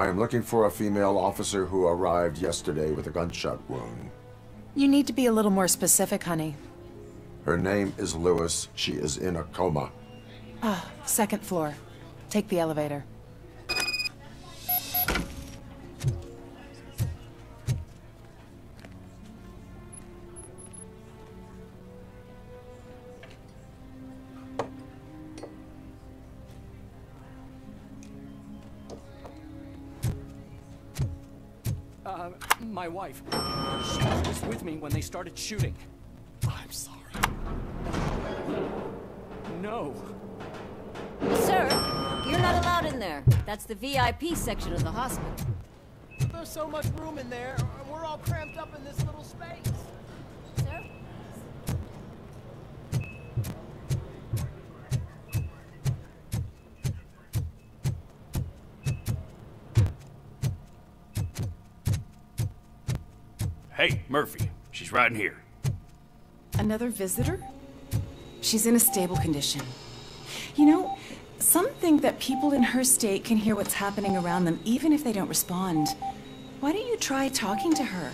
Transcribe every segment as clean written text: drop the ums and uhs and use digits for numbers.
I'm looking for a female officer who arrived yesterday with a gunshot wound. You need to be a little more specific, honey. Her name is Lewis. She is in a coma. Ah, second floor. Take the elevator. My wife. She was with me when they started shooting. I'm sorry. No. Sir, you're not allowed in there. That's the VIP section of the hospital. There's so much room in there, and we're all cramped up in this little space. Sir? Hey, Murphy. She's right in here. Another visitor? She's in a stable condition. You know, some think that people in her state can hear what's happening around them even if they don't respond. Why don't you try talking to her?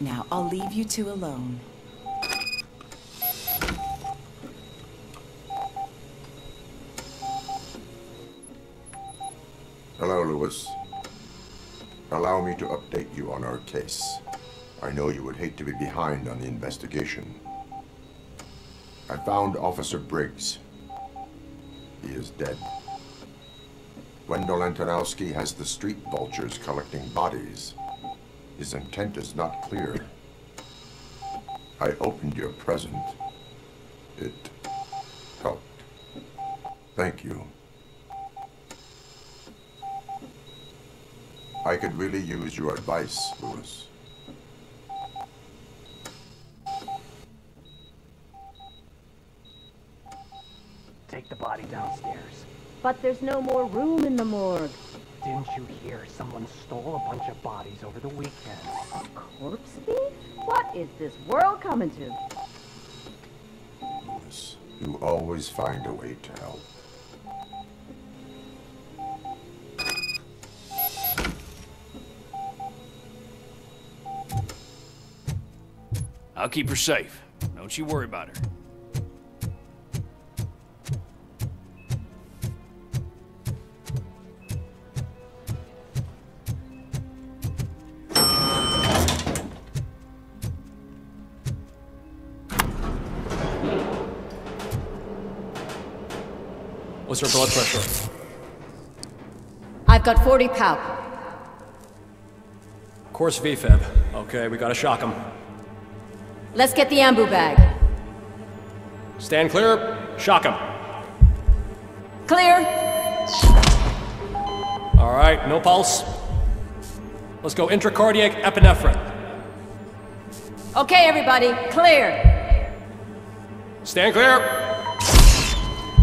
Now, I'll leave you two alone. Hello, Lewis. Allow me to update you on our case. I know you would hate to be behind on the investigation. I found Officer Briggs. He is dead. Wendell Antonowski has the street vultures collecting bodies. His intent is not clear. I opened your present. It helped. Thank you. I could really use your advice, Lewis. Take the body downstairs. But there's no more room in the morgue. Didn't you hear someone stole a bunch of bodies over the weekend? A corpse thief? What is this world coming to? Lewis, you always find a way to help. I'll keep her safe. Don't you worry about her. What's her blood pressure? I've got 40 pow. Course VFib. Okay, we gotta shock him. Let's get the ambu bag. Stand clear. Shock him. Clear. All right, no pulse. Let's go intracardiac epinephrine. Okay, everybody, clear. Stand clear.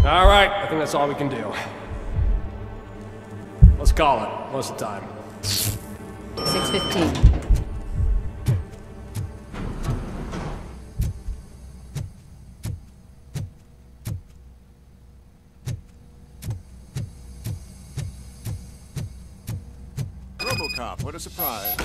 All right, I think that's all we can do. Let's call it. What's the time? 6:15. Robocop, what a surprise.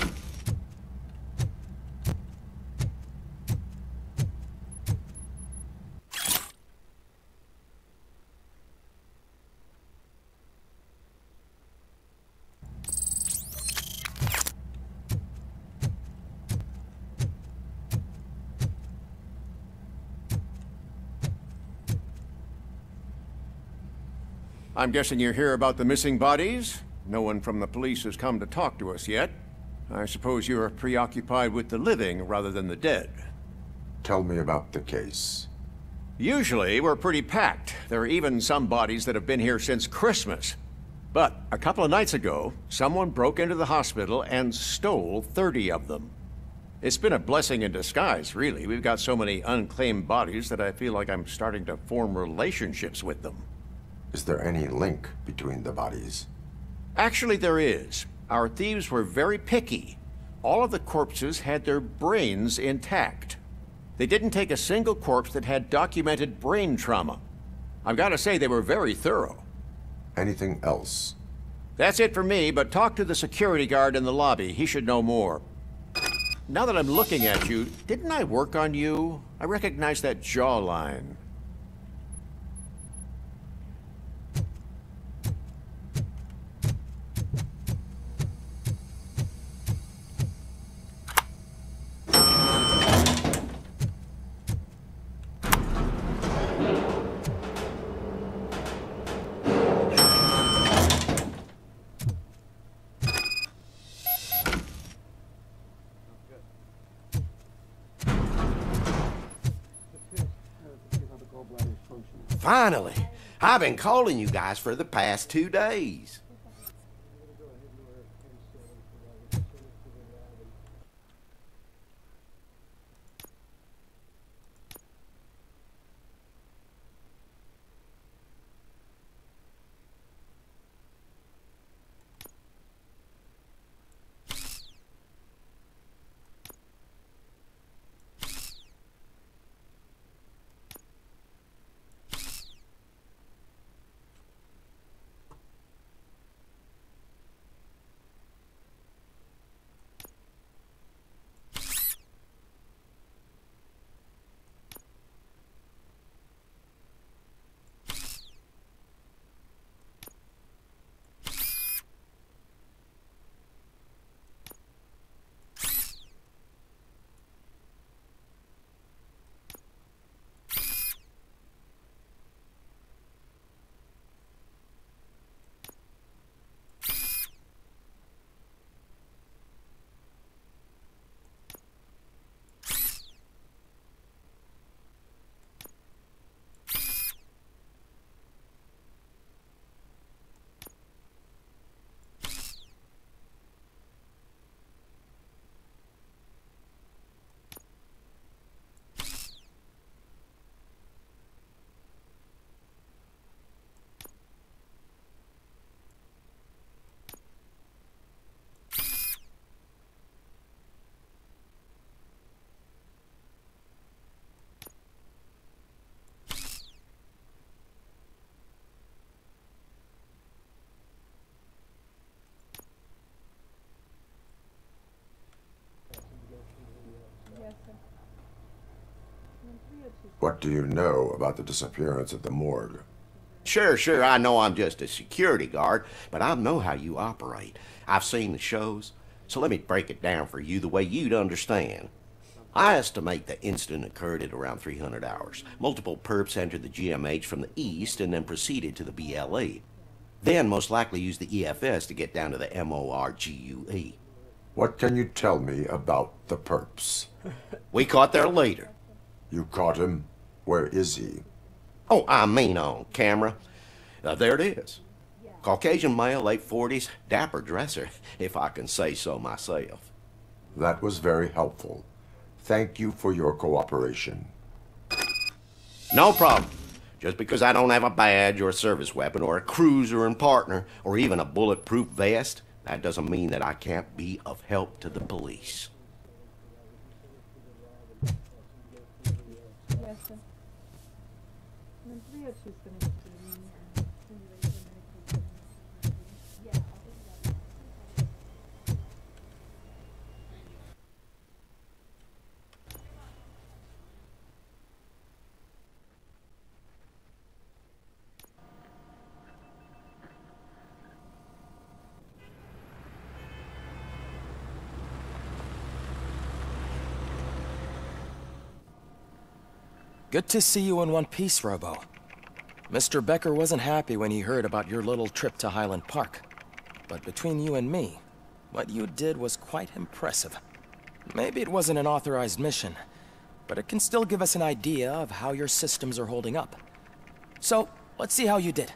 I'm guessing you're here about the missing bodies? No one from the police has come to talk to us yet. I suppose you're preoccupied with the living rather than the dead. Tell me about the case. Usually, we're pretty packed. There are even some bodies that have been here since Christmas. But a couple of nights ago, someone broke into the hospital and stole 30 of them. It's been a blessing in disguise, really. We've got so many unclaimed bodies that I feel like I'm starting to form relationships with them. Is there any link between the bodies? Actually, there is. Our thieves were very picky. All of the corpses had their brains intact. They didn't take a single corpse that had documented brain trauma. I've got to say, they were very thorough. Anything else? That's it for me, but talk to the security guard in the lobby. He should know more. Now that I'm looking at you, didn't I work on you? I recognize that jawline. Finally! I've been calling you guys for the past 2 days. What do you know about the disappearance at the morgue? Sure, I know I'm just a security guard, but I know how you operate. I've seen the shows, so let me break it down for you the way you'd understand. I estimate the incident occurred at around 300 hours. Multiple perps entered the GMH from the east and then proceeded to the BLE. Then most likely used the EFS to get down to the MORGUE. What can you tell me about the perps? We caught their leader. You caught him? Where is he? Oh, I mean on camera. There it is. Caucasian male, late 40s, dapper dresser, if I can say so myself. That was very helpful. Thank you for your cooperation. No problem. Just because I don't have a badge or a service weapon or a cruiser and partner or even a bulletproof vest, that doesn't mean that I can't be of help to the police. Good to see you in one piece, Robo. Mr. Becker wasn't happy when he heard about your little trip to Highland Park. But between you and me, what you did was quite impressive. Maybe it wasn't an authorized mission, but it can still give us an idea of how your systems are holding up. So, let's see how you did.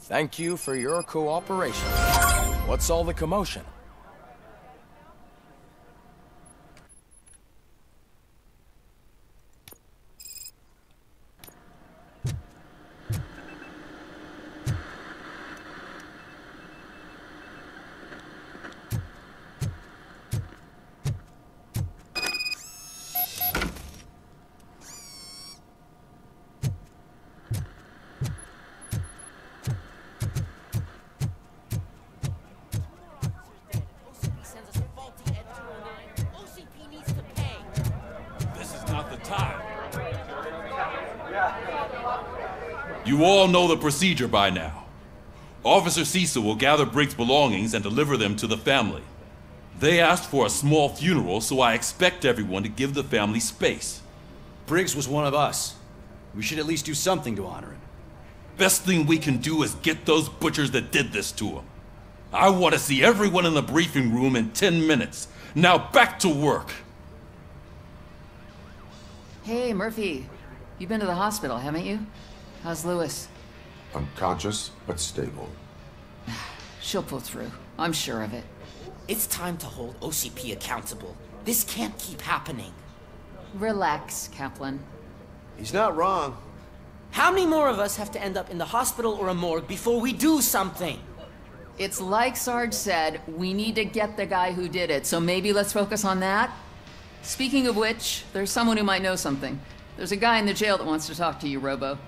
Thank you for your cooperation. What's all the commotion? You all know the procedure by now. Officer Cecil will gather Briggs' belongings and deliver them to the family. They asked for a small funeral, so I expect everyone to give the family space. Briggs was one of us. We should at least do something to honor him. Best thing we can do is get those butchers that did this to him. I want to see everyone in the briefing room in 10 minutes. Now back to work. Hey, Murphy. You've been to the hospital, haven't you? How's Lewis? Unconscious, but stable. She'll pull through. I'm sure of it. It's time to hold OCP accountable. This can't keep happening. Relax, Kaplan. He's not wrong. How many more of us have to end up in the hospital or a morgue before we do something? It's like Sarge said, we need to get the guy who did it, so maybe let's focus on that? Speaking of which, there's someone who might know something. There's a guy in the jail that wants to talk to you, Robo.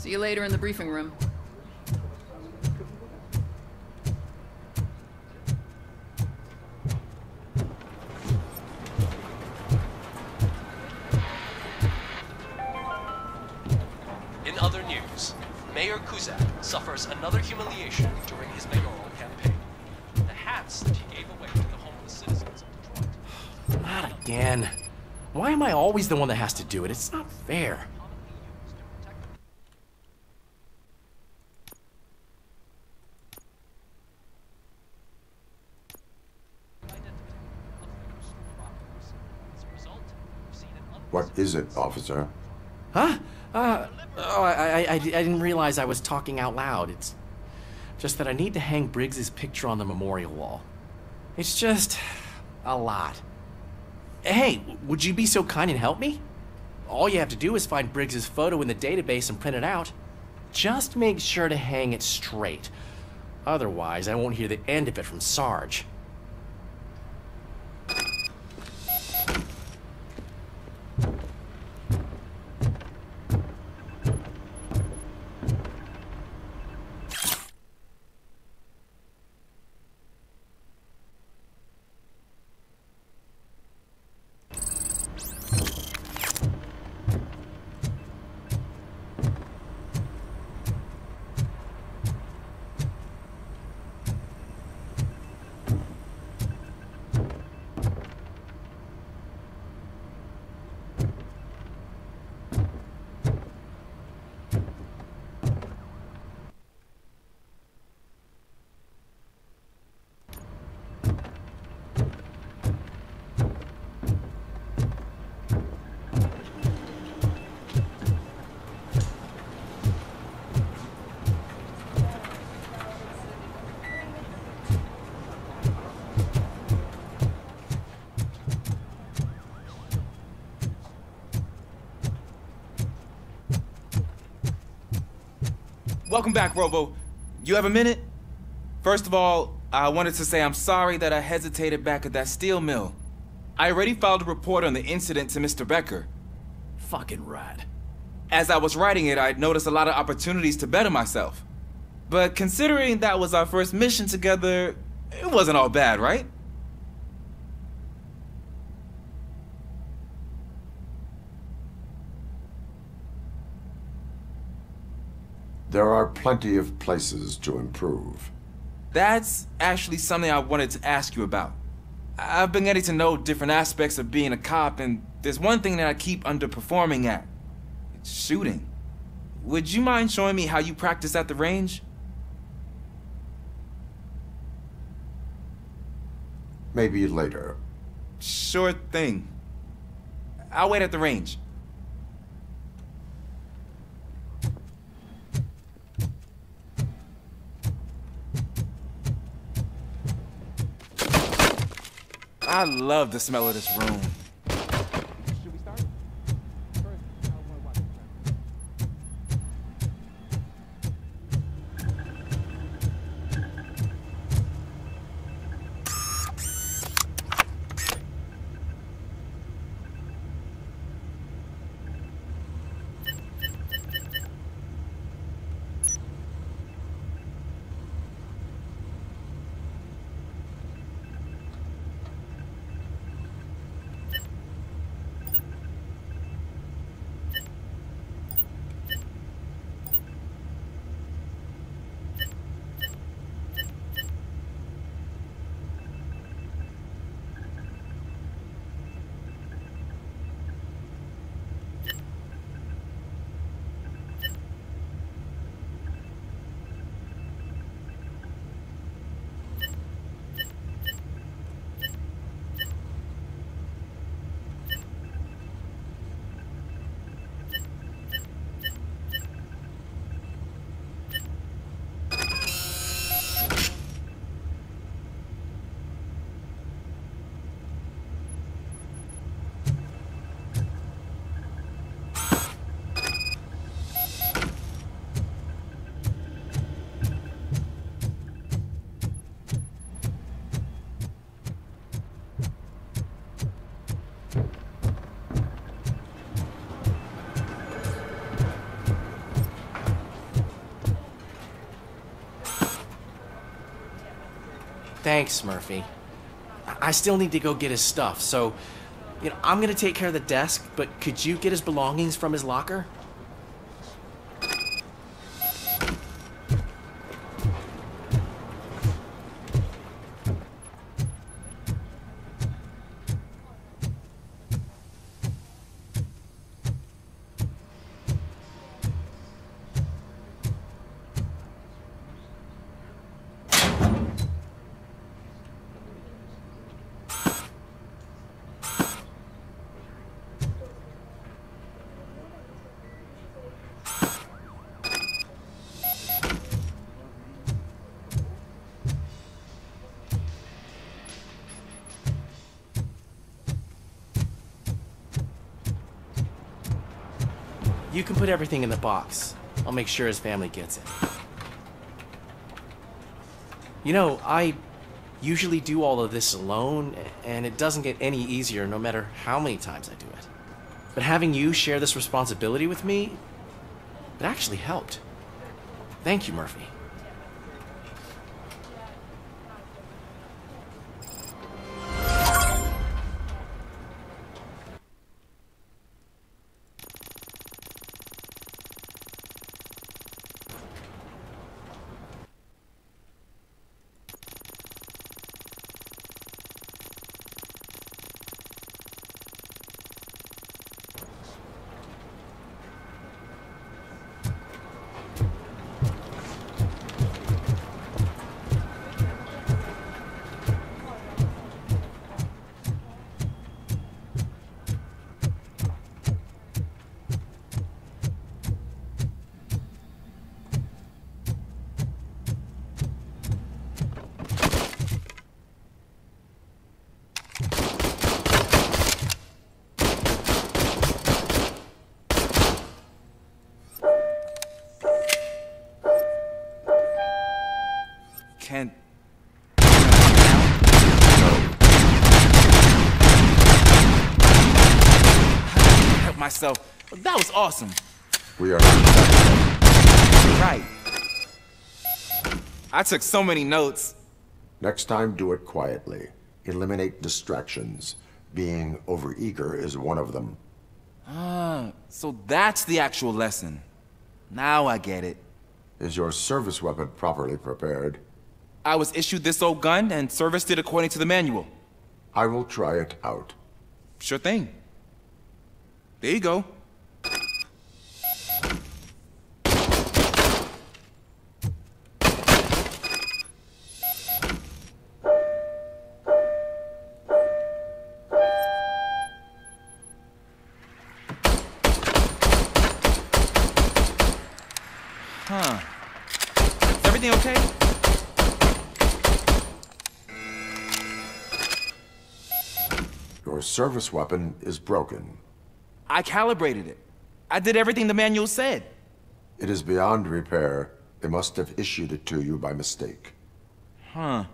See you later in the briefing room. In other news, Mayor Kuzak suffers another humiliation during his mayoral campaign. The hats that he gave away to the homeless citizens of Detroit. Not again. Why am I always the one that has to do it? It's not fair. What is it, officer? Huh? I didn't realize I was talking out loud. It's just that I need to hang Briggs's picture on the memorial wall. It's just a lot. Hey, would you be so kind and help me? All you have to do is find Briggs's photo in the database and print it out. Just make sure to hang it straight. Otherwise, I won't hear the end of it from Sarge. welcome back, Robo. You have a minute? First of all, I wanted to say I'm sorry that I hesitated back at that steel mill. I already filed a report on the incident to Mr. Becker. Fucking rad. As I was writing it, I'd noticed a lot of opportunities to better myself. But considering that was our first mission together, it wasn't all bad, right? There are plenty of places to improve. That's actually something I wanted to ask you about. I've been getting to know different aspects of being a cop, and there's one thing that I keep underperforming at. It's shooting. Would you mind showing me how you practice at the range? Maybe later. Sure thing. I'll wait at the range. I love the smell of this room. Should we start? First, I want to watch the Thanks, Murphy. I still need to go get his stuff, so, I'm gonna take care of the desk, but could you get his belongings from his locker? You can put everything in the box. I'll make sure his family gets it. I usually do all of this alone, and it doesn't get any easier no matter how many times I do it. But having you share this responsibility with me, it actually helped. Thank you, Murphy. can't... help myself. That was awesome. We are not right. I took so many notes. Next time, do it quietly. Eliminate distractions. Being overeager is one of them. Ah, so that's the actual lesson. Now I get it. Is your service weapon properly prepared? I was issued this old gun and serviced it according to the manual. I will try it out. Sure thing. There you go. Huh. Is everything okay? Your service weapon is broken. I calibrated it. I did everything the manual said. It is beyond repair. They must have issued it to you by mistake. Huh.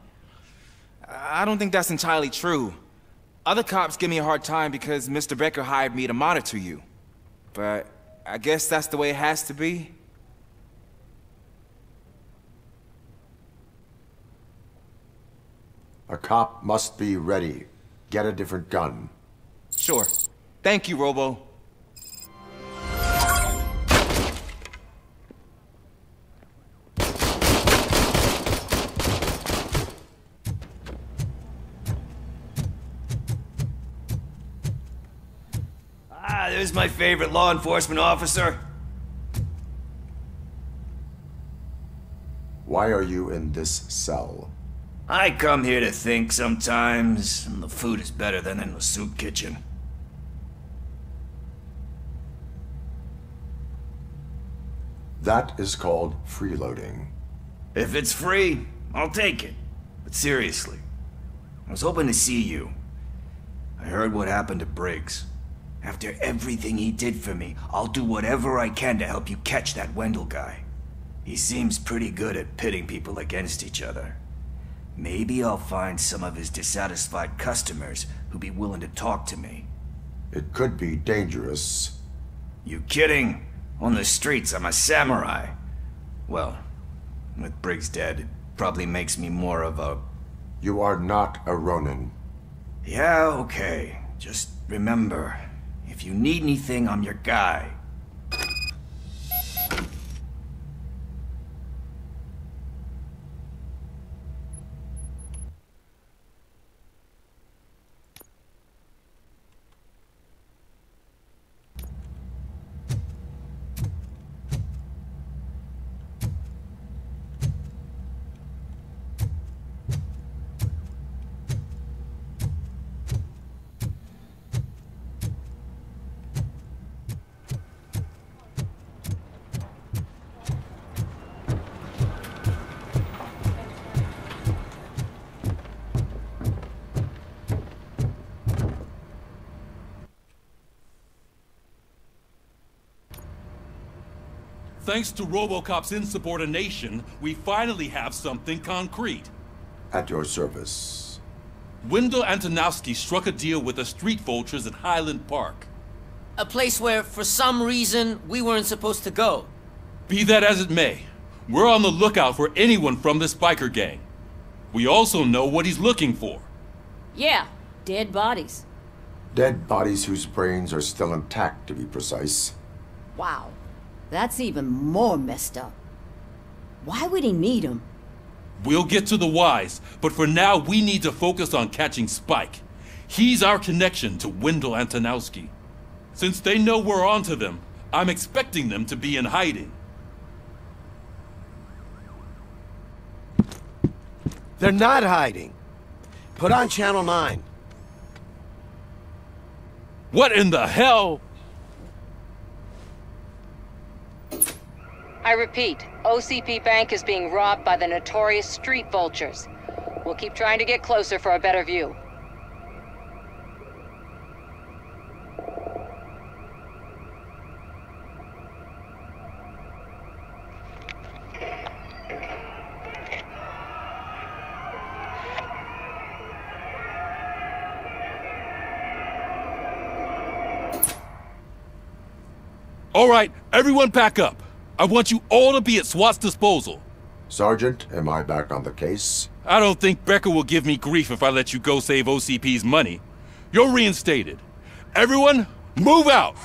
I don't think that's entirely true. Other cops give me a hard time because Mr. Becker hired me to monitor you. But I guess that's the way it has to be. A cop must be ready. Get a different gun. Sure. Thank you, Robo. Ah, there's my favorite law enforcement officer. Why are you in this cell? I come here to think sometimes, and the food is better than in the soup kitchen. That is called freeloading. If it's free, I'll take it. But seriously, I was hoping to see you. I heard what happened to Briggs. After everything he did for me, I'll do whatever I can to help you catch that Wendell guy. He seems pretty good at pitting people against each other. Maybe I'll find some of his dissatisfied customers who'd be willing to talk to me. It could be dangerous. You kidding? On the streets, I'm a samurai. Well, with Briggs dead, it probably makes me more of a... You are not a Ronin. Yeah, okay. Just remember, if you need anything, I'm your guy. Thanks to Robocop's insubordination, we finally have something concrete. At your service. Wendell Antonowski struck a deal with the street vultures at Highland Park. A place where, for some reason, we weren't supposed to go. Be that as it may, we're on the lookout for anyone from this biker gang. We also know what he's looking for. Yeah, dead bodies. Dead bodies whose brains are still intact, to be precise. Wow, that's even more messed up. Why would he need them? We'll get to the whys, but for now we need to focus on catching Spike. He's our connection to Wendell Antonowski. Since they know we're onto them, I'm expecting them to be in hiding. They're not hiding. Put on Channel 9. What in the hell? I repeat, OCP Bank is being robbed by the notorious street vultures. We'll keep trying to get closer for a better view. All right, everyone pack up. I want you all to be at SWAT's disposal. Sergeant, am I back on the case? I don't think Becker will give me grief if I let you go save OCP's money. You're reinstated. Everyone, move out!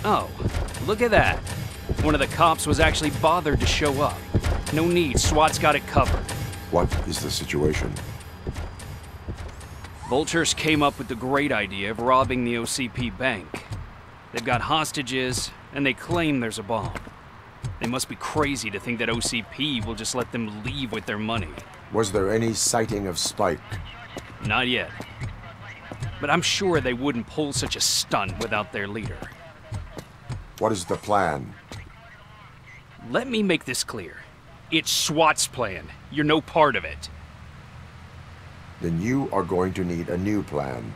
Oh, look at that. One of the cops was actually bothered to show up. No need, SWAT's got it covered. What is the situation? Vultures came up with the great idea of robbing the OCP bank. They've got hostages, and they claim there's a bomb. They must be crazy to think that OCP will just let them leave with their money. Was there any sighting of Spike? Not yet. But I'm sure they wouldn't pull such a stunt without their leader. What is the plan? Let me make this clear. It's SWAT's plan. You're no part of it. Then you are going to need a new plan.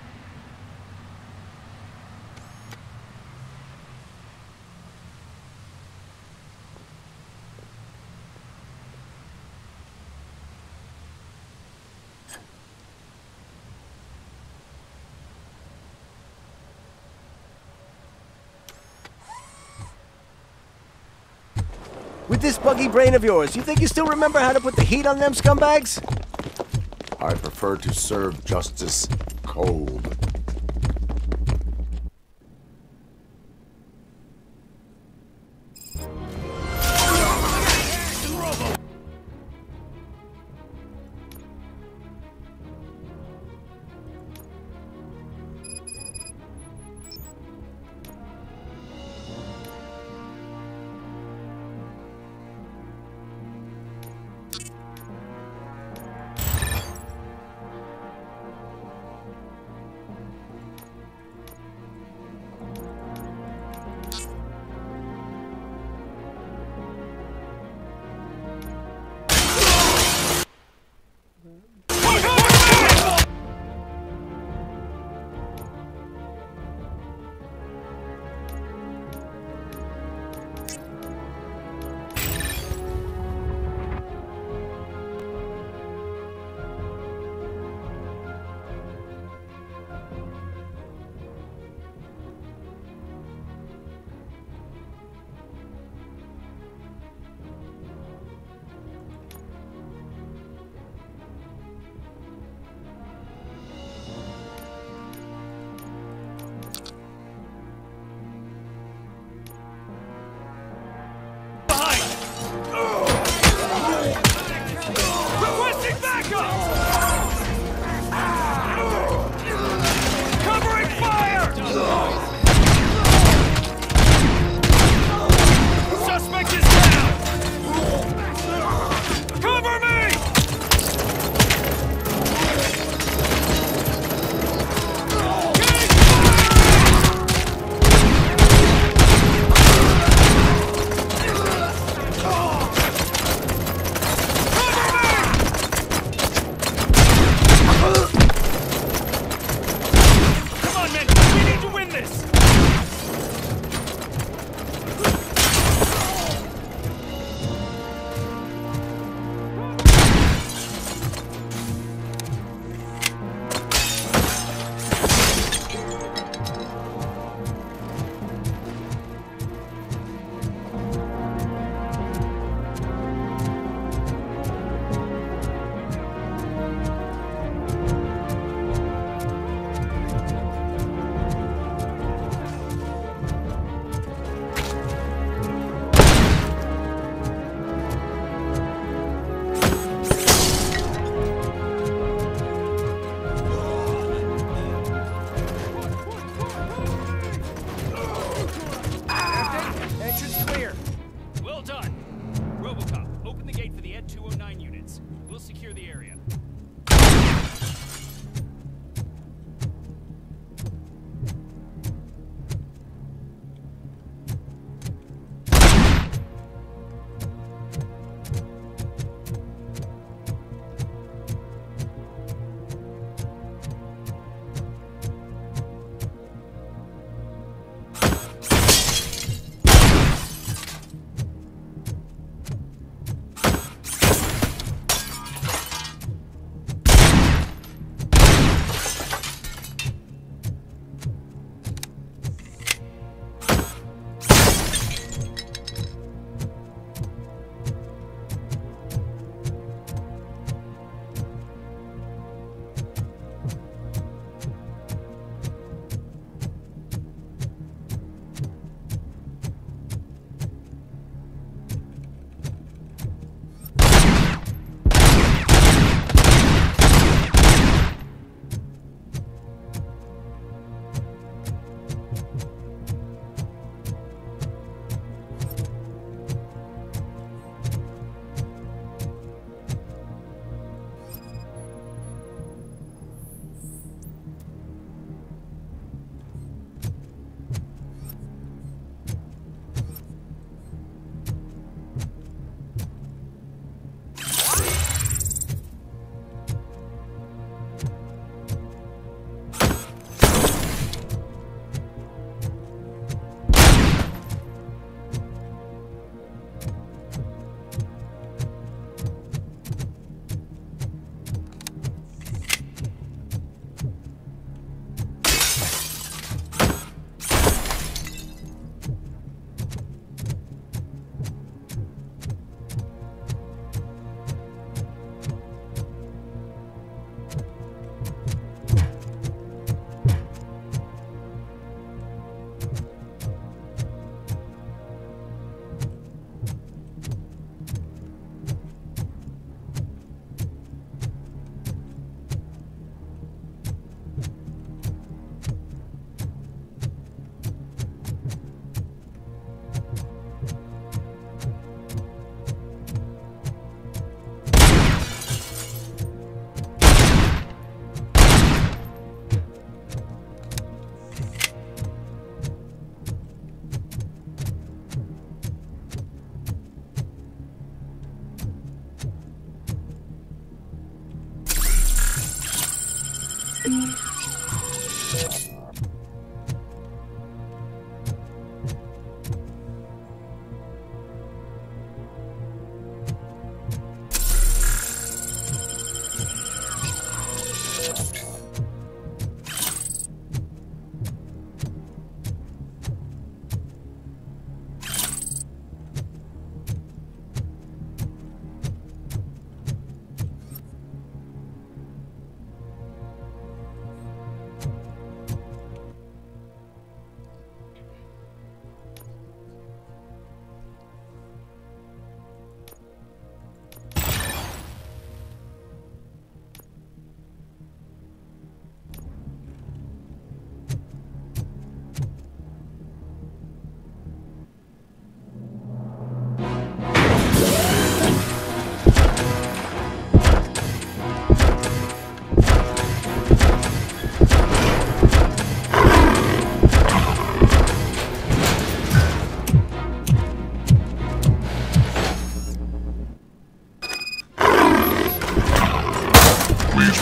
With this buggy brain of yours, you think you still remember how to put the heat on them scumbags? I prefer to serve justice cold. Open the gate for the Ed 209 units. We'll secure the area.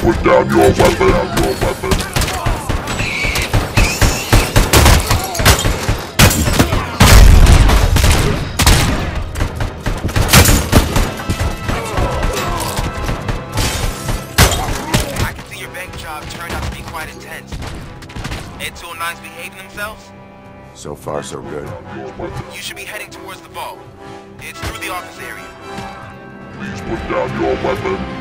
Put down your weapon. I can see your bank job turned out to be quite intense. Ed 209's behaving themselves? So far, so good. You should be heading towards the vault. It's through the office area. Please put down your weapon.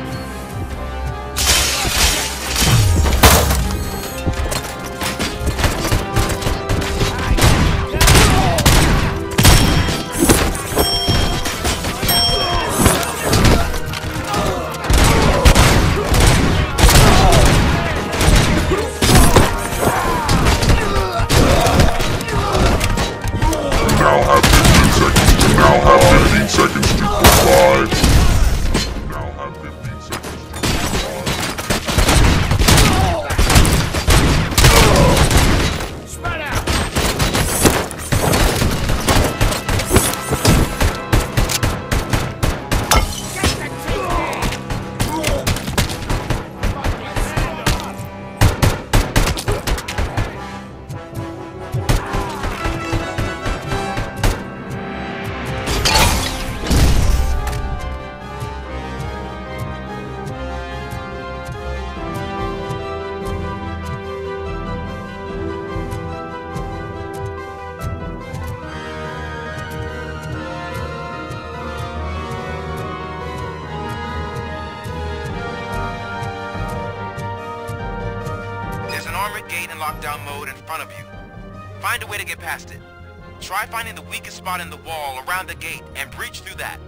Now have 15 seconds to comply. armored gate in lockdown mode in front of you. Find a way to get past it. Try finding the weakest spot in the wall around the gate and breach through that.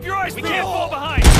Keep your eyes peeled! We can't fall behind!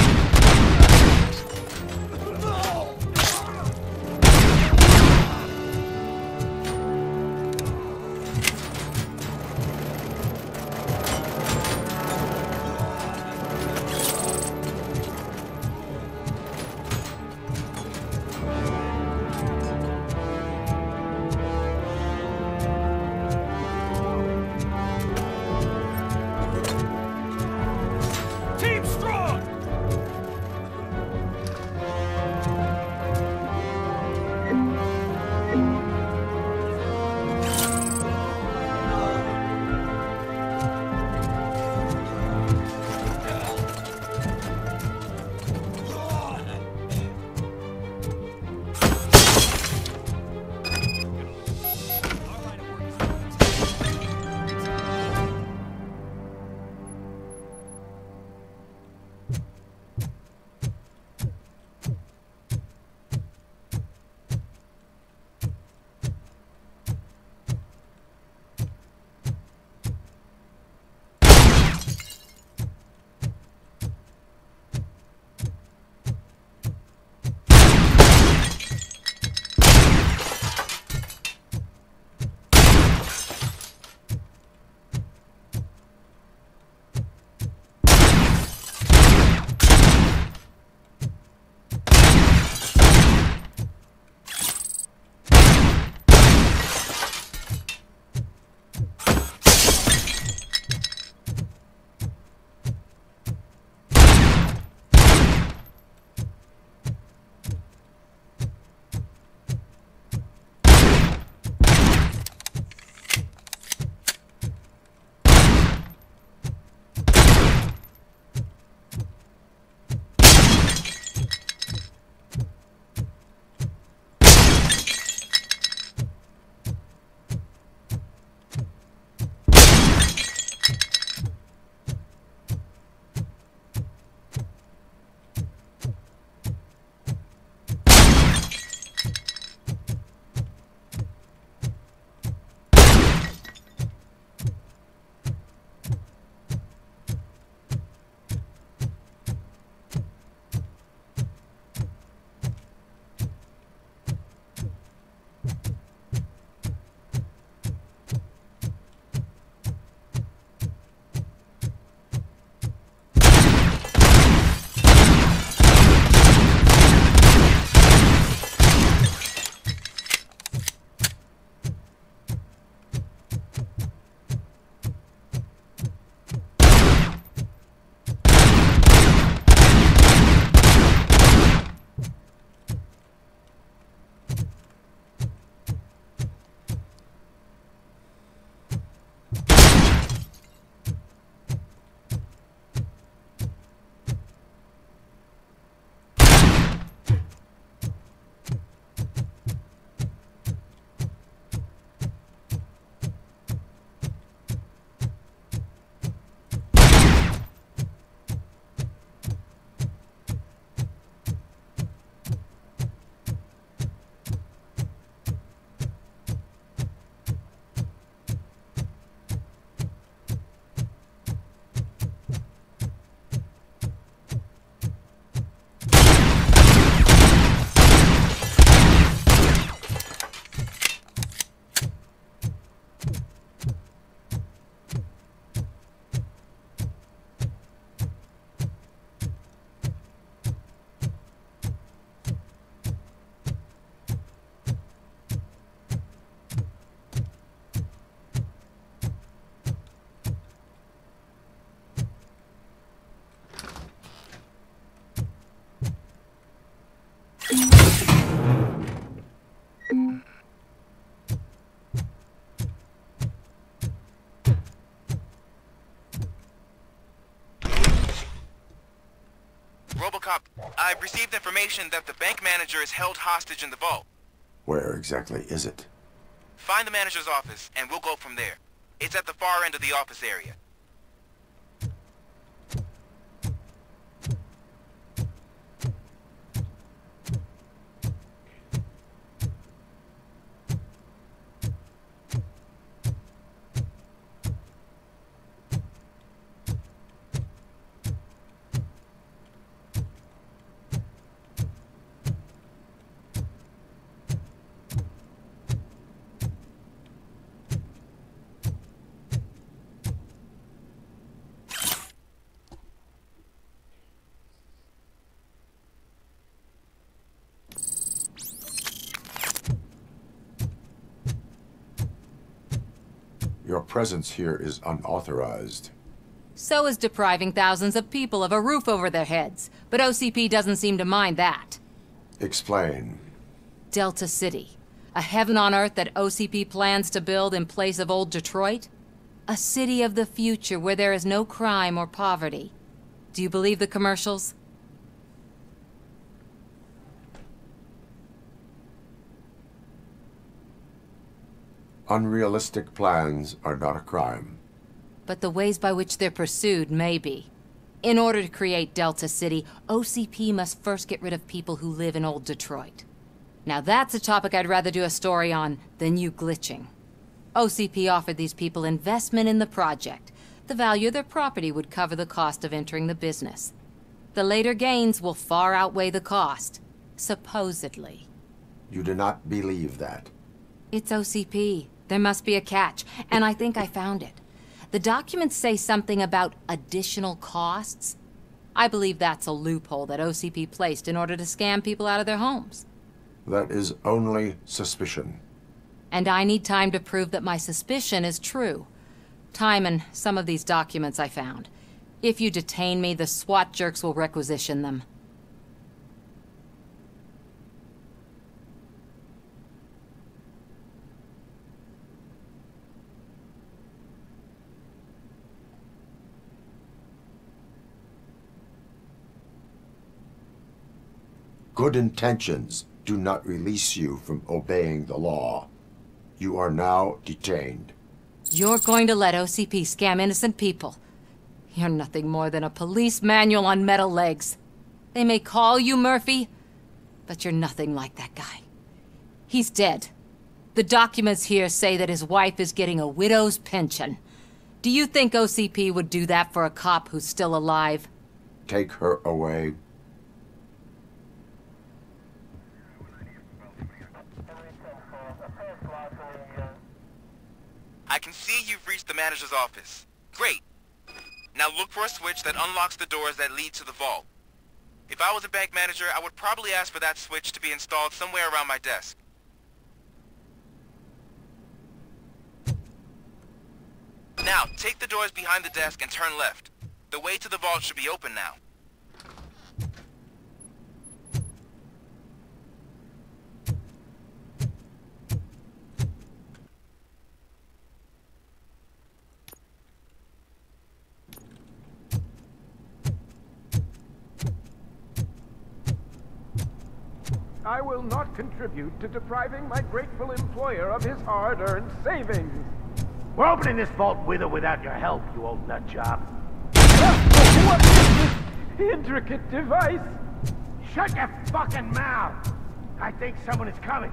I've received information that the bank manager is held hostage in the vault. Where exactly is it? Find the manager's office, and we'll go from there. It's at the far end of the office area. Your presence here is unauthorized. So is depriving thousands of people of a roof over their heads. But OCP doesn't seem to mind that. Explain. Delta City. A heaven on earth that OCP plans to build in place of old Detroit? A city of the future where there is no crime or poverty. Do you believe the commercials? Unrealistic plans are not a crime. But the ways by which they're pursued may be. In order to create Delta City, OCP must first get rid of people who live in old Detroit. Now that's a topic I'd rather do a story on than you glitching. OCP offered these people investment in the project. The value of their property would cover the cost of entering the business. The later gains will far outweigh the cost, supposedly. You do not believe that. It's OCP. There must be a catch, and I think I found it. The documents say something about additional costs. I believe that's a loophole that OCP placed in order to scam people out of their homes. That is only suspicion. And I need time to prove that my suspicion is true. Time and some of these documents I found. If you detain me, the SWAT jerks will requisition them. Good intentions do not release you from obeying the law. You are now detained. You're going to let OCP scam innocent people. You're nothing more than a police manual on metal legs. They may call you Murphy, but you're nothing like that guy. He's dead. The documents here say that his wife is getting a widow's pension. Do you think OCP would do that for a cop who's still alive? Take her away. I can see you've reached the manager's office. Great. Now look for a switch that unlocks the doors that lead to the vault. If I was a bank manager, I would probably ask for that switch to be installed somewhere around my desk. Now, take the doors behind the desk and turn left. The way to the vault should be open now. I will not contribute to depriving my grateful employer of his hard-earned savings. We're opening this vault with or without your help, you old nut job. What is this intricate device? Shut your fucking mouth! I think someone is coming.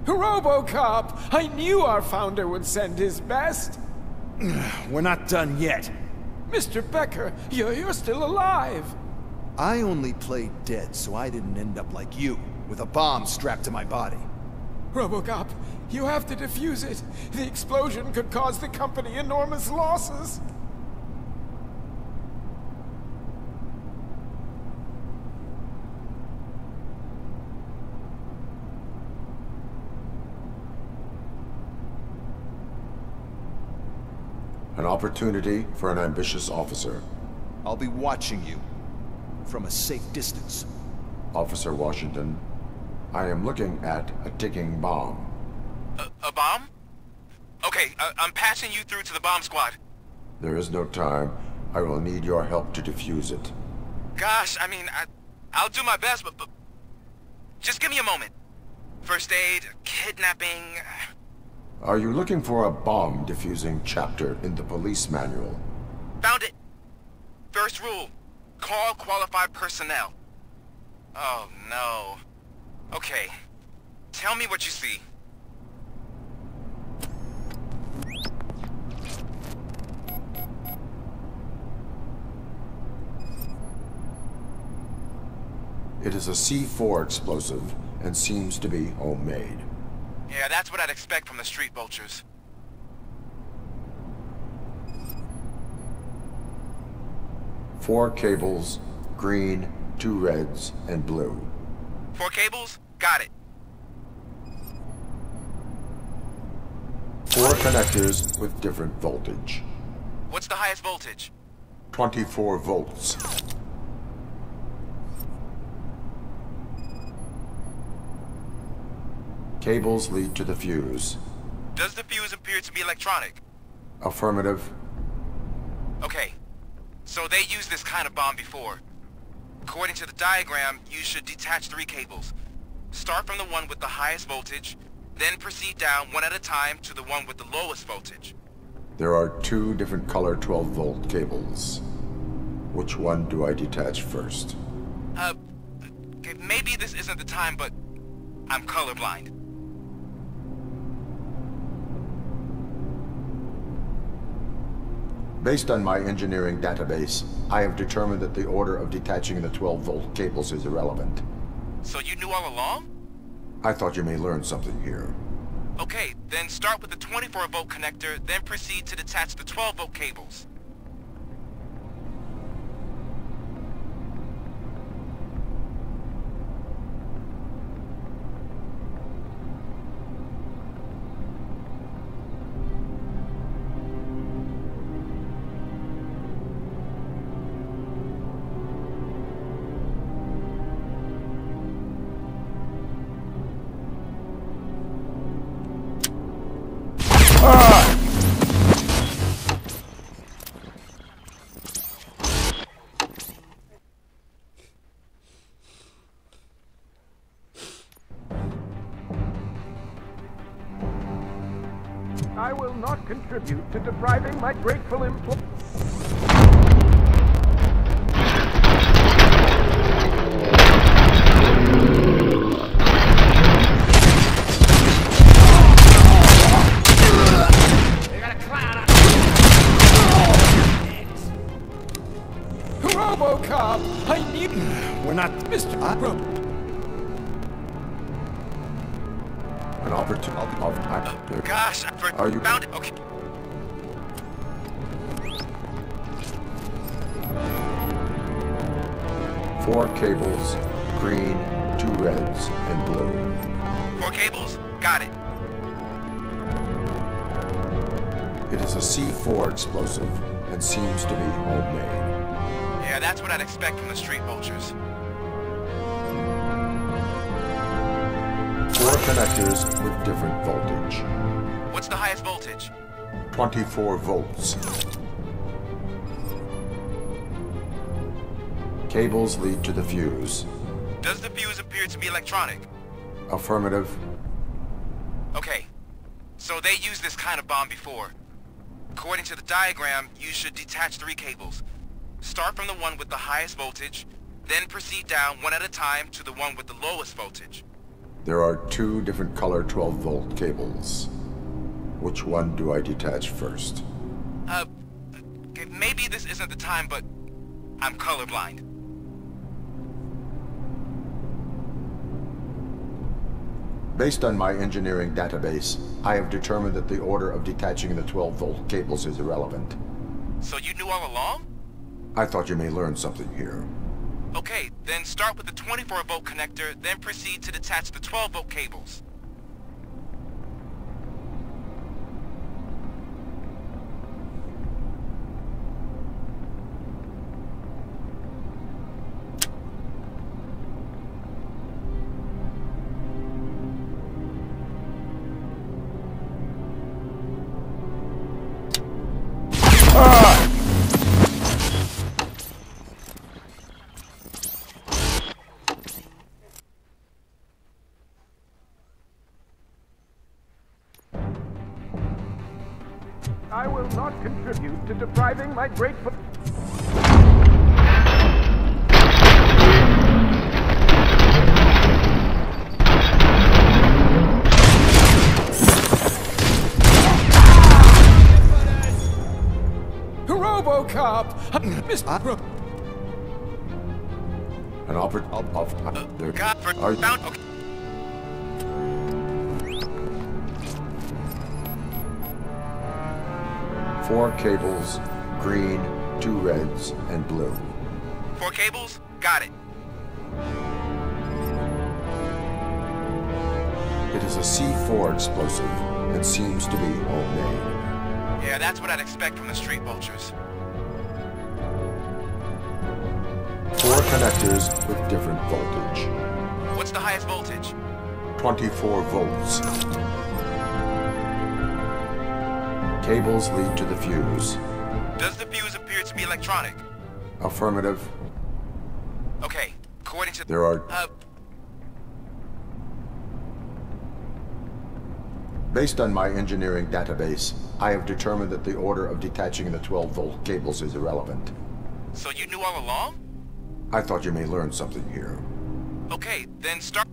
Robocop! I knew our founder would send his best. We're not done yet. Mr. Becker, you're still alive. I only played dead so I didn't end up like you, with a bomb strapped to my body. Robocop, you have to defuse it. The explosion could cause the company enormous losses. An opportunity for an ambitious officer. I'll be watching you from a safe distance. Officer Washington, I am looking at a ticking bomb. A bomb? Okay, I'm passing you through to the bomb squad. There is no time. I will need your help to defuse it. Gosh, I mean, I'll do my best, but just give me a moment. First aid, kidnapping... Are you looking for a bomb defusing chapter in the police manual? Found it! First rule, call qualified personnel. Oh, no. Okay, tell me what you see. It is a C4 explosive and seems to be homemade. Yeah, that's what I'd expect from the street vultures. Four cables, green, 2 reds, and blue. 4 cables? Got it. 4 connectors with different voltage. What's the highest voltage? 24 volts. Cables lead to the fuse. Does the fuse appear to be electronic? Affirmative. Okay, so they used this kind of bomb before. According to the diagram, you should detach 3 cables. Start from the one with the highest voltage, then proceed down one at a time to the one with the lowest voltage. There are 2 different color 12-volt cables. Which one do I detach first? Okay, maybe this isn't the time, but I'm colorblind. Based on my engineering database, I have determined that the order of detaching the 12-volt cables is irrelevant. So you knew all along? I thought you may learn something here. Okay, then start with the 24-volt connector, then proceed to detach the 12-volt cables. I will not contribute to depriving my grateful employees. Robocop! I need... We're not... Mr. An opportunity. Gosh, I found it. Okay. Four cables, green, 2 reds, and blue. 4 cables? Got it. It is a C4 explosive and seems to be homemade. Yeah, that's what I'd expect from the street vultures. 4 connectors with different voltage. What's the highest voltage? 24 volts. Cables lead to the fuse. Does the fuse appear to be electronic? Affirmative. Okay, so they used this kind of bomb before. According to the diagram, you should detach 3 cables. Start from the one with the highest voltage, then proceed down one at a time to the one with the lowest voltage. There are 2 different color 12-volt cables. Which one do I detach first? Okay, maybe this isn't the time, but I'm colorblind. Based on my engineering database, I have determined that the order of detaching the 12-volt cables is irrelevant. So you knew all along? I thought you may learn something here. Okay, then start with the 24-volt connector, then proceed to detach the 12-volt cables. I will not contribute to depriving my grateful... Robocop! Mr. An operator... God, for Are found... Okay. Four cables, green, 2 reds, and blue. 4 cables? Got it. It is a C4 explosive and seems to be homemade. Yeah, that's what I'd expect from the street vultures. 4 connectors with different voltage. What's the highest voltage? 24 volts. Cables lead to the fuse. Does the fuse appear to be electronic? Affirmative. Okay, according to... There are... Based on my engineering database, I have determined that the order of detaching the 12-volt cables is irrelevant. So you knew all along? I thought you may learn something here. Okay, then start...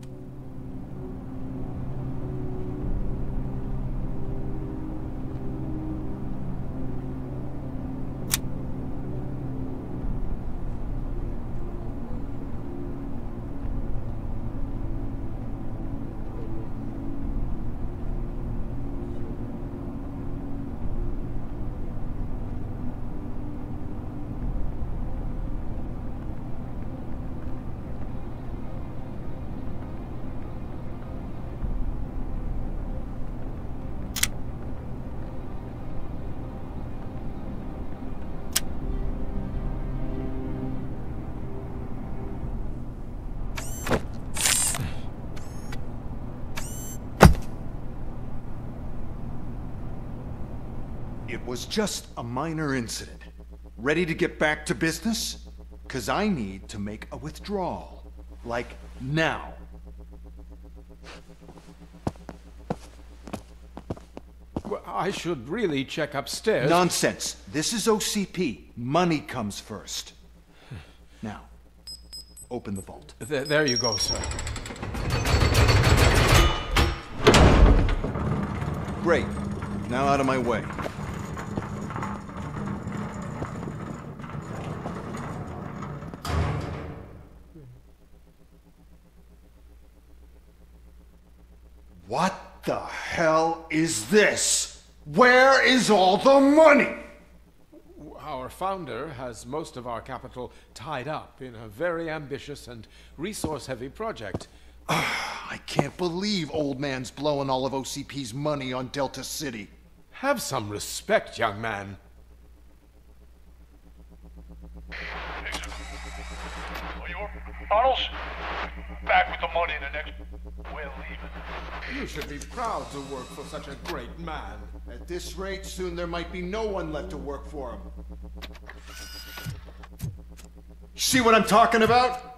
It was just a minor incident. Ready to get back to business? 'Cause I need to make a withdrawal. Like, now. Well, I should really check upstairs. Nonsense. This is OCP. Money comes first. Now, open the vault. There you go, sir. Great. Now out of my way. What the hell is this? Where is all the money? Our founder has most of our capital tied up in a very ambitious and resource-heavy project. I can't believe old man's blowing all of OCP's money on Delta City. Have some respect, young man. Bottles? Back with the money in the next... We're leaving. You should be proud to work for such a great man. At this rate, soon there might be no one left to work for him. See what I'm talking about?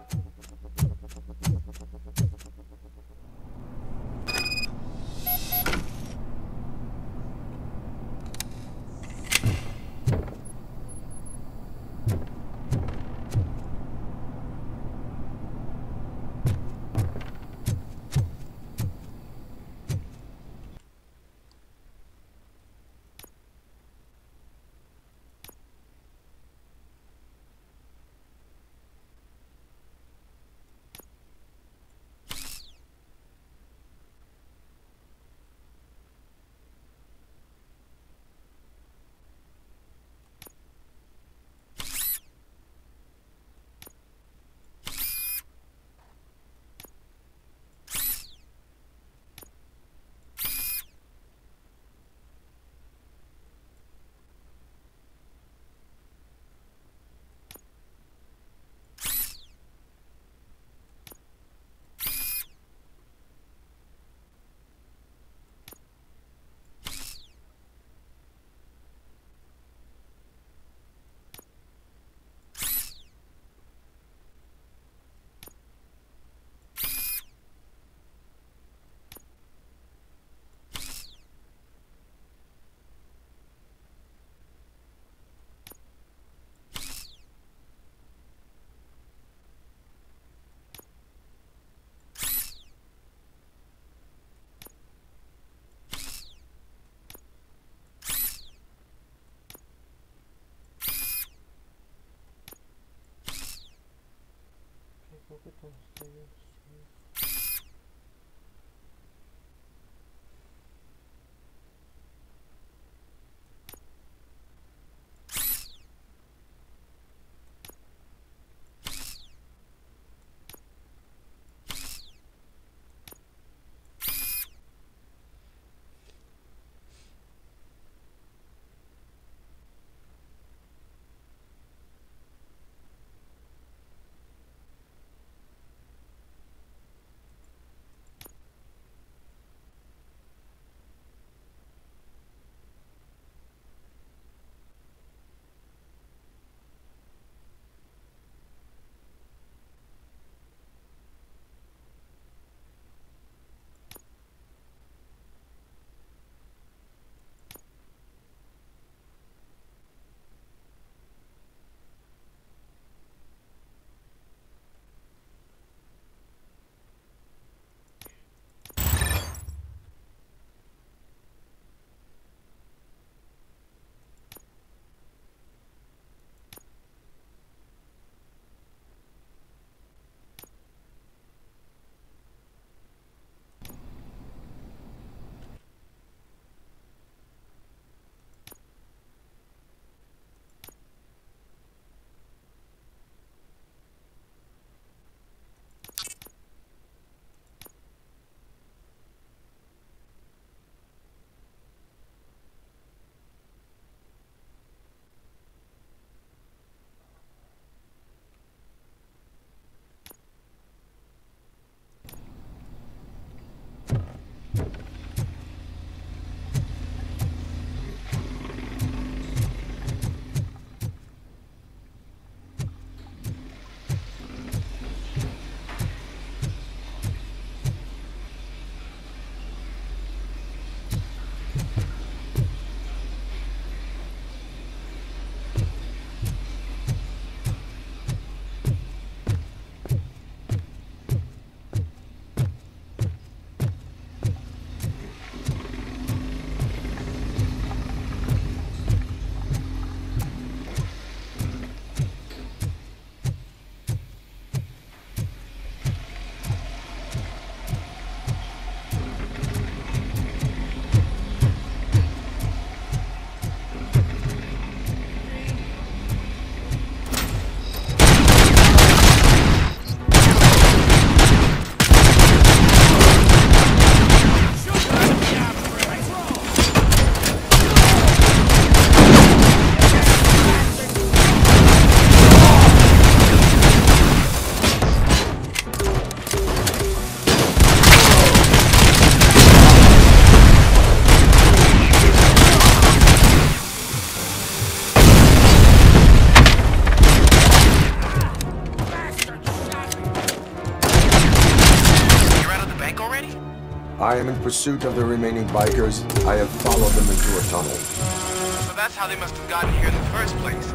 I am in pursuit of the remaining bikers. I have followed them into a tunnel. So that's how they must have gotten here in the first place.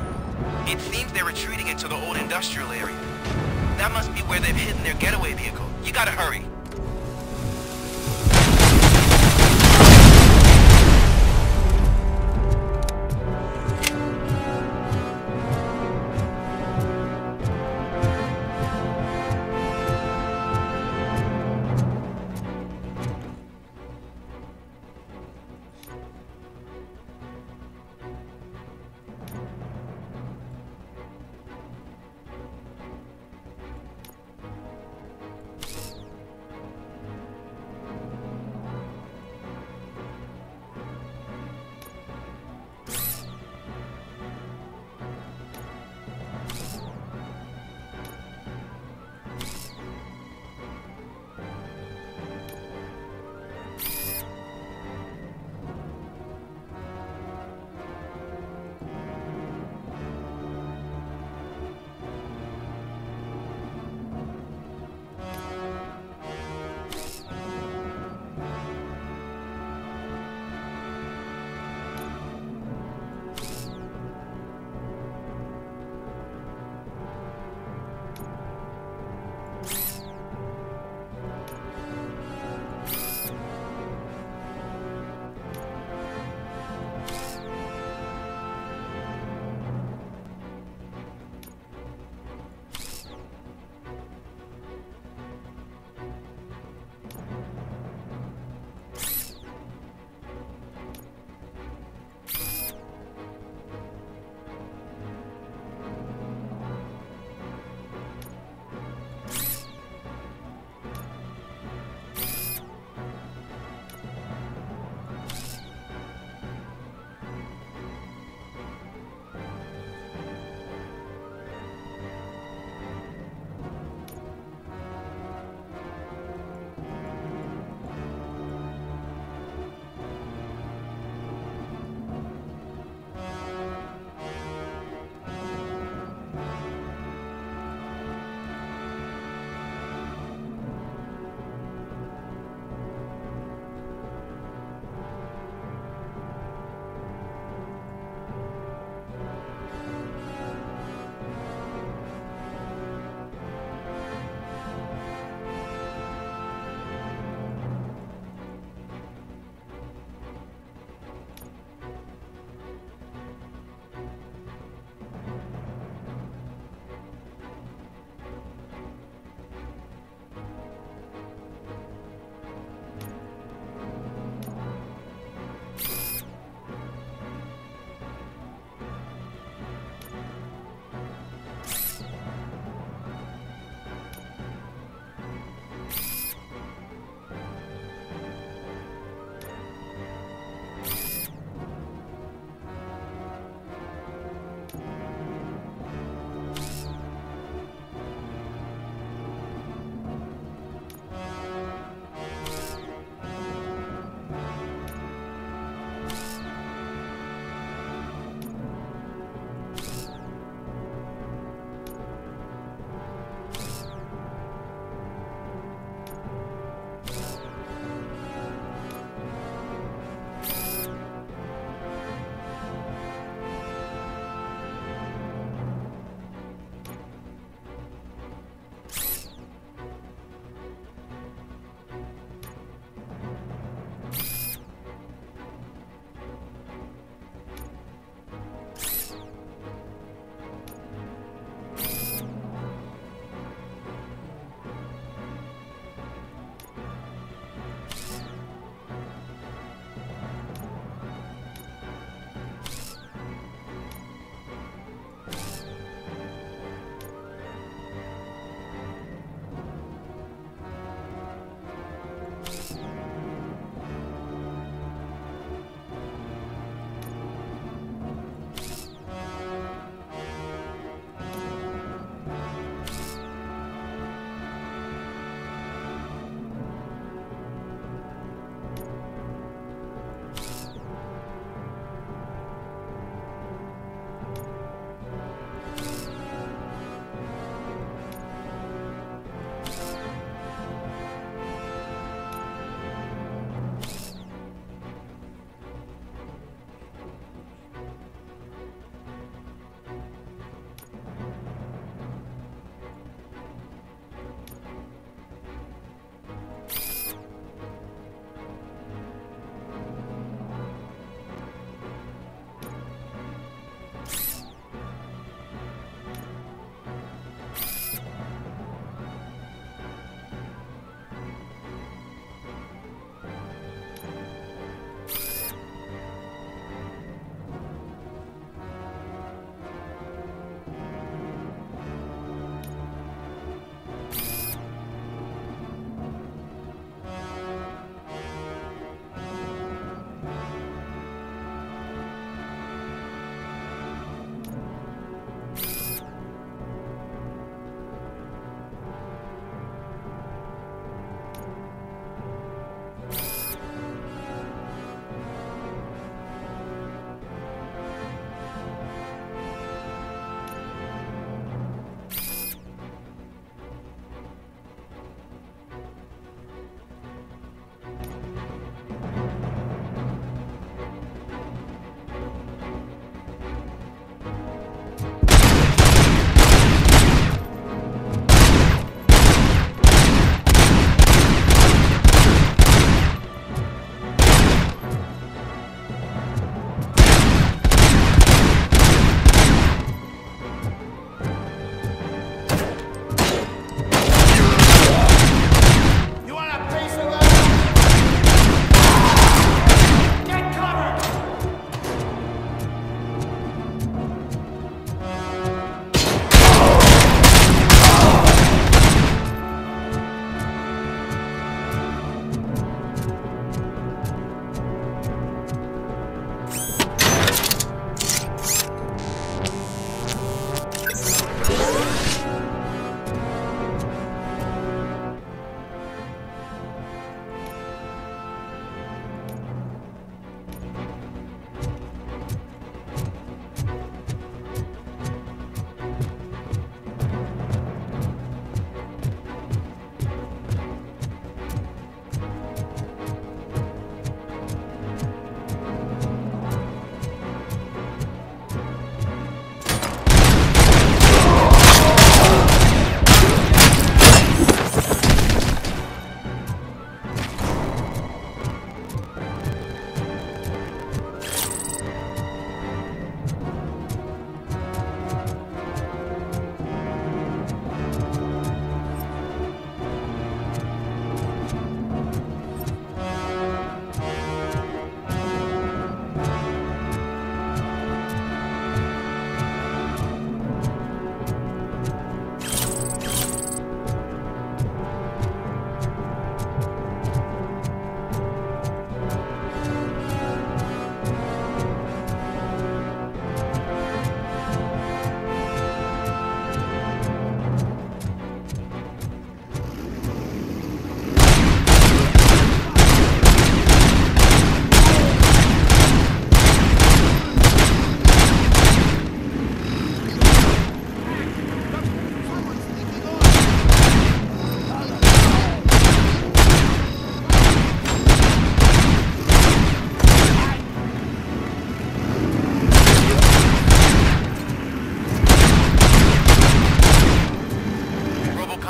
It seems they're retreating into the old industrial area. That must be where they've hidden their getaway vehicle. You gotta hurry.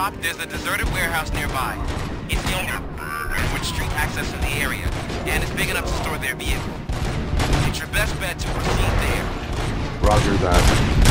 top, there's a deserted warehouse nearby. It's the only with street access in the area, and it's big enough to store their vehicle. It's your best bet to proceed there. Roger that.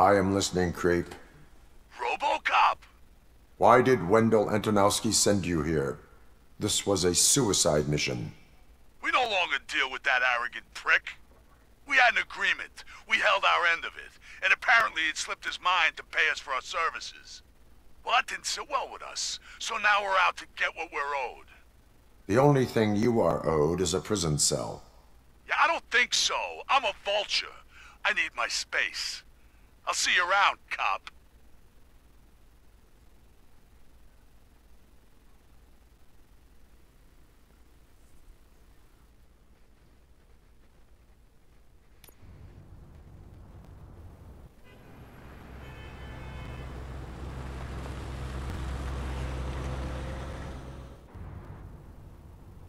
I am listening, Creep. Robocop! Why did Wendell Antonowski send you here? This was a suicide mission. We no longer deal with that arrogant prick. We had an agreement. We held our end of it. And apparently it slipped his mind to pay us for our services. Well, that didn't sit well with us. So now we're out to get what we're owed. The only thing you are owed is a prison cell. Yeah, I don't think so. I'm a vulture. I need my space. I'll see you around, cop.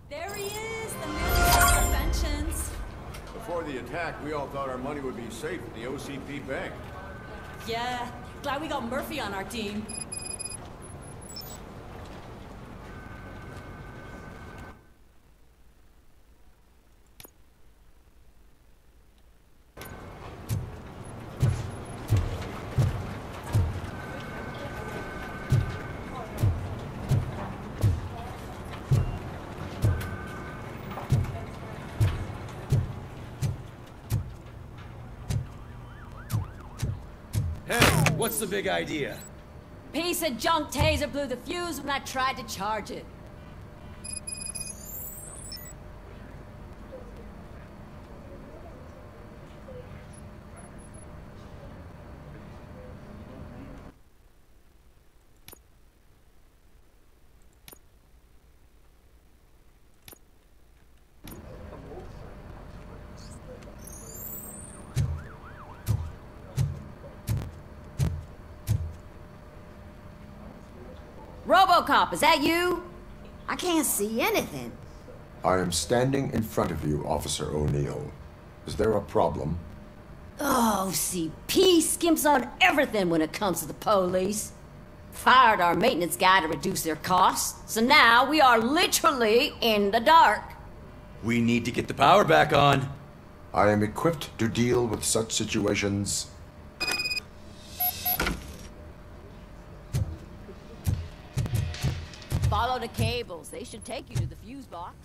There he is, the man of inventions. Before the attack, we all thought our money would be safe at the OCP bank. Yeah, glad we got Murphy on our team. What's the big idea? Piece of junk taser blew the fuse when I tried to charge it. Robocop, is that you? I can't see anything. I am standing in front of you, Officer O'Neill. Is there a problem? Oh, OCP skimps on everything when it comes to the police. Fired our maintenance guy to reduce their costs, so now we are literally in the dark. We need to get the power back on. I am equipped to deal with such situations. Follow the cables. They should take you to the fuse box.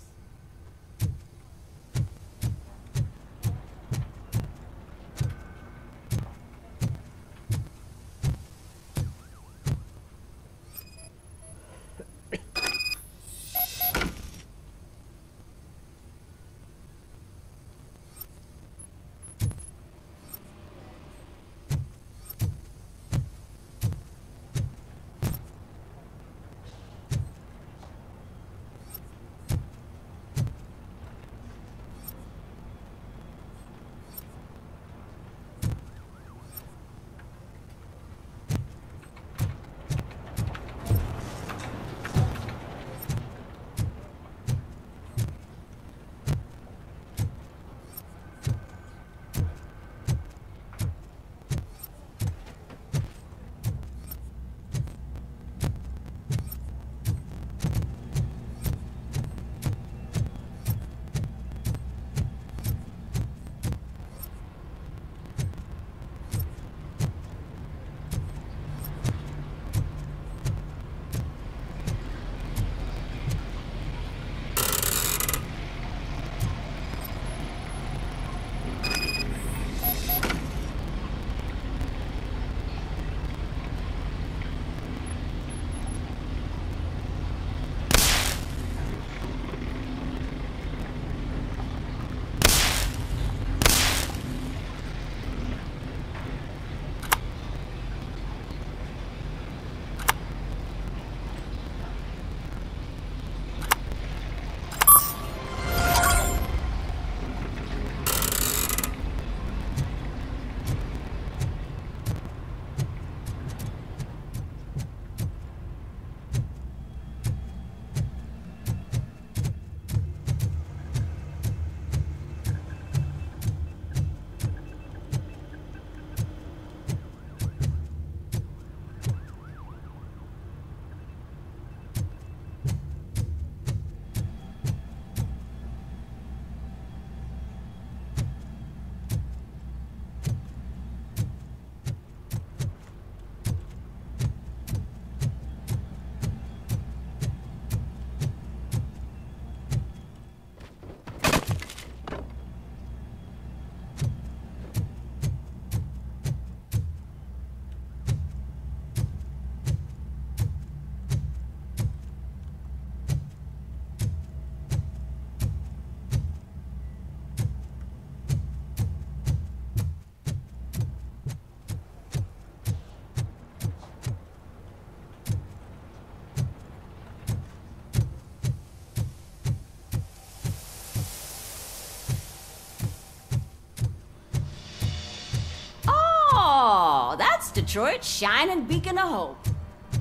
Detroit's shining beacon of hope.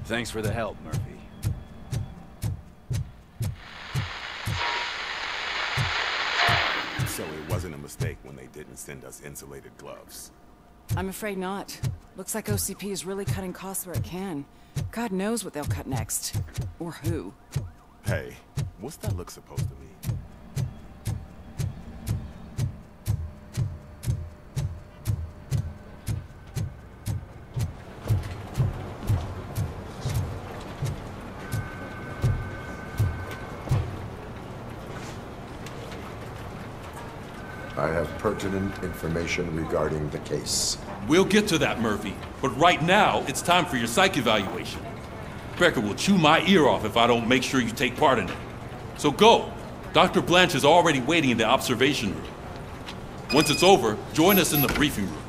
Thanks for the help, Murphy. So it wasn't a mistake when they didn't send us insulated gloves. I'm afraid not. Looks like OCP is really cutting costs where it can. God knows what they'll cut next. Or who. Hey, what's that look supposed to mean? I have pertinent information regarding the case. We'll get to that, Murphy. But right now, it's time for your psych evaluation. Becker will chew my ear off if I don't make sure you take part in it. So go. Dr. Blanche is already waiting in the observation room. Once it's over, join us in the briefing room.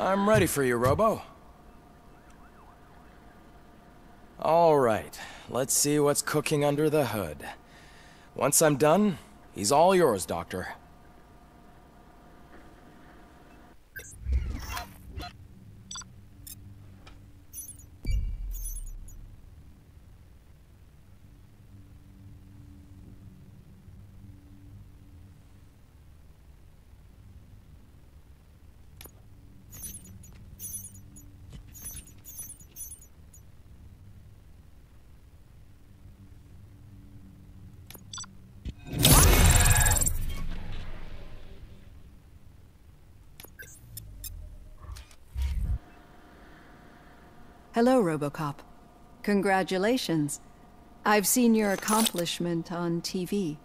I'm ready for you, Robo. All right, let's see what's cooking under the hood. Once I'm done, he's all yours, Doctor. Hello, Robocop. Congratulations. I've seen your accomplishment on TV.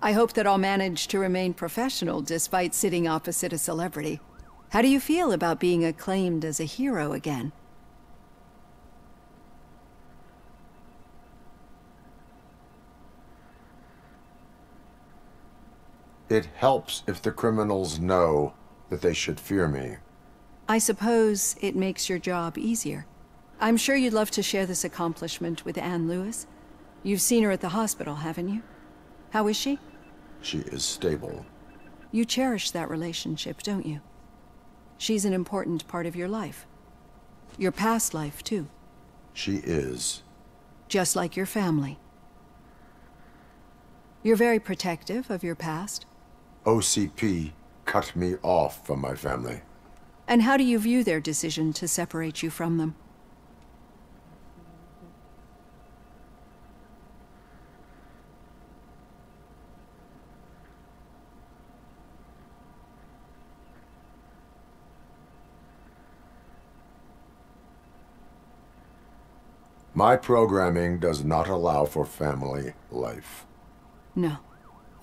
I hope that I'll manage to remain professional despite sitting opposite a celebrity. How do you feel about being acclaimed as a hero again? It helps if the criminals know that they should fear me. I suppose it makes your job easier. I'm sure you'd love to share this accomplishment with Anne Lewis. You've seen her at the hospital, haven't you? How is she? She is stable. You cherish that relationship, don't you? She's an important part of your life. Your past life, too. She is. Just like your family. You're very protective of your past. OCP cut me off from my family. And how do you view their decision to separate you from them? My programming does not allow for family life. No.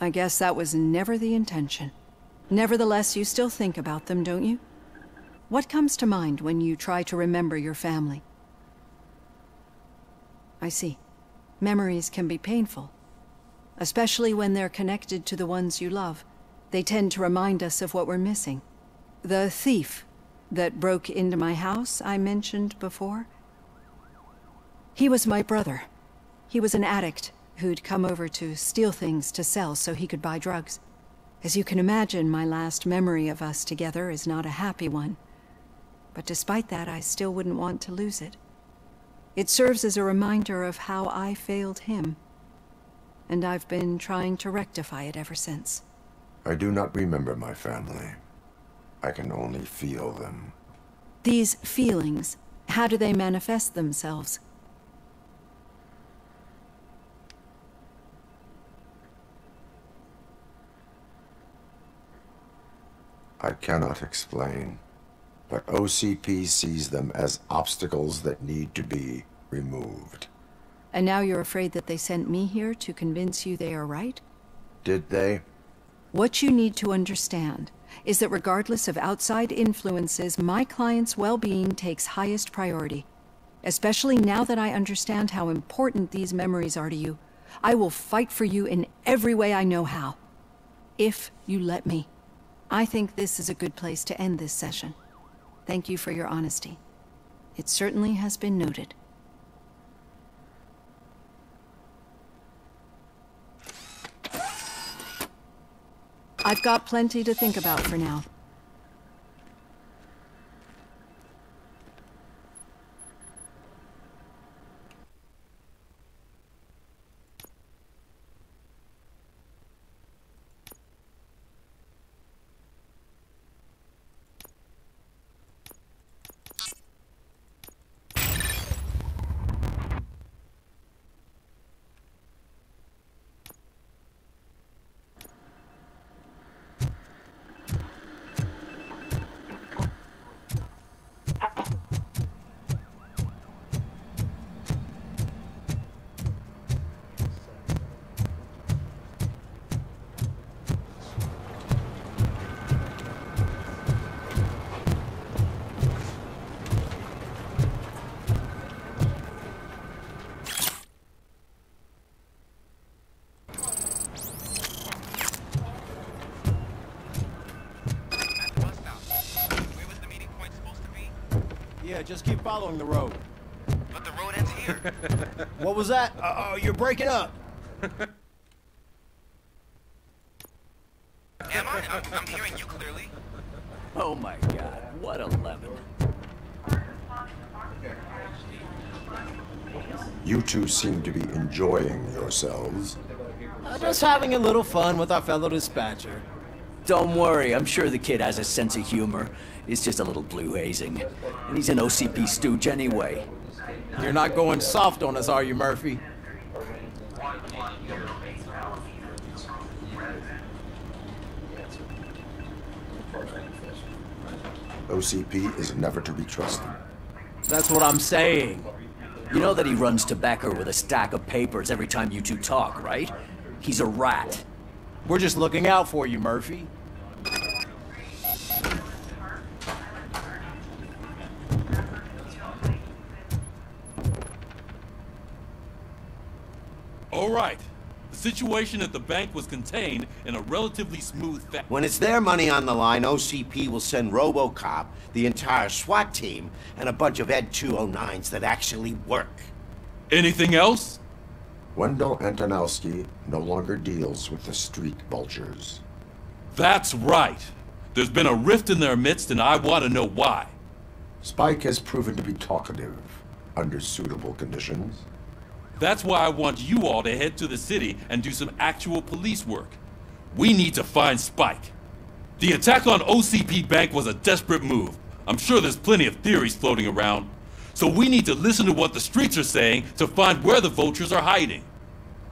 I guess that was never the intention. Nevertheless, you still think about them, don't you? What comes to mind when you try to remember your family? I see. Memories can be painful. Especially when they're connected to the ones you love. They tend to remind us of what we're missing. The thief that broke into my house I mentioned before? He was my brother. He was an addict who'd come over to steal things to sell so he could buy drugs. As you can imagine, my last memory of us together is not a happy one. But despite that, I still wouldn't want to lose it. It serves as a reminder of how I failed him. And I've been trying to rectify it ever since. I do not remember my family. I can only feel them. These feelings, how do they manifest themselves? I cannot explain, but OCP sees them as obstacles that need to be removed. And now you're afraid that they sent me here to convince you they are right? Did they? What you need to understand is that regardless of outside influences, my client's well-being takes highest priority. Especially now that I understand how important these memories are to you, I will fight for you in every way I know how. If you let me. I think this is a good place to end this session. Thank you for your honesty. It certainly has been noted. I've got plenty to think about for now. Yeah, just keep following the road. But the road ends here. What was that? Oh, you're breaking up. Am I? I'm hearing you clearly. Oh my god, what a lemon. You two seem to be enjoying yourselves. Just having a little fun with our fellow dispatcher. Don't worry, I'm sure the kid has a sense of humor. It's just a little blue hazing. And he's an OCP stooge anyway. You're not going soft on us, are you, Murphy? OCP is never to be trusted. That's what I'm saying. You know that he runs to Becker with a stack of papers every time you two talk, right? He's a rat. We're just looking out for you, Murphy. All right. The situation at the bank was contained in a relatively smooth fashion. When it's their money on the line, OCP will send Robocop, the entire SWAT team, and a bunch of Ed 209s that actually work. Anything else? Wendell Antonowski no longer deals with the street vultures. That's right. There's been a rift in their midst, and I want to know why. Spike has proven to be talkative under suitable conditions. That's why I want you all to head to the city and do some actual police work. We need to find Spike. The attack on OCP Bank was a desperate move. I'm sure there's plenty of theories floating around. So we need to listen to what the streets are saying to find where the vultures are hiding.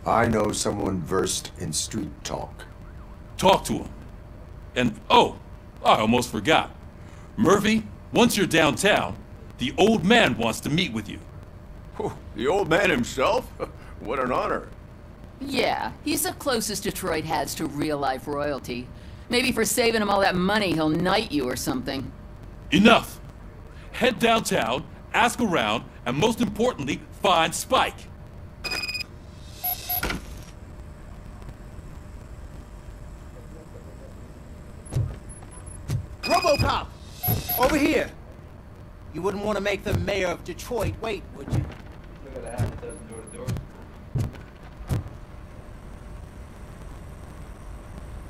I know someone versed in street talk. Talk to him. And, oh, I almost forgot. Murphy, once you're downtown, the old man wants to meet with you. Oh, the old man himself? What an honor. Yeah, he's the closest Detroit has to real-life royalty. Maybe for saving him all that money, he'll knight you or something. Enough! Head downtown, ask around, and most importantly, find Spike. Robocop! Over here! You wouldn't want to make the mayor of Detroit wait, would you?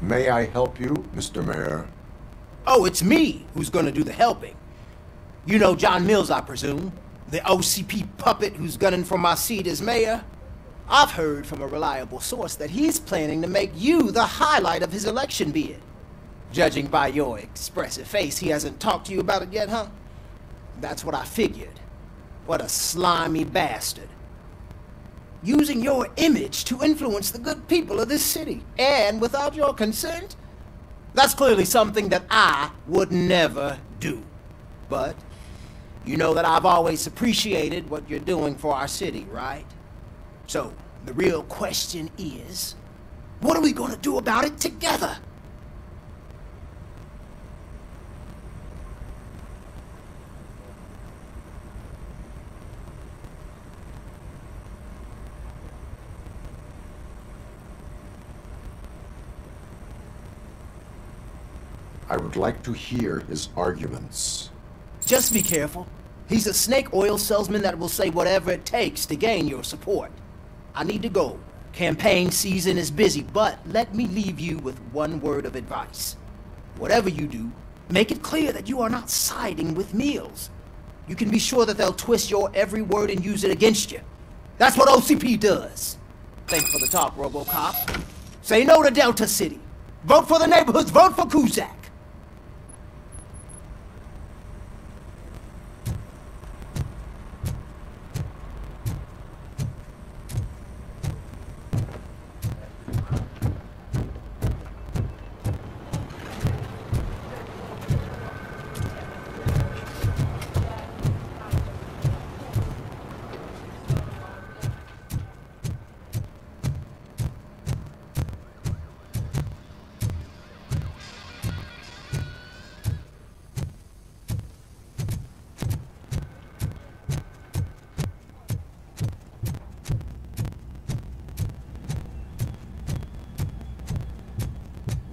May I help you, Mr. Mayor? Oh, it's me who's gonna do the helping. You know John Mills, I presume? The OCP puppet who's gunning for my seat as mayor? I've heard from a reliable source that he's planning to make you the highlight of his election bid. Judging by your expressive face, he hasn't talked to you about it yet, huh? That's what I figured. What a slimy bastard. Using your image to influence the good people of this city. And without your consent? That's clearly something that I would never do. But you know that I've always appreciated what you're doing for our city, right? So, the real question is, what are we gonna do about it together? I would like to hear his arguments. Just be careful. He's a snake oil salesman that will say whatever it takes to gain your support. I need to go. Campaign season is busy, but let me leave you with one word of advice. Whatever you do, make it clear that you are not siding with Mills. You can be sure that they'll twist your every word and use it against you. That's what OCP does. Think for the top, Robocop. Say no to Delta City. Vote for the neighborhoods. Vote for Kuzak.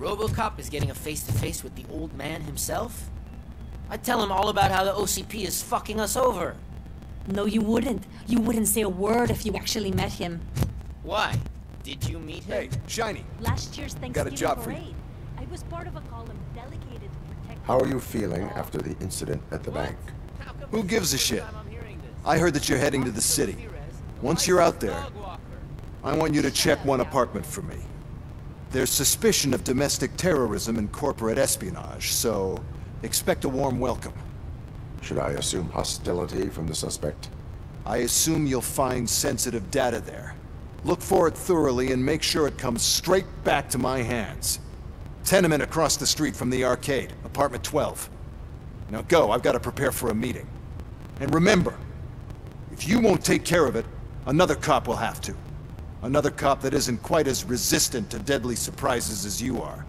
Robocop is getting a face-to-face with the old man himself? I'd tell him all about how the OCP is fucking us over. No, you wouldn't. You wouldn't say a word if you actually met him. Why? Did you meet him? Hey, Shiny. Last year's Thanksgiving Got a job for you. parade. I was part of a column dedicated to protect... How are you feeling after the incident at the bank? Who gives a shit? I heard that you're heading to the city. Once you're out there, I want you to check one apartment for me. There's suspicion of domestic terrorism and corporate espionage, so expect a warm welcome. Should I assume hostility from the suspect? I assume you'll find sensitive data there. Look for it thoroughly and make sure it comes straight back to my hands. Tenement across the street from the arcade, apartment 12. Now go, I've got to prepare for a meeting. And remember, if you won't take care of it, another cop will have to. Another cop that isn't quite as resistant to deadly surprises as you are.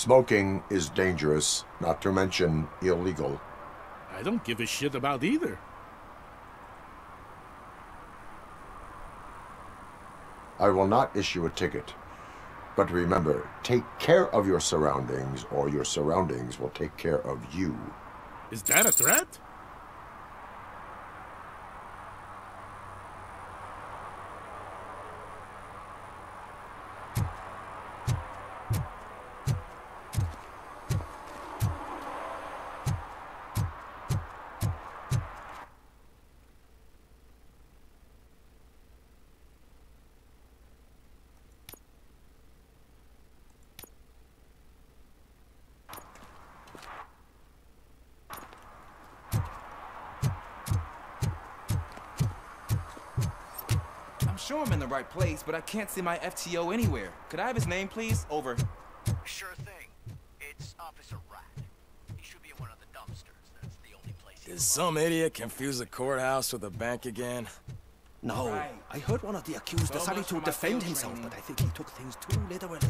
Smoking is dangerous, not to mention illegal. I don't give a shit about either. I will not issue a ticket. But remember, take care of your surroundings, or your surroundings will take care of you. Is that a threat? I'm sure I'm in the right place, but I can't see my FTO anywhere. Could I have his name, please? Over. Sure thing. It's Officer Rat. He should be in one of the dumpsters. That's the only place. Did some idiot confuse the courthouse with a bank again? No, I heard one of the accused decided to defend himself, but I think he took things too literally.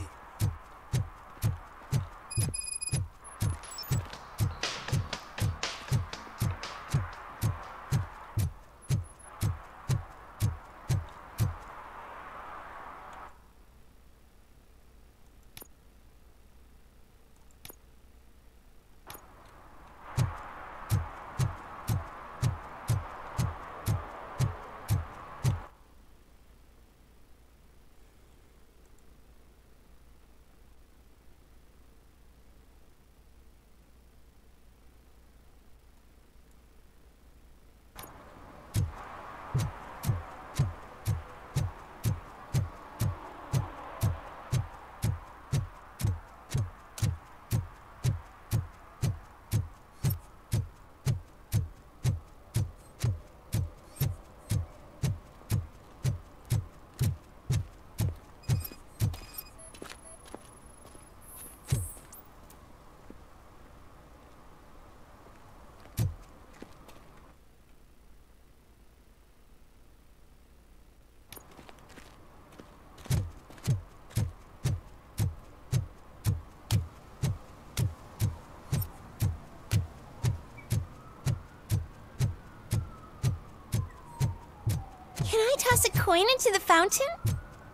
Can I toss a coin into the fountain?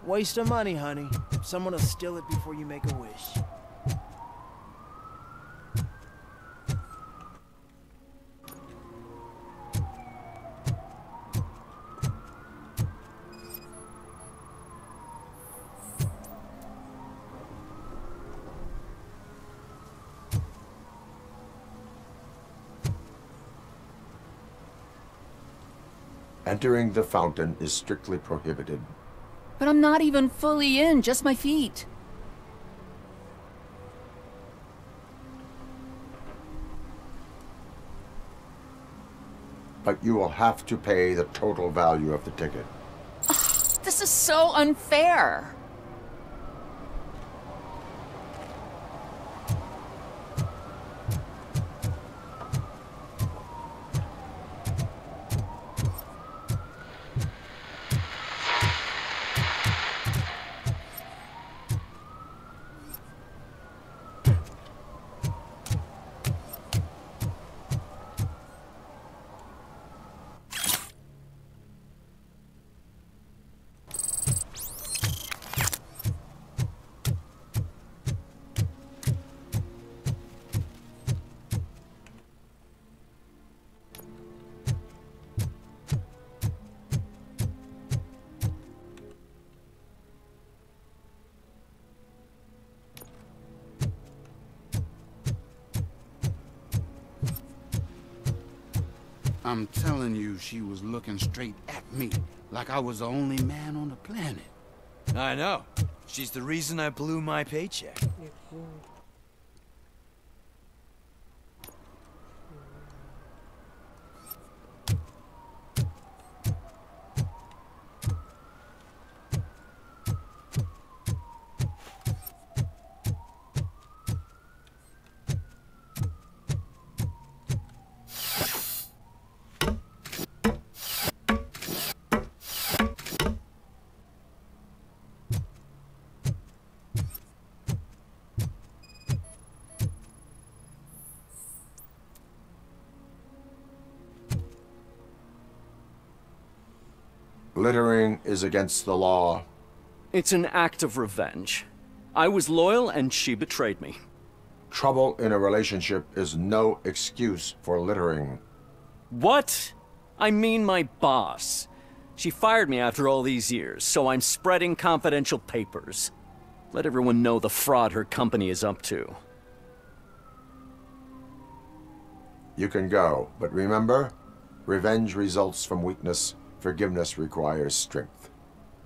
Waste of money, honey. Someone will steal it before you make a wish. Entering the fountain is strictly prohibited. But I'm not even fully in, just my feet. But you will have to pay the total value of the ticket. This is so unfair. I'm telling you, she was looking straight at me, like I was the only man on the planet. I know. She's the reason I blew my paycheck. Littering is against the law. It's an act of revenge. I was loyal and she betrayed me. Trouble in a relationship is no excuse for littering. What? I mean my boss. She fired me after all these years, so I'm spreading confidential papers. Let everyone know the fraud her company is up to. You can go, but remember, revenge results from weakness. Forgiveness requires strength.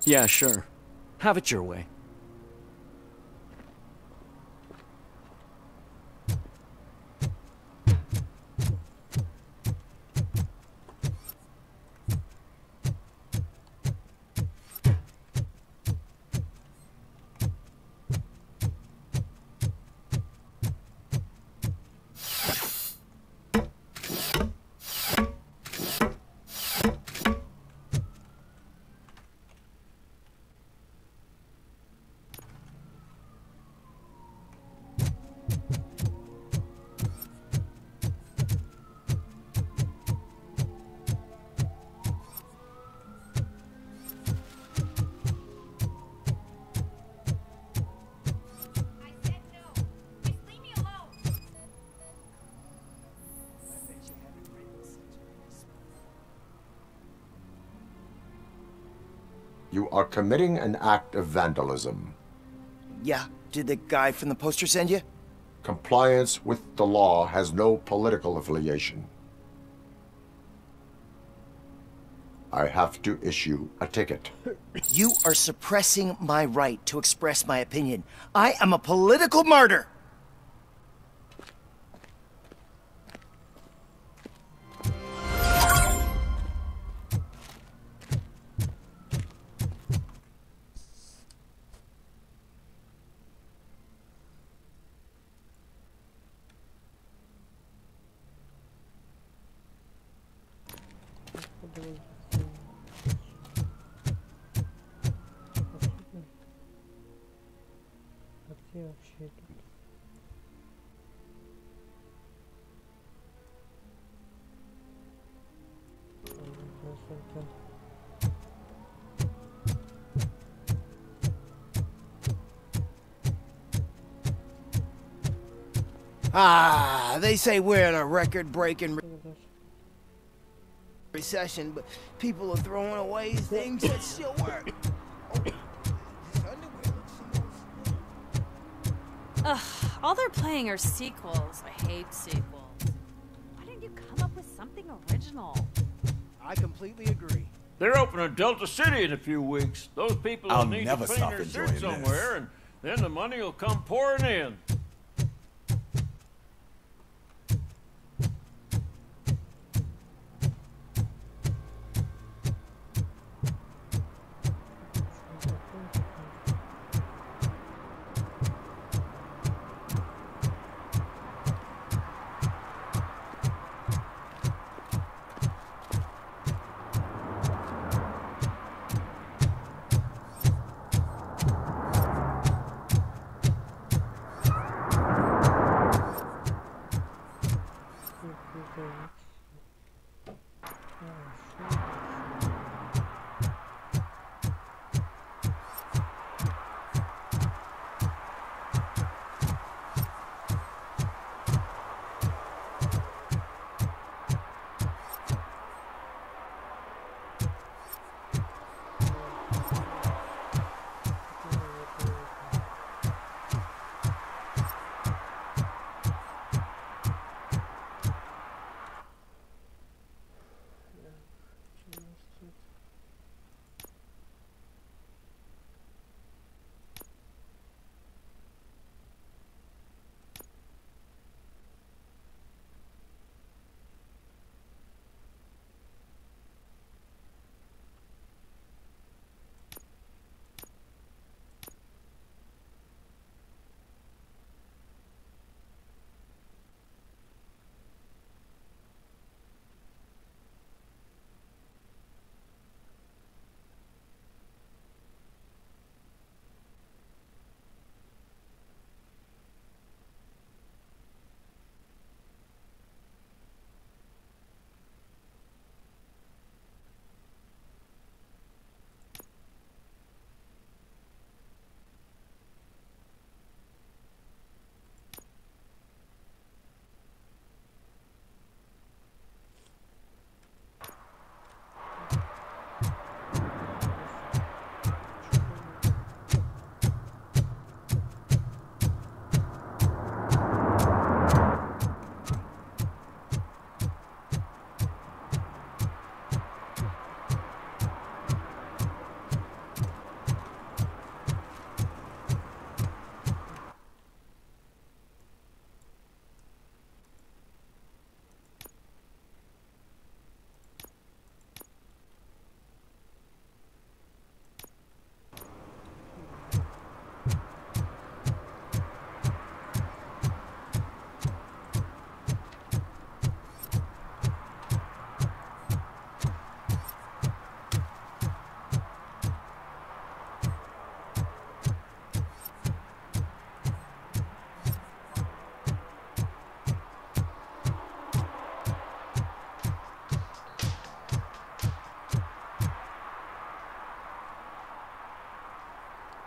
Yeah, sure. Have it your way. You are committing an act of vandalism. Yeah, did the guy from the poster send you? Compliance with the law has no political affiliation. I have to issue a ticket. You are suppressing my right to express my opinion. I am a political martyr! Ah, they say we're in a record-breaking recession, but people are throwing away things that still work. Ugh, all they're playing are sequels. I hate sequels. Why didn't you come up with something original? I completely agree. They're opening Delta City in a few weeks. Those people will I'll need never to clean stop their enjoying shit somewhere, and then the money will come pouring in.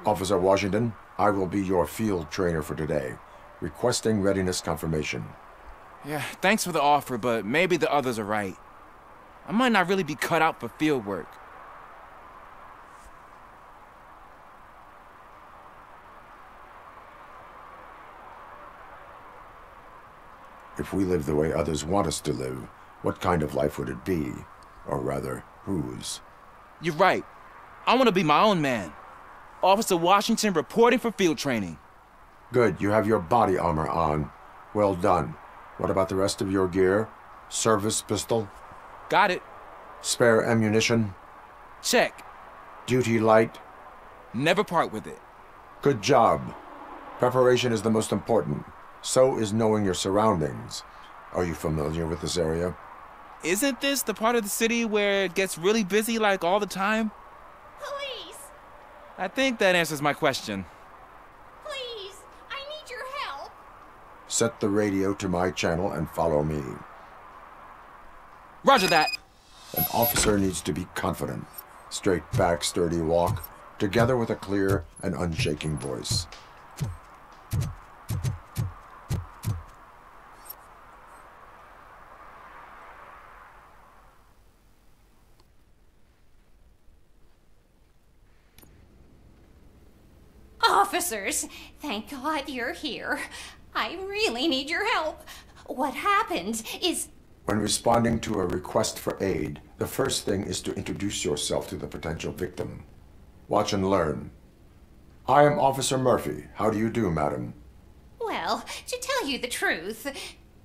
Officer Washington, I will be your field trainer for today. Requesting readiness confirmation. Yeah, thanks for the offer, but maybe the others are right. I might not really be cut out for field work. If we live the way others want us to live, what kind of life would it be? Or rather, whose? You're right. I want to be my own man. Officer Washington reporting for field training. Good, you have your body armor on. Well done. What about the rest of your gear? Service pistol? Got it. Spare ammunition? Check. Duty light? Never part with it. Good job. Preparation is the most important. So is knowing your surroundings. Are you familiar with this area? Isn't this the part of the city where it gets really busy like all the time? Police! I think that answers my question. Please! I need your help! Set the radio to my channel and follow me. Roger that! An officer needs to be confident. Straight back, sturdy walk, together with a clear and unshaking voice. Officers, thank God you're here. I really need your help. What happened is... When responding to a request for aid, the first thing is to introduce yourself to the potential victim. Watch and learn. I am Officer Murphy. How do you do, madam? Well, to tell you the truth...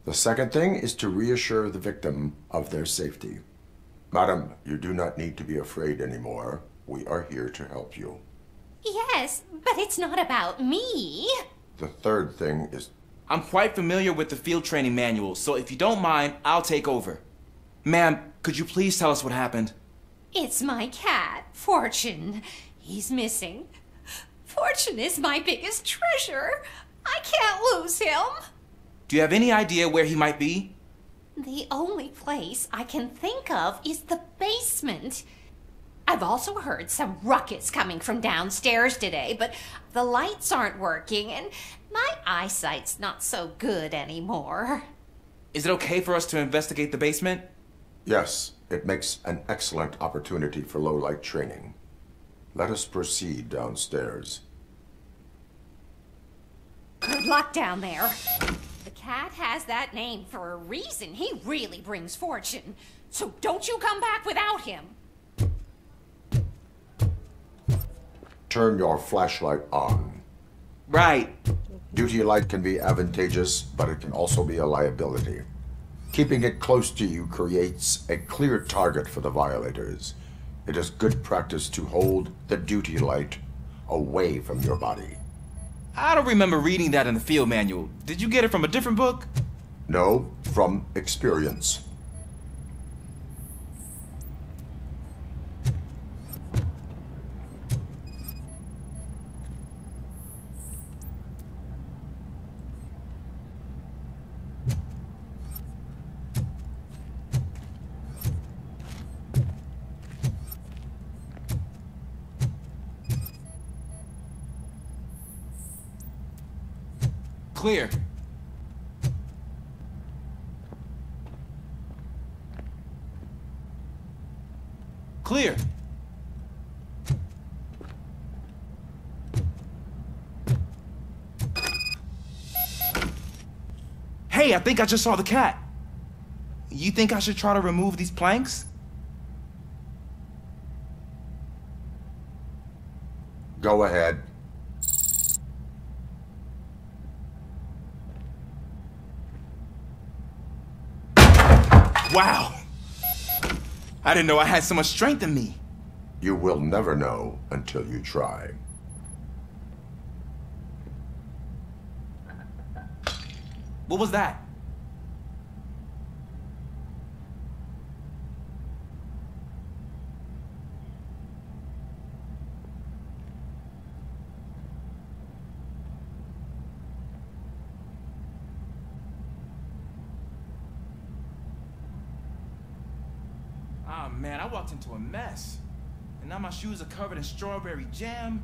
The second thing is to reassure the victim of their safety. Madam, you do not need to be afraid anymore. We are here to help you. Yes, but it's not about me. The third thing is... I'm quite familiar with the field training manual, so if you don't mind, I'll take over. Ma'am, could you please tell us what happened? It's my cat, Fortune. He's missing. Fortune is my biggest treasure. I can't lose him. Do you have any idea where he might be? The only place I can think of is the basement. I've also heard some ruckus coming from downstairs today, but the lights aren't working and my eyesight's not so good anymore. Is it okay for us to investigate the basement? Yes, it makes an excellent opportunity for low-light training. Let us proceed downstairs. Good luck down there. The cat has that name for a reason. He really brings fortune. So don't you come back without him. Turn your flashlight on. Right. Duty light can be advantageous, but it can also be a liability. Keeping it close to you creates a clear target for the violators. It is good practice to hold the duty light away from your body. I don't remember reading that in the field manual. Did you get it from a different book? No, from experience. Clear. Clear. Hey, I think I just saw the cat. You think I should try to remove these planks? Go ahead. Wow! I didn't know I had so much strength in me. You will never know until you try. What was that? Ah, man, I walked into a mess. And now my shoes are covered in strawberry jam.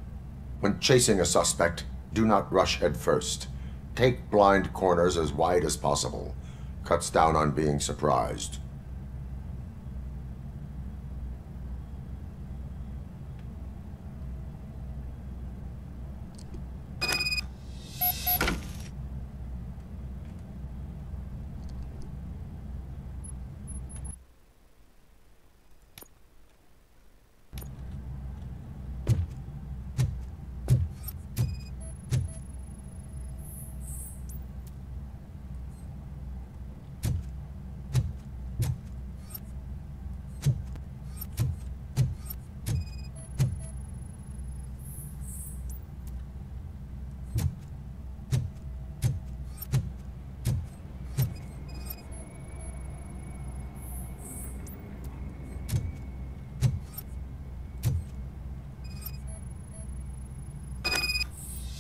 When chasing a suspect, do not rush head first. Take blind corners as wide as possible. Cuts down on being surprised.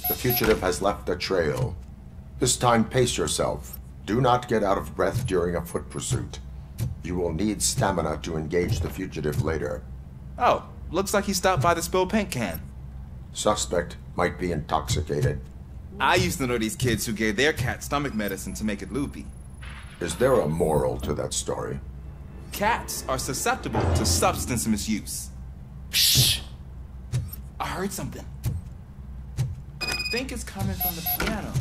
The fugitive has left a trail. This time, pace yourself. Do not get out of breath during a foot pursuit. You will need stamina to engage the fugitive later. Oh, looks like he stopped by the spilled paint can. Suspect might be intoxicated. I used to know these kids who gave their cat stomach medicine to make it loopy. Is there a moral to that story? Cats are susceptible to substance misuse. Shh! I heard something. I think it's coming from the piano.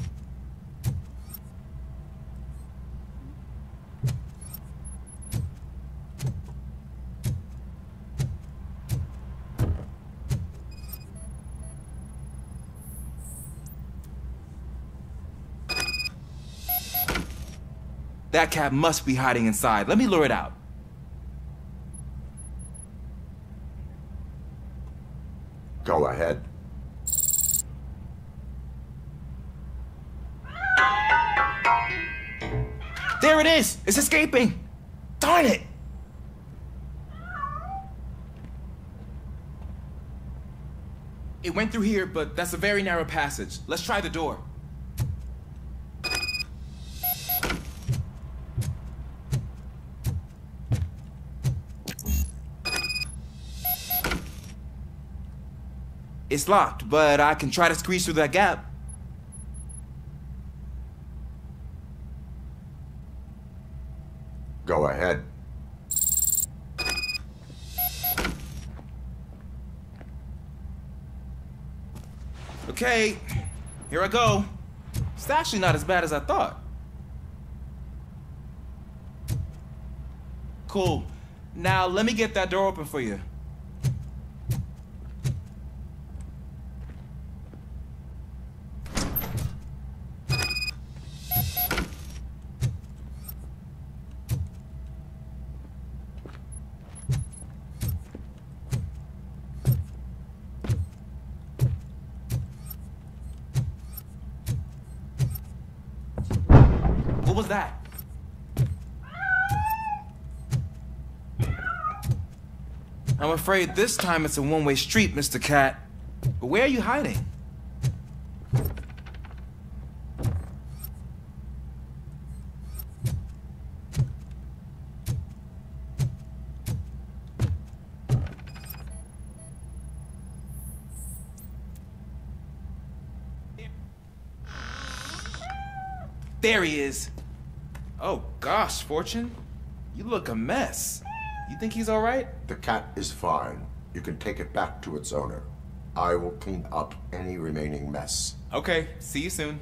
That cat must be hiding inside. Let me lure it out. Go ahead. There it is! It's escaping! Darn it! It went through here, but that's a very narrow passage. Let's try the door. It's locked, but I can try to squeeze through that gap. Go ahead. Okay, here I go. It's actually not as bad as I thought. Cool. Now let me get that door open for you. What was that? I'm afraid this time it's a one-way street, Mr. Cat. But where are you hiding? There he is. Oh gosh, Fortune. You look a mess. You think he's all right? The cat is fine. You can take it back to its owner. I will clean up any remaining mess. Okay, see you soon.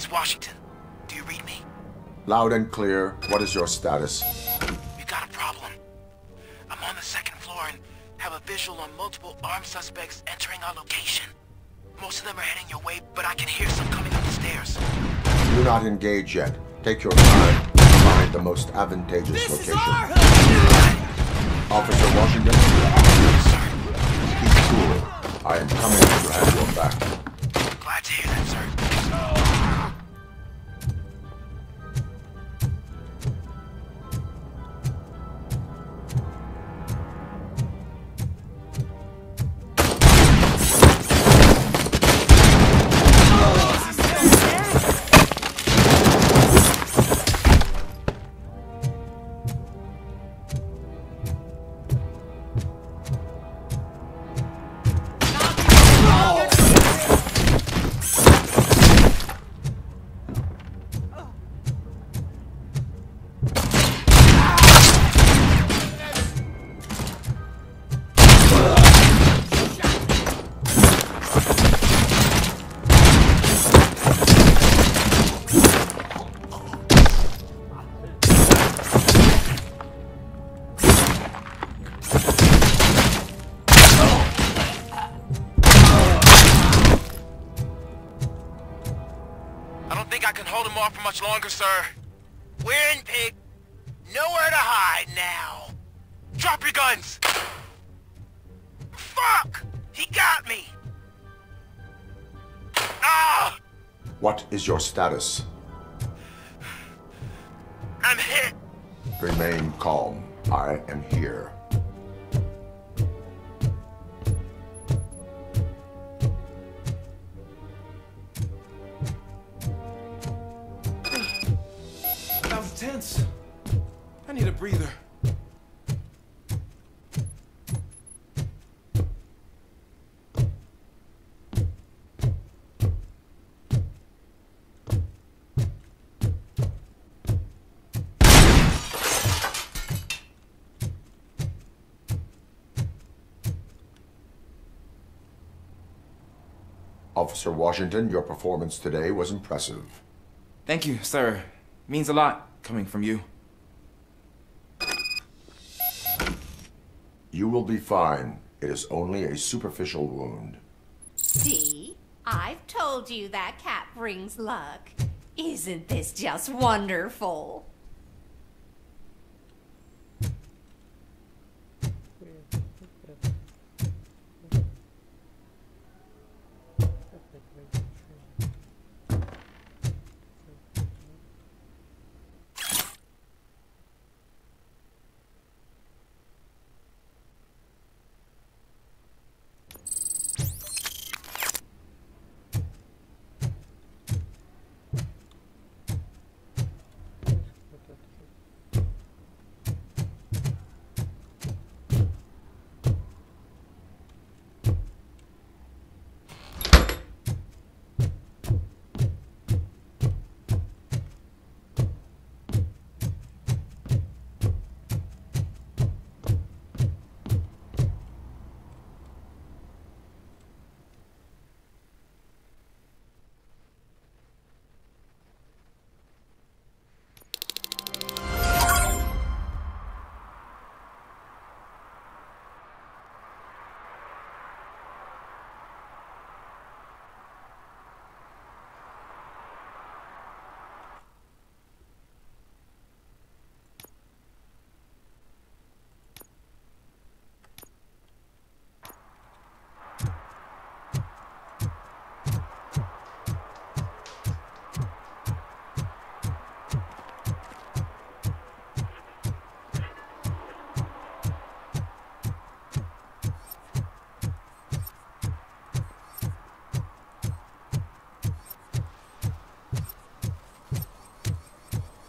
It's Washington. Do you read me? Loud and clear. What is your status? We got a problem. I'm on the second floor and have a visual on multiple armed suspects entering our location. Most of them are heading your way, but I can hear some coming up the stairs. Do not engage yet. Take your time to find the most advantageous location. Officer Washington, keep cool. I am coming to have your back. Glad to hear that, sir. Much longer, sir. We're in, pig. Nowhere to hide now. Drop your guns. Fuck! He got me. Ah! What is your status? I'm hit. Remain calm. I am here. Tense. I need a breather. Officer Washington, your performance today was impressive. Thank you, sir. Means a lot coming from you. You will be fine. It is only a superficial wound. See? I've told you that cat brings luck. Isn't this just wonderful?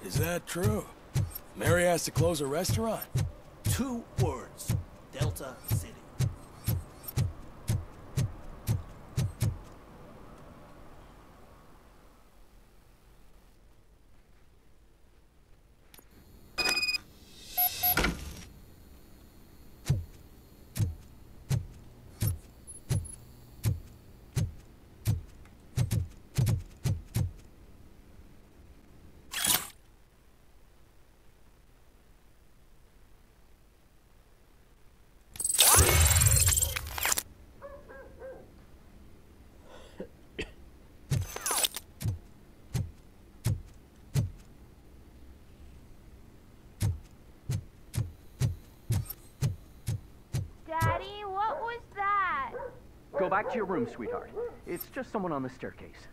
Is that true? Mary has to close a restaurant? 2 words. Delta City. back to your room, sweetheart. It's just someone on the staircase.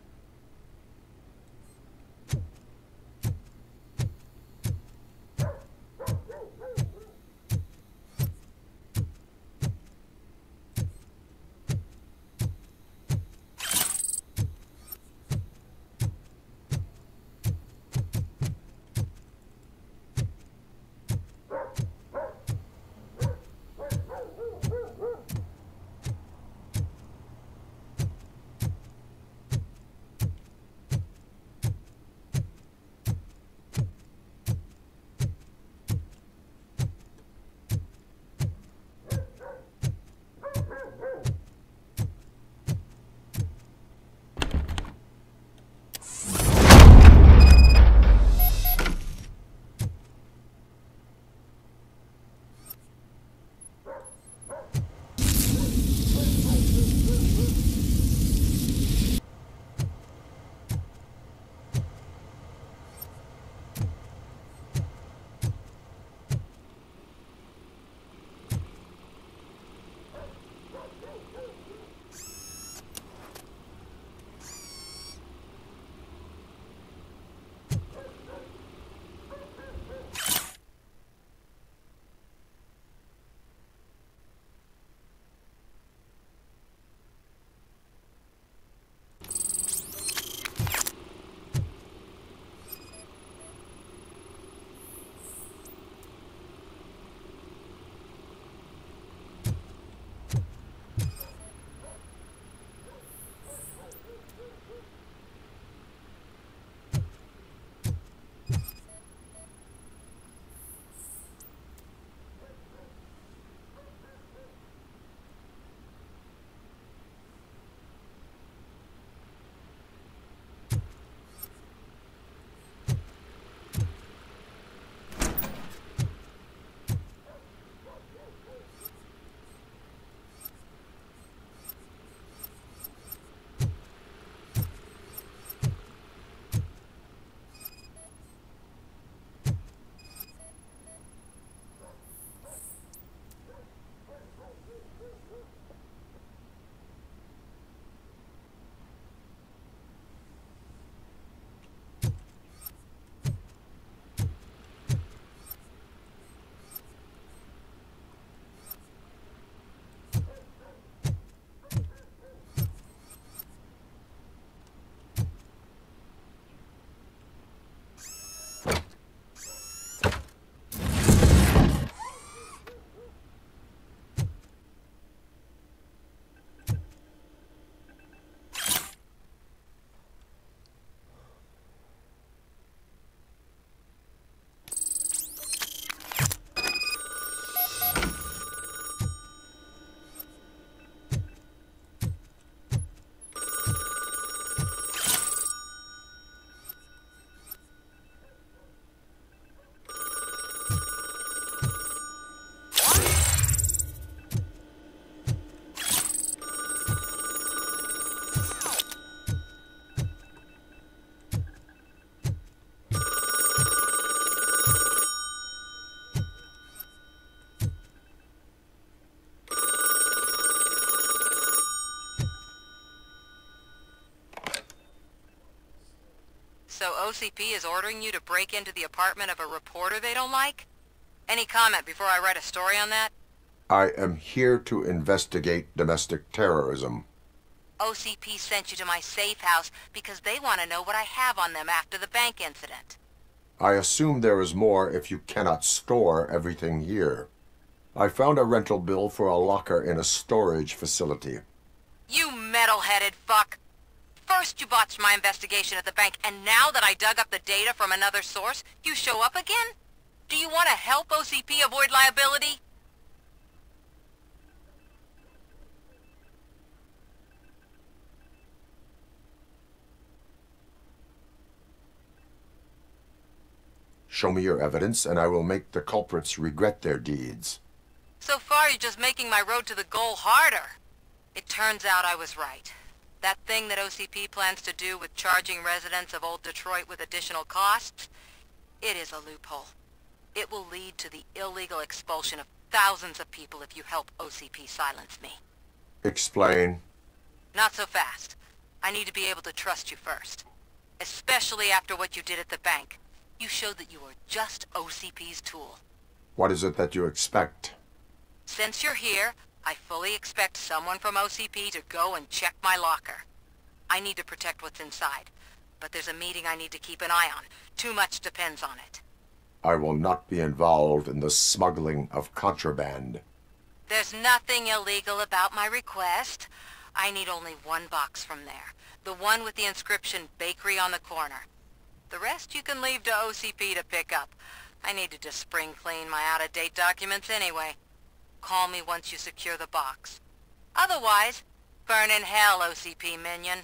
So OCP is ordering you to break into the apartment of a reporter they don't like? Any comment before I write a story on that? I am here to investigate domestic terrorism. OCP sent you to my safe house because they want to know what I have on them after the bank incident. I assume there is more if you cannot store everything here. I found a rental bill for a locker in a storage facility. You metal-headed fuck! First you botched my investigation at the bank, and now that I dug up the data from another source, you show up again? Do you want to help OCP avoid liability? Show me your evidence, and I will make the culprits regret their deeds. So far, you're just making my road to the goal harder. It turns out I was right. That thing that OCP plans to do with charging residents of Old Detroit with additional costs, it is a loophole. It will lead to the illegal expulsion of thousands of people if you help OCP silence me. Explain. Not so fast. I need to be able to trust you first. Especially after what you did at the bank. You showed that you were just OCP's tool. What is it that you expect? Since you're here, I fully expect someone from OCP to go and check my locker. I need to protect what's inside, but there's a meeting I need to keep an eye on. Too much depends on it. I will not be involved in the smuggling of contraband. There's nothing illegal about my request. I need only one box from there. The one with the inscription Bakery on the corner. The rest you can leave to OCP to pick up. I needed to spring clean my out-of-date documents anyway. Call me once you secure the box. Otherwise, burn in hell, OCP minion.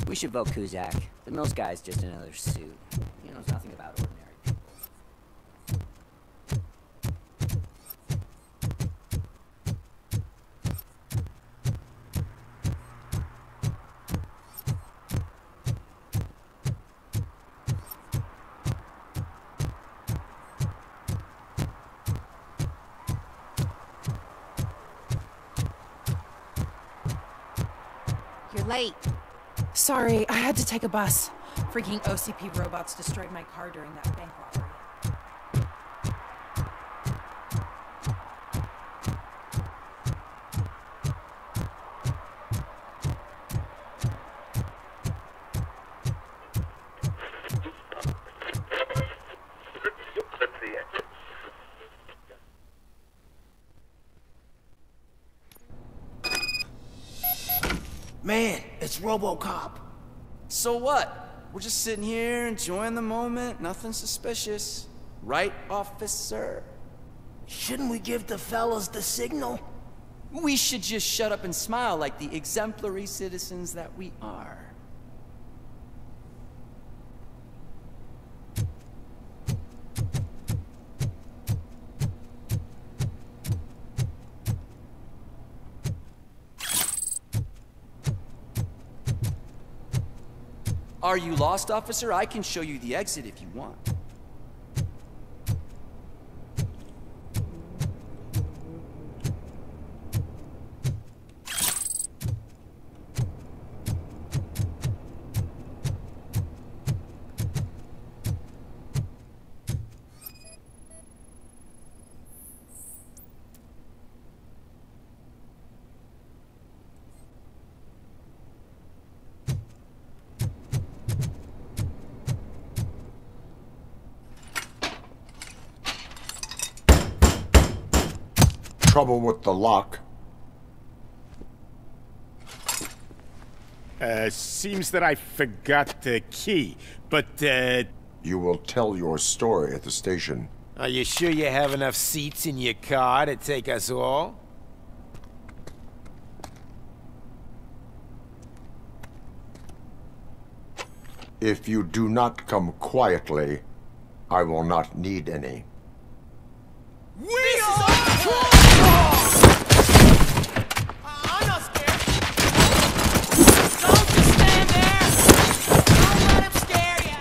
We should vote Kuzak. The Mills guy's just another suit. He knows nothing about ordinary people. You're late. Sorry, I had to take a bus. Freaking OCP robots destroyed my car during that bank robbery. Man, it's Robocop. So what? We're just sitting here enjoying the moment, nothing suspicious. Right, officer? Shouldn't we give the fellas the signal? We should just shut up and smile like the exemplary citizens that we are. Are you lost, officer? I can show you the exit if you want. Trouble with the lock. Seems that I forgot the key, but, You will tell your story at the station. Are you sure you have enough seats in your car to take us all? If you do not come quietly, I will not need any. We are I'm not scared. Don't just stand there. Don't let him scare you.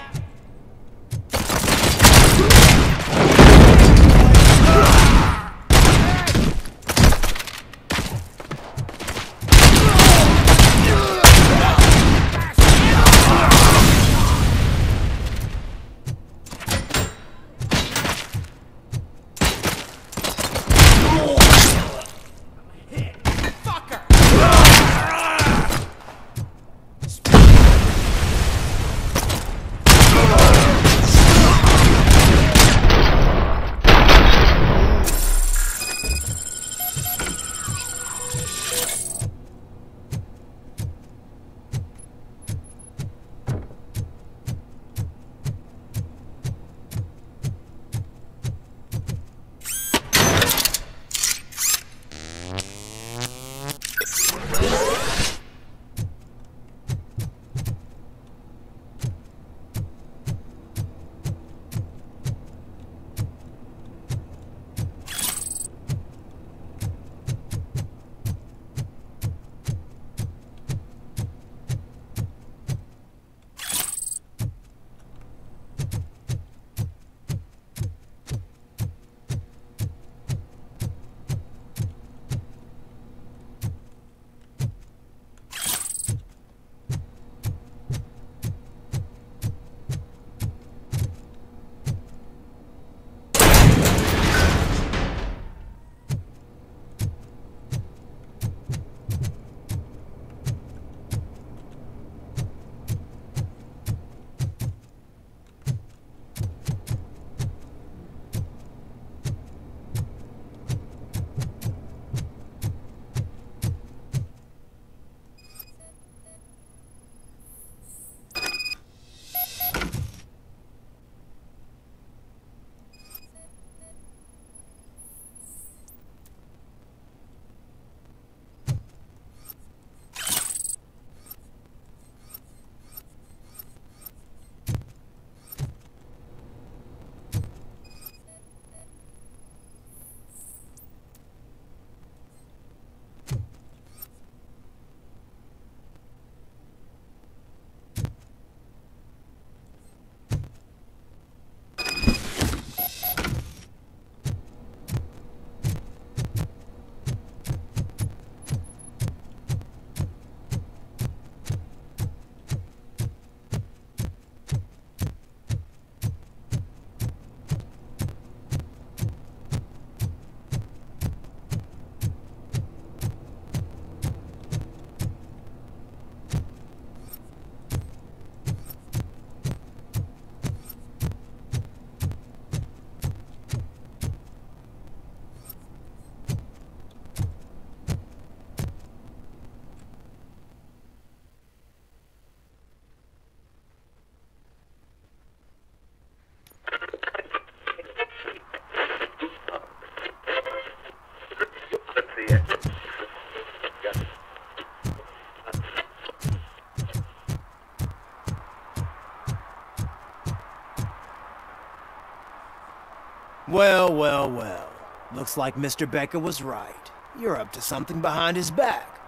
Well, well, well. Looks like Mr. Becker was right. You're up to something behind his back.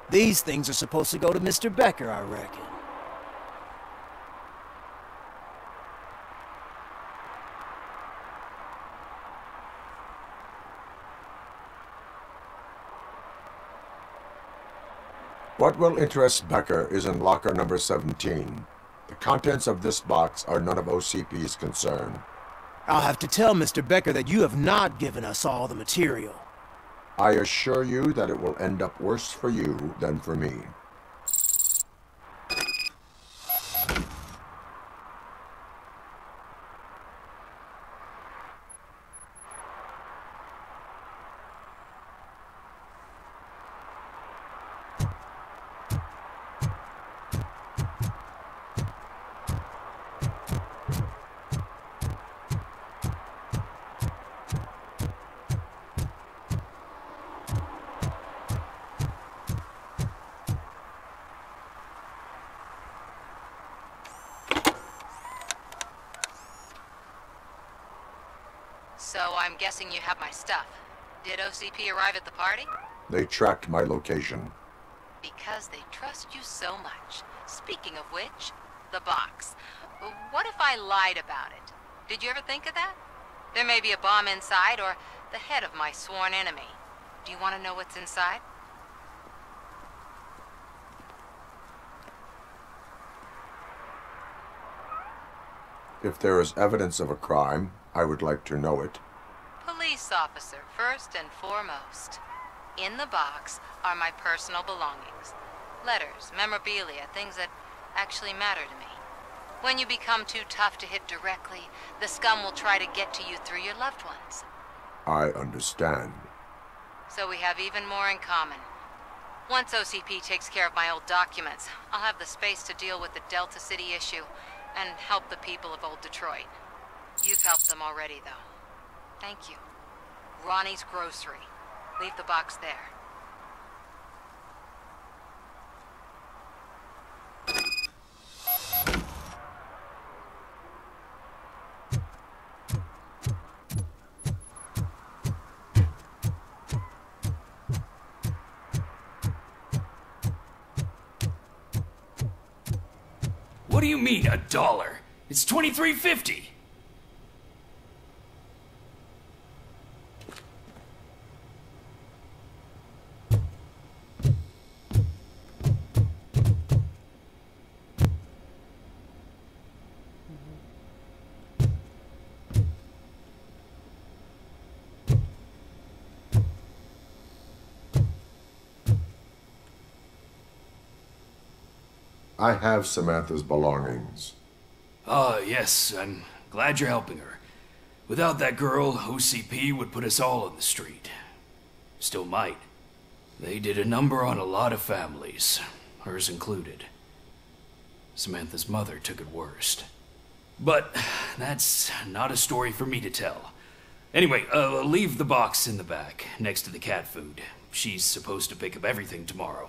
These things are supposed to go to Mr. Becker, I reckon. What will interest Becker is in locker number 17. The contents of this box are none of OCP's concern. I'll have to tell Mr. Becker that you have not given us all the material. I assure you that it will end up worse for you than for me. So I'm guessing you have my stuff. Did OCP arrive at the party? They tracked my location. Because they trust you so much. Speaking of which, the box. What if I lied about it? Did you ever think of that? There may be a bomb inside or the head of my sworn enemy. Do you want to know what's inside? If there is evidence of a crime, I would like to know it. Police officer, first and foremost. In the box are my personal belongings. Letters, memorabilia, things that actually matter to me. When you become too tough to hit directly, the scum will try to get to you through your loved ones. I understand. So we have even more in common. Once OCP takes care of my old documents, I'll have the space to deal with the Delta City issue and help the people of Old Detroit. You've helped them already, though. Thank you. Ronnie's Grocery. Leave the box there. What do you mean, $1? It's $23.50. I have Samantha's belongings. Yes, I'm glad you're helping her. Without that girl, OCP would put us all on the street. Still might. They did a number on a lot of families, hers included. Samantha's mother took it worst. But that's not a story for me to tell. Anyway, leave the box in the back, next to the cat food. She's supposed to pick up everything tomorrow.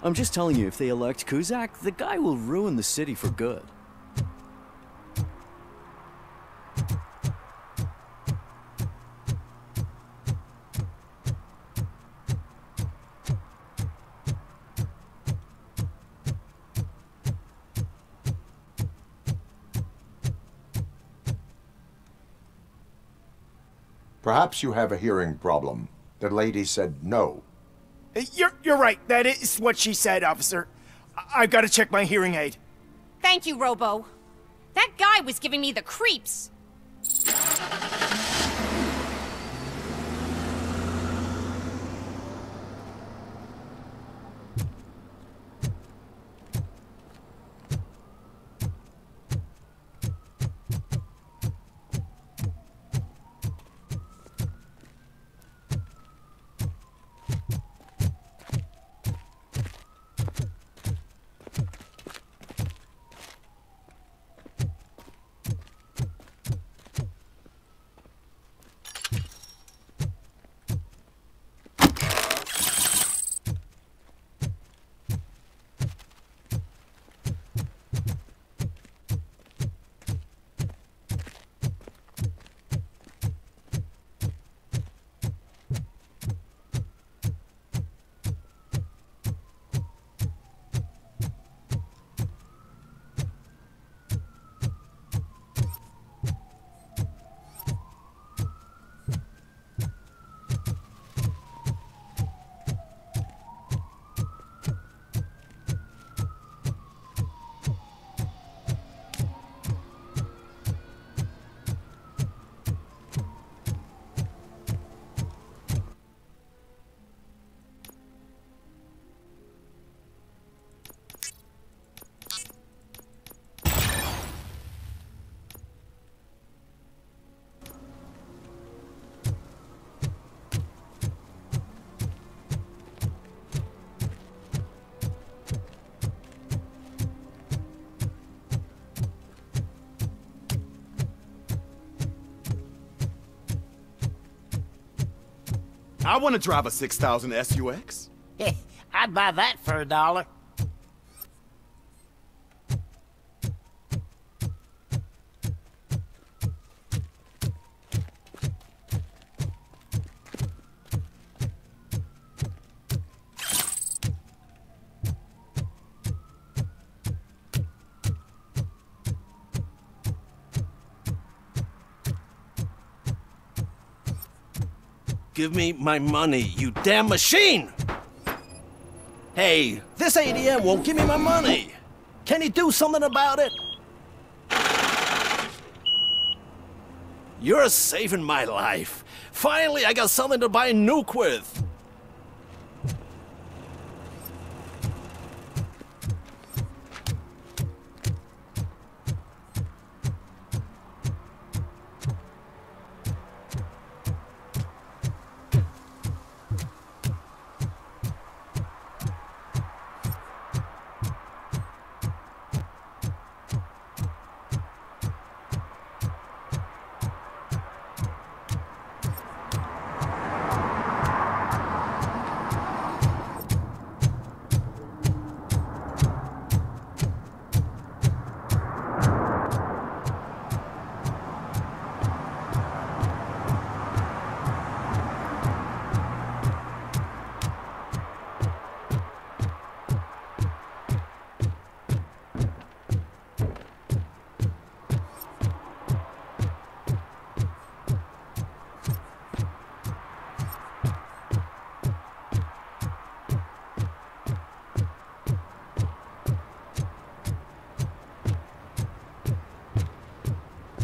I'm just telling you, if they elect Kuzak, the guy will ruin the city for good. Perhaps you have a hearing problem. The lady said no. You're right. That is what she said, officer. I've got to check my hearing aid. Thank you, Robo. That guy was giving me the creeps. I want to drive a 6000 SUX. I'd buy that for $1. Give me my money, you damn machine! Hey, this ATM won't give me my money. Can you do something about it? You're saving my life. Finally, I got something to buy a nuke with.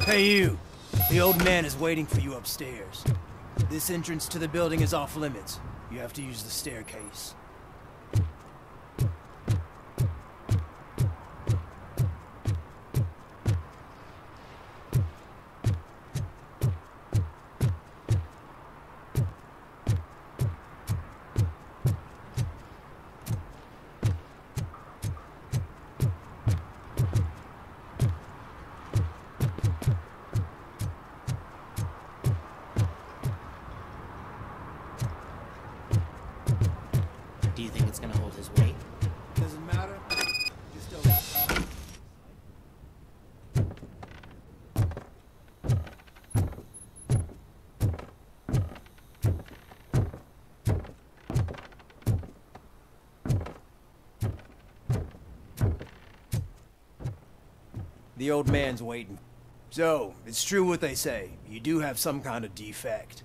Hey, you. The old man is waiting for you upstairs. This entrance to the building is off limits. You have to use the staircase. The old man's waiting. So, it's true what they say. You do have some kind of defect.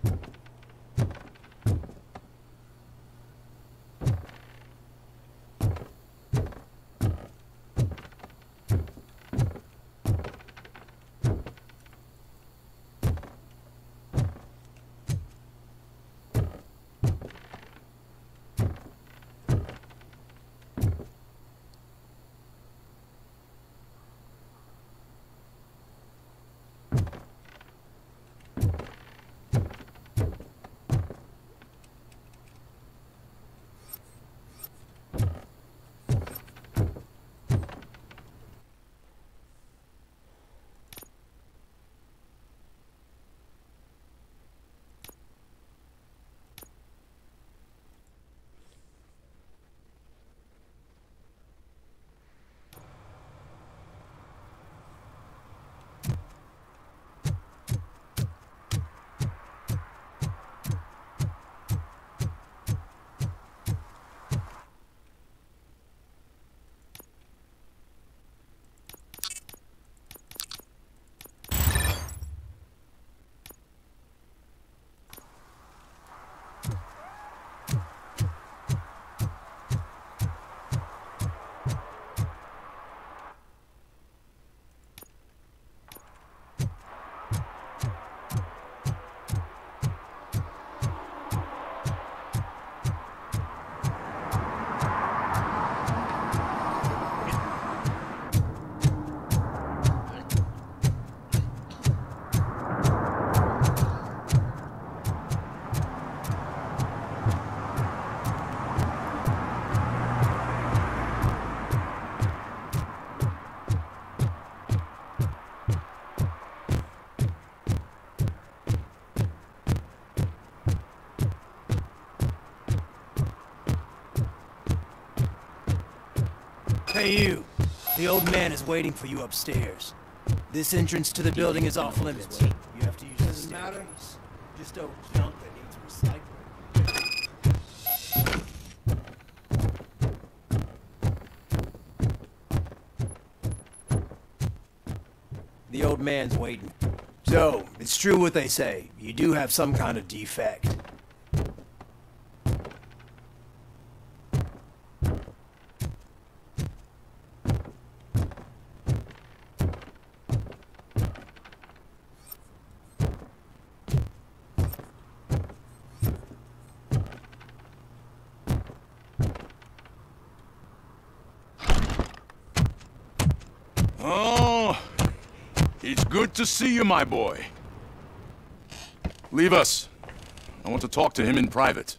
Hey you, the old man is waiting for you upstairs. This entrance to the building is off limits. You have to use the staircase. Just don't junk that needs recycling. The old man's waiting. So, it's true what they say. You do have some kind of defect. Oh, it's good to see you, my boy. Leave us. I want to talk to him in private.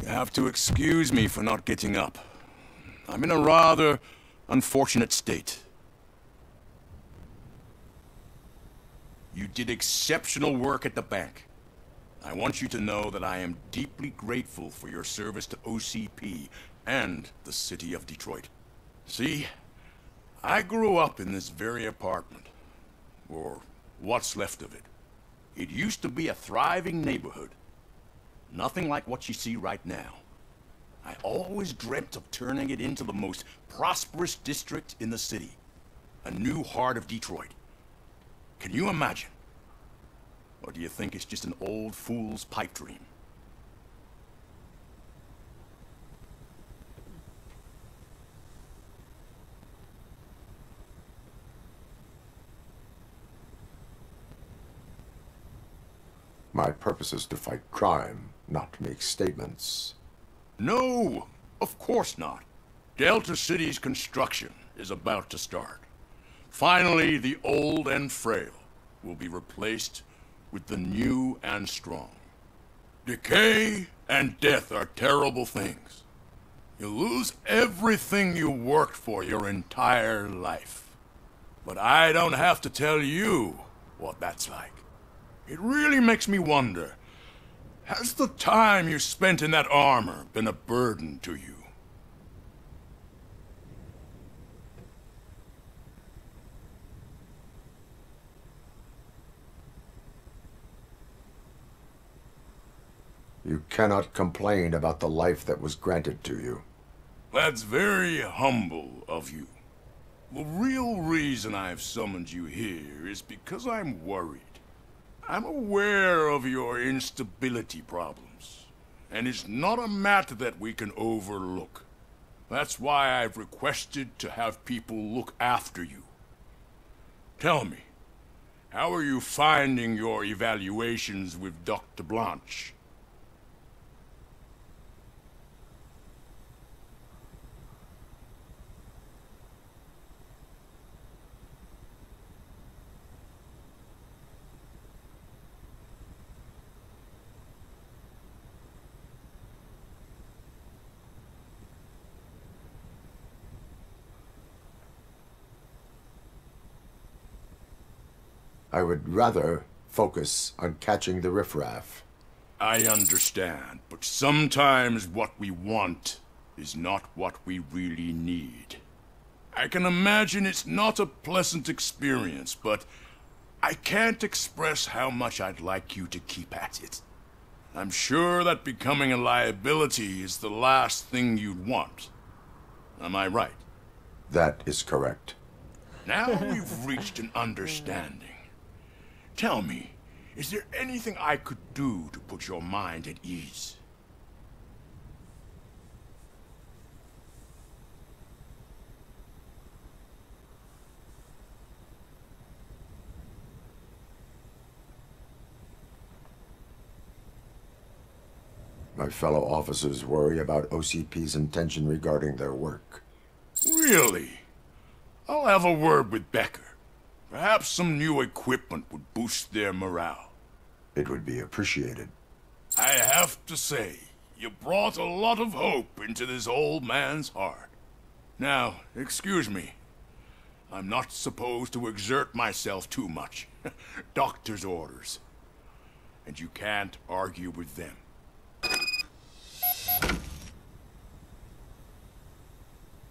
You have to excuse me for not getting up. I'm in a rather unfortunate state. You did exceptional work at the bank. I want you to know that I am deeply grateful for your service to OCP and the city of Detroit. See, I grew up in this very apartment, or what's left of it. It used to be a thriving neighborhood. Nothing like what you see right now. I always dreamt of turning it into the most prosperous district in the city. A new heart of Detroit. Can you imagine? Or do you think it's just an old fool's pipe dream? My purpose is to fight crime, not to make statements. No, of course not. Delta City's construction is about to start. Finally, the old and frail will be replaced with the new and strong. Decay and death are terrible things. You lose everything you worked for your entire life. But I don't have to tell you what that's like. It really makes me wonder, has the time you spent in that armor been a burden to you? You cannot complain about the life that was granted to you. That's very humble of you. The real reason I've summoned you here is because I'm worried. I'm aware of your instability problems, and it's not a matter that we can overlook. That's why I've requested to have people look after you. Tell me, how are you finding your evaluations with Dr. Blanche? I would rather focus on catching the riffraff. I understand, but sometimes what we want is not what we really need. I can imagine it's not a pleasant experience, but I can't express how much I'd like you to keep at it. I'm sure that becoming a liability is the last thing you'd want. Am I right? That is correct. Now we've reached an understanding. Tell me, is there anything I could do to put your mind at ease? My fellow officers worry about OCP's intention regarding their work. Really? I'll have a word with Becker. Perhaps some new equipment would boost their morale. It would be appreciated. I have to say, you brought a lot of hope into this old man's heart. Now, excuse me. I'm not supposed to exert myself too much. Doctor's orders. And you can't argue with them.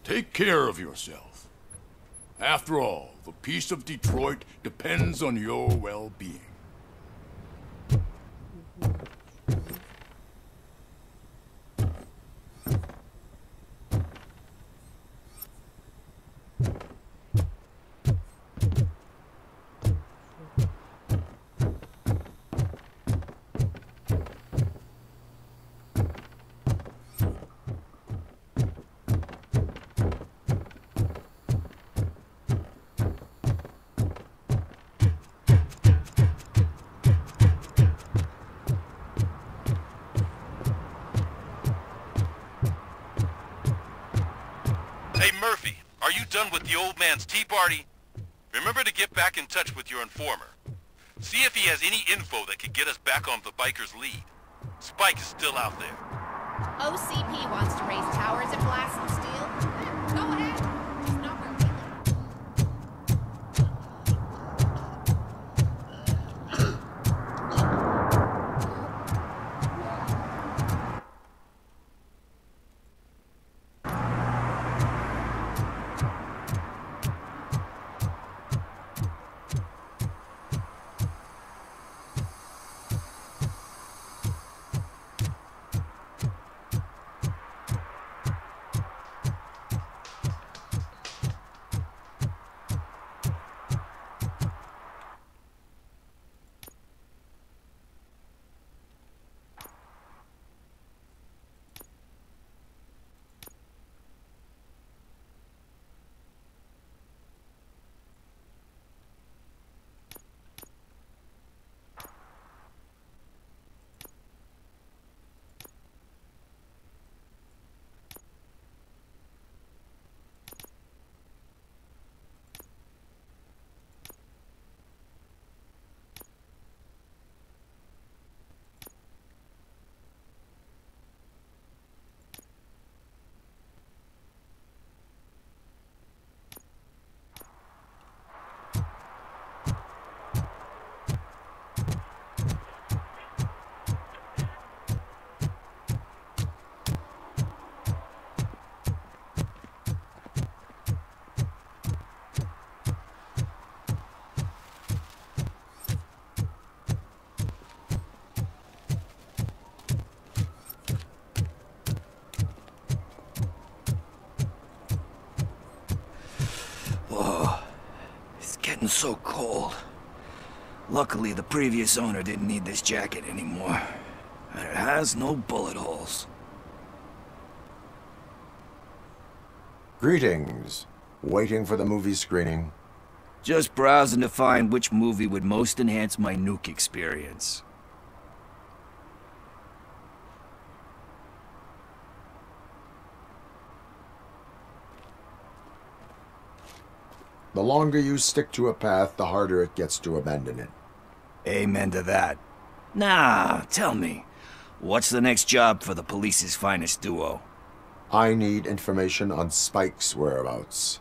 Take care of yourself. After all, the peace of Detroit depends on your well-being. Murphy, are you done with the old man's tea party? Remember to get back in touch with your informer. See if he has any info that could get us back on the biker's lead. Spike is still out there. OCP wants to raise towers and blast some steel? Go ahead. Just not where we live. getting so cold. Luckily, the previous owner didn't need this jacket anymore. And it has no bullet holes. Greetings. Waiting for the movie screening? Just browsing to find which movie would most enhance my nuke experience. The longer you stick to a path, the harder it gets to abandon it. Amen to that. Nah, tell me, what's the next job for the police's finest duo? I need information on Spike's whereabouts.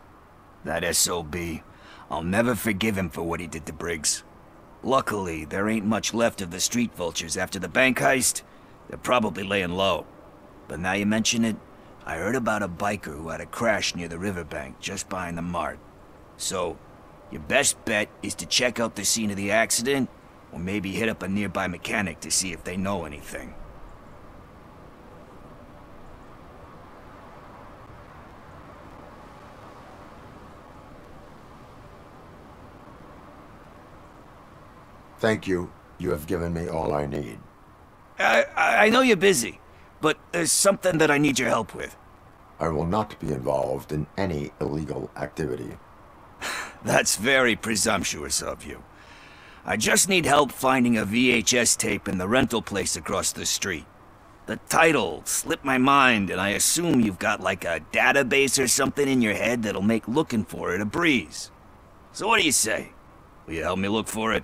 That SOB. I'll never forgive him for what he did to Briggs. Luckily, there ain't much left of the street vultures after the bank heist. They're probably laying low. But now you mention it, I heard about a biker who had a crash near the riverbank just behind the mart. So, your best bet is to check out the scene of the accident, or maybe hit up a nearby mechanic to see if they know anything. Thank you. You have given me all I need. I know you're busy, but there's something that I need your help with. I will not be involved in any illegal activity. That's very presumptuous of you. I just need help finding a VHS tape in the rental place across the street. The title slipped my mind, and I assume you've got like a database or something in your head that'll make looking for it a breeze. So what do you say? Will you help me look for it?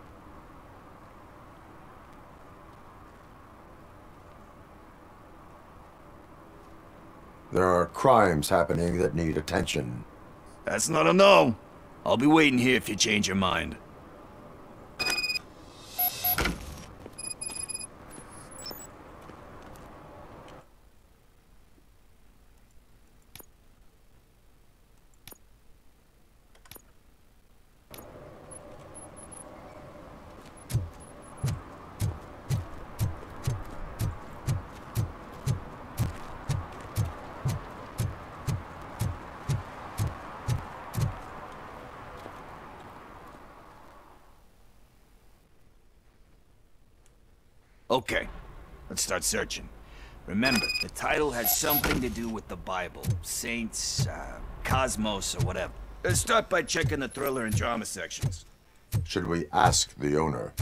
There are crimes happening that need attention. That's not a no. I'll be waiting here if you change your mind. Okay, let's start searching. Remember, the title has something to do with the Bible, saints, cosmos, or whatever. Let's start by checking the thriller and drama sections. Should we ask the owner?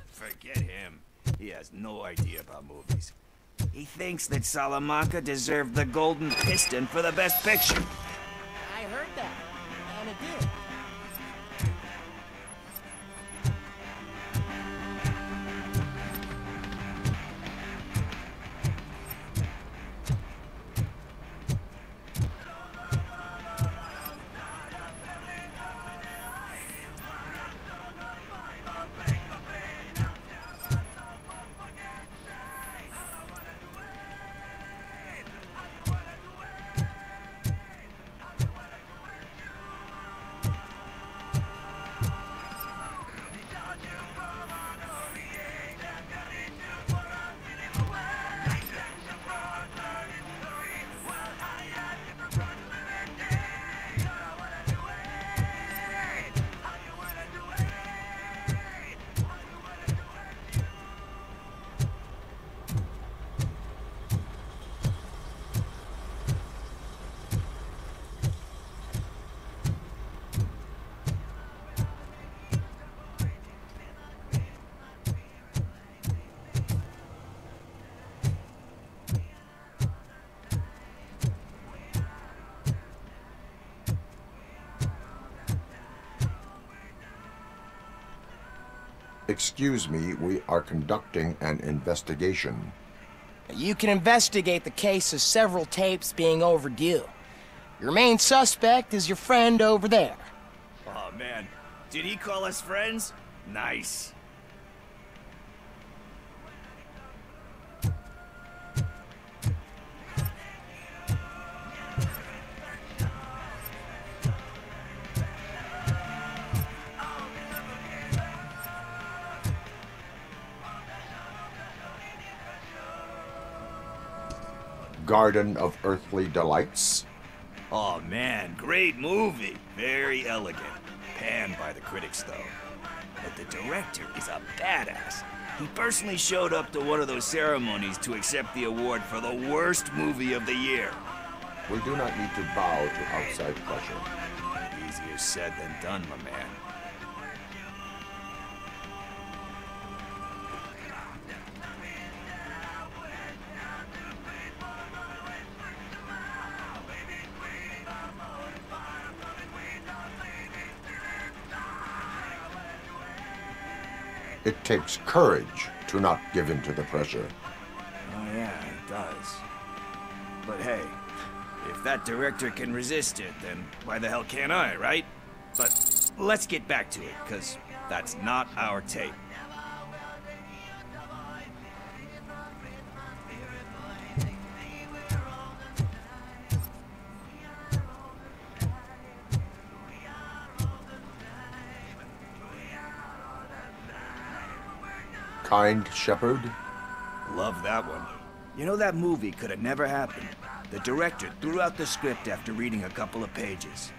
Forget him. He has no idea about movies. He thinks that Salamanca deserved the Golden Piston for the Best Picture. I heard that, and it did. Excuse me, we are conducting an investigation. You can investigate the case of several tapes being overdue. Your main suspect is your friend over there. Oh man, did he call us friends? Nice. Garden of Earthly Delights. Oh man, great movie. Very elegant. panned by the critics, though. But the director is a badass. He personally showed up to one of those ceremonies to accept the award for the worst movie of the year. We do not need to bow to outside pressure. Easier said than done, my man. It takes courage to not give in to the pressure. Oh yeah, it does. But hey, if that director can resist it, then why the hell can't I, right? But let's get back to it, because that's not our tape. Kind Shepherd? Love that one. You know, that movie could have never happened. The director threw out the script after reading a couple of pages.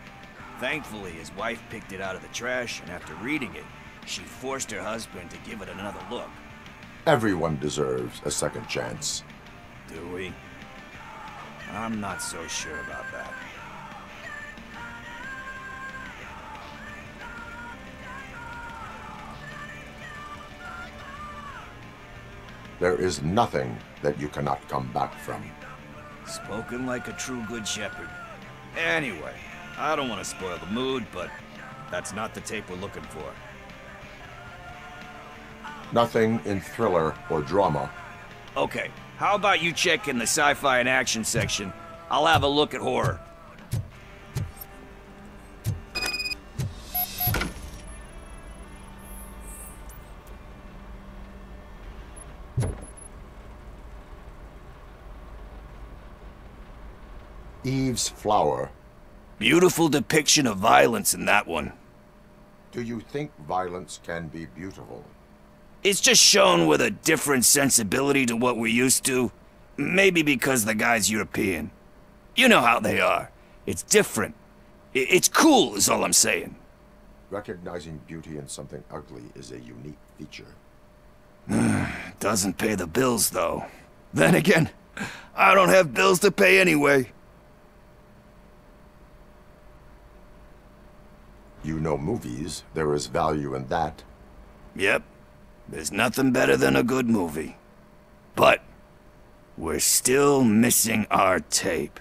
Thankfully, his wife picked it out of the trash, and after reading it, she forced her husband to give it another look. Everyone deserves a second chance. Do we? I'm not so sure about that. There is nothing that you cannot come back from. Spoken like a true good shepherd. Anyway, I don't want to spoil the mood, but that's not the tape we're looking for. Nothing in thriller or drama. Okay, how about you check in the sci-fi and action section? I'll have a look at horror. Eve's Flower. Beautiful depiction of violence in that one. Do you think violence can be beautiful? It's just shown with a different sensibility to what we're used to. Maybe because the guy's European. You know how they are. It's different. It's cool, is all I'm saying. Recognizing beauty in something ugly is a unique feature. Doesn't pay the bills, though. Then again, I don't have bills to pay anyway. You know movies. There is value in that. Yep. There's nothing better than a good movie. But we're still missing our tape.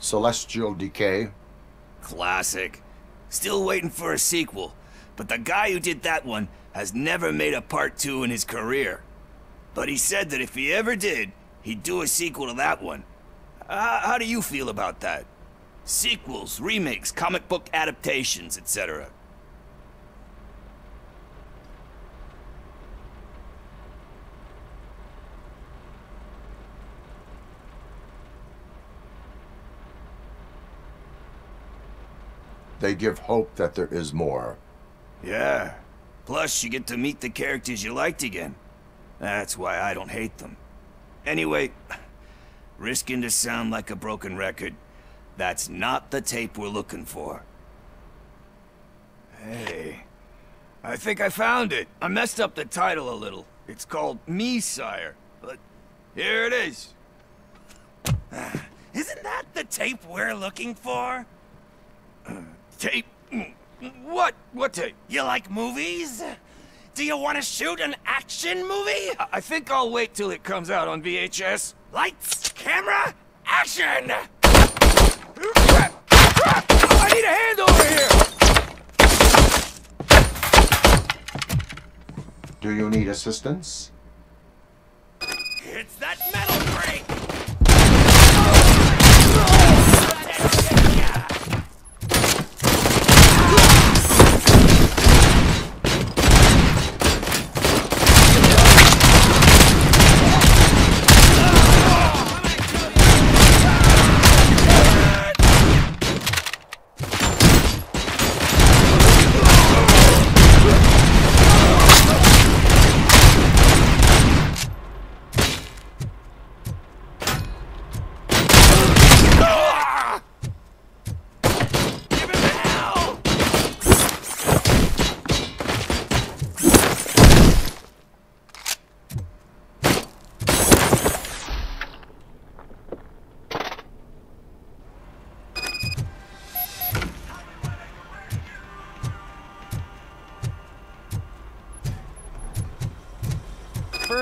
Celestial Decay. Classic. Still waiting for a sequel, but the guy who did that one has never made a part 2 in his career. But he said that if he ever did, he'd do a sequel to that one. How do you feel about that? Sequels, remakes, comic book adaptations, etc. They give hope that there is more. Yeah. Plus, you get to meet the characters you liked again. That's why I don't hate them. Anyway, risking to sound like a broken record, that's not the tape we're looking for. Hey, I think I found it. I messed up the title a little. It's called Me, Sire, but here it is. Isn't that the tape we're looking for? Tape? What? What tape? You like movies? Do you want to shoot an action movie? I think I'll wait till it comes out on VHS. Lights, camera, action! I need a hand over here! Do you need assistance? It's that metal crate!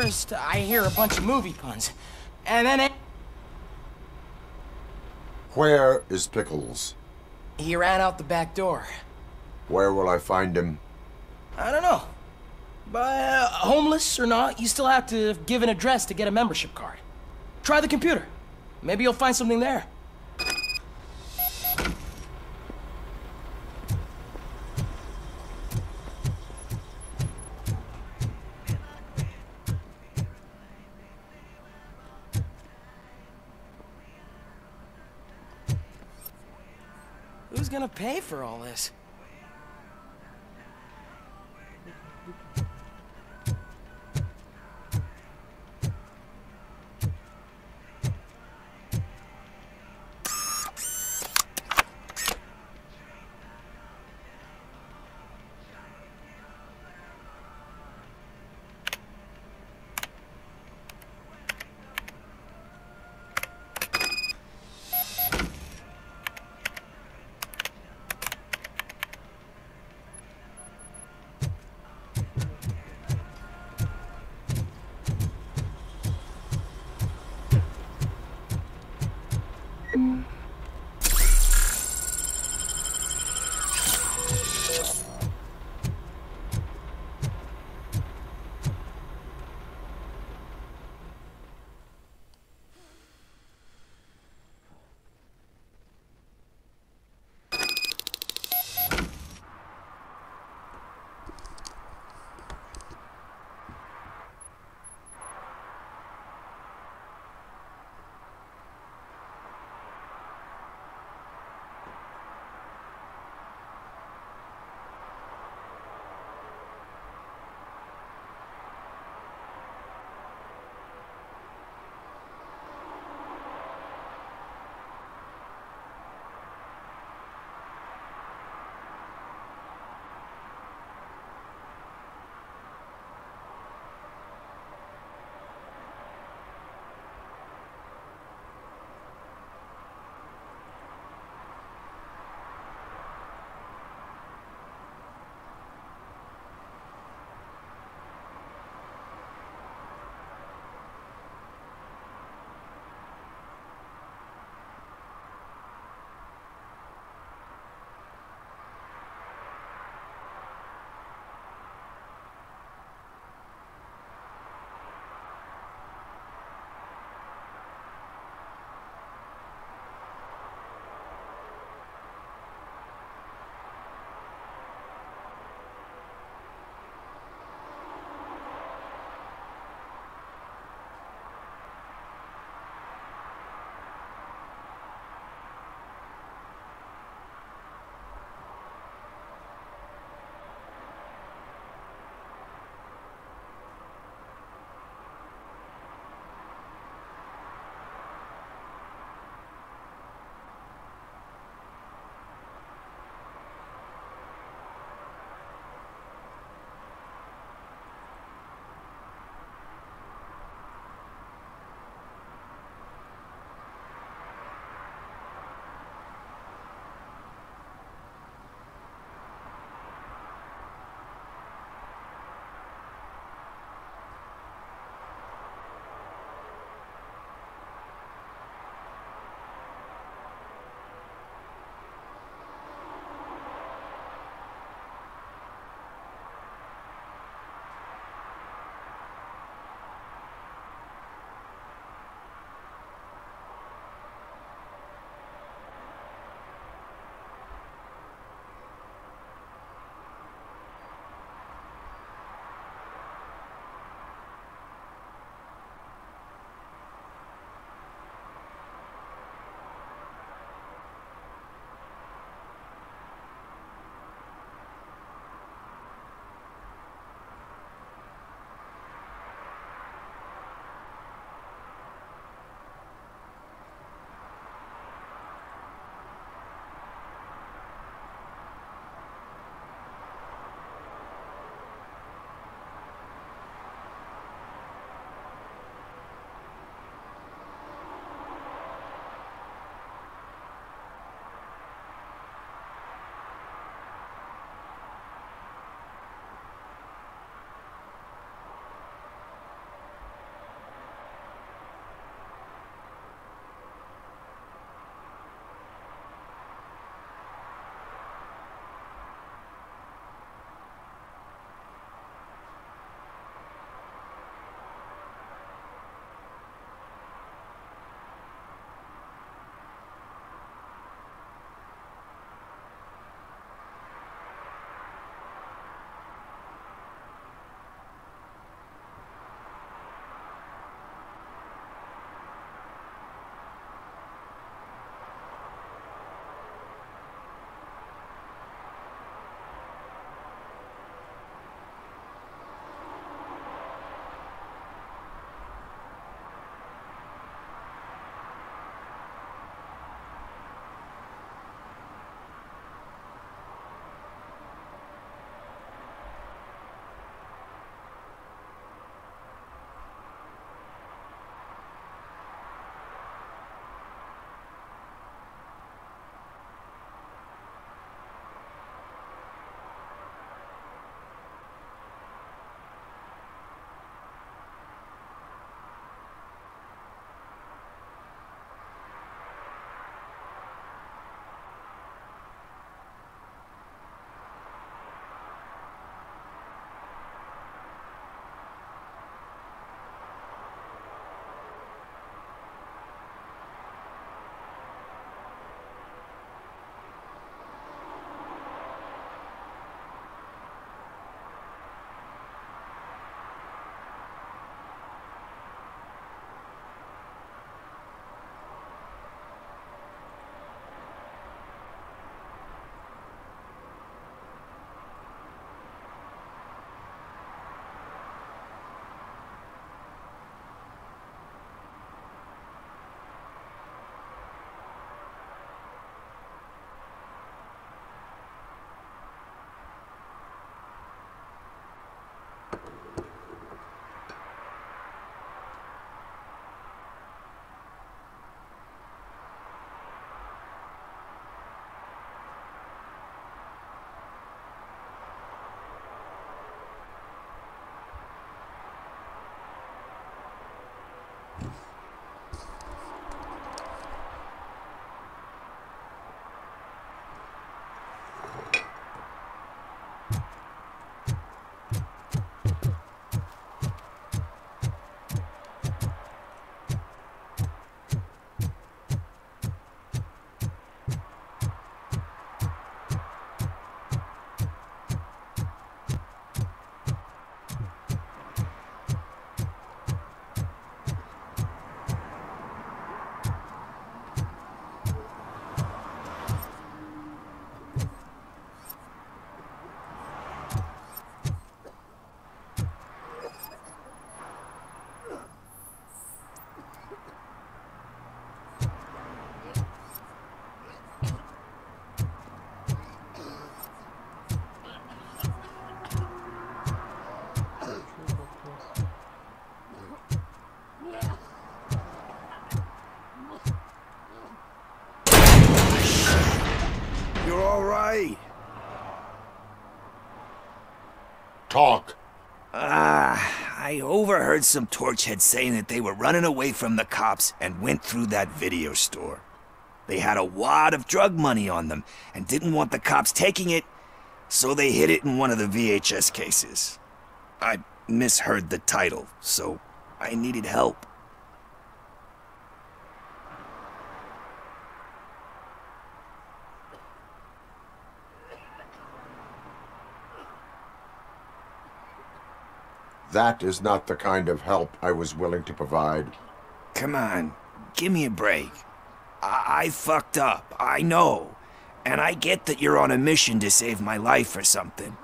First, I hear a bunch of movie puns. And then Where is Pickles? he ran out the back door. Where will I find him? I don't know. But homeless or not, you still have to give an address to get a membership card. Try the computer. Maybe you'll find something there. Who's gonna pay for all this? You're all right. Talk. I overheard some torchheads saying that they were running away from the cops and went through that video store. They had a wad of drug money on them and didn't want the cops taking it, so they hid it in one of the VHS cases. I misheard the title, so I needed help. That is not the kind of help I was willing to provide. Come on, give me a break. I fucked up, I know. And I get that you're on a mission to save my life or something.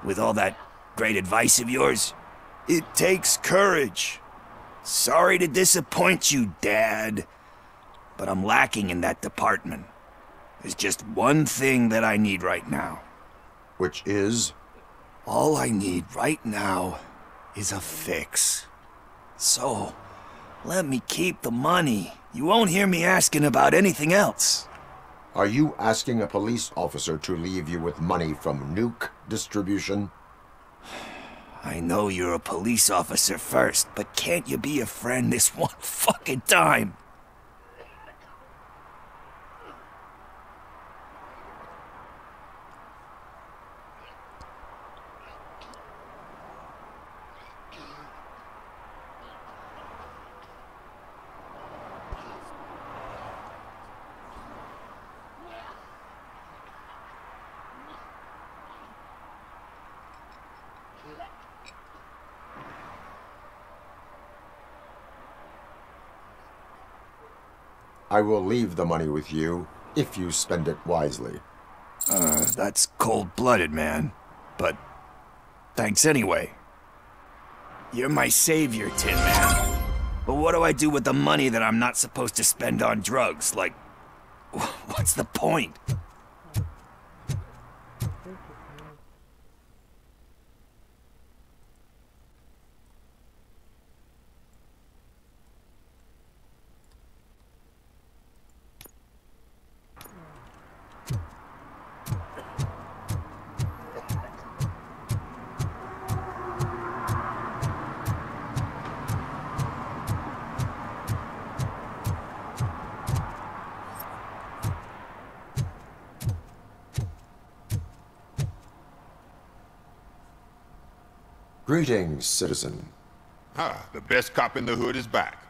With all that great advice of yours, it takes courage. Sorry to disappoint you, Dad. But I'm lacking in that department. There's just one thing that I need right now. Which is? All I need right now is a fix. So, let me keep the money. You won't hear me asking about anything else. Are you asking a police officer to leave you with money from nuke distribution? I know you're a police officer first, but can't you be a friend this one fucking time? I will leave the money with you, if you spend it wisely. That's cold-blooded, man. But thanks anyway. You're my savior, Tin Man. But what do I do with the money that I'm not supposed to spend on drugs? Like, what's the point? Greetings, citizen. The best cop in the hood is back.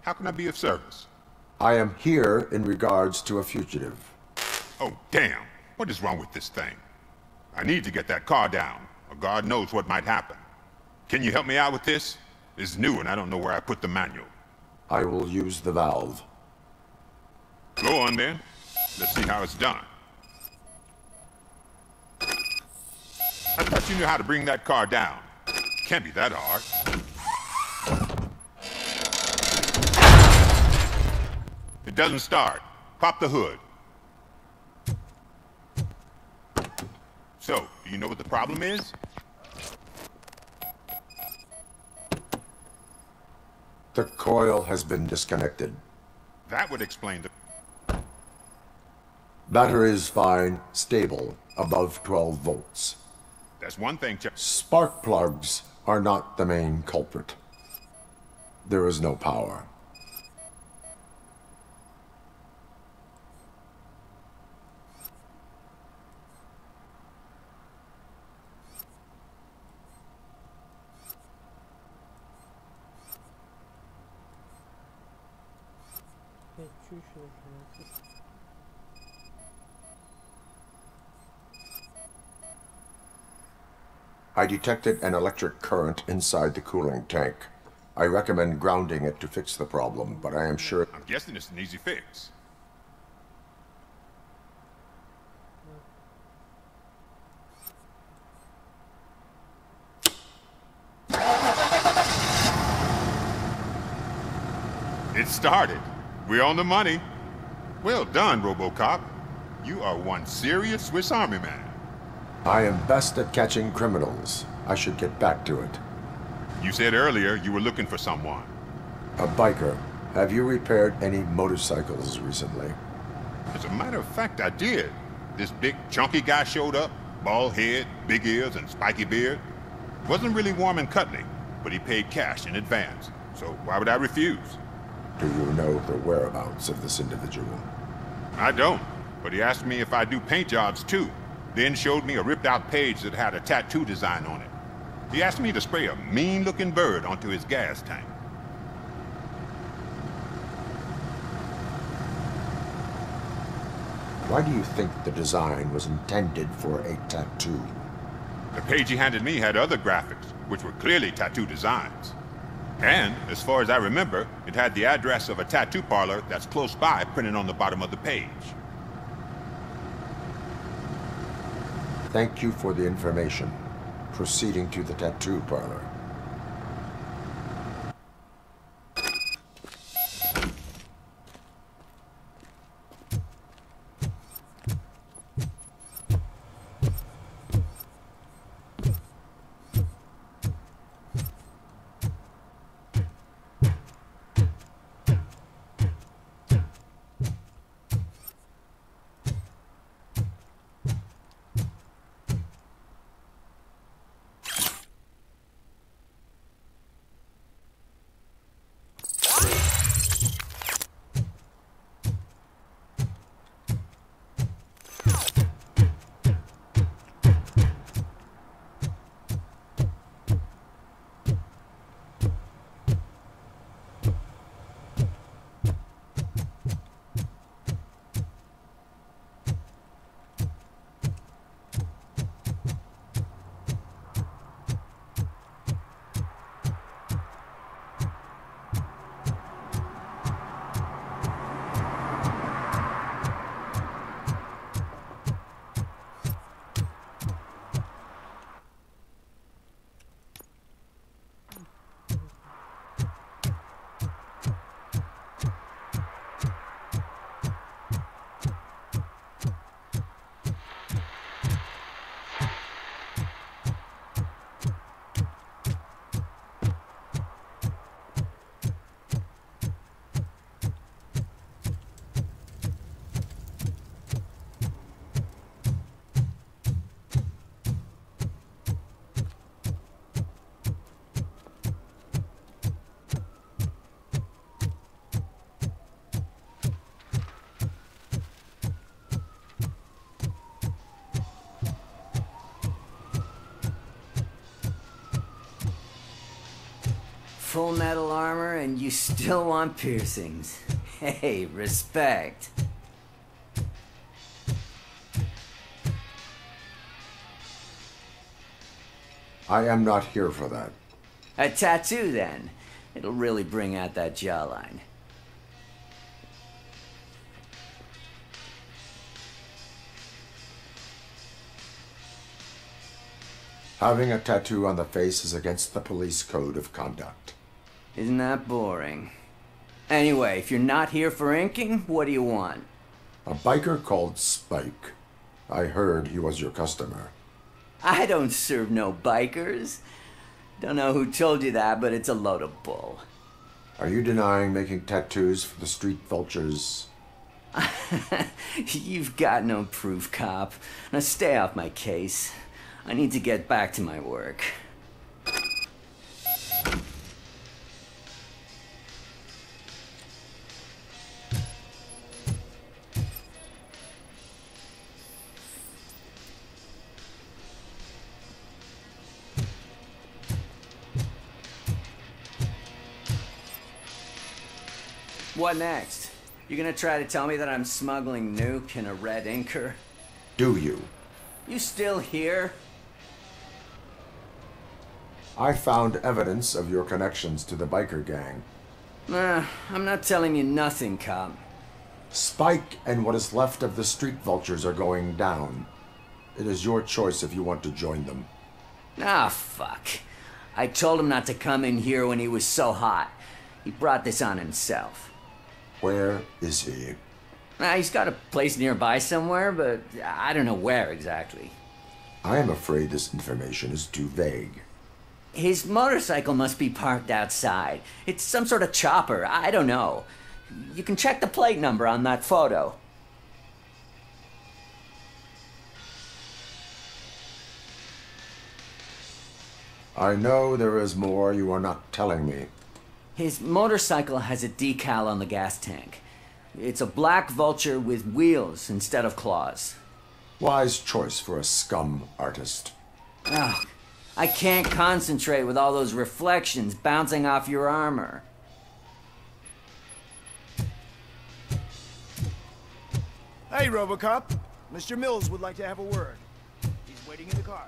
How can I be of service? I am here in regards to a fugitive. Oh, damn. What is wrong with this thing? I need to get that car down, or God knows what might happen. Can you help me out with this? It's new and I don't know where I put the manual. I will use the valve. Go on then. Let's see how it's done. I thought you knew how to bring that car down. Can't be that hard. It doesn't start. Pop the hood. So, do you know what the problem is? The coil has been disconnected. That would explain the... Battery is fine, stable, above 12 volts. That's one thing, Spark plugs are not the main culprit. There is no power. I detected an electric current inside the cooling tank. I recommend grounding it to fix the problem, but I am sure... I'm guessing it's an easy fix. It started. We're on the money. Well done, Robocop. You are one serious Swiss Army man. I am best at catching criminals. I should get back to it. You said earlier you were looking for someone. A biker. Have you repaired any motorcycles recently? As a matter of fact, I did. This big, chunky guy showed up. Bald head, big ears, and spiky beard. Wasn't really warm and cuddly, but he paid cash in advance. So why would I refuse? Do you know the whereabouts of this individual? I don't, but he asked me if I do paint jobs too. Then showed me a ripped-out page that had a tattoo design on it. He asked me to spray a mean-looking bird onto his gas tank. Why do you think the design was intended for a tattoo? The page he handed me had other graphics, which were clearly tattoo designs. And, as far as I remember, it had the address of a tattoo parlor that's close by printed on the bottom of the page. Thank you for the information. Proceeding to the tattoo parlor. Full metal armor and you still want piercings. Hey, respect. I am not here for that. A tattoo, then. It'll really bring out that jawline. Having a tattoo on the face is against the police code of conduct. Isn't that boring? Anyway, if you're not here for inking, what do you want? A biker called Spike. I heard he was your customer. I don't serve no bikers. Don't know who told you that, but it's a load of bull. Are you denying making tattoos for the street vultures? You've got no proof, cop. Now stay off my case. I need to get back to my work. What next? You gonna try to tell me that I'm smuggling nuke in a red inker? Do you? You still here? I found evidence of your connections to the biker gang. I'm not telling you nothing, cop. Spike and what is left of the street vultures are going down. It is your choice if you want to join them. Ah, fuck. I told him not to come in here when he was so hot. He brought this on himself. Where is he? He's got a place nearby somewhere, but I don't know where exactly. I am afraid this information is too vague. His motorcycle must be parked outside. It's some sort of chopper. I don't know. You can check the plate number on that photo. I know there is more you are not telling me. His motorcycle has a decal on the gas tank. It's a black vulture with wheels instead of claws. Wise choice for a scum artist. Oh, I can't concentrate with all those reflections bouncing off your armor. Hey, Robocop. Mr. Mills would like to have a word. He's waiting in the car.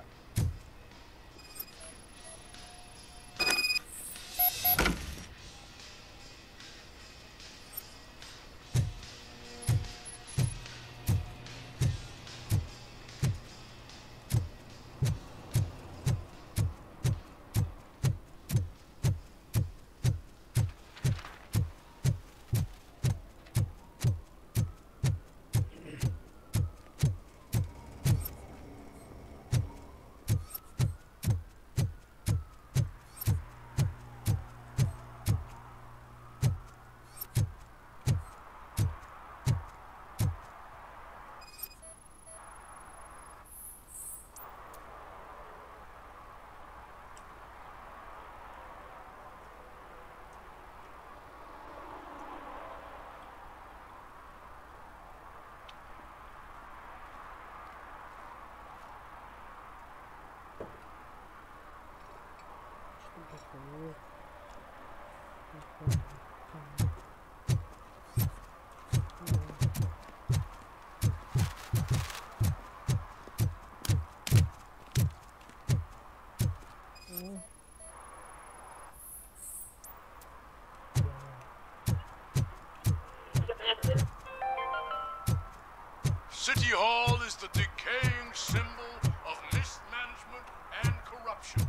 City Hall is the decaying symbol of mismanagement and corruption.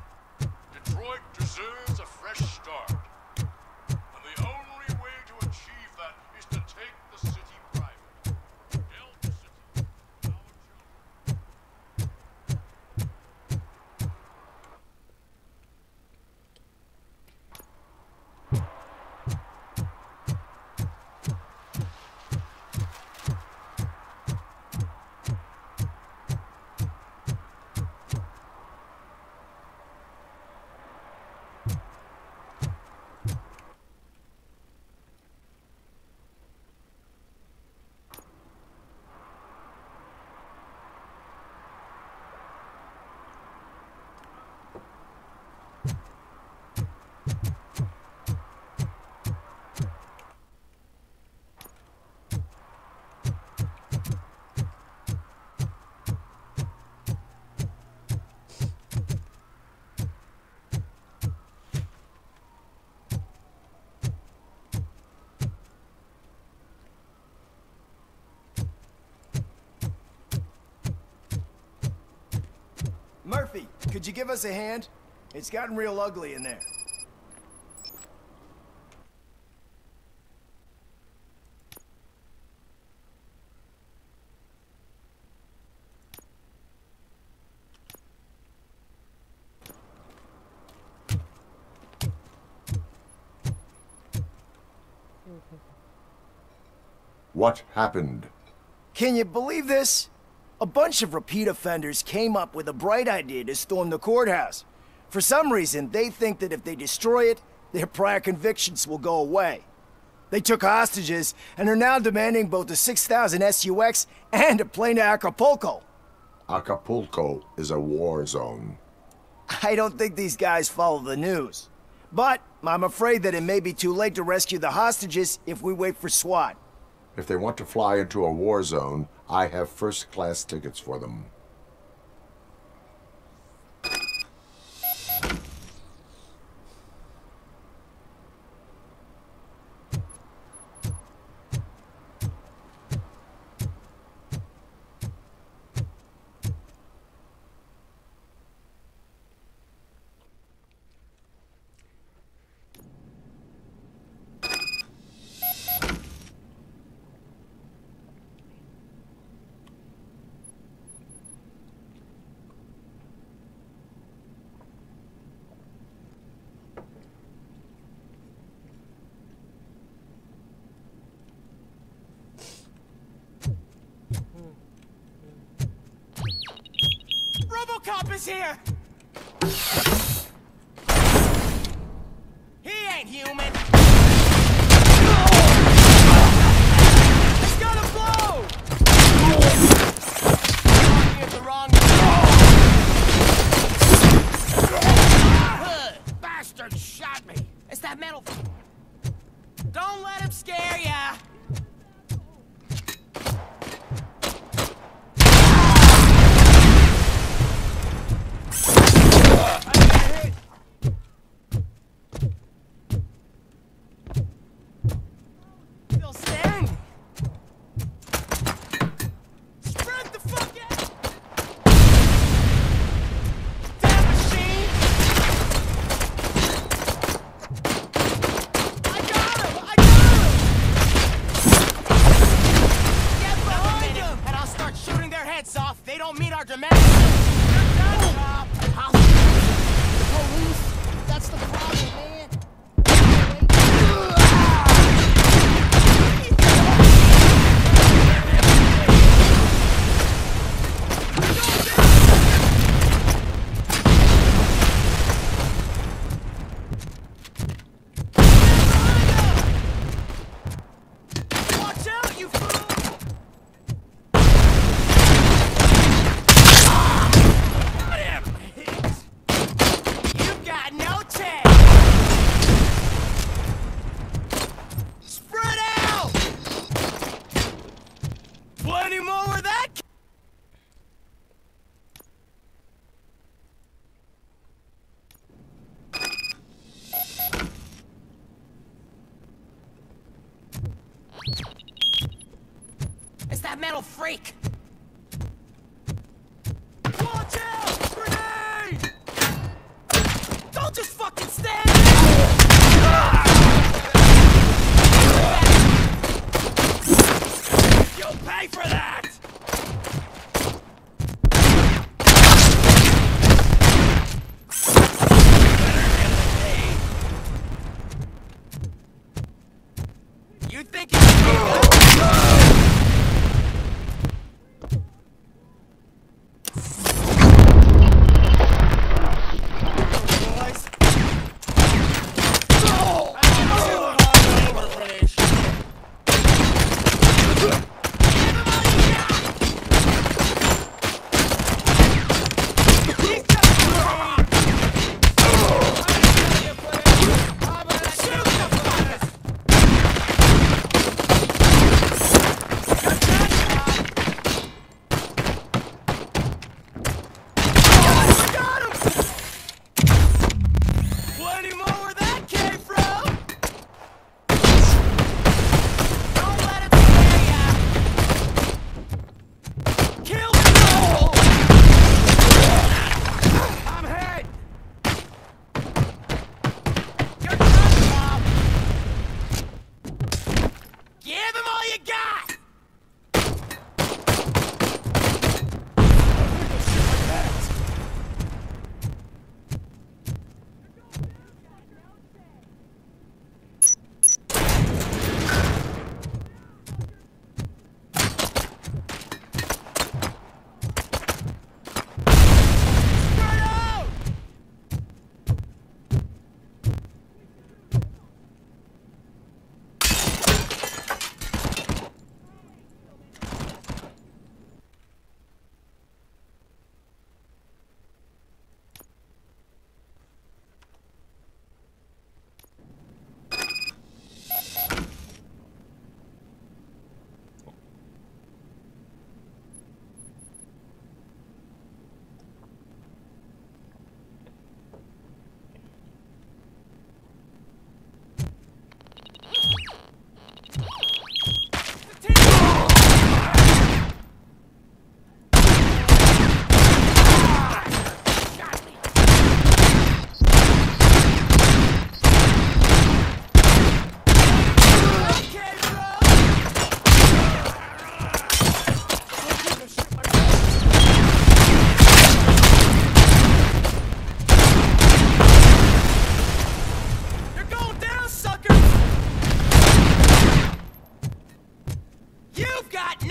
Detroit deserves a fresh start. And the only way to achieve that is to take the city private. Build the city. Murphy, could you give us a hand? It's gotten real ugly in there. What happened? Can you believe this? A bunch of repeat offenders came up with a bright idea to storm the courthouse. For some reason, they think that if they destroy it, their prior convictions will go away. They took hostages and are now demanding both a 6,000 SUX and a plane to Acapulco. Acapulco is a war zone. I don't think these guys follow the news. But I'm afraid that it may be too late to rescue the hostages if we wait for SWAT. If they want to fly into a war zone, I have first-class tickets for them. Robocop is here! He ain't human! He's got a blow! You're the wrong bastard shot me! It's that metal... Don't let him scare ya! Metal freak! Watch out! Grenade! Don't just fucking stand there! You'll pay for that! You think it's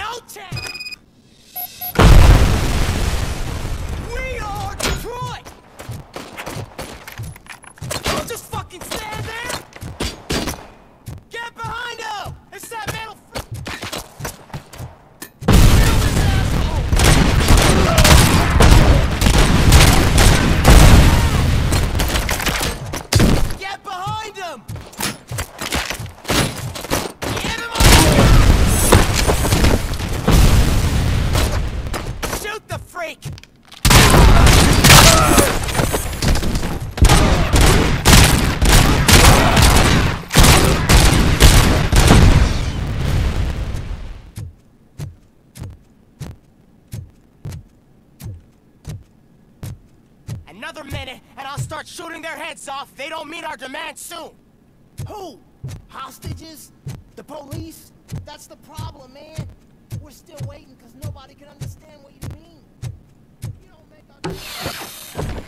No chance! We are Detroit! Don't just fucking stand there! Get behind him! It's that metal Get behind him! Get him on! Shoot the freak! Another minute, and I'll start shooting their heads off if they don't meet our demands soon. Who? Hostages? The police? That's the problem, man. We're still waiting because nobody can understand what you mean. You don't make our...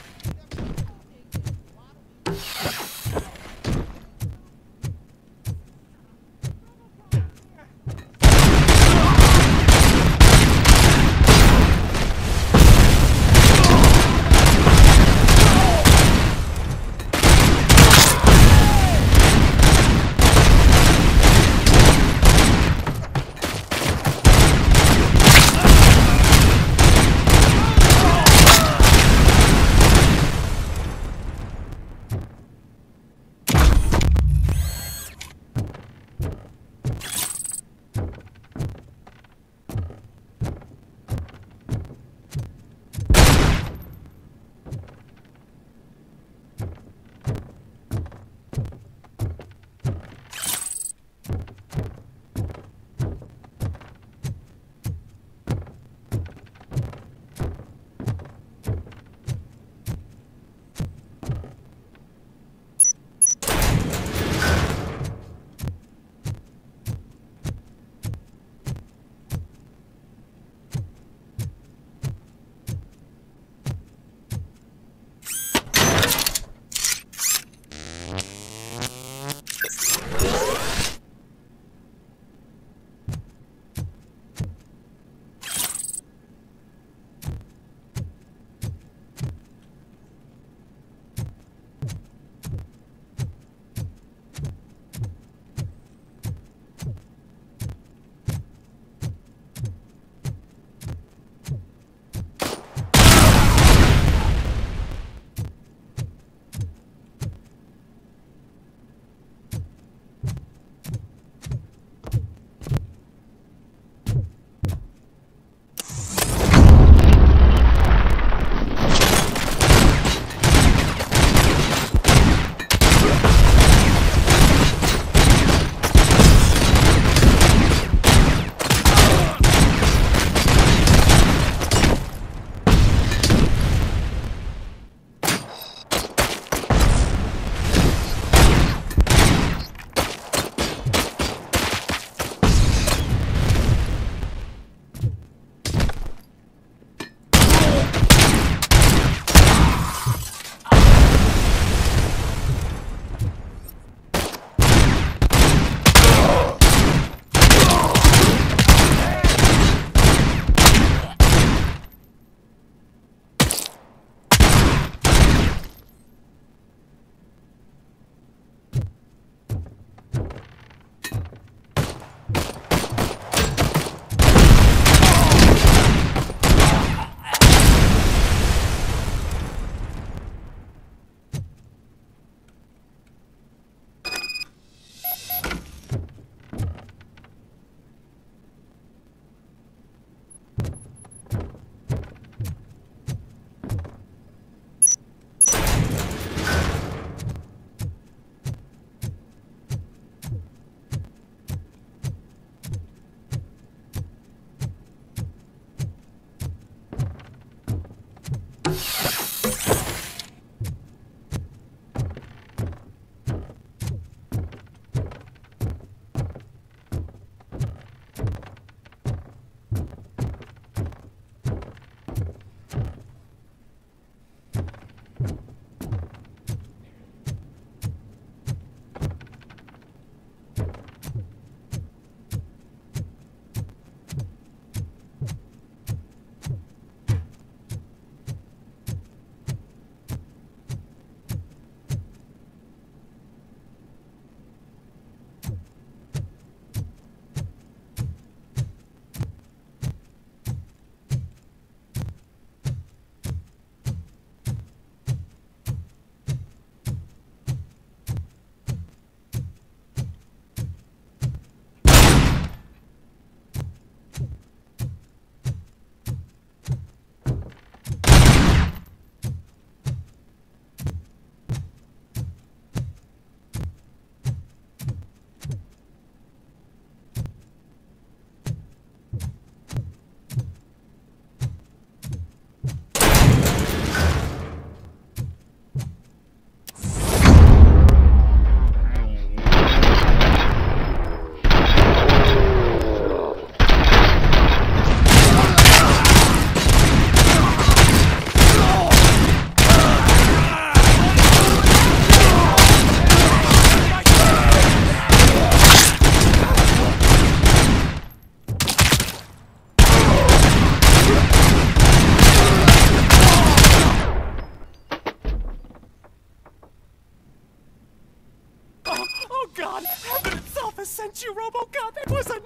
It was a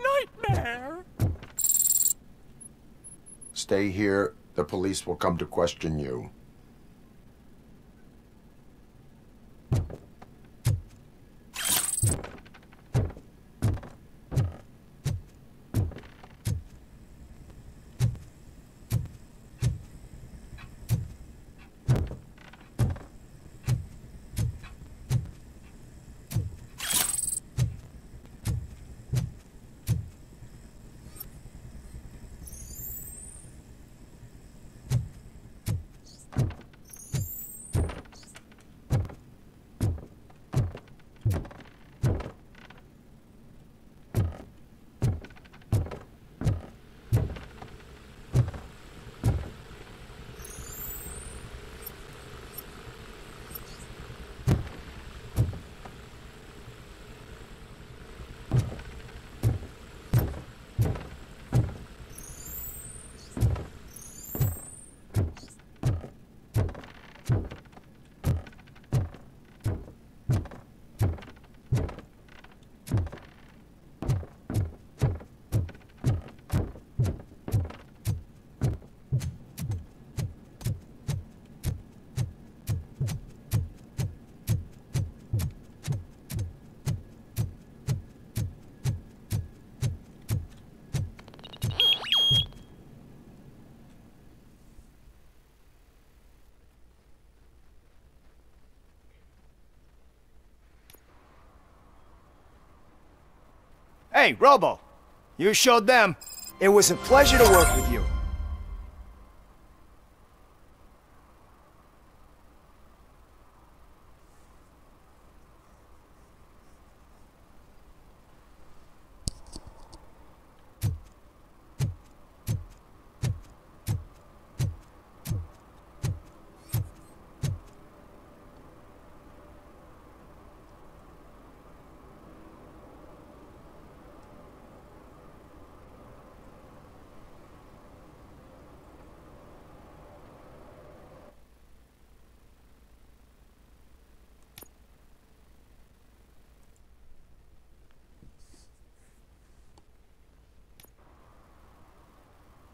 nightmare! Stay here. The police will come to question you. Hey, Robo! You showed them. It was a pleasure to work with you.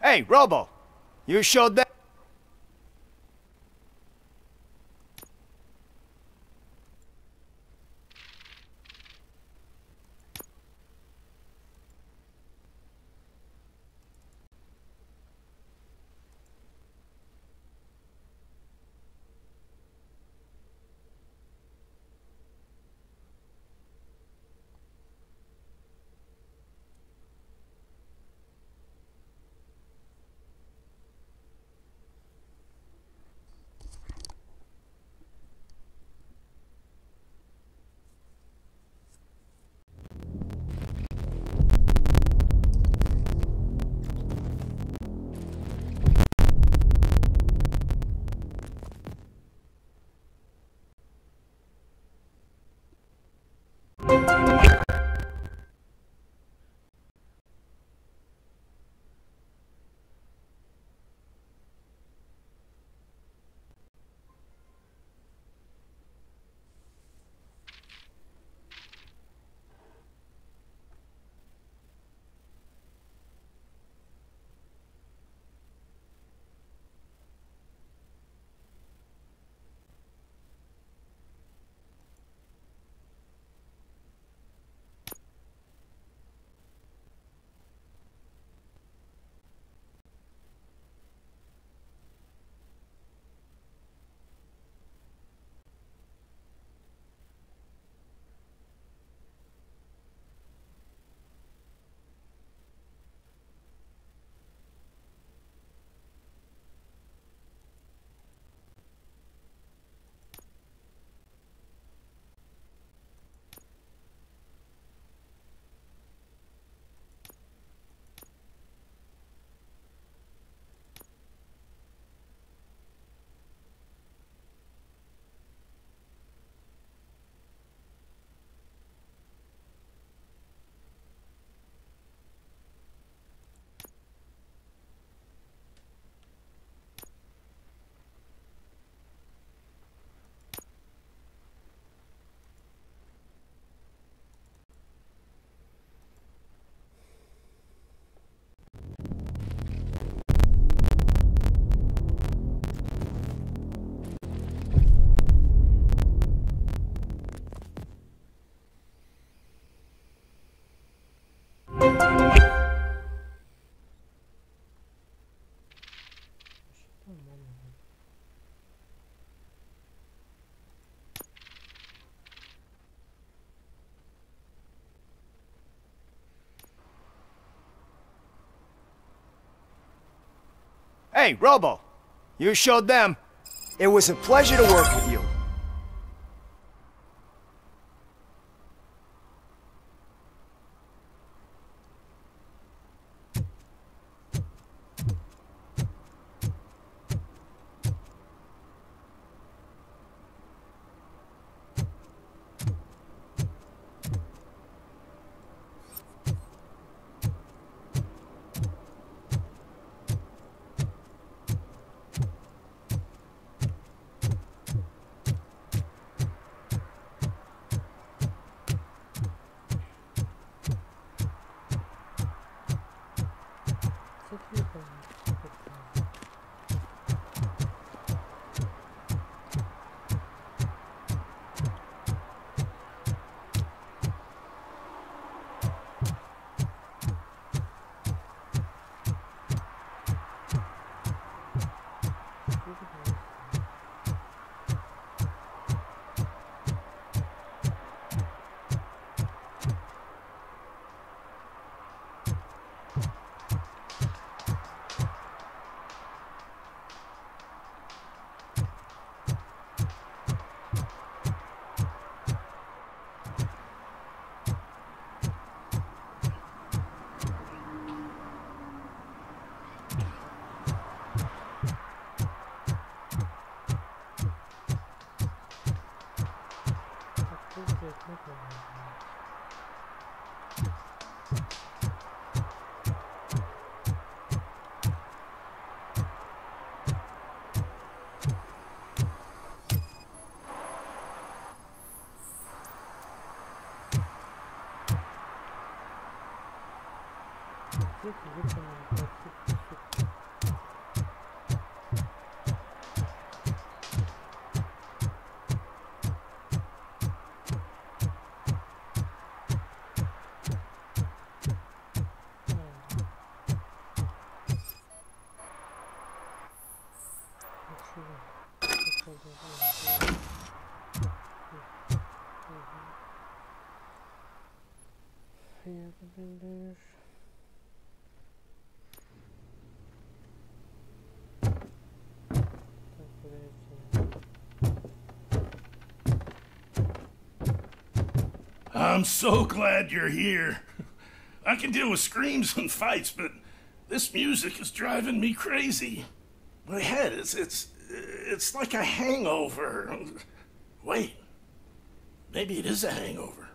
Hey, Robo! You showed them. Hey, Robo. You showed them. It was a pleasure to work with you. I'm so glad you're here. I can deal with screams and fights, but this music is driving me crazy. My head, it's like a hangover. Wait, maybe it is a hangover.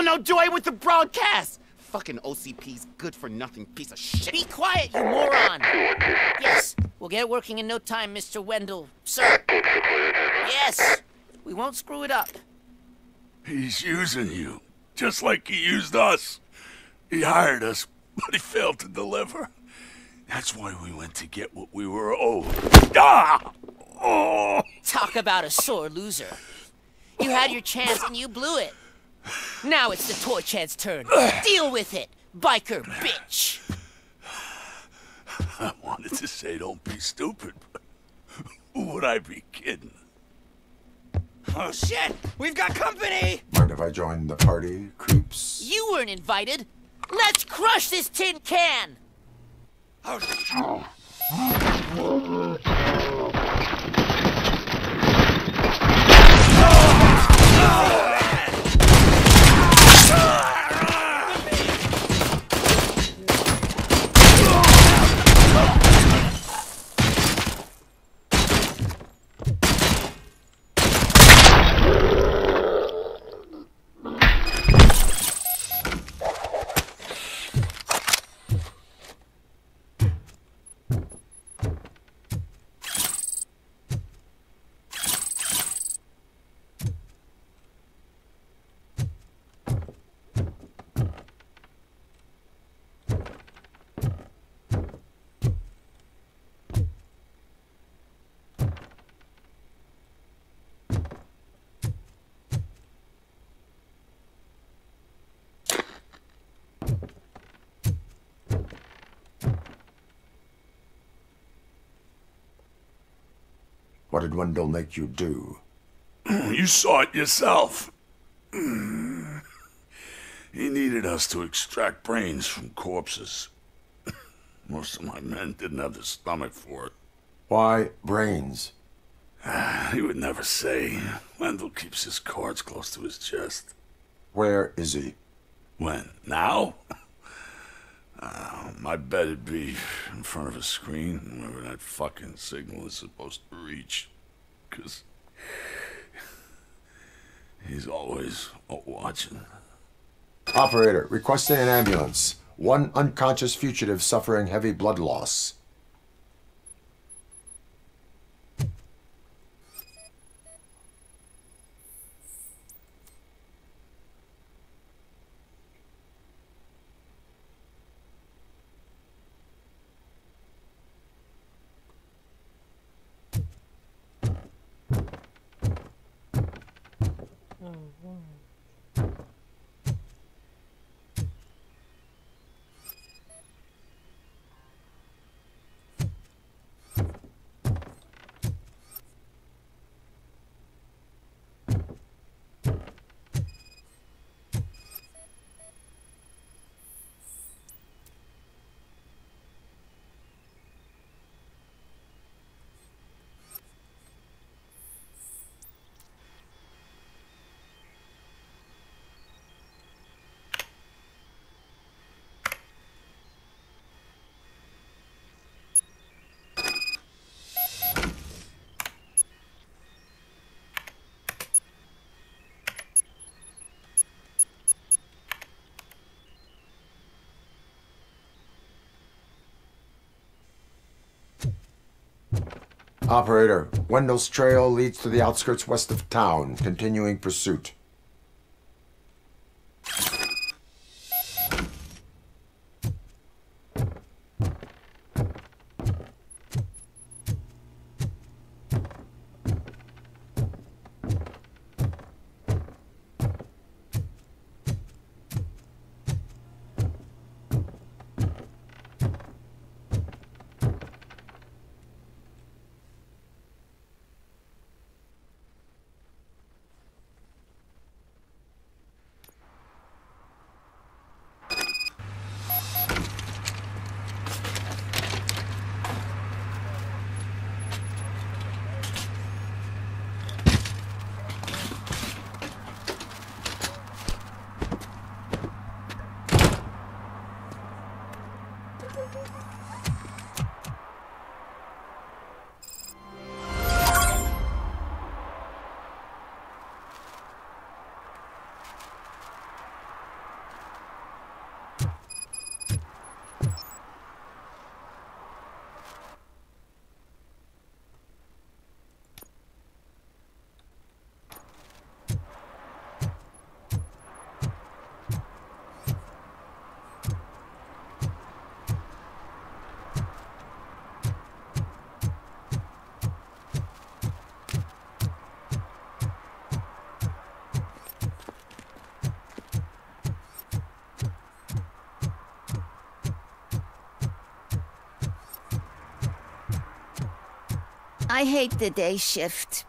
Still no joy with the broadcast! Fucking OCP's good-for-nothing piece of shit. Be quiet, you moron! Yes, we'll get it working in no time, Mr. Wendell. Sir. Yes, we won't screw it up. He's using you, just like he used us. He hired us, but he failed to deliver. That's why we went to get what we were owed. Ah! Oh! Talk about a sore loser. You had your chance and you blew it. Now it's the toy chance turn. Deal with it, biker bitch. I wanted to say don't be stupid, but who would I be kidding? Oh shit! We've got company! Mind if I join the party, creeps? You weren't invited. Let's crush this tin can! What did Wendell make you do? You saw it yourself. He needed us to extract brains from corpses. Most of my men didn't have the stomach for it. Why brains? He would never say. Wendell keeps his cards close to his chest. Where is he? When? Now? My bet it'd be in front of a screen, wherever that fucking signal is supposed to reach. 'Cause he's always watching. Operator, requesting an ambulance. One unconscious fugitive suffering heavy blood loss. Operator, Wendell's trail leads to the outskirts west of town. Continuing pursuit. I hate the day shift.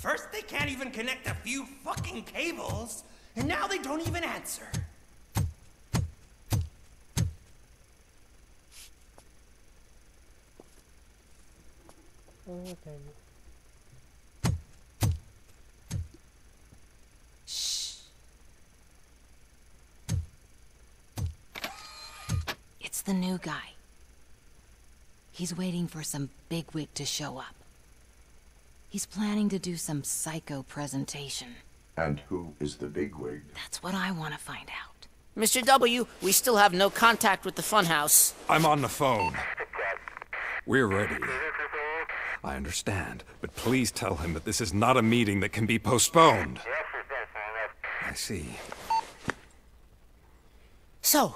First, they can't even connect a few fucking cables, and now they don't even answer. Shh. It's the new guy. He's waiting for some bigwig to show up. He's planning to do some psycho presentation. And who is the bigwig? That's what I want to find out. Mr. W, we still have no contact with the funhouse. I'm on the phone. We're ready. I understand, but please tell him that this is not a meeting that can be postponed. I see. So,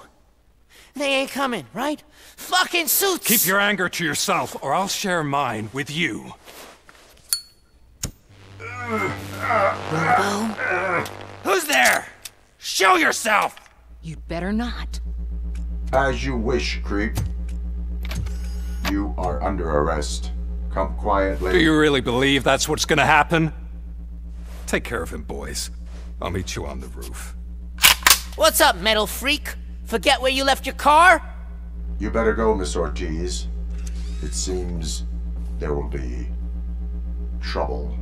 they ain't coming, right? Fucking suits! Keep your anger to yourself, or I'll share mine with you. Robo? Who's there? Show yourself! You'd better not. As you wish, creep. You are under arrest. Come quietly. Do you really believe that's what's gonna happen? Take care of him, boys. I'll meet you on the roof. What's up, metal freak? Forget where you left your car? You better go, Miss Ortiz. It seems there will be trouble.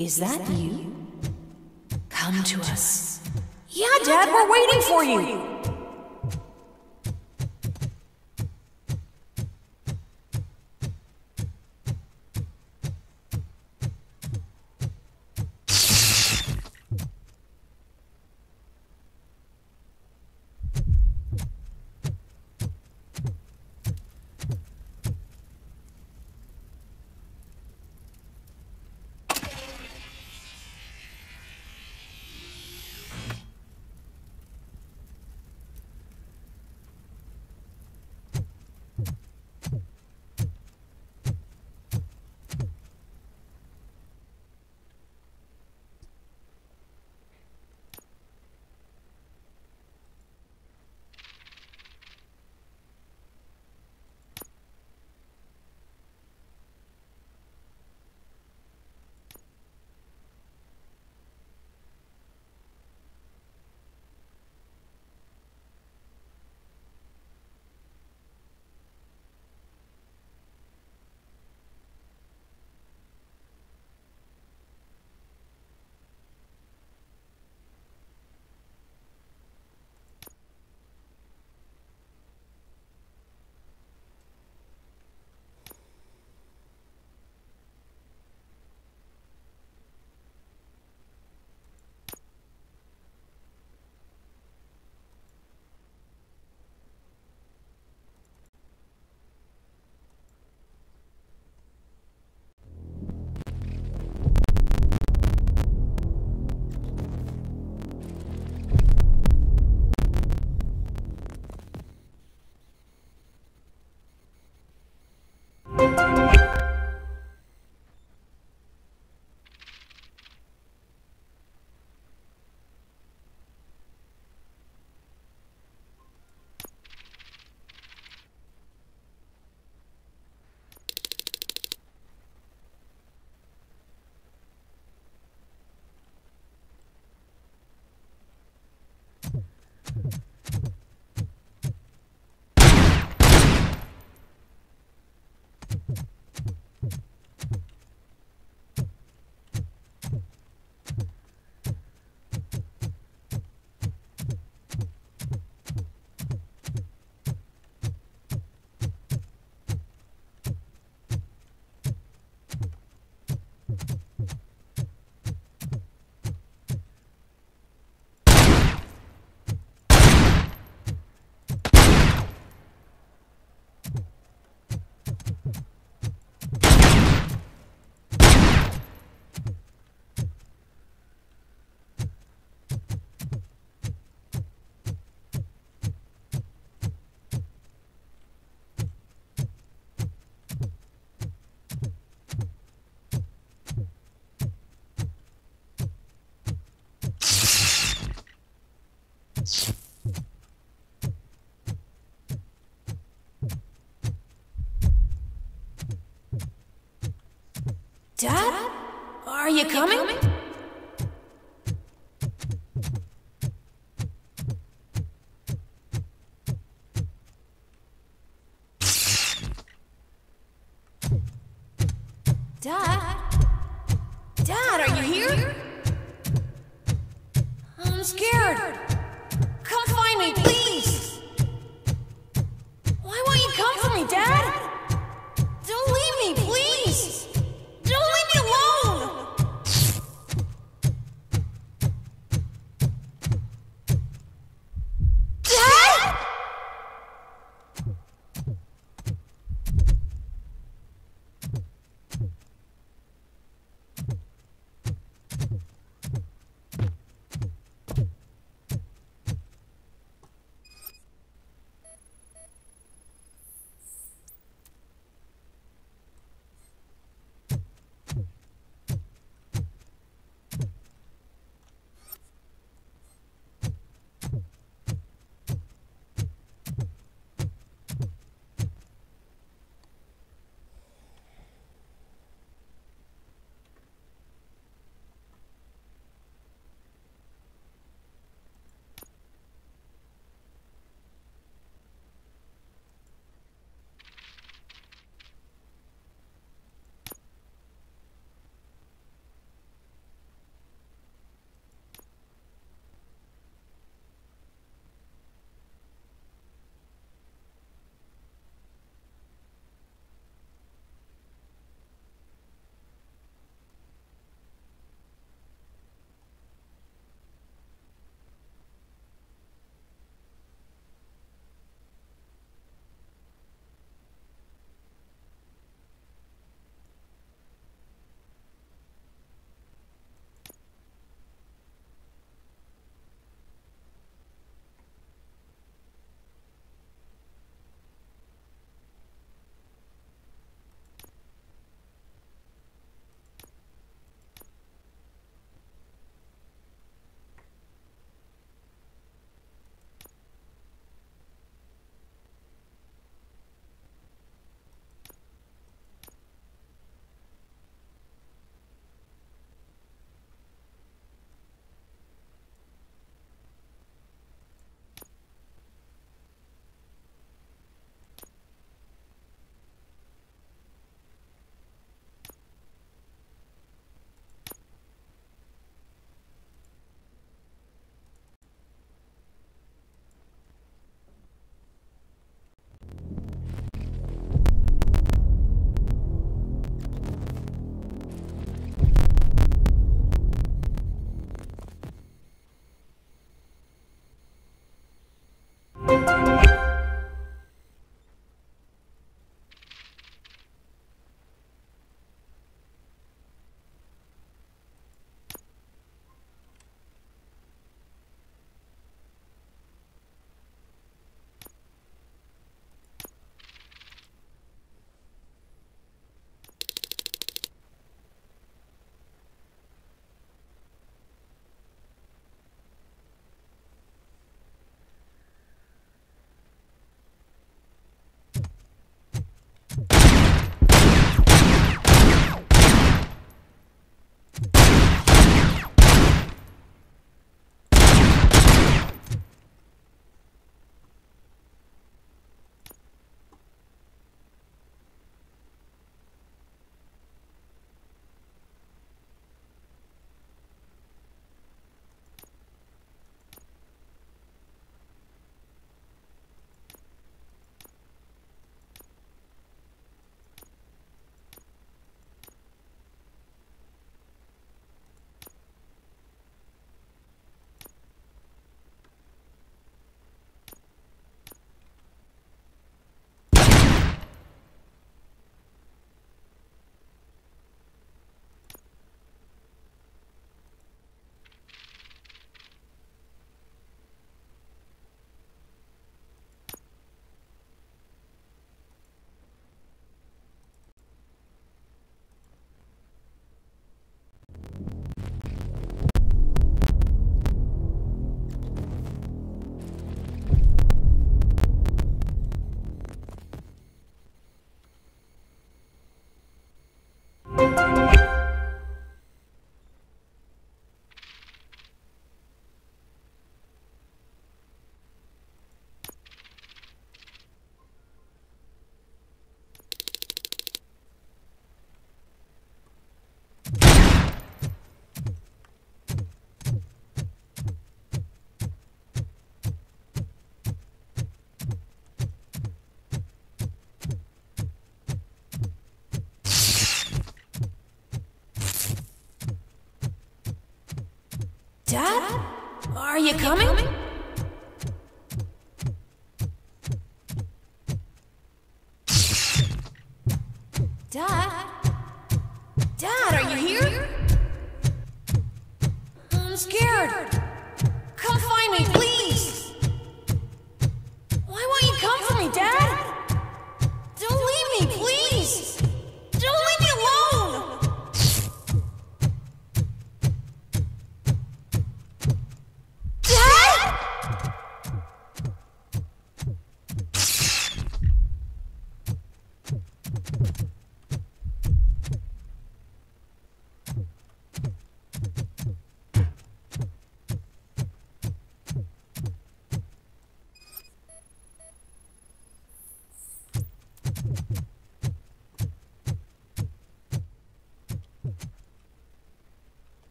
Is that you? Come to us. Yeah, Dad, we're waiting for you. Dad? Are you coming? Dad? Dad, are you here? I'm scared. Come find me, please. Why won't you come for me, Dad? Don't leave me, please. Don't leave me alone. Dad? Dad? Are you coming? Dad? Dad, are you here? I'm scared. Come find me, please. Why won't you come for me, Dad? Don't leave me, please. Don't leave me alone. Dad?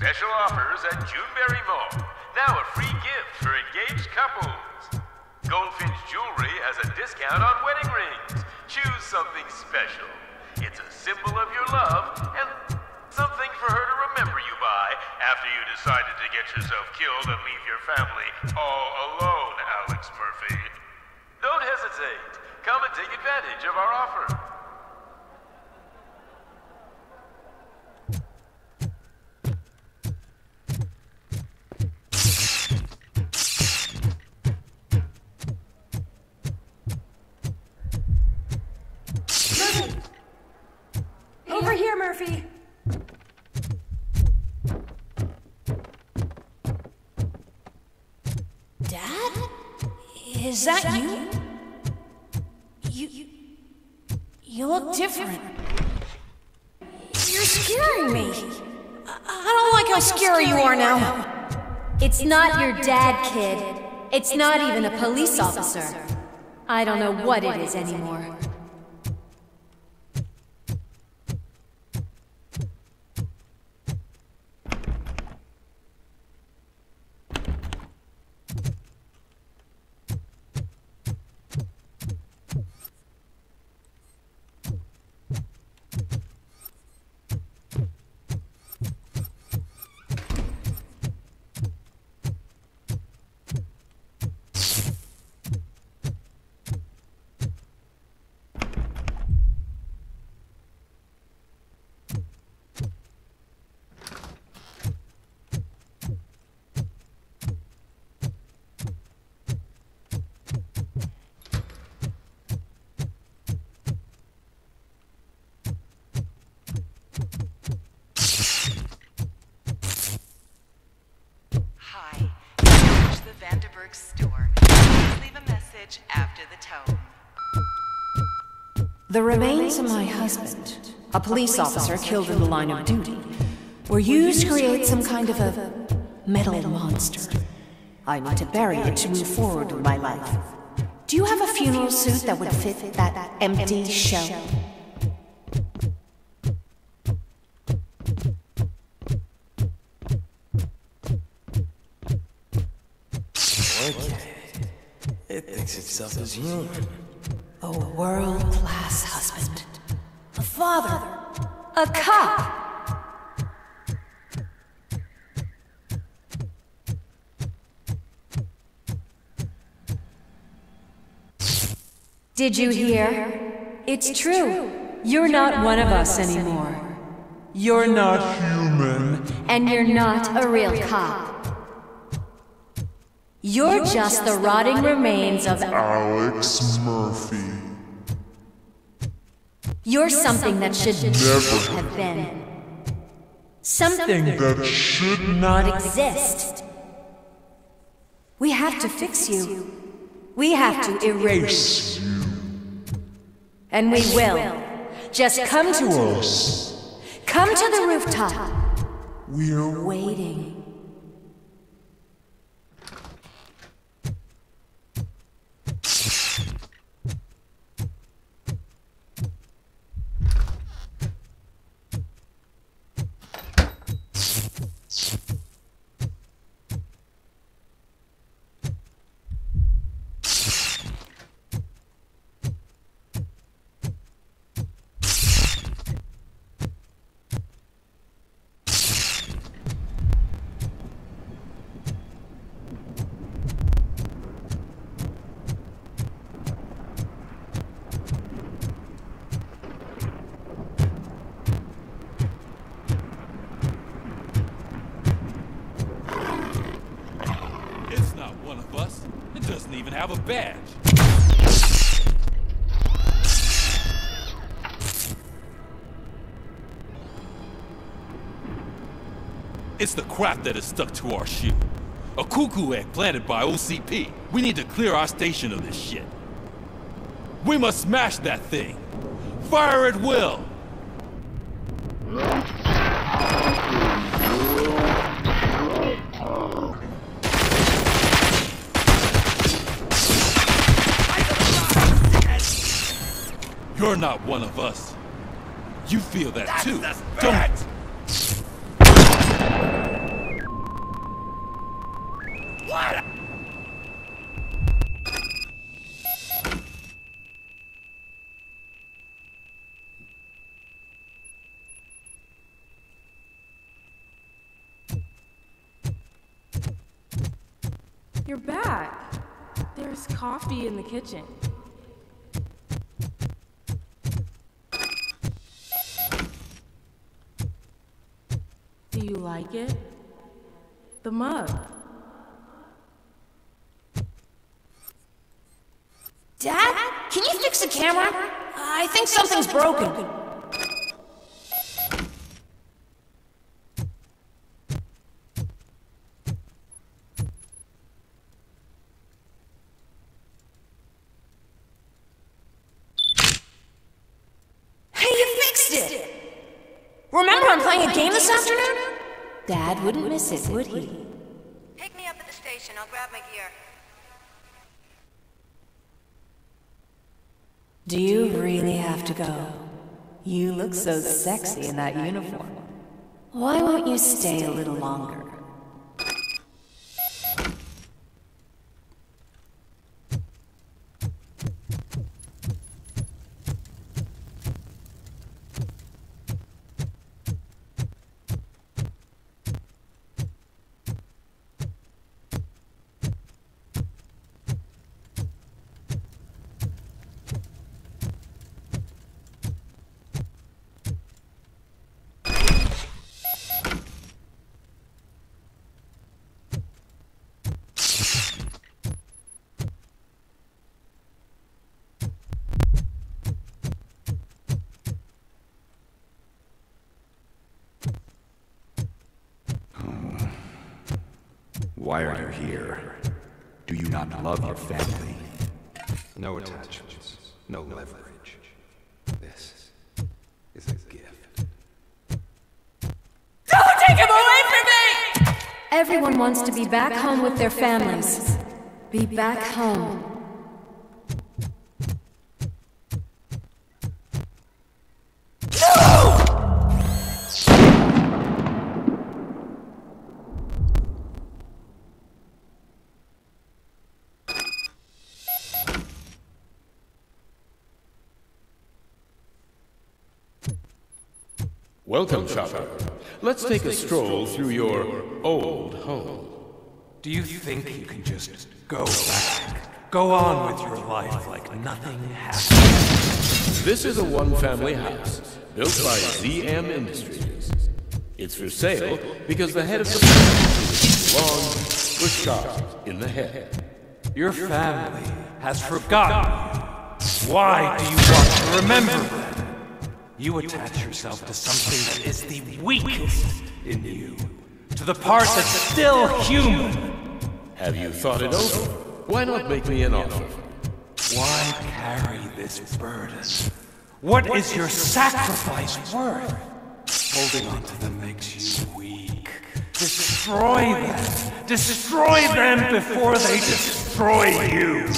Special offers at Juneberry Mall. Now a free gift for engaged couples. Goldfinch Jewelry has a discount on wedding rings. Choose something special. It's a symbol of your love and something for her to remember you by after you decided to get yourself killed and leave your family all alone, Alex Murphy. Don't hesitate. Come and take advantage of our offer. Over here, Murphy! Dad? Is that you? You look different. You're scaring me. I don't like how scary you are now. It's not your dad, kid. It's not even a police officer. I don't know what it is anymore. Store. Please leave a message after the tone. The remains of my husband, a police officer killed in the line of duty, were used to create some kind of a metal monster. I need to bury it to move forward with my life. Do you have a funeral suit that would fit that empty shell? It thinks itself as human. A world-class husband. A father. A cop. Did you hear? It's true. You're not one of us anymore. You're not human. And you're not a real cop. You're just the rotting remains of Alex Murphy. You're something that should never have been. Something that should not exist. We have to fix you. We have to erase you. And we will. Just come to us. Come to the rooftop. We're waiting. Have a badge. It's the crap that is stuck to our shoe. A cuckoo egg planted by OCP. We need to clear our station of this shit. We must smash that thing. Fire at will. You're not one of us. You feel that too, don't you? You're back. There's coffee in the kitchen. Do you like it? The mug. Dad? Can you fix the camera? I think something's broken. Hey, you fixed it! Remember I'm playing a game this afternoon? Dad wouldn't miss it, would he? Pick me up at the station. I'll grab my gear. Do you really have to go? You look so sexy in that uniform. Why won't you stay a little longer? Why are you here? Do you not love your family? No attachments, no leverage. This is a gift. Don't take him away from me! Everyone wants to be back home with their families. Be back home. Welcome, shopper. Let's take a stroll through your old home. Do you think you can just go back? Go on with your life like nothing happened? This is a one-family house built by ZM Industries. It's for sale because the head of the family was shot in the head. Your family has forgotten you. Why do you want to remember them? You attach yourself to something that is the weakest in you, to the part that's still human. Have you thought it over? Why not make me an offer? Why carry this burden? What is your sacrifice worth? Holding on to them makes you weak. Destroy them! Destroy them before they destroy you!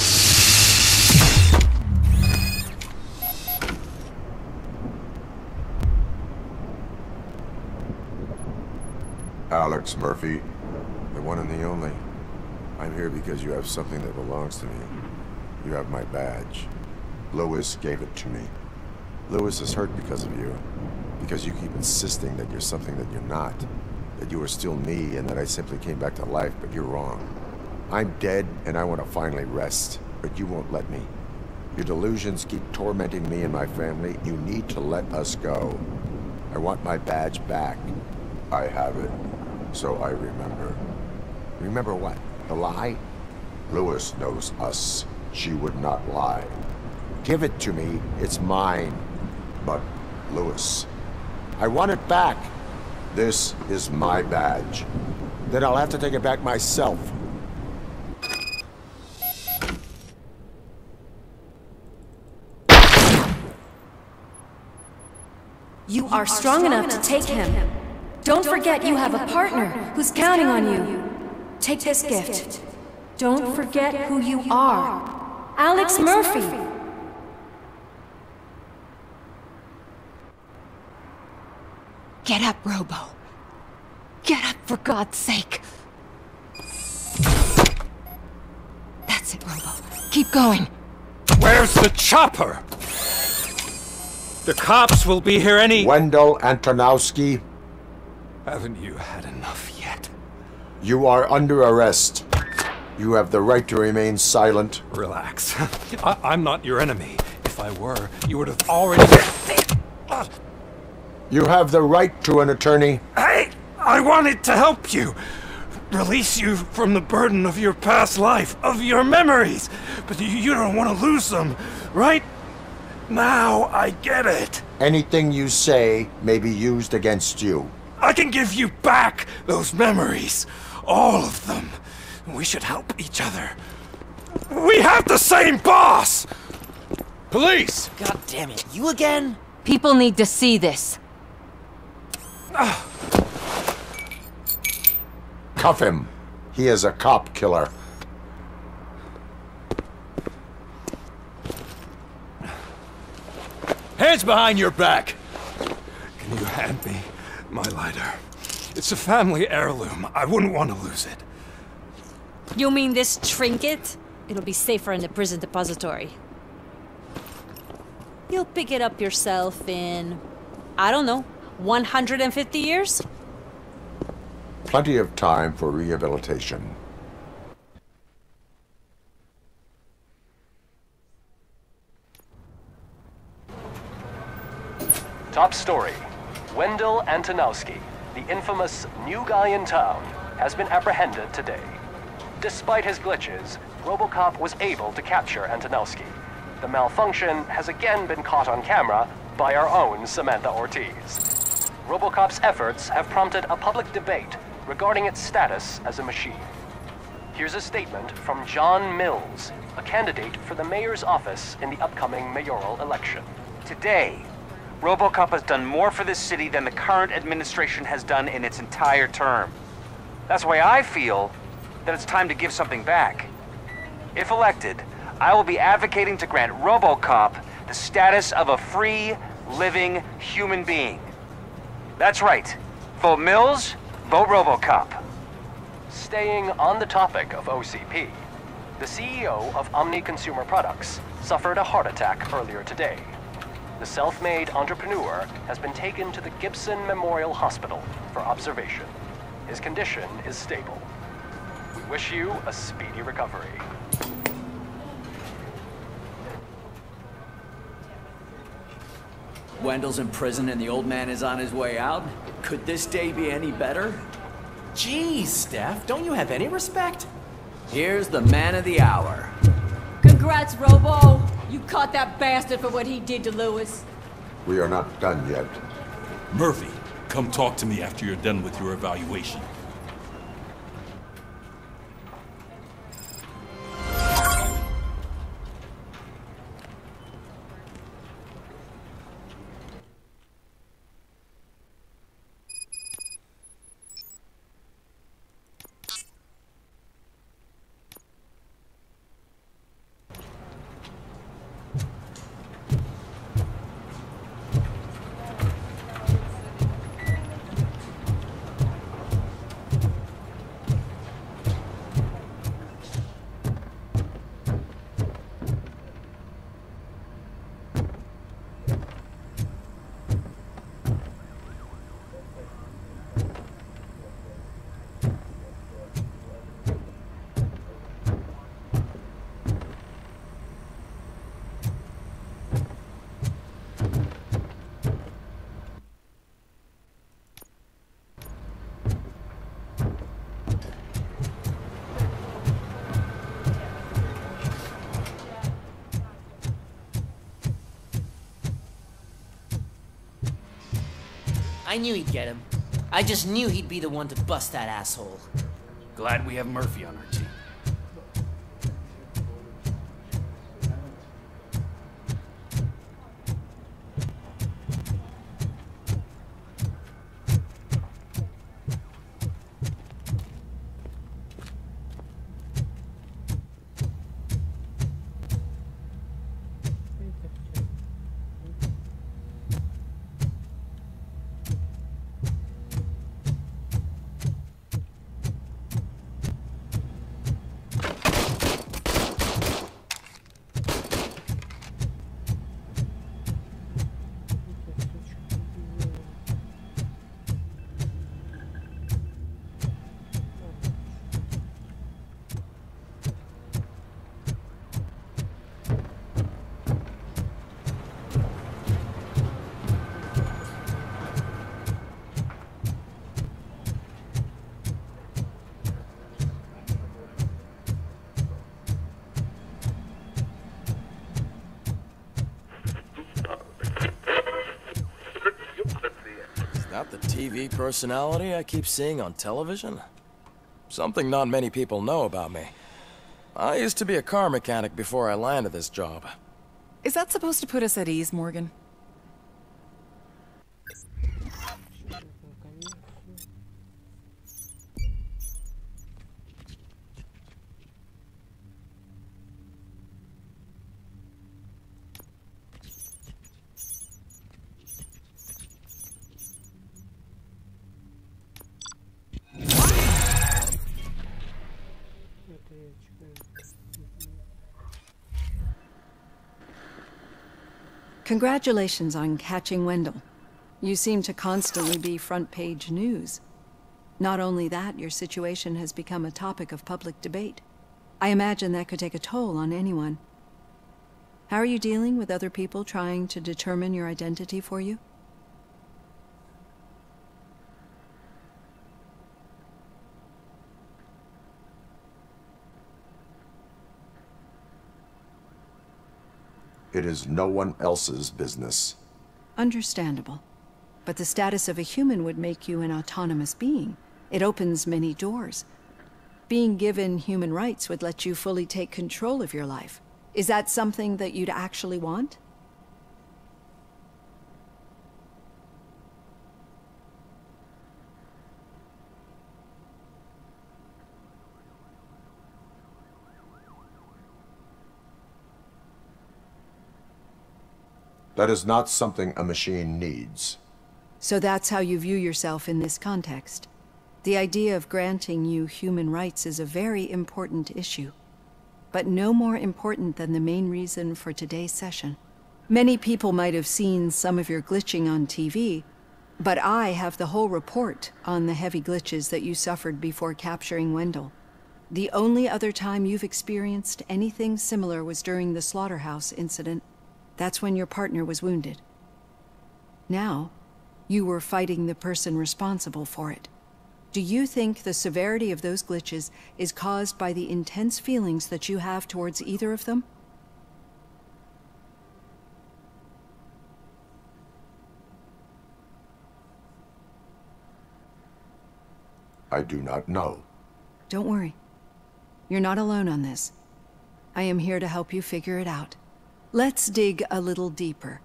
Alex Murphy, the one and the only. I'm here because you have something that belongs to me. You have my badge. Lewis gave it to me. Lewis is hurt because of you. Because you keep insisting that you're something that you're not. That you are still me and that I simply came back to life, but you're wrong. I'm dead and I want to finally rest, but you won't let me. Your delusions keep tormenting me and my family. You need to let us go. I want my badge back. I have it. So I remember. Remember what? The lie? Lewis knows us. She would not lie. Give it to me. It's mine. But, Lewis, I want it back. This is my badge. Then I'll have to take it back myself. You are strong enough to take him. Don't forget you have a partner who's counting on you. Take this gift. Don't forget who you are. Alex Murphy. Get up, Robo. Get up, for God's sake. That's it, Robo. Keep going. Where's the chopper? The cops will be here any— Wendell Antonowski. Haven't you had enough yet? You are under arrest. You have the right to remain silent. Relax. I'm not your enemy. If I were, you would have already... You have the right to an attorney. Hey! I wanted to help you! Release you from the burden of your past life, of your memories! But you don't want to lose them, right? Now I get it. Anything you say may be used against you. I can give you back those memories. All of them. We should help each other. We have the same boss! Police! God damn it, you again? People need to see this. Cuff him. He is a cop killer. Hands behind your back! Can you hand me my lighter? It's a family heirloom. I wouldn't want to lose it. You mean this trinket? It'll be safer in the prison depository. You'll pick it up yourself in, I don't know, 150 years? Plenty of time for rehabilitation. Top story. Wendell Antonowski, the infamous new guy in town, has been apprehended today. Despite his glitches, Robocop was able to capture Antonowski. The malfunction has again been caught on camera by our own Samantha Ortiz. Robocop's efforts have prompted a public debate regarding its status as a machine. Here's a statement from John Mills, a candidate for the mayor's office in the upcoming mayoral election. Today, Robocop has done more for this city than the current administration has done in its entire term. That's why I feel that it's time to give something back. If elected, I will be advocating to grant Robocop the status of a free, living human being. That's right. Vote Mills, vote Robocop. Staying on the topic of OCP, the CEO of Omni Consumer Products suffered a heart attack earlier today. The self-made entrepreneur has been taken to the Gibson Memorial Hospital for observation. His condition is stable. We wish you a speedy recovery. Wendell's in prison and the old man is on his way out. Could this day be any better? Jeez, Steph, don't you have any respect? Here's the man of the hour. Congrats, Robo! You caught that bastard for what he did to Lewis. We are not done yet. Murphy, come talk to me after you're done with your evaluation. I knew he'd get him. I just knew he'd be the one to bust that asshole. Glad we have Murphy on our team. TV personality I keep seeing on television? Something not many people know about me. I used to be a car mechanic before I landed this job. Is that supposed to put us at ease, Morgan? Congratulations on catching Wendell. You seem to constantly be front-page news. Not only that, your situation has become a topic of public debate. I imagine that could take a toll on anyone. How are you dealing with other people trying to determine your identity for you? It is no one else's business. Understandable. But the status of a human would make you an autonomous being. It opens many doors. Being given human rights would let you fully take control of your life. Is that something that you'd actually want? That is not something a machine needs. So that's how you view yourself in this context. The idea of granting you human rights is a very important issue, but no more important than the main reason for today's session. Many people might have seen some of your glitching on TV, but I have the whole report on the heavy glitches that you suffered before capturing Wendell. The only other time you've experienced anything similar was during the slaughterhouse incident. That's when your partner was wounded. Now, you were fighting the person responsible for it. Do you think the severity of those glitches is caused by the intense feelings that you have towards either of them? I do not know. Don't worry. You're not alone on this. I am here to help you figure it out. Let's dig a little deeper.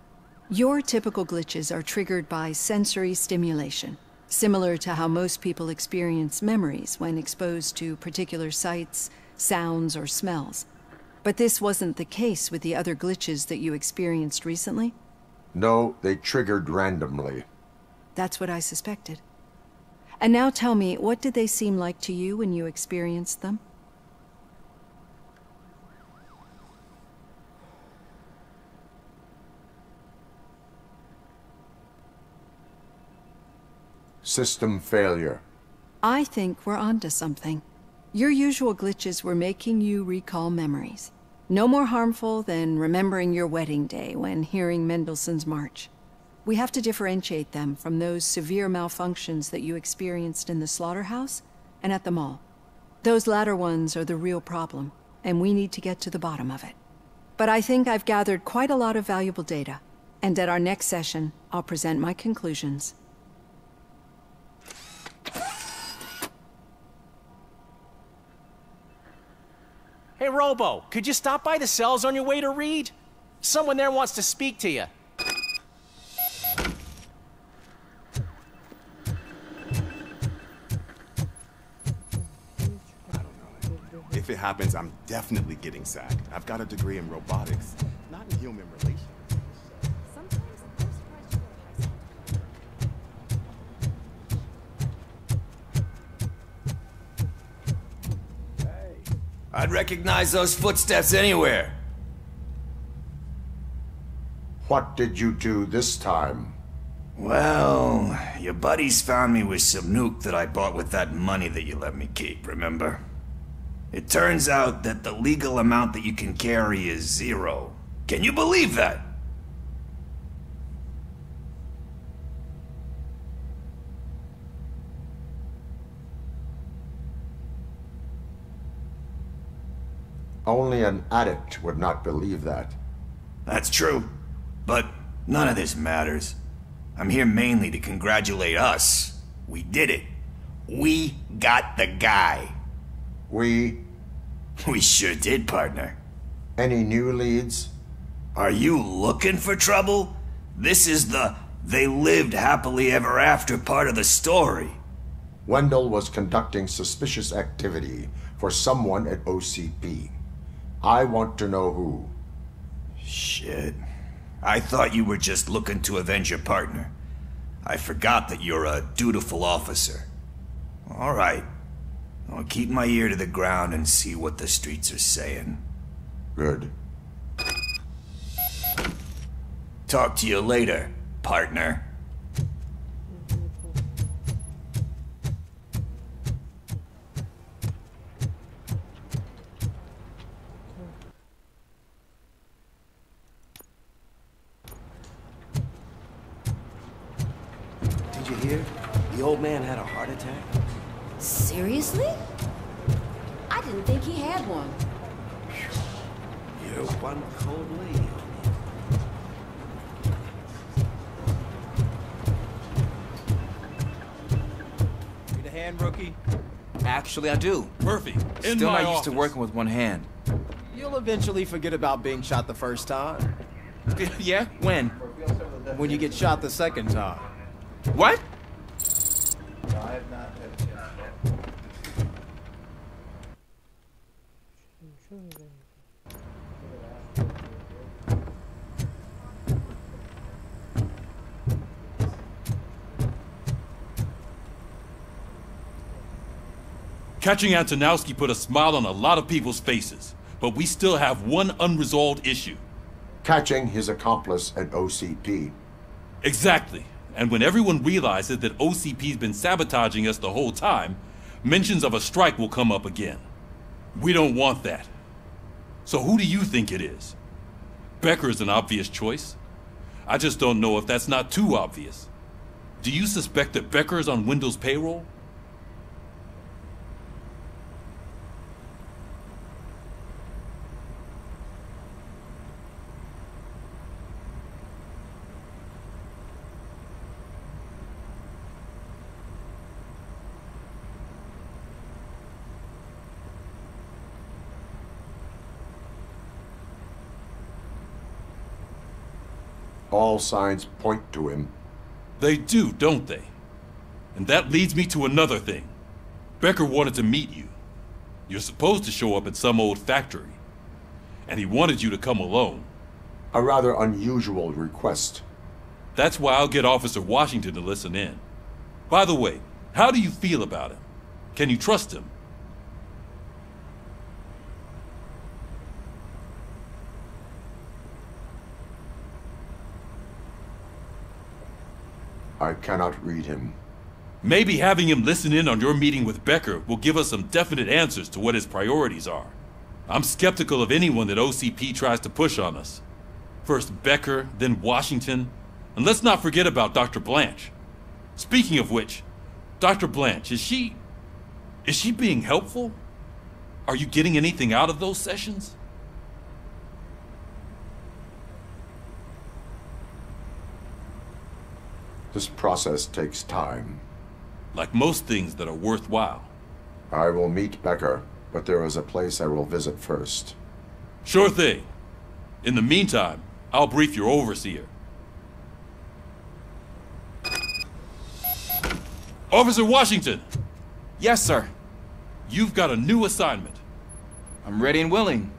Your typical glitches are triggered by sensory stimulation, similar to how most people experience memories when exposed to particular sights, sounds, or smells. But this wasn't the case with the other glitches that you experienced recently? No, they triggered randomly. That's what I suspected. And now tell me, what did they seem like to you when you experienced them? System failure. I think we're onto something. Your usual glitches were making you recall memories. No more harmful than remembering your wedding day when hearing Mendelssohn's March. We have to differentiate them from those severe malfunctions that you experienced in the slaughterhouse and at the mall. Those latter ones are the real problem, and we need to get to the bottom of it. But I think I've gathered quite a lot of valuable data, and at our next session, I'll present my conclusions. Hey, Robo, could you stop by the cells on your way to Reed? Someone there wants to speak to you. If it happens, I'm definitely getting sacked. I've got a degree in robotics, not in human relations. I'd recognize those footsteps anywhere. What did you do this time? Well, your buddies found me with some nuke that I bought with that money that you let me keep, remember? It turns out that the legal amount that you can carry is 0. Can you believe that? Only an addict would not believe that. That's true, but none of this matters. I'm here mainly to congratulate us. We did it. We got the guy. We sure did, partner. Any new leads? Are you looking for trouble? This is the they lived happily ever after part of the story. Wendell was conducting suspicious activity for someone at OCP. I want to know who. Shit. I thought you were just looking to avenge your partner. I forgot that you're a dutiful officer. All right. I'll keep my ear to the ground and see what the streets are saying. Good. Talk to you later, partner. Did you hear? The old man had a heart attack. Seriously? I didn't think he had one. You're one cold lady. Need a hand, rookie? Actually, I do. Murphy, in Still my not used to office. working with one hand. You'll eventually forget about being shot the first time. Yeah? When? When you get shot the second time. What? I have not had a chance. Catching Antonowski put a smile on a lot of people's faces, but we still have one unresolved issue. Catching his accomplice at OCP. Exactly. And when everyone realizes that OCP's been sabotaging us the whole time, mentions of a strike will come up again. We don't want that. So who do you think it is? Becker is an obvious choice. I just don't know if that's not too obvious. Do you suspect that Becker is on Wendell's payroll? All signs point to him. They do, don't they? And that leads me to another thing. Becker wanted to meet you. You're supposed to show up at some old factory. And he wanted you to come alone. A rather unusual request. That's why I'll get Officer Washington to listen in. By the way, how do you feel about him? Can you trust him? I cannot read him. Maybe having him listen in on your meeting with Becker will give us some definite answers to what his priorities are. I'm skeptical of anyone that OCP tries to push on us. First Becker, then Washington, and let's not forget about Dr. Blanche. Speaking of which, Dr. Blanche, is she being helpful? Are you getting anything out of those sessions? This process takes time. Like most things that are worthwhile. I will meet Becker, but there is a place I will visit first. Sure thing. In the meantime, I'll brief your overseer. Officer Washington! Yes, sir. You've got a new assignment. I'm ready and willing.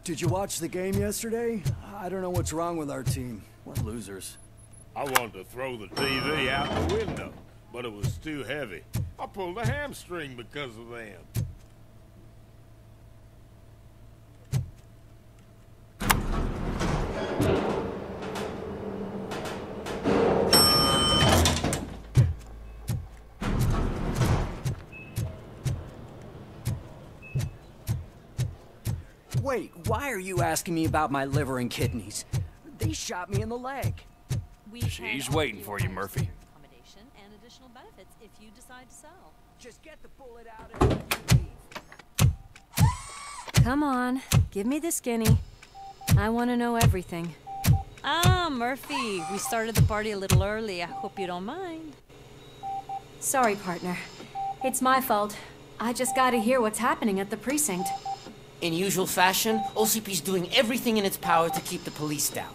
Did you watch the game yesterday? I don't know what's wrong with our team. What losers. I wanted to throw the TV out the window, but it was too heavy. I pulled a hamstring because of them. Wait, why are you asking me about my liver and kidneys? They shot me in the leg. She's waiting for you, Murphy. Accommodation and additional benefits if you decide to sell. Just get the bullet out and leave. Come on, give me the skinny. I want to know everything. Ah, Murphy, we started the party a little early. I hope you don't mind. Sorry, partner. It's my fault. I just gotta hear what's happening at the precinct. In usual fashion, OCP's doing everything in its power to keep the police down.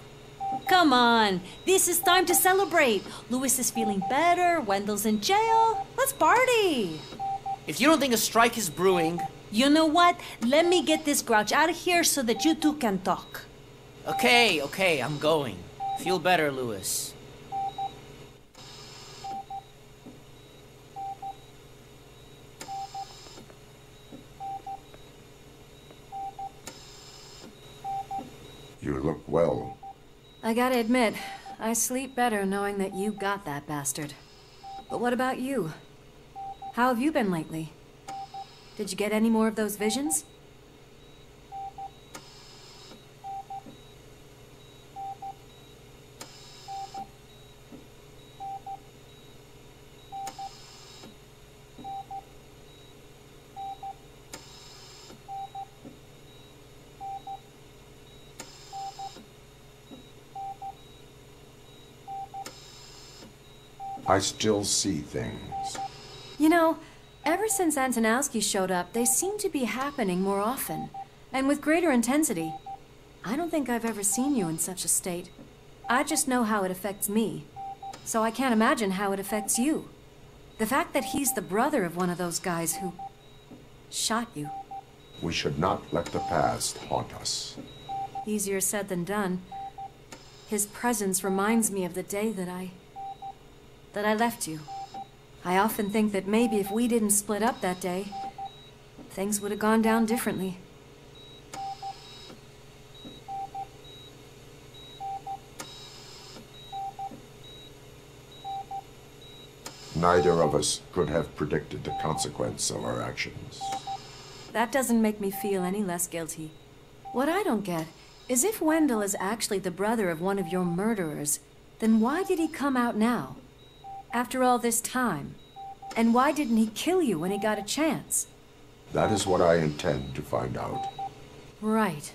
Come on, this is time to celebrate. Lewis is feeling better, Wendell's in jail. Let's party. If you don't think a strike is brewing... You know what? Let me get this grouch out of here so that you two can talk. Okay, I'm going. Feel better, Lewis. You look well. I gotta admit, I sleep better knowing that you got that bastard. But what about you? How have you been lately? Did you get any more of those visions? I still see things. You know, ever since Antonowski showed up, they seem to be happening more often, and with greater intensity. I don't think I've ever seen you in such a state. I just know how it affects me, so I can't imagine how it affects you. The fact that he's the brother of one of those guys who shot you. We should not let the past haunt us. Easier said than done. His presence reminds me of the day that I left you. I often think that maybe if we didn't split up that day, things would have gone down differently. Neither of us could have predicted the consequence of our actions. That doesn't make me feel any less guilty. What I don't get is if Wendell is actually the brother of one of your murderers, then why did he come out now? After all this time? And why didn't he kill you when he got a chance? That is what I intend to find out. Right.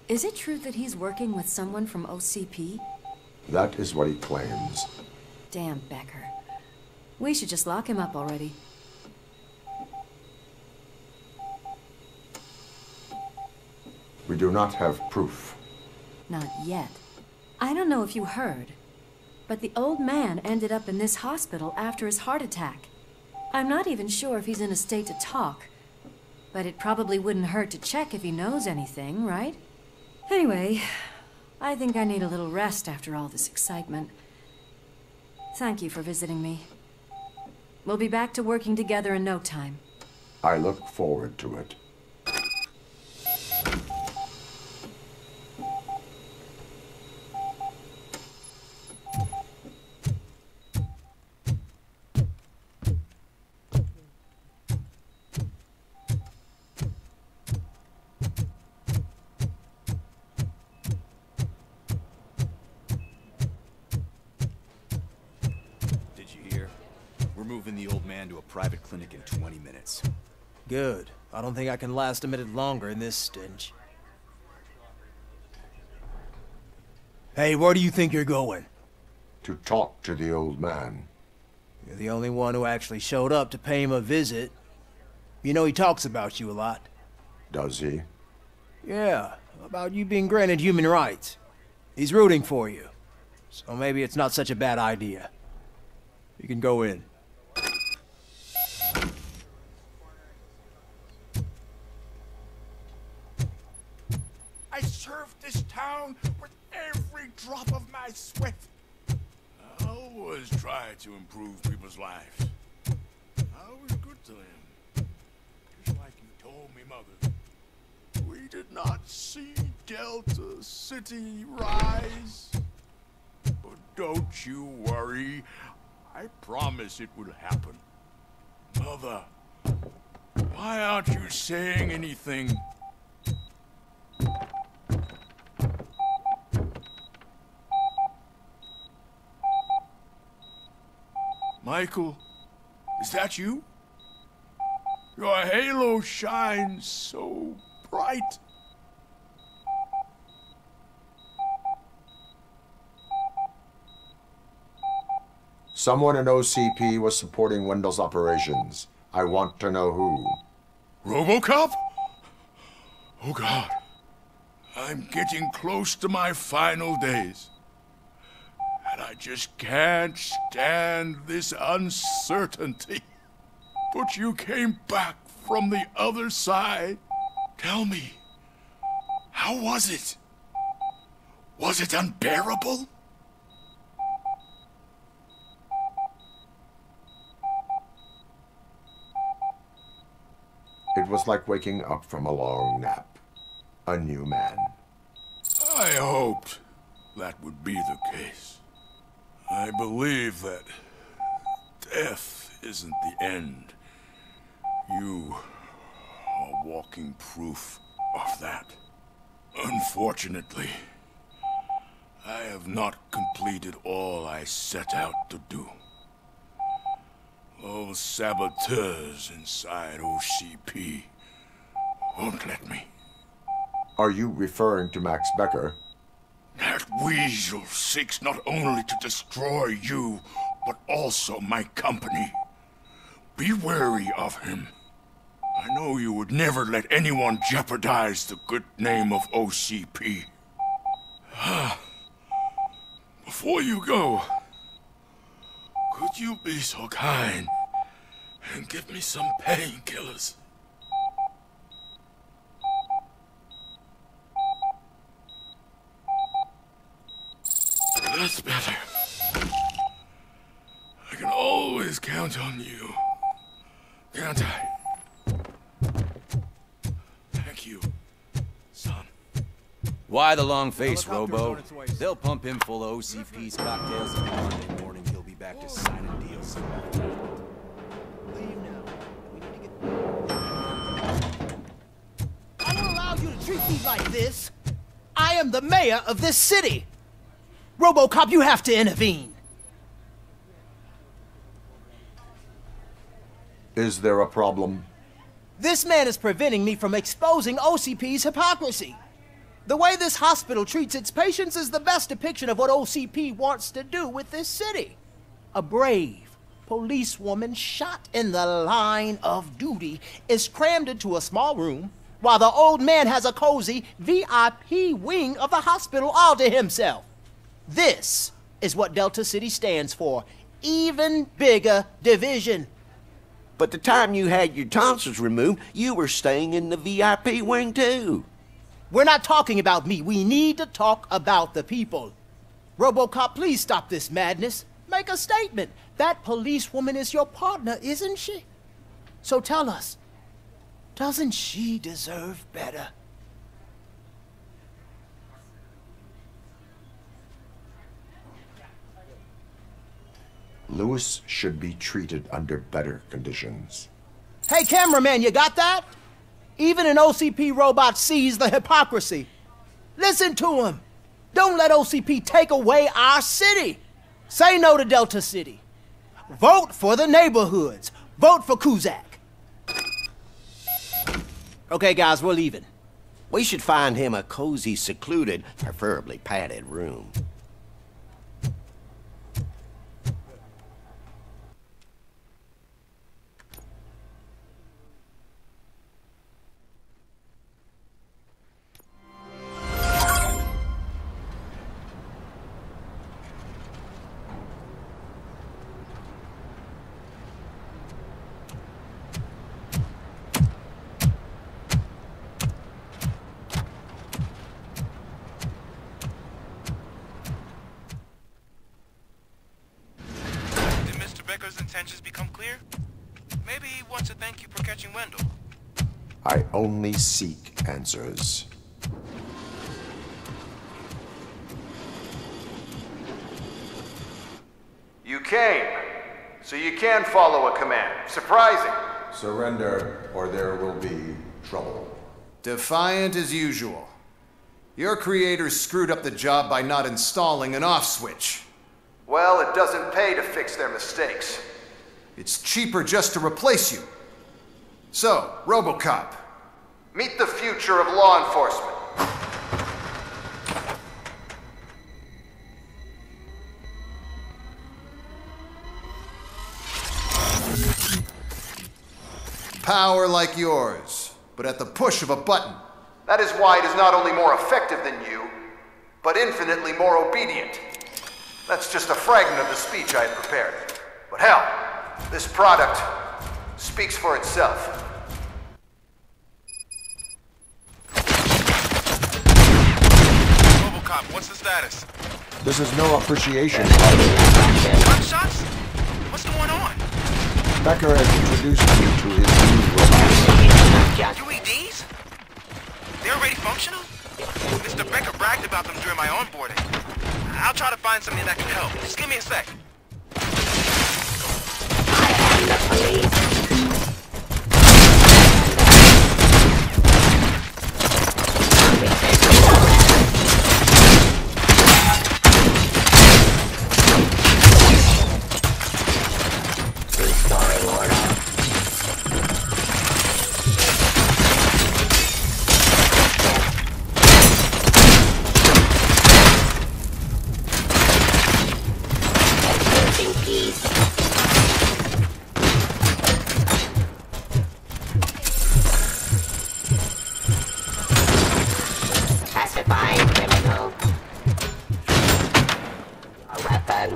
Is it true that he's working with someone from OCP? That is what he claims. Damn Becker. We should just lock him up already. We do not have proof. Not yet. I don't know if you heard, but the old man ended up in this hospital after his heart attack. I'm not even sure if he's in a state to talk, but it probably wouldn't hurt to check if he knows anything, right? Anyway, I think I need a little rest after all this excitement. Thank you for visiting me. We'll be back to working together in no time. I look forward to it. Moving the old man to a private clinic in 20 minutes. Good. I don't think I can last a minute longer in this stench. Hey, where do you think you're going? To talk to the old man. You're the only one who actually showed up to pay him a visit. You know he talks about you a lot. Does he? Yeah, about you being granted human rights. He's rooting for you. So maybe it's not such a bad idea. You can go in. served this town with every drop of my sweat. I always try to improve people's lives. I was good to them. Just like you told me, Mother. We did not see Delta City rise. But don't you worry. I promise it will happen. Mother, why aren't you saying anything? Michael, is that you? Your halo shines so bright. Someone in OCP was supporting Wendell's operations. I want to know who. Robocop? Oh God. I'm getting close to my final days. And I just can't stand this uncertainty. But you came back from the other side. Tell me, how was it? Was it unbearable? It was like waking up from a long nap. A new man. I hoped that would be the case. I believe that death isn't the end. You are walking proof of that. Unfortunately, I have not completed all I set out to do. Those saboteurs inside OCP won't let me. Are you referring to Max Becker? That weasel seeks not only to destroy you, but also my company. Be wary of him. I know you would never let anyone jeopardize the good name of OCP. Before you go, could you be so kind and give me some painkillers? That's better. I can always count on you, can't I? Thank you, son. Why the long face, Robo? They'll pump him full of OCP's cocktails and Monday morning he'll be back to signing deals. I don't allow you to treat me like this. I am the mayor of this city. Robocop, you have to intervene. Is there a problem? This man is preventing me from exposing OCP's hypocrisy. The way this hospital treats its patients is the best depiction of what OCP wants to do with this city. A brave policewoman shot in the line of duty is crammed into a small room while the old man has a cozy VIP wing of the hospital all to himself. This is what Delta City stands for. Even bigger division. But the time you had your tonsils removed, you were staying in the VIP wing too. We're not talking about me. We need to talk about the people. Robocop, please stop this madness. Make a statement. That policewoman is your partner, isn't she? So tell us, doesn't she deserve better? Lewis should be treated under better conditions. Hey, cameraman, you got that? Even an OCP robot sees the hypocrisy. Listen to him. Don't let OCP take away our city. Say no to Delta City. Vote for the neighborhoods. Vote for Kuzak. Okay, guys, we're leaving. We should find him a cozy, secluded, preferably padded room. branches become clear? Maybe he wants to thank you for catching Wendell. I only seek answers. You came, so you can follow a command. Surprising. Surrender, or there will be trouble. Defiant as usual. Your creators screwed up the job by not installing an off switch. Well, it doesn't pay to fix their mistakes. It's cheaper just to replace you. So, Robocop, meet the future of law enforcement. Power like yours, but at the push of a button. That is why it is not only more effective than you, but infinitely more obedient. That's just a fragment of the speech I had prepared. But hell, this product speaks for itself. Robocop, what's the status? This is no appreciation. Gunshots? What's going on? Becker has introduced me to his new robots. UEDs? They're already functional? Mr. Becker bragged about them during my onboarding. I'll try to find something that can help. Just give me a sec. I am the police. Restoring order. Pacifying criminal. A weapon.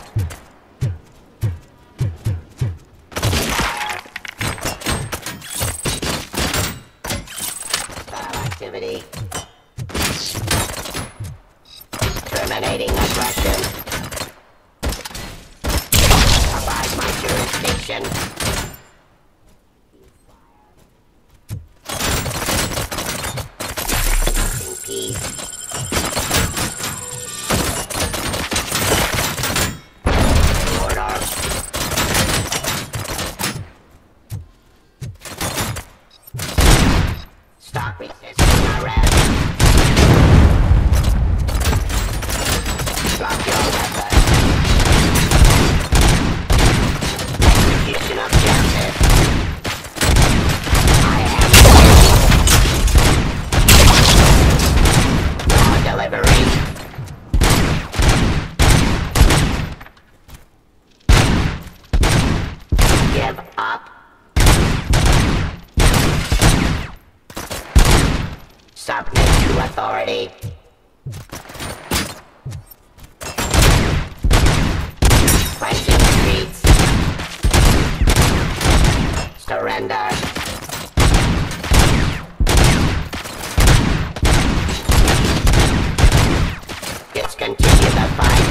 Style activity. Terminating aggression. Abide my jurisdiction. In peace. Order. Stop resisting arrest. Drop your weapon. Execution of justice. I am law delivery. Give up. Submit to authority. Cleansing streets. Surrender. Discontinue the fight.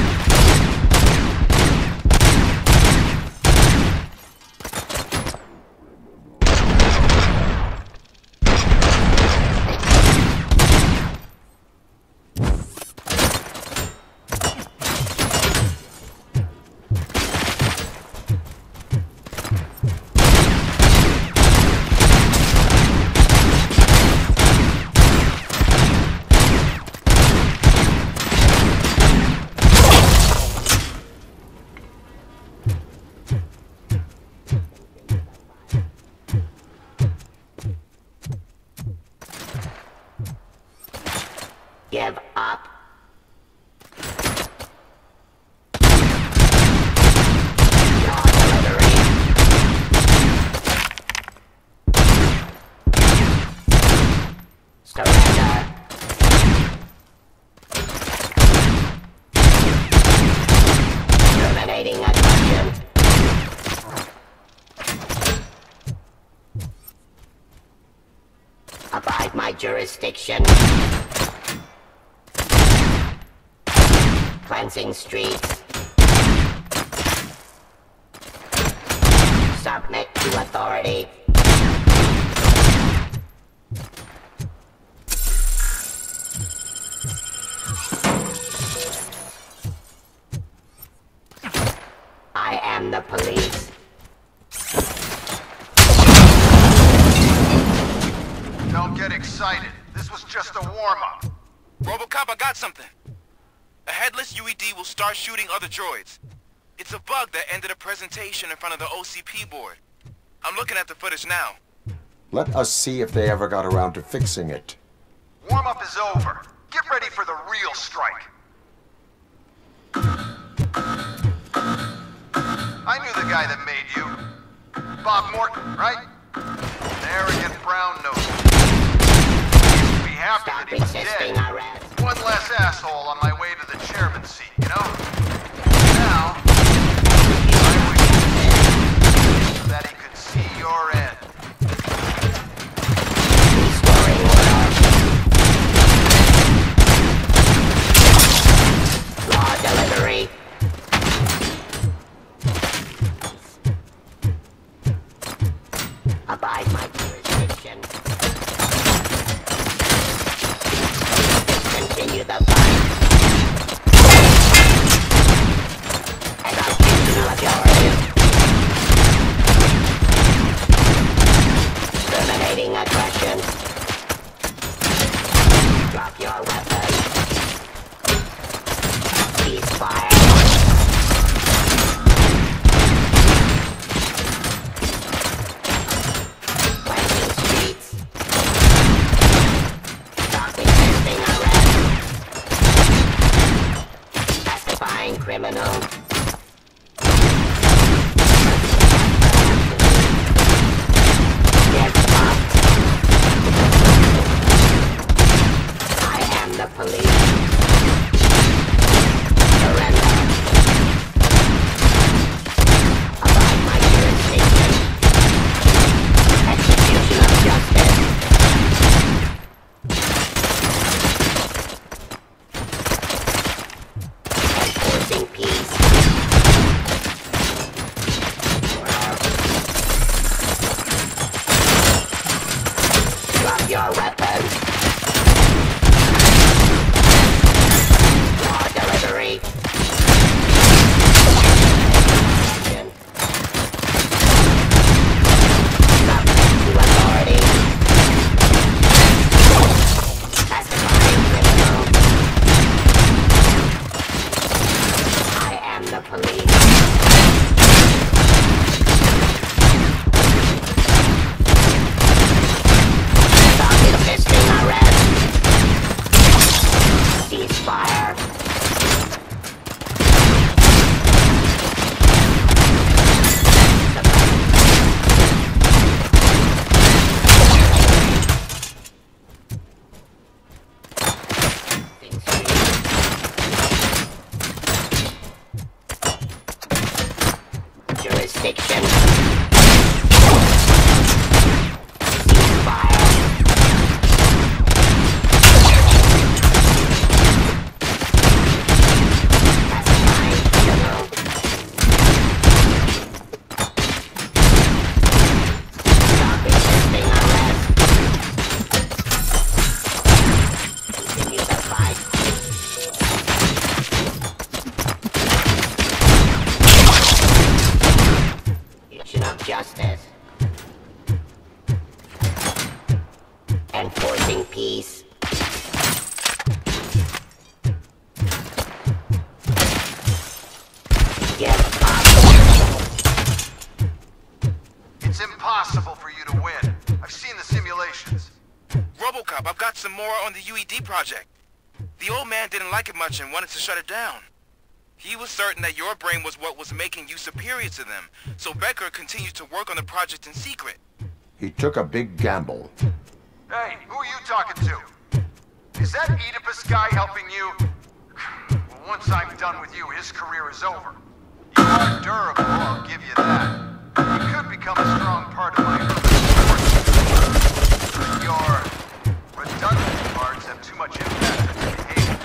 Give up. Law delivery. Surrender. Terminating aggression. Abide my jurisdiction. Cleansing streets. to authority. I am the police. Don't get excited. This was just a warm-up. Robocop, I got something. A headless UED will start shooting other droids. It's a bug that ended a presentation in front of the OCP board. I'm looking at the footage now. Let us see if they ever got around to fixing it. Warm-up is over. Get ready for the real strike. I knew the guy that made you. Bob Morton, right? Arrogant brown nose. Be happy that he was dead. One less asshole on my way to the chairman's seat, you know? Now, I wish that he could see your end. Law delivery. Abide my jurisdiction. Continue the fight. And I'll keep you majority. Terminating aggression. Drop your weapon. Ceasefire. Criminal. Get fucked. I am the police. Surrender. Abide my jurisdiction. Execution of justice. Enforcing peace. Drop your weapons. Law delivery. Subject to authority. Testifying criminal. I am the police. Stop resisting arrest. Ceasefire. Jurisdiction. Ceasefire. Pacifying criminal. Stop resisting arrest. Continue the fight. Of justice. Enforcing peace. Get fucked. It's impossible for you to win. I've seen the simulations. Robocop, I've got some more on the UED project. The old man didn't like it much and wanted to shut it down. He was certain that your brain was what was making you superior to them, so Becker continued to work on the project in secret. He took a big gamble. Hey, who are you talking to? Is that Oedipus guy helping you? Well, once I'm done with you, his career is over. You are durable, I'll give you that. You could become a strong part of my force. Your redundant parts have too much impact on your behavior.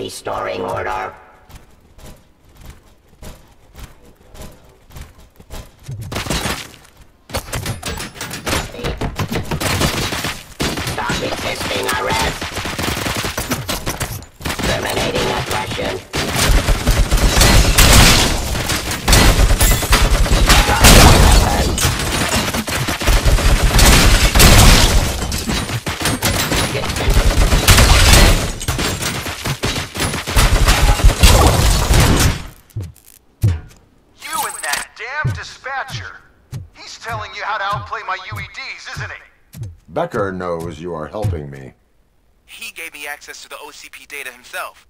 Restoring order. Stop resisting arrest. Terminating aggression. Drop your weapon. You and that damn dispatcher. He's telling you how to outplay my UEDs, isn't he? Becker knows you are helping me. He gave me access to the OCP data himself.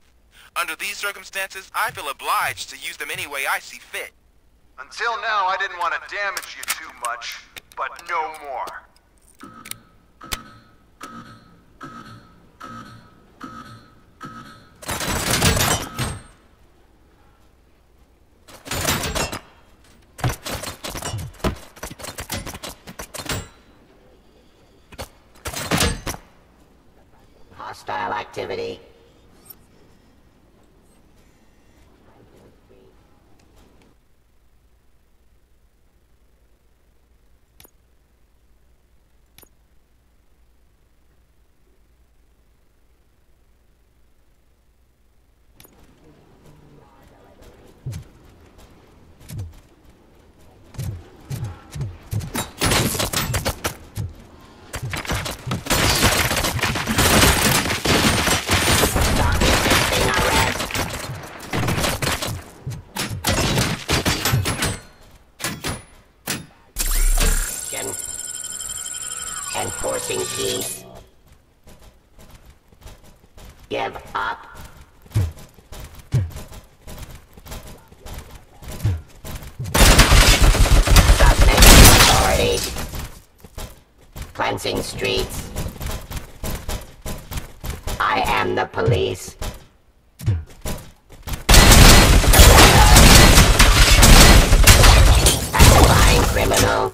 Under these circumstances, I feel obliged to use them any way I see fit. Until now, I didn't want to damage you too much, but no more. Hostile activity. Enforcing peace. Give up. Submit to authority. Cleansing streets. I am the police. Pacifying criminal.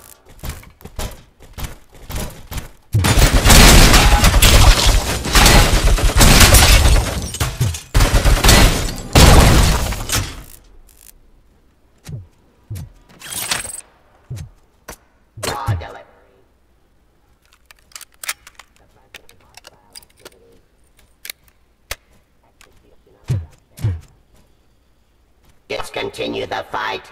Discontinue the fight.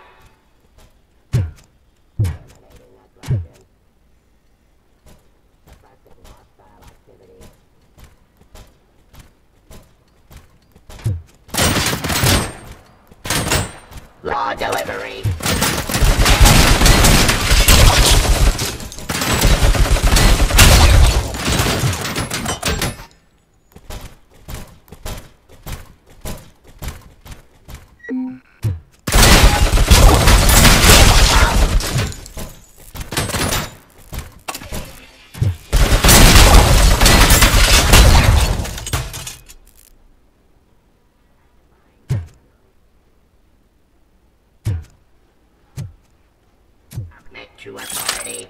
Law delivery. To authority.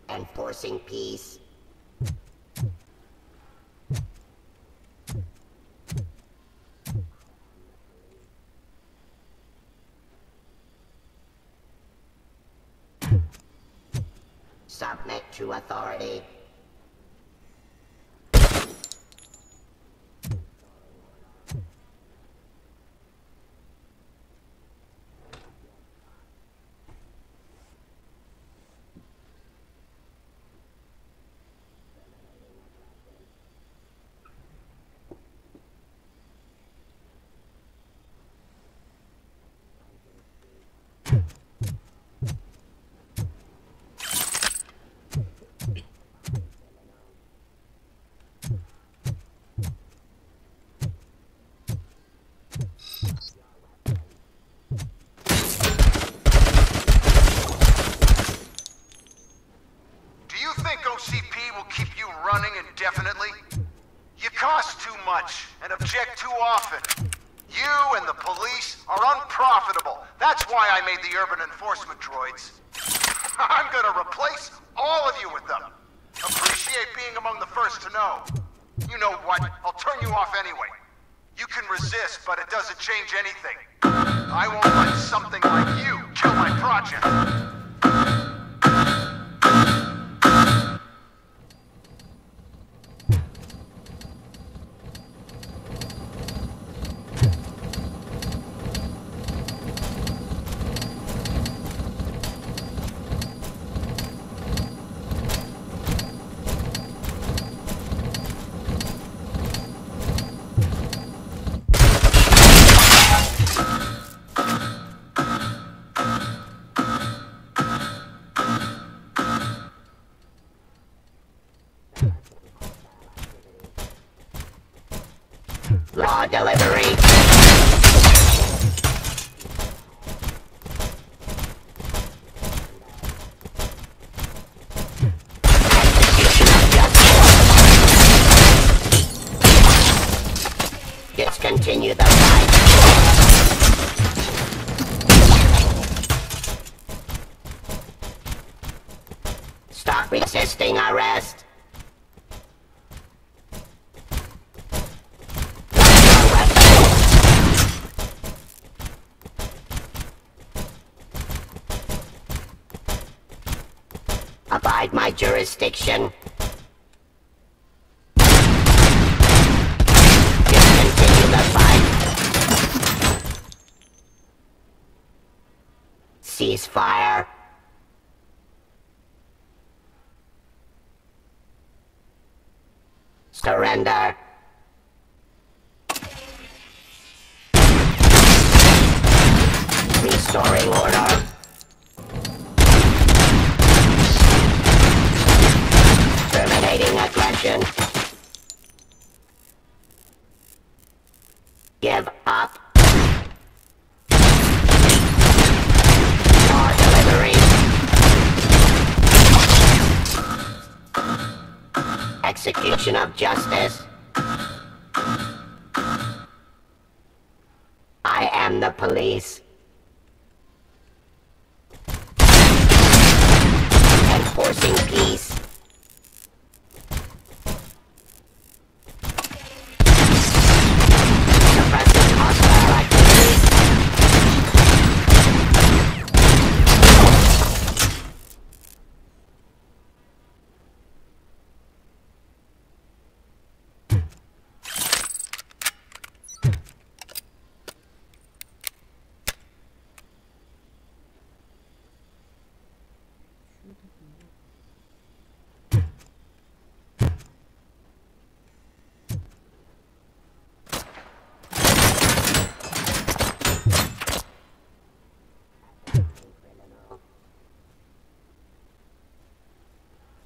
Enforcing peace. Submit to authority. OCP will keep you running indefinitely? You cost too much and object too often. You and the police are unprofitable. That's why I made the urban enforcement droids. I'm gonna replace all of you with them. Appreciate being among the first to know. You know what? I'll turn you off anyway. You can resist, but it doesn't change anything. I won't let something like you kill my project. Raw delivery. Discontinue the fight. Stop resisting arrest. Abide my jurisdiction. Discontinue the fight. Cease fire. Surrender. Restoring order. Terminating aggression. Give up. More delivery. Execution of justice. I am the police. Enforcing peace. Suppressing hostile activities.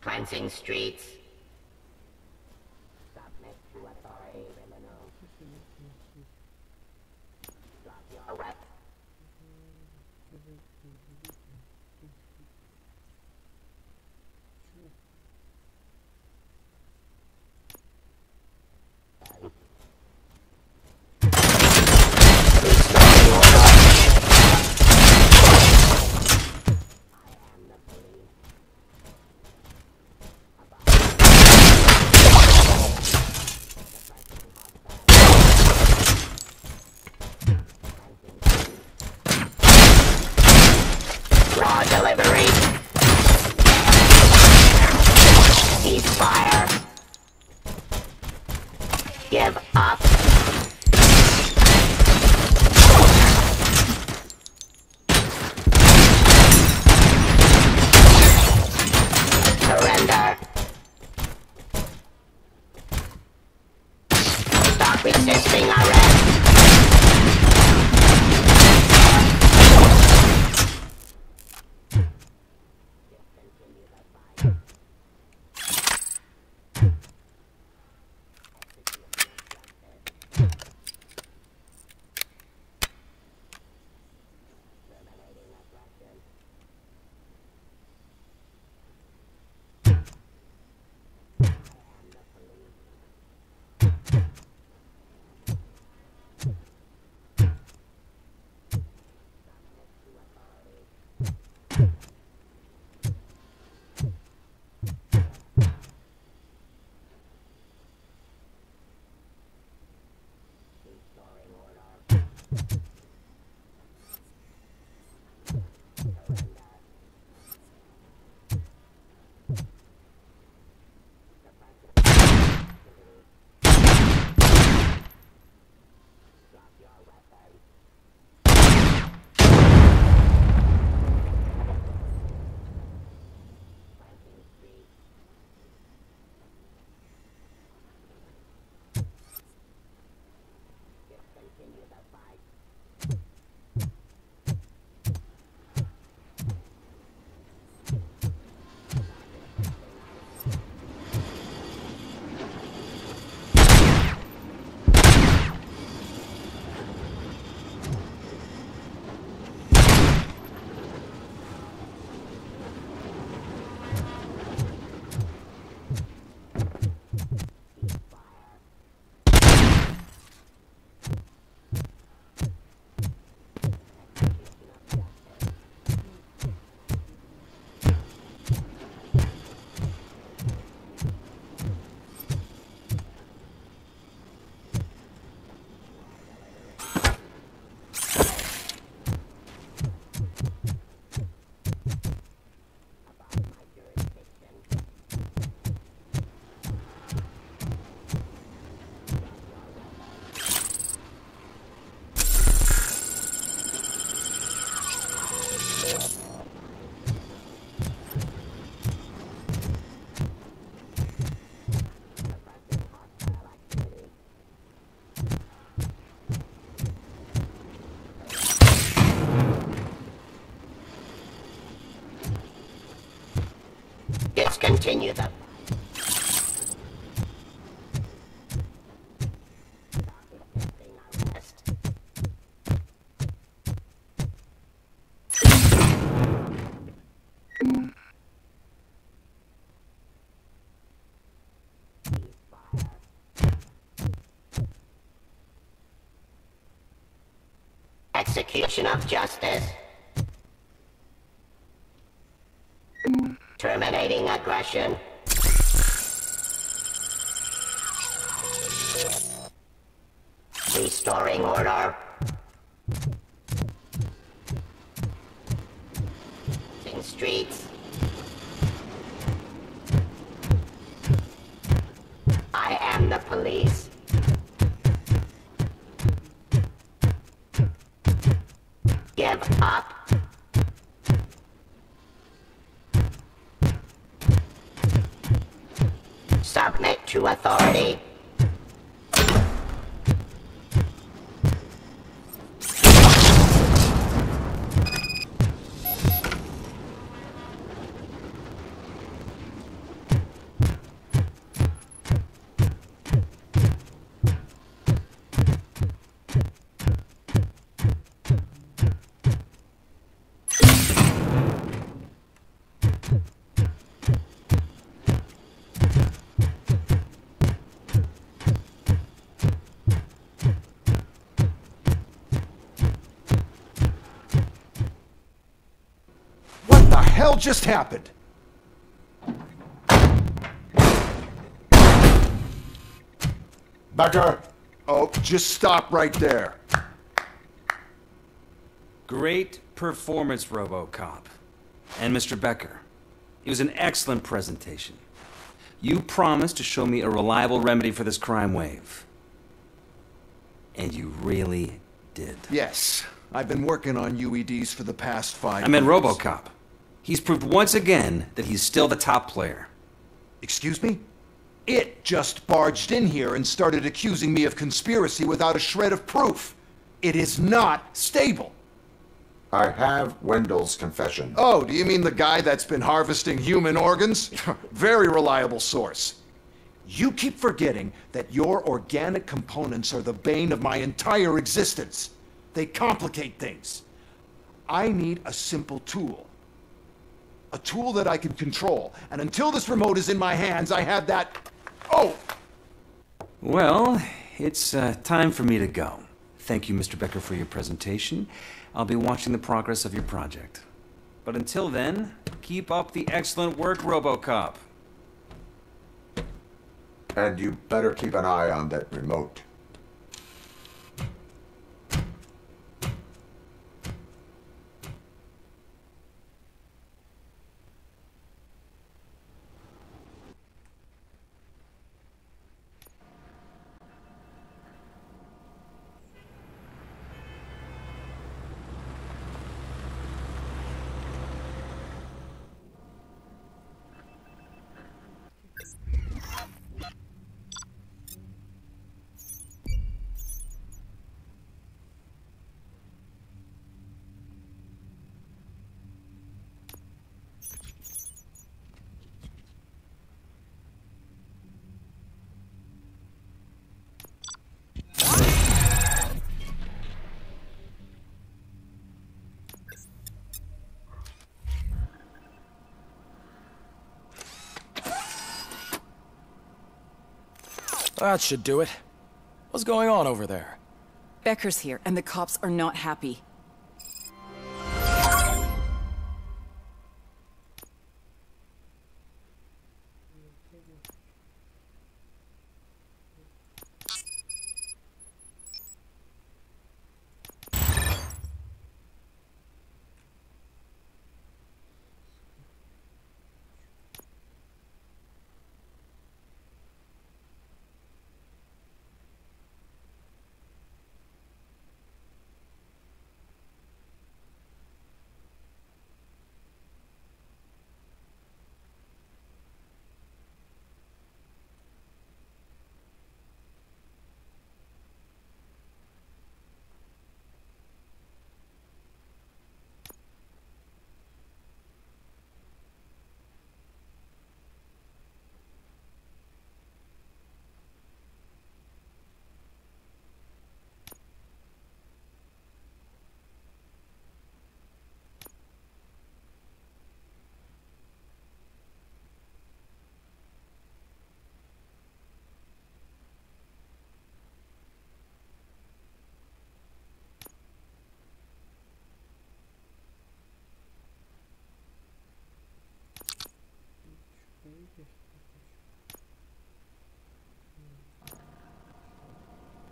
Cleansing streets. Submit to authority, criminal. Drop your weapon. Raw delivery. Cease fire. Give up. Surrender. Stop resisting arrest. continue the... execution of justice. Terminating aggression. Restoring order. In streets. I am the police. Give up. Submit to authority. What the hell just happened? Becker! Oh, just stop right there. Great performance, Robocop. And Mr. Becker. It was an excellent presentation. You promised to show me a reliable remedy for this crime wave. And you really did. Yes, I've been working on UEDs for the past 5 years. I meant Robocop. He's proved once again that he's still the top player. Excuse me? It just barged in here and started accusing me of conspiracy without a shred of proof. It is not stable. I have Wendell's confession. Oh, do you mean the guy that's been harvesting human organs? Very reliable source. You keep forgetting that your organic components are the bane of my entire existence. They complicate things. I need a simple tool. A tool that I can control. And until this remote is in my hands, I have that... Oh! Well, it's time for me to go. Thank you, Mr. Becker, for your presentation. I'll be watching the progress of your project. But until then, keep up the excellent work, Robocop. And you better keep an eye on that remote. That should do it. What's going on over there? Becker's here, and the cops are not happy.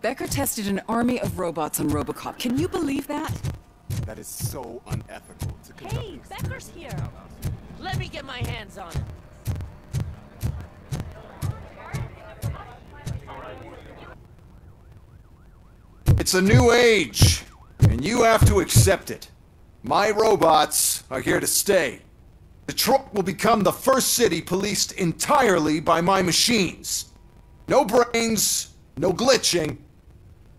Becker tested an army of robots on Robocop. Can you believe that? That is so unethical to conduct. Hey, Becker's here. Let me get my hands on him. It's a new age, and you have to accept it. My robots are here to stay. Detroit will become the first city policed entirely by my machines. No brains, no glitching,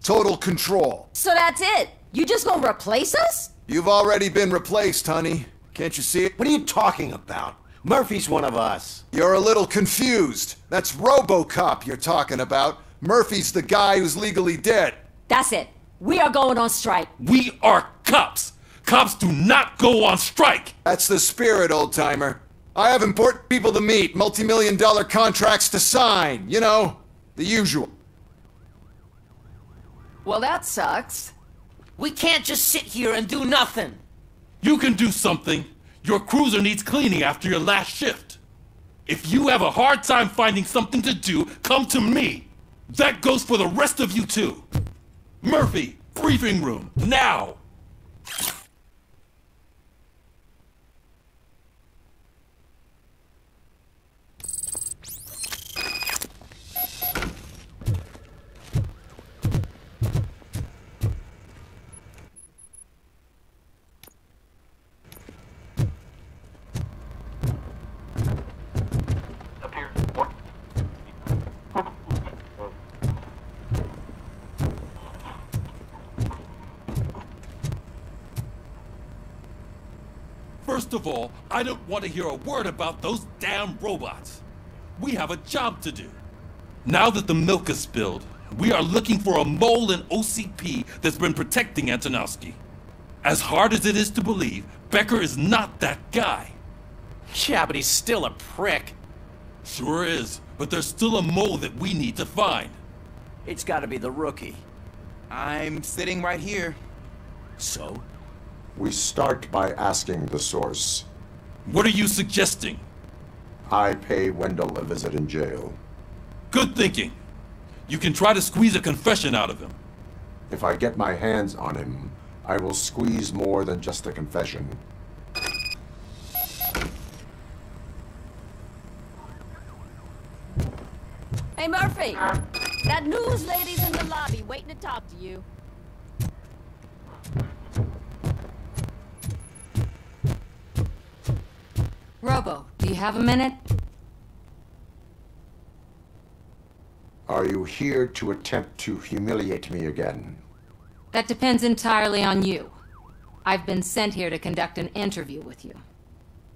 total control. So that's it? You just gonna replace us? You've already been replaced, honey. Can't you see it? What are you talking about? Murphy's one of us. You're a little confused. That's Robocop you're talking about. Murphy's the guy who's legally dead. That's it. We are going on strike. We are cops. Cops do not go on strike. That's the spirit, old-timer. I have important people to meet, multi-million-dollar contracts to sign. You know, the usual. Well, that sucks. We can't just sit here and do nothing. You can do something. Your cruiser needs cleaning after your last shift. If you have a hard time finding something to do, come to me. That goes for the rest of you too. Murphy, briefing room, now! First of all, I don't want to hear a word about those damn robots. We have a job to do. Now that the milk is spilled, we are looking for a mole in OCP that's been protecting Antonowski. As hard as it is to believe, Becker is not that guy. Yeah, but he's still a prick. Sure is, but there's still a mole that we need to find. It's gotta be the rookie. I'm sitting right here. So? We start by asking the source. What are you suggesting? I pay Wendell a visit in jail. Good thinking. You can try to squeeze a confession out of him. If I get my hands on him, I will squeeze more than just a confession. Hey, Murphy! That news lady's in the lobby waiting to talk to you. Robo, do you have a minute? Are you here to attempt to humiliate me again? That depends entirely on you. I've been sent here to conduct an interview with you.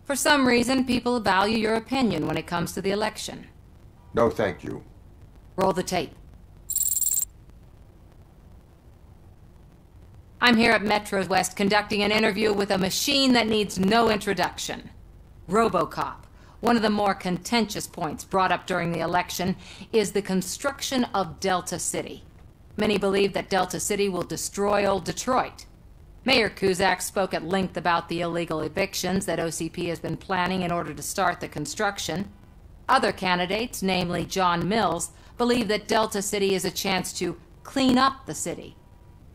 For some reason, people value your opinion when it comes to the election. No, thank you. Roll the tape. I'm here at Metro West conducting an interview with a machine that needs no introduction. Robocop. One of the more contentious points brought up during the election is the construction of Delta City. Many believe that Delta City will destroy old Detroit. Mayor Cusack spoke at length about the illegal evictions that OCP has been planning in order to start the construction. Other candidates, namely John Mills, believe that Delta City is a chance to clean up the city.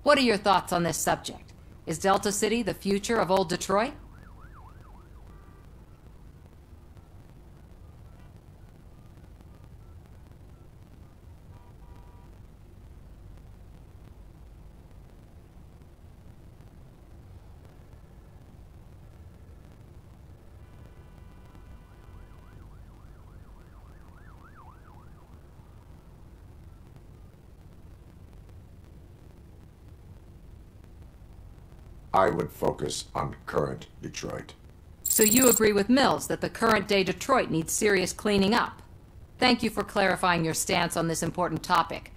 What are your thoughts on this subject? Is Delta City the future of old Detroit? I would focus on current Detroit. So you agree with Mills that the current-day Detroit needs serious cleaning up? Thank you for clarifying your stance on this important topic.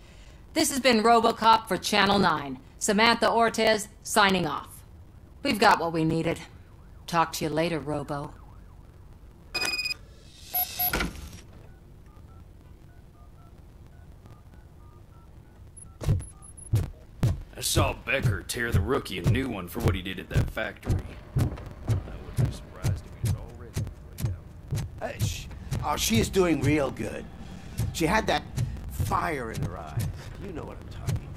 This has been Robocop for Channel 9. Samantha Ortez, signing off. We've got what we needed. Talk to you later, Robo. I saw Becker tear the rookie a new one for what he did at that factory. I wouldn't be surprised if he's already played out. She is doing real good. She had that fire in her eye. You know what I'm talking about.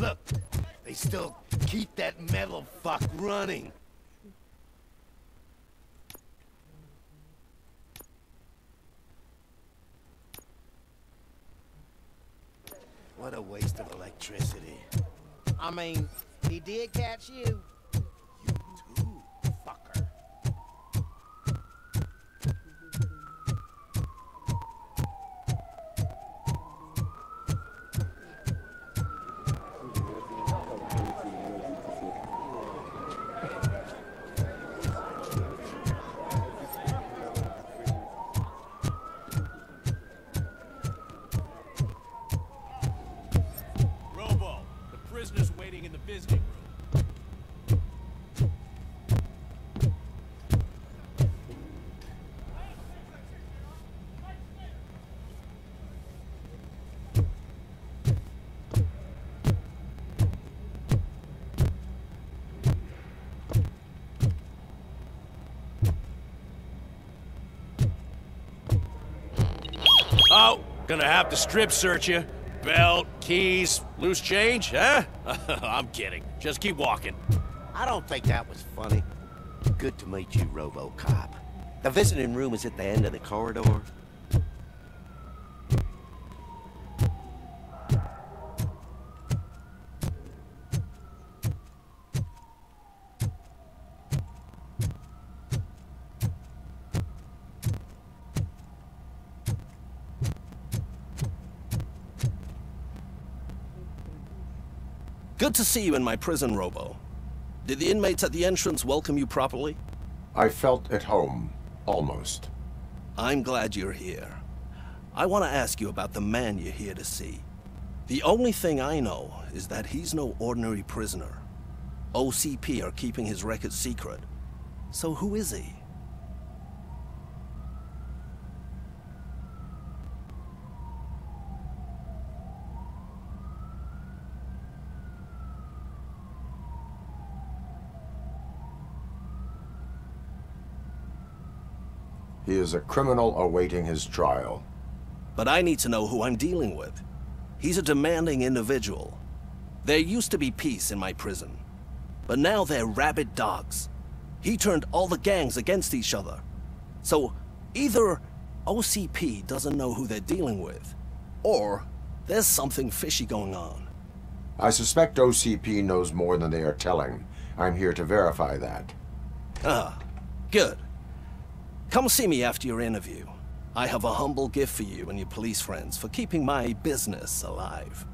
Look, they still keep that metal fuck running. What a waste of electricity. I mean, he did catch you. You too, fucker. Prisoners waiting in the visiting room. Oh, gonna have to strip search you. Belt, keys, loose change, huh? I'm kidding. Just keep walking. I don't think that was funny. Good to meet you, Robocop. The visiting room is at the end of the corridor. Good to see you in my prison, Robo. Did the inmates at the entrance welcome you properly? I felt at home, almost. I'm glad you're here. I want to ask you about the man you're here to see. The only thing I know is that he's no ordinary prisoner. OCP are keeping his record secret. So who is he? He is a criminal awaiting his trial. But I need to know who I'm dealing with. He's a demanding individual. There used to be peace in my prison, but now they're rabid dogs. He turned all the gangs against each other. So either OCP doesn't know who they're dealing with, or there's something fishy going on. I suspect OCP knows more than they are telling. I'm here to verify that. Ah, good. Come see me after your interview. I have a humble gift for you and your police friends for keeping my business alive.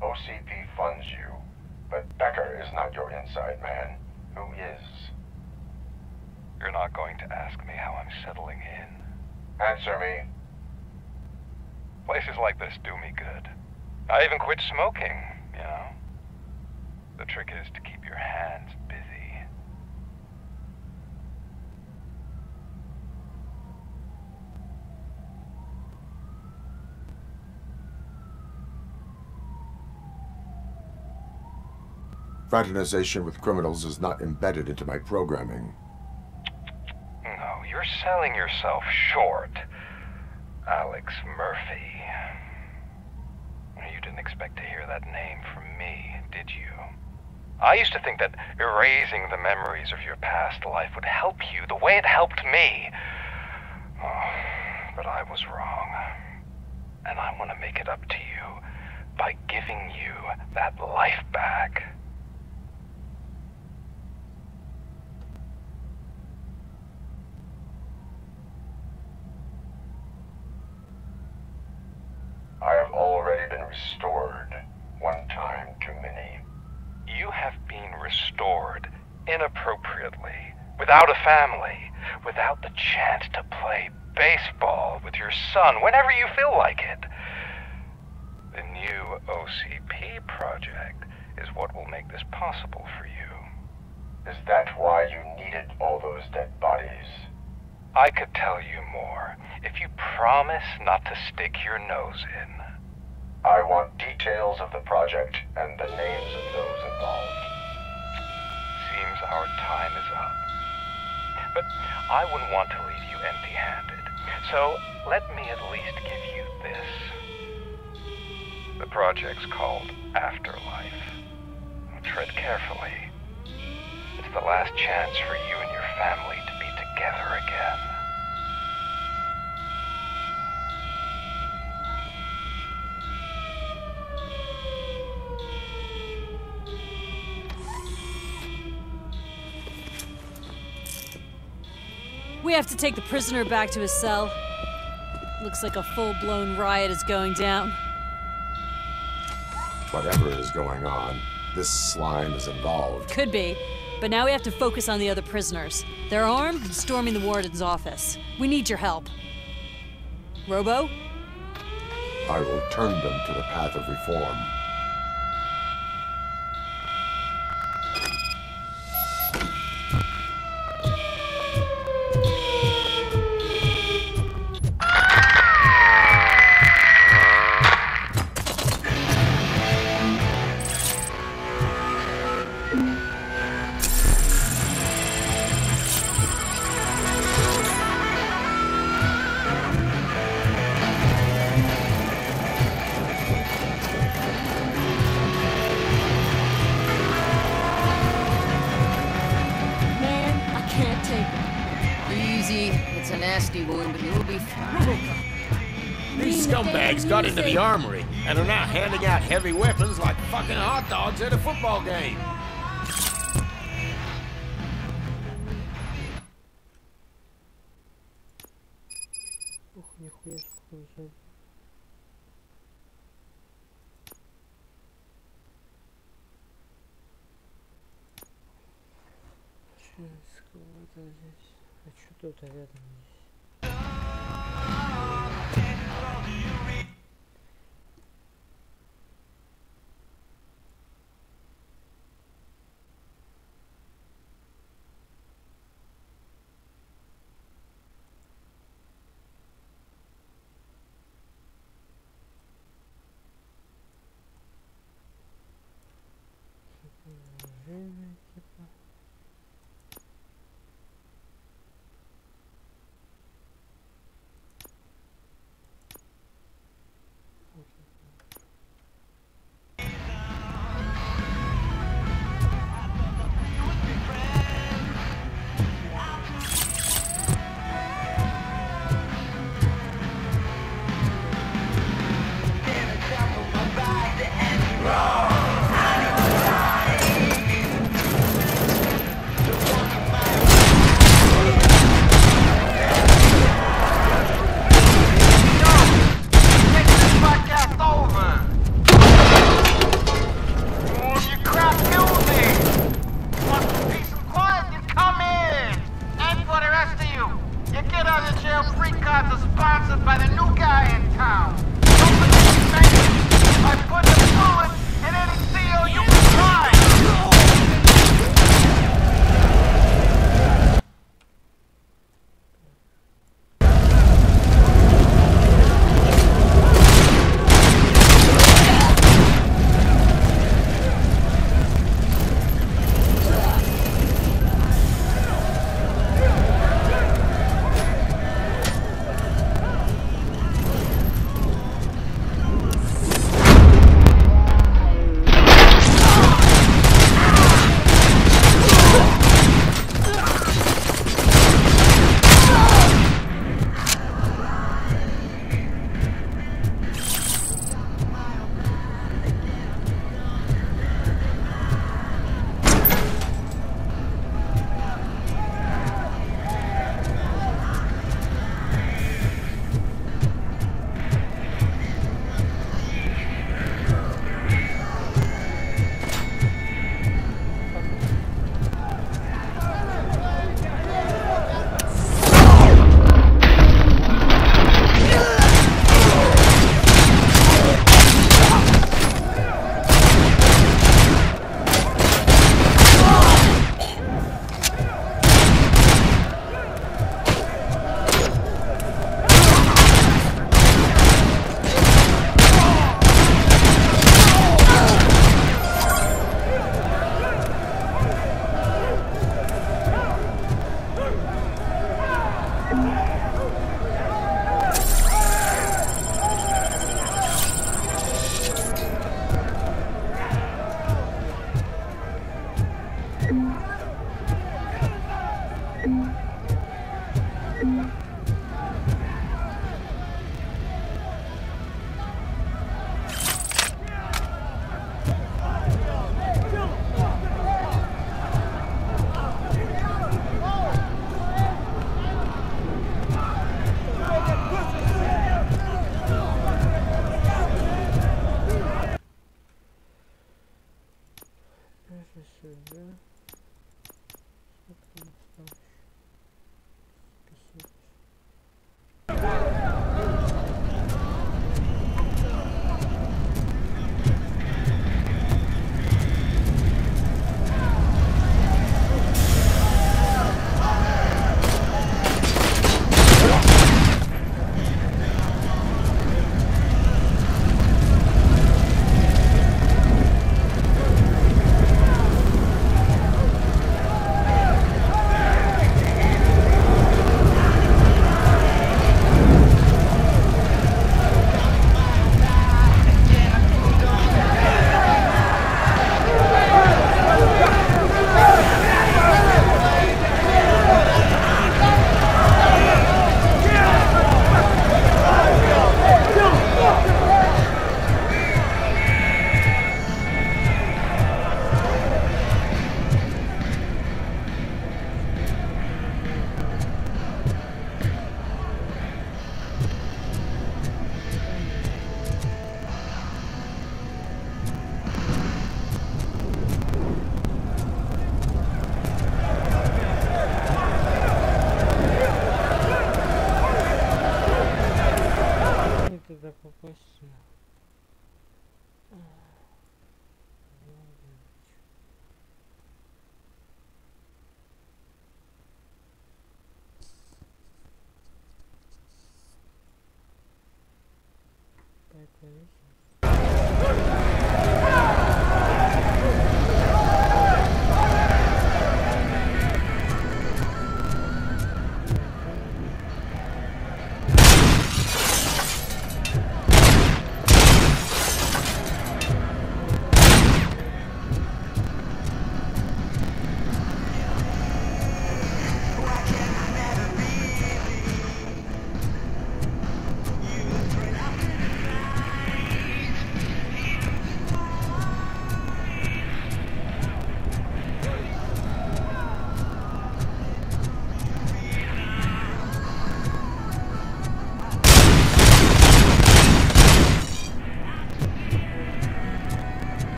OCP funds you, but Becker is not your inside man. Who is? You're not going to ask me how I'm settling in. Answer me. Places like this do me good. I even quit smoking, you know. The trick is to keep your hands busy. Fraternization with criminals is not embedded into my programming. No, you're selling yourself short, Alex Murphy. You didn't expect to hear that name from me, did you? I used to think that erasing the memories of your past life would help you the way it helped me. Oh, but I was wrong. And I want to make it up to you by giving you that life back. I have already been restored. One time too many. You have been restored inappropriately, without a family, without the chance to play baseball with your son whenever you feel like it. The new OCP project is what will make this possible for you. Is that why you needed all those dead bodies? I could tell you more if you promise not to stick your nose in. I want details of the project and the names of those involved. Seems our time is up. But I wouldn't want to leave you empty-handed. So let me at least give you this. The project's called Afterlife. Tread carefully. It's the last chance for you and your family to be together again. We have to take the prisoner back to his cell. Looks like a full-blown riot is going down. Whatever is going on, this slime is involved. Could be, but now we have to focus on the other prisoners. They're armed and storming the warden's office. We need your help. Robo? I will turn them to the path of reform. These scumbags got into the armory and are now handing out heavy weapons like fucking hot dogs at a football game. Тут рядом здесь.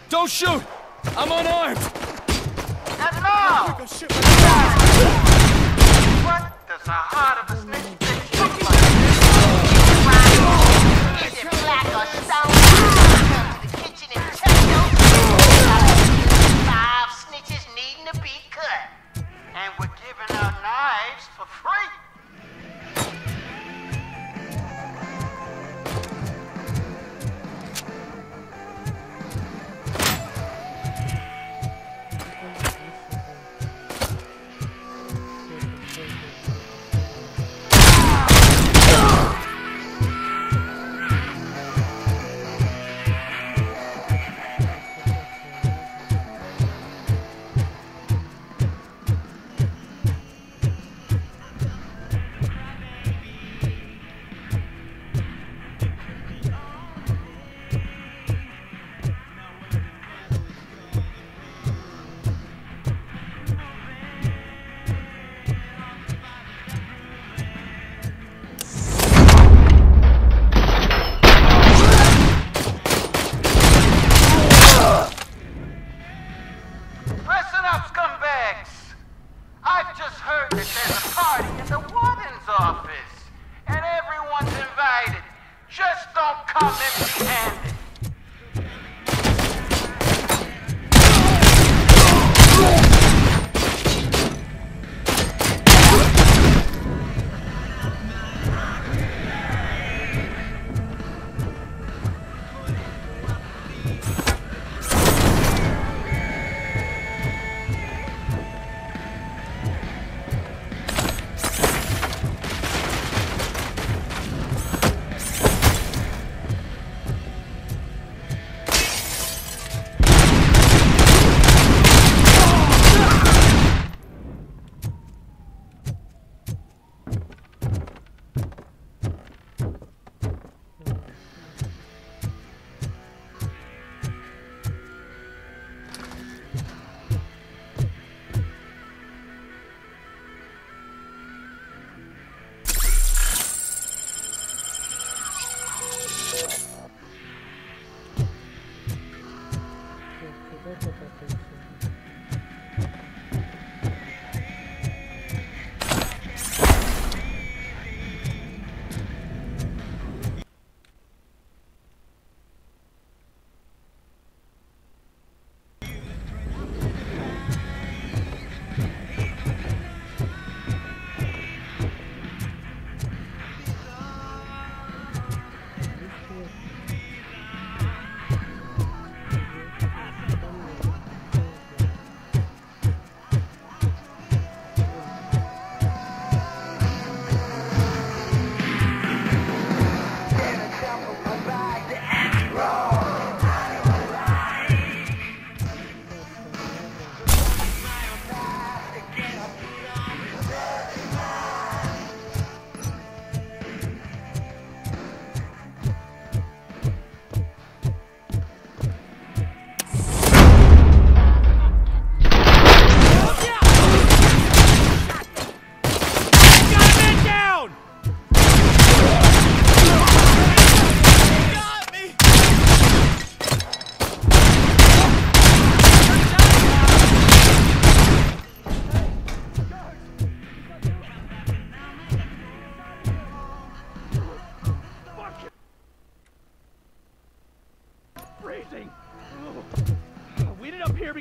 Don't shoot! I'm unarmed! That's all! What does the heart of a snitch look like? Is it black or stone? Come to the kitchen and check your 5 snitches needing to be cut. And we're giving out knives for free.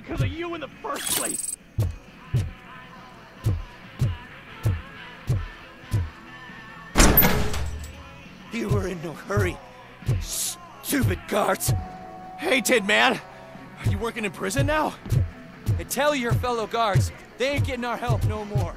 because of you in the first place. You were in no hurry. Stupid guards. Hey, Tin Man. Are you working in prison now? And tell your fellow guards, they ain't getting our help no more.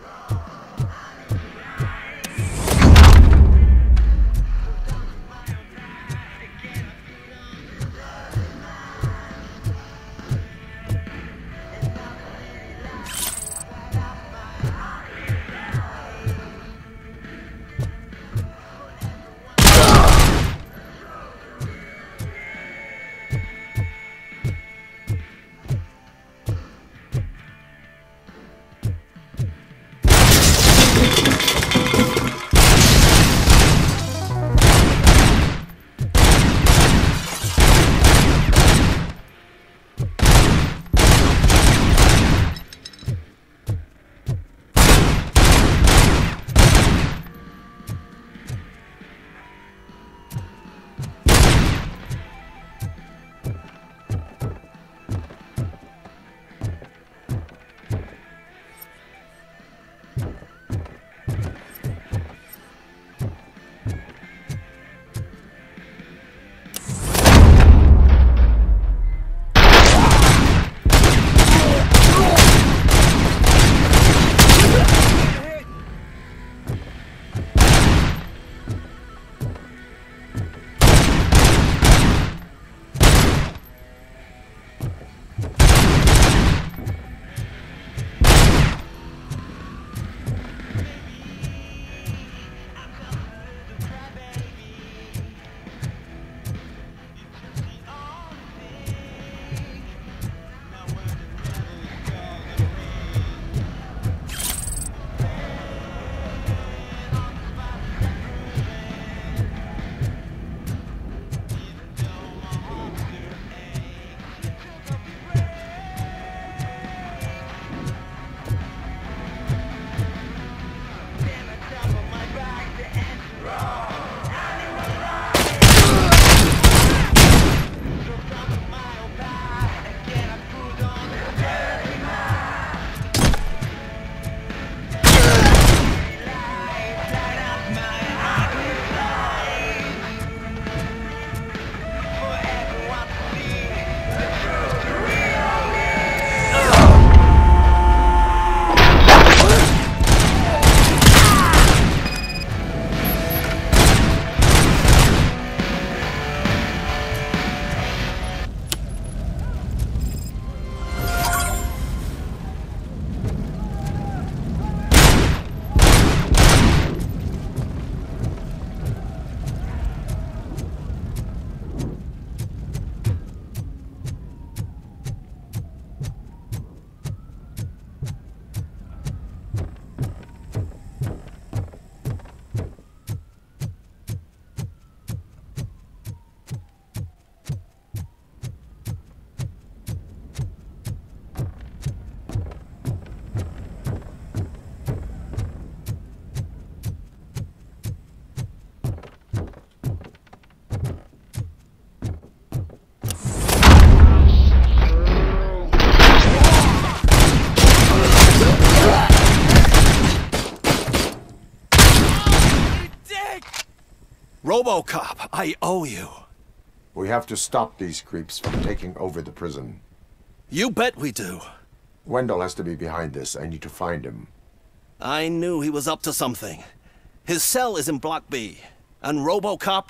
Robocop, I owe you. We have to stop these creeps from taking over the prison. You bet we do. Wendell has to be behind this. I need to find him. I knew he was up to something. His cell is in Block B. And Robocop,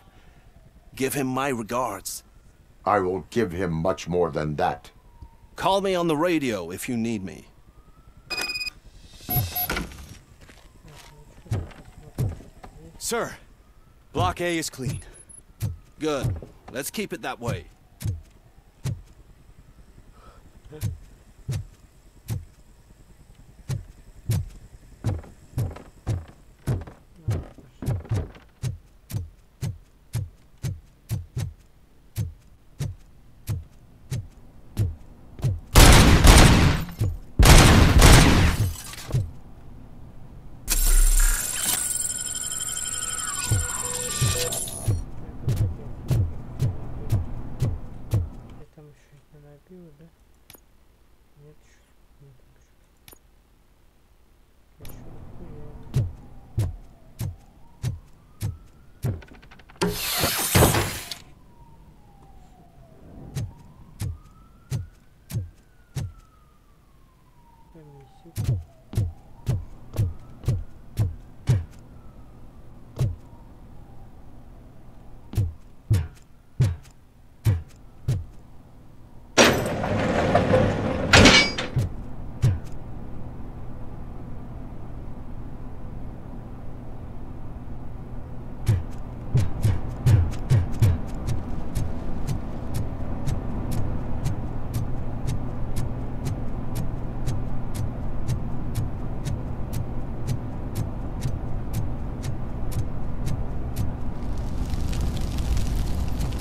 give him my regards. I will give him much more than that. Call me on the radio if you need me. Sir, Block A is clean. Good. Let's keep it that way.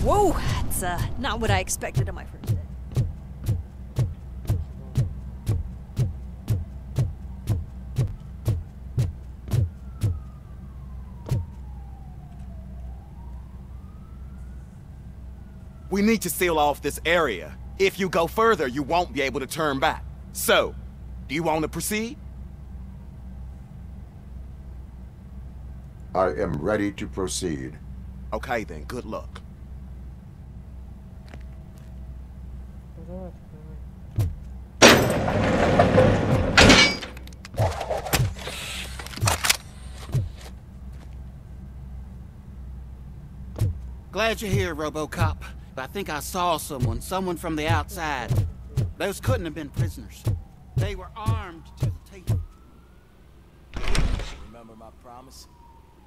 Whoa, that's not what I expected on my first day. We need to seal off this area. If you go further, you won't be able to turn back. So, do you want to proceed? I am ready to proceed. Okay then, good luck. Glad you're here, Robocop. I think I saw someone from the outside. Those couldn't have been prisoners. They were armed to the teeth. Remember my promise?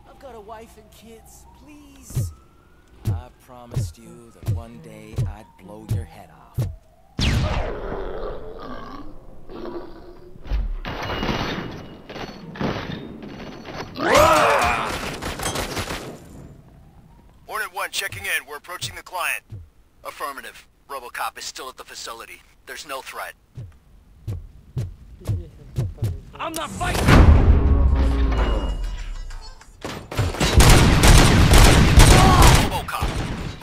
I've got a wife and kids, please. I promised you that one day I'd blow your head off. Hornet 1 checking in. We're approaching the client. Affirmative. Robocop is still at the facility. There's no threat. I'm not fighting! Robocop.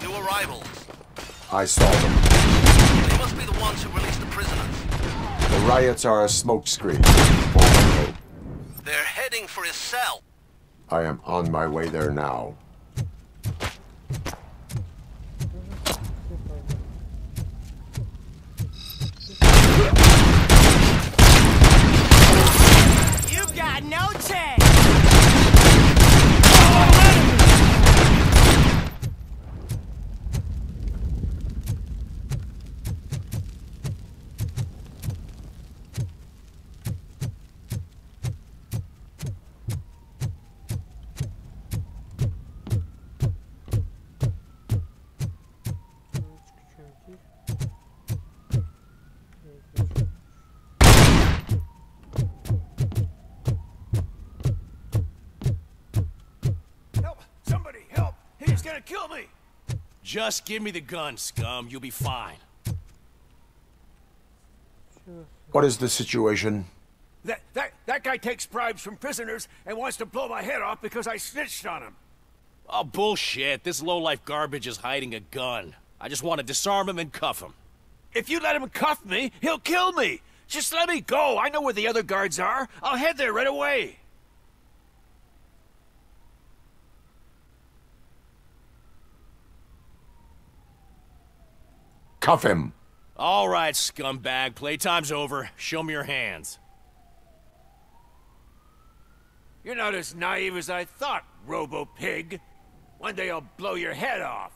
New arrivals. I saw them. They must be the ones who released the prisoners. The riots are a smokescreen. They're heading for his cell. I am on my way there now. You've got no chance! Gonna kill me! Just give me the gun, scum. You'll be fine. What is the situation? That guy takes bribes from prisoners and wants to blow my head off because I snitched on him. Oh, bullshit. This lowlife garbage is hiding a gun. I just want to disarm him and cuff him. If you let him cuff me, he'll kill me. Just let me go. I know where the other guards are. I'll head there right away. Cuff him. All right, scumbag. Playtime's over. Show me your hands. You're not as naive as I thought, Robo-Pig. One day I'll blow your head off.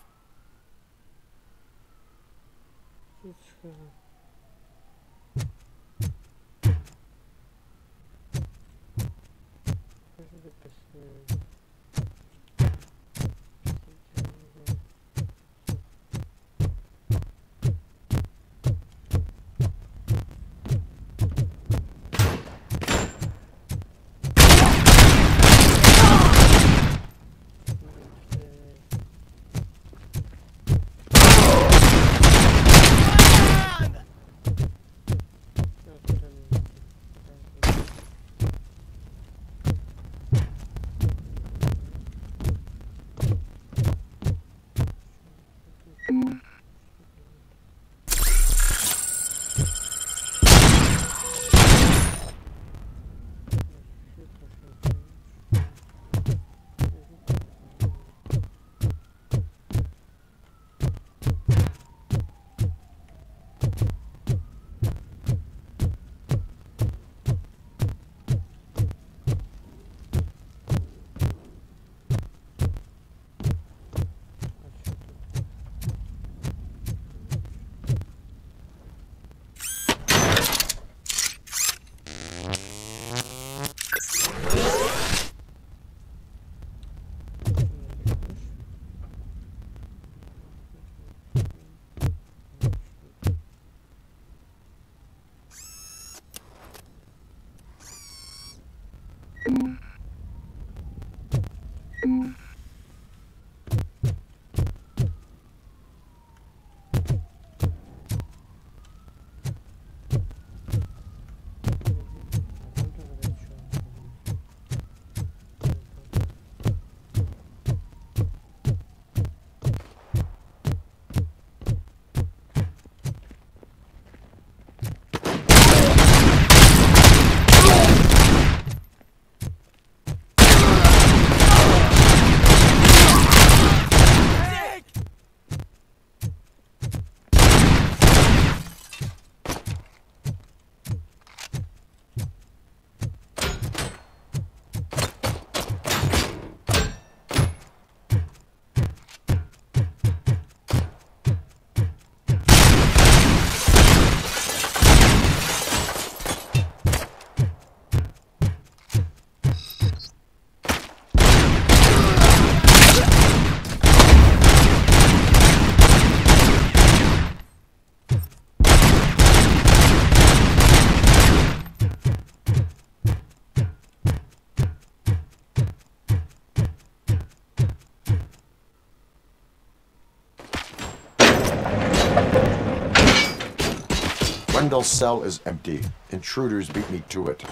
Wendell's cell is empty. Intruders beat me to it.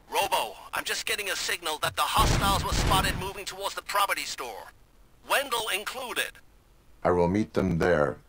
Robo, I'm just getting a signal that the hostiles were spotted moving towards the property store. Wendell included. I will meet them there.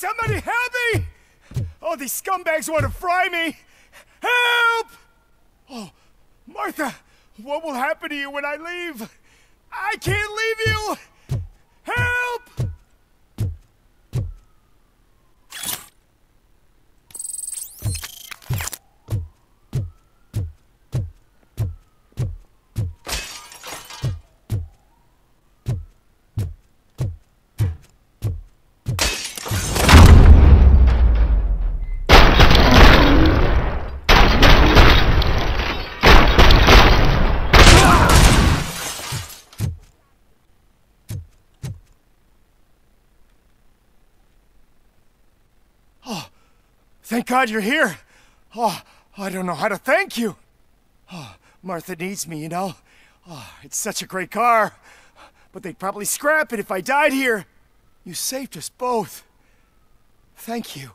Somebody help me! Oh, these scumbags want to fry me! Help! Oh, Martha, what will happen to you when I leave? I can't leave you! Help! Thank God you're here. Oh, I don't know how to thank you. Oh, Martha needs me, you know. Oh, it's such a great car. But they'd probably scrap it if I died here. You saved us both. Thank you.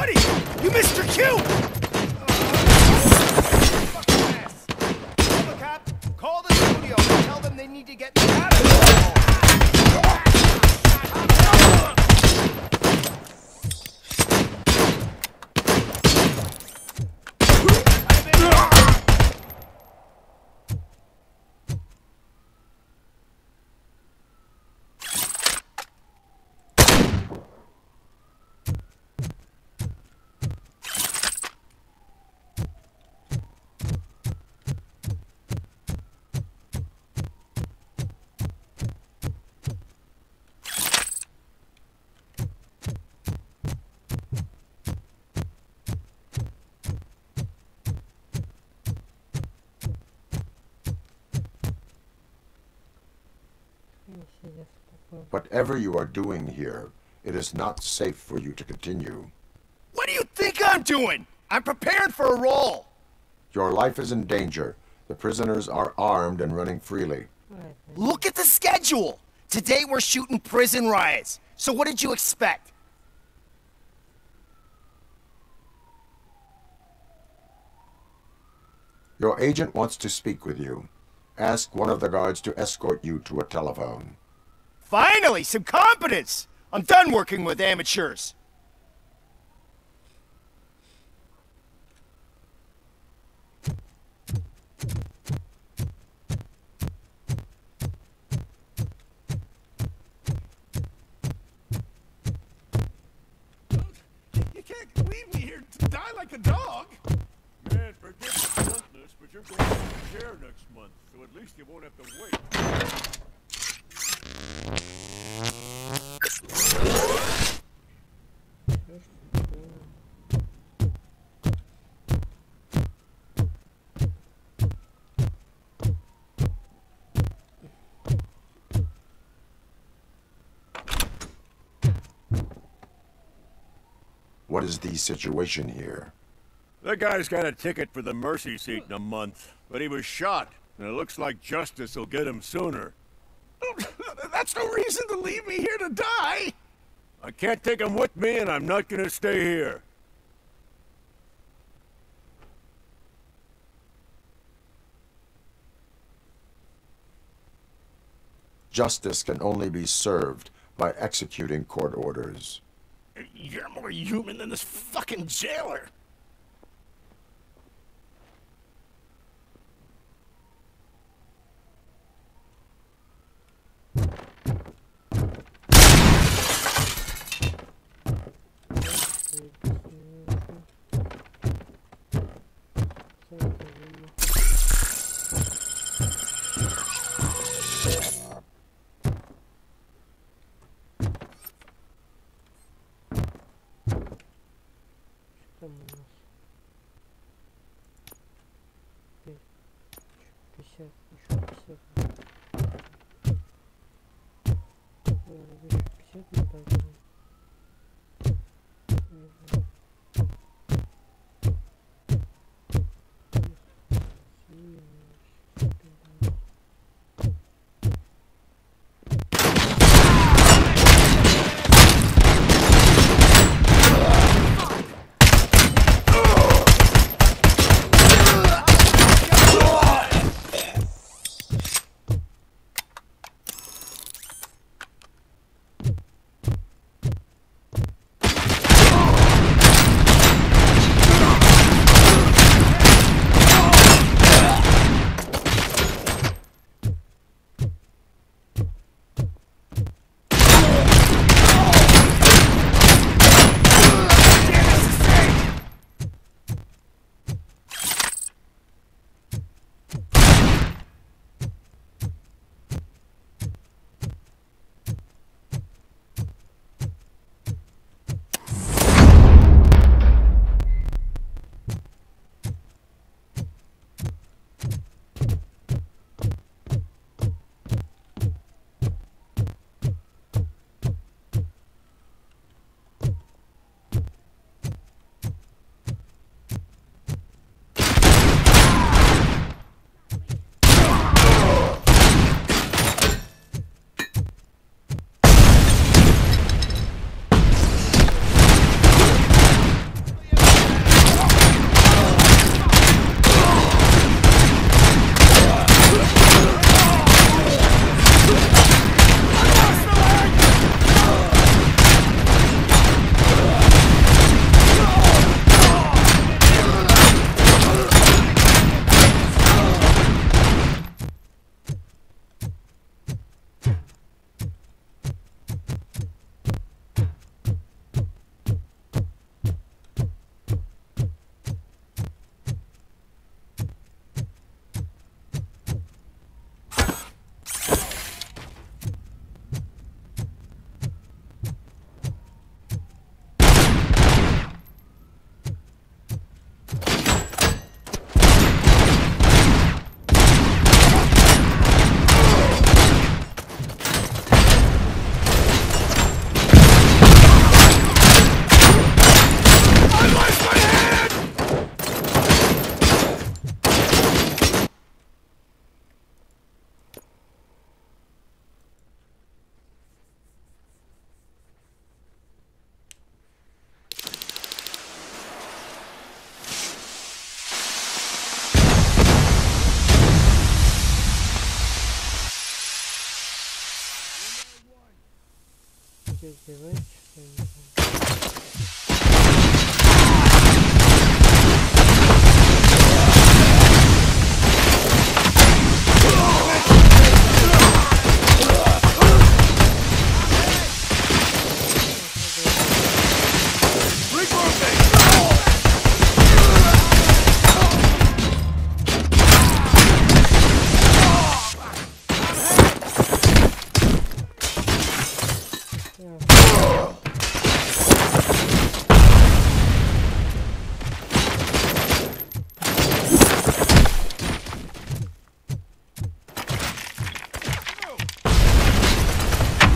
Buddy, you missed your cue! Robocop, call the studio and tell them they need to get me out of here! Whatever you are doing here, it is not safe for you to continue. What do you think I'm doing? I'm prepared for a role. Your life is in danger. The prisoners are armed and running freely. Look at the schedule. Today we're shooting prison riots. So what did you expect? Your agent wants to speak with you. Ask one of the guards to escort you to a telephone. Finally, some competence! I'm done working with amateurs. You can't leave me here to die like a dog. Man, forget the bluntness, but you're going to the chair next month, so at least you won't have to wait. What is the situation here? That guy's got a ticket for the mercy seat in a month, but he was shot, and it looks like justice will get him sooner. That's no reason to leave me here to die! I can't take him with me, and I'm not gonna stay here. Justice can only be served by executing court orders. You're more human than this fucking jailer.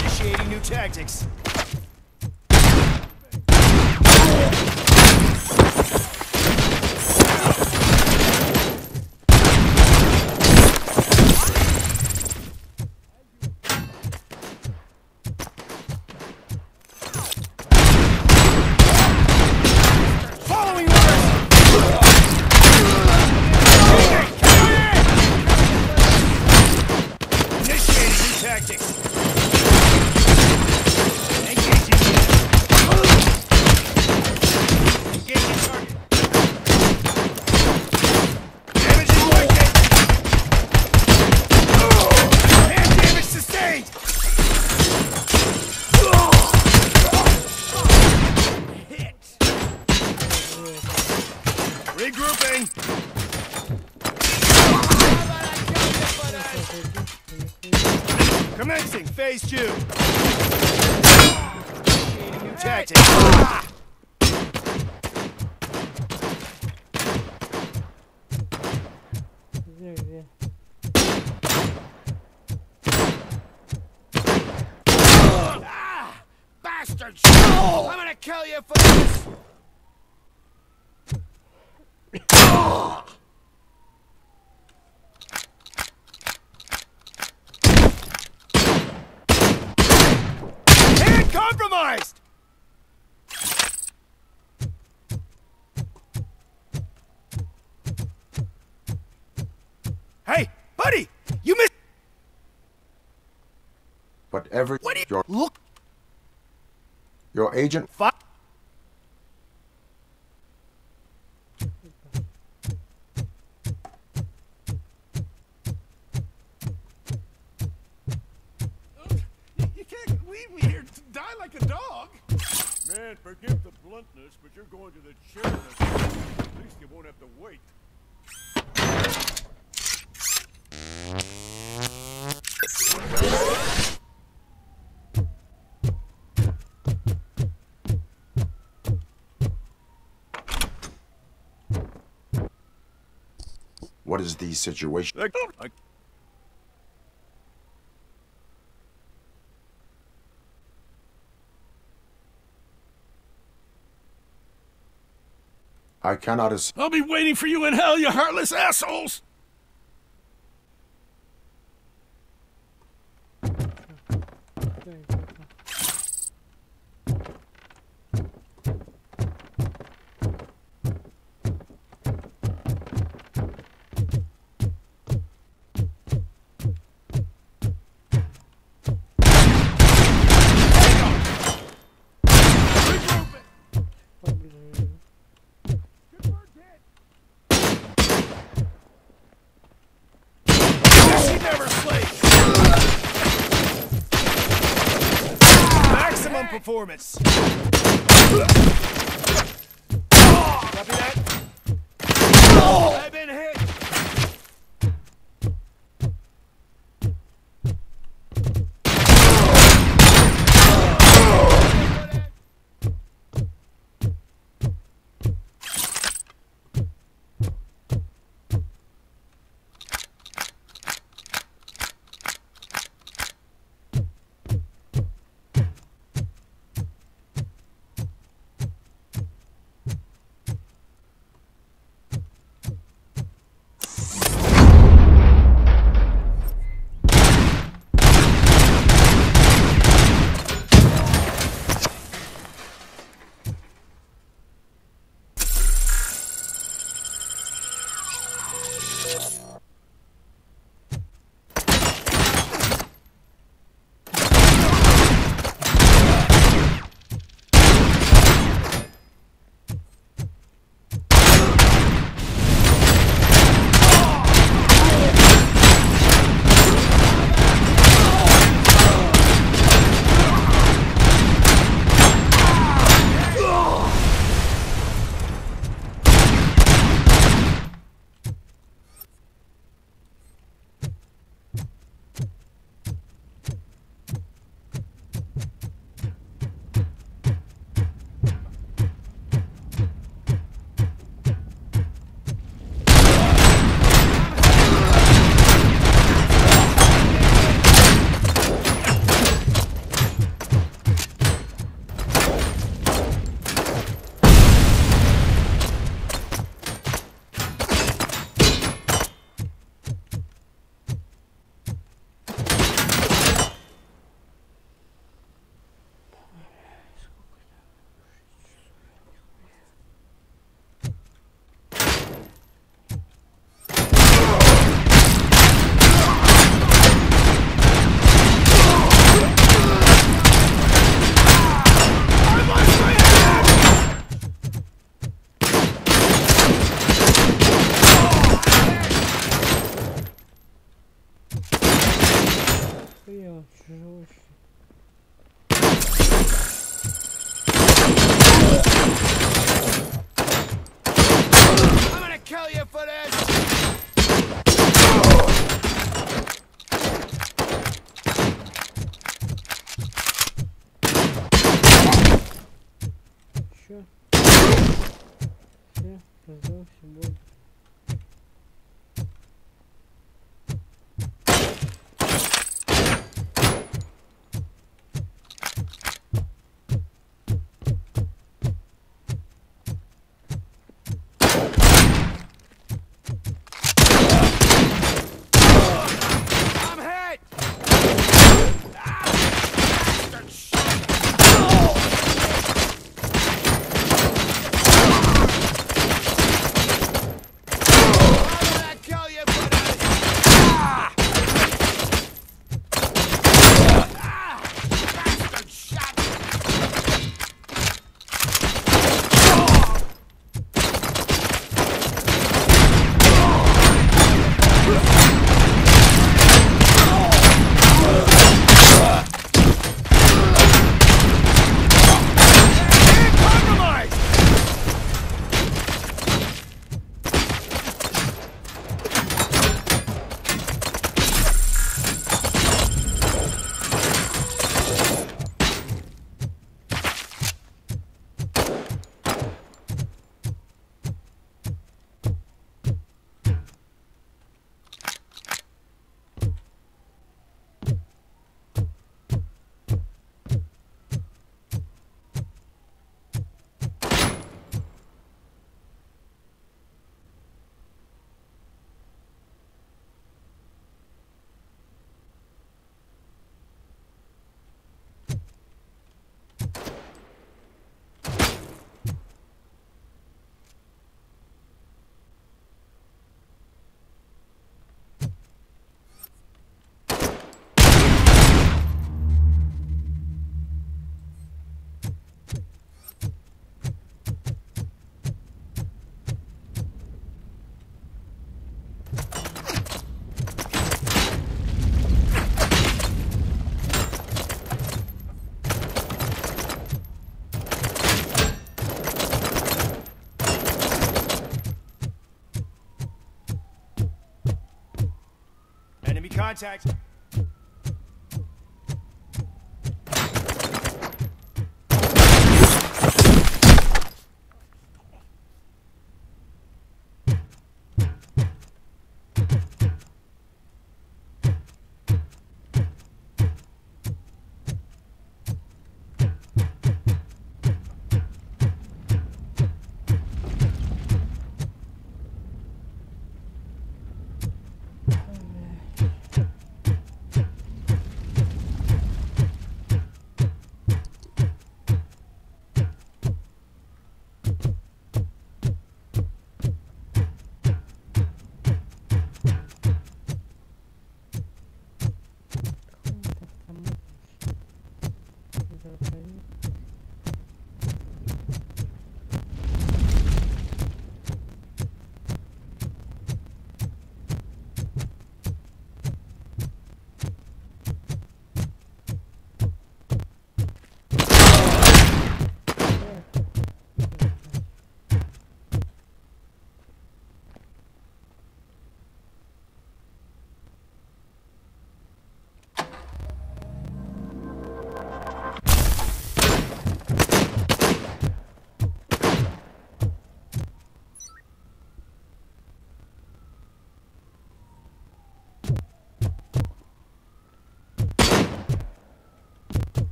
Initiating new tactics. Following orders. Initiating new tactics. Engaging target. Damage inflicted. And damage sustained. Hit. Regrouping. Commencing phase 2. Initiating new tactics. Bastard! I'm gonna kill you for this! And compromised! Hey, buddy! You missed. Whatever What your look? Your agent. You can't leave me here to die like a dog. Man, forgive the bluntness, but you're going to the chair. At least you won't have to wait. What is the situation? I cannot. I'll be waiting for you in hell, you heartless assholes! Maximum performance. Copy that. I've been hit! Contact.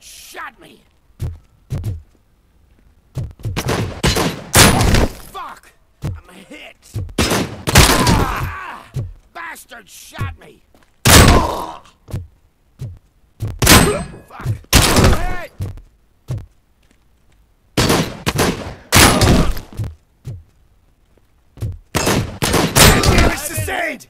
Shot me! Fuck! I'm hit! Ah! Bastard shot me! Fuck! Hit! Damage sustained!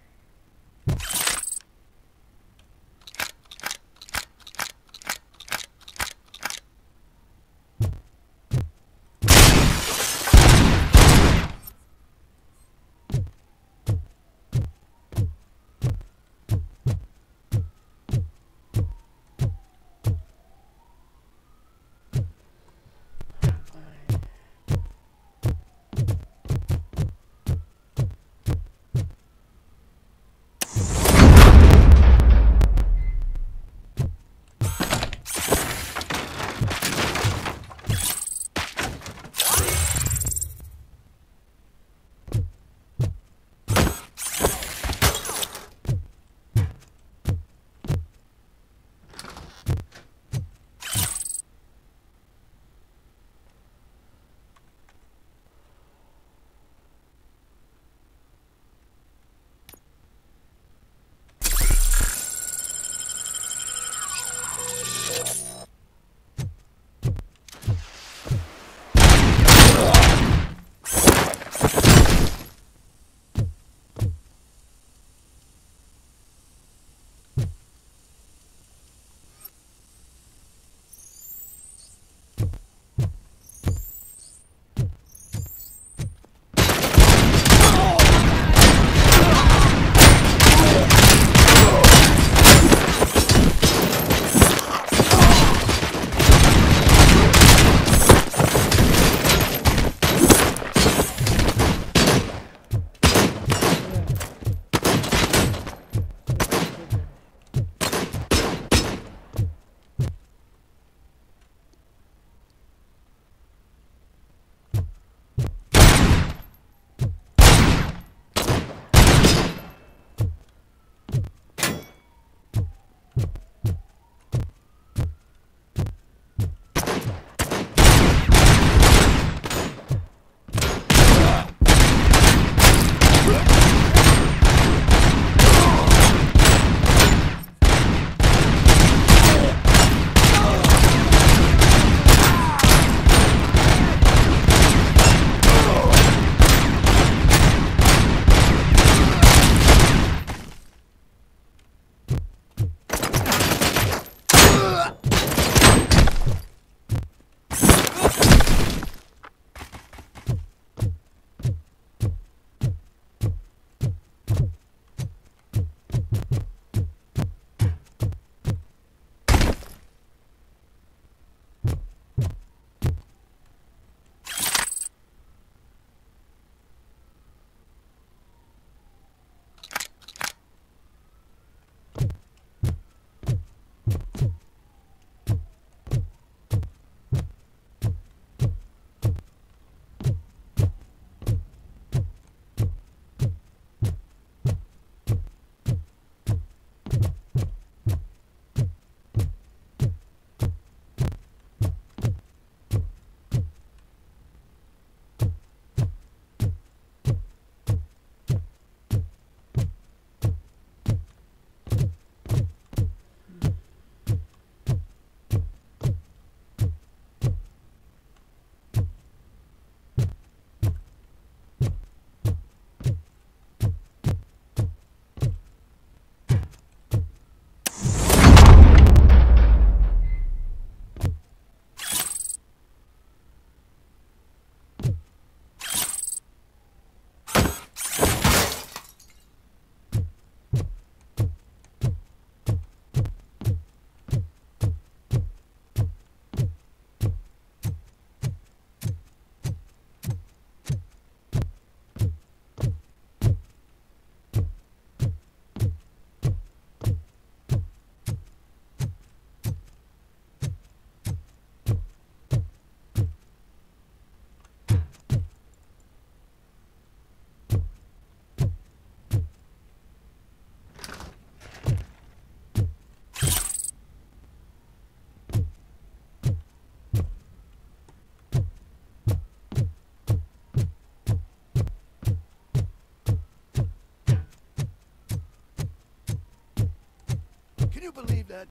you believe that?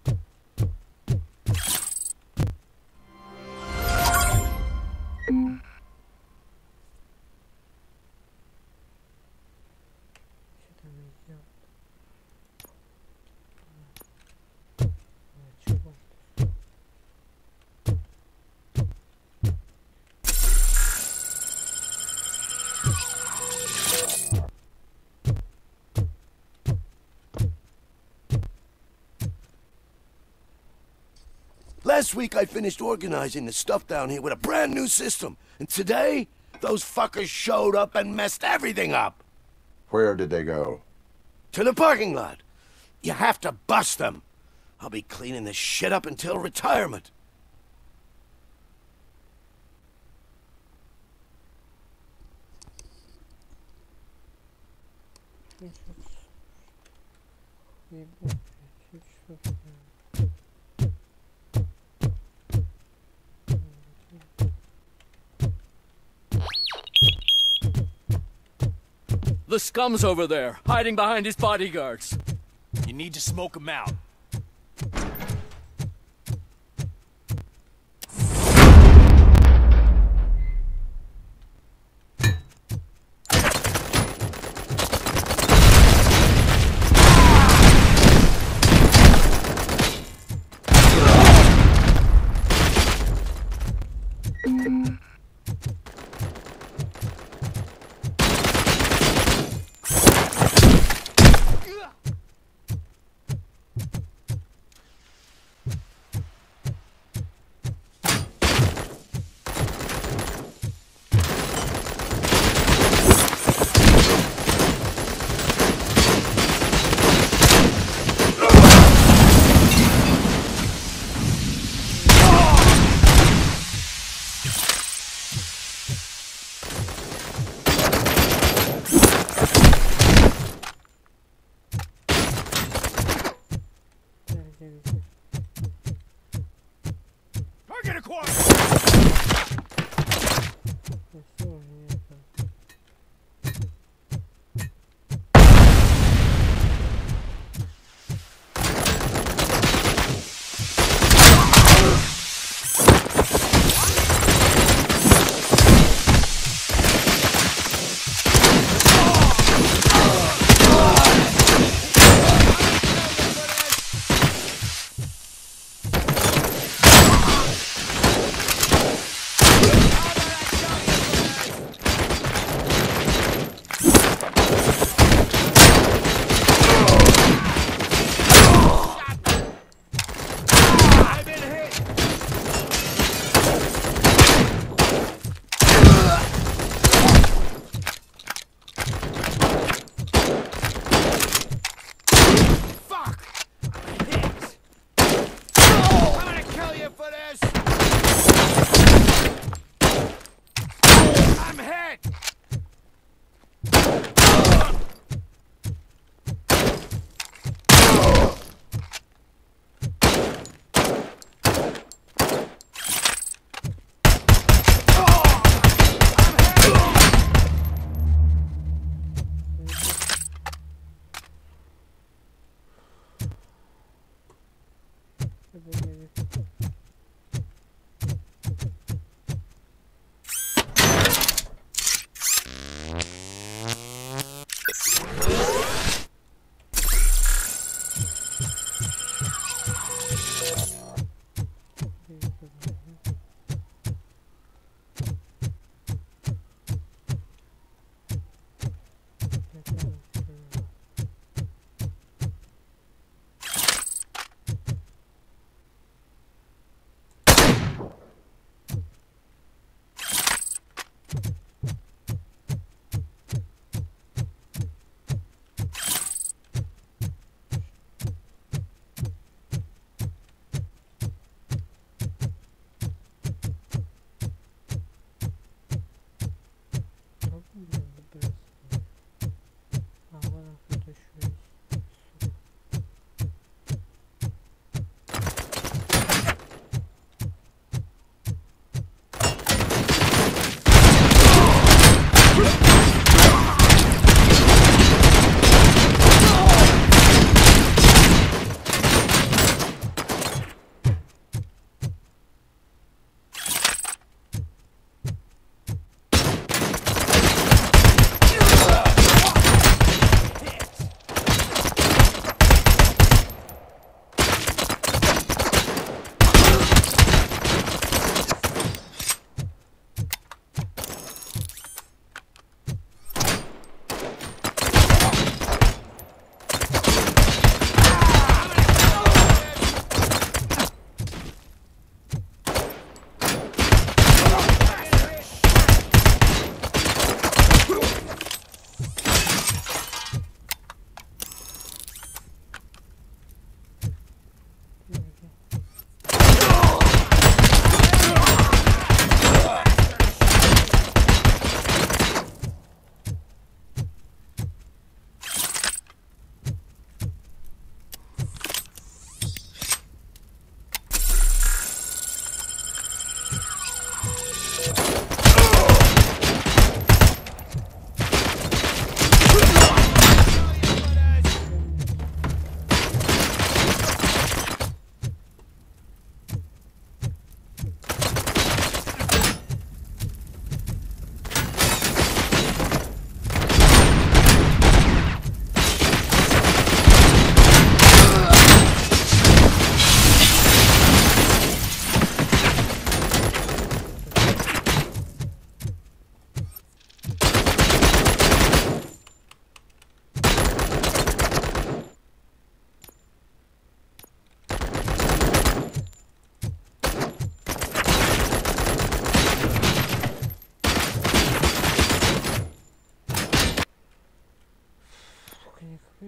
Last week I finished organizing the stuff down here with a brand new system. And today, those fuckers showed up and messed everything up. Where did they go? To the parking lot. You have to bust them. I'll be cleaning this shit up until retirement. The scum's over there, hiding behind his bodyguards. You need to smoke him out.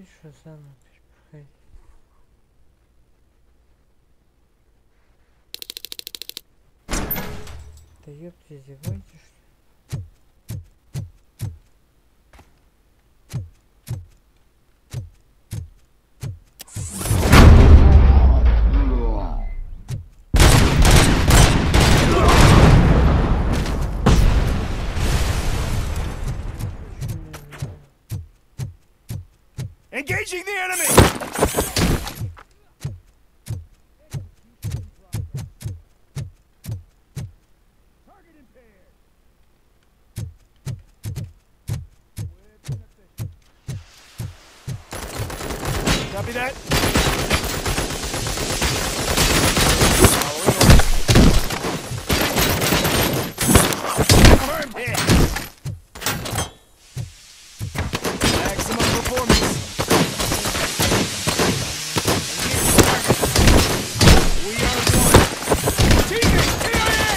еще заново перепроходить. Да ёпта, издеваетесь, что ли? Engaging the enemy! Copy that. Confirmed hit. Maximum performance. We are one. Teaming! TIA!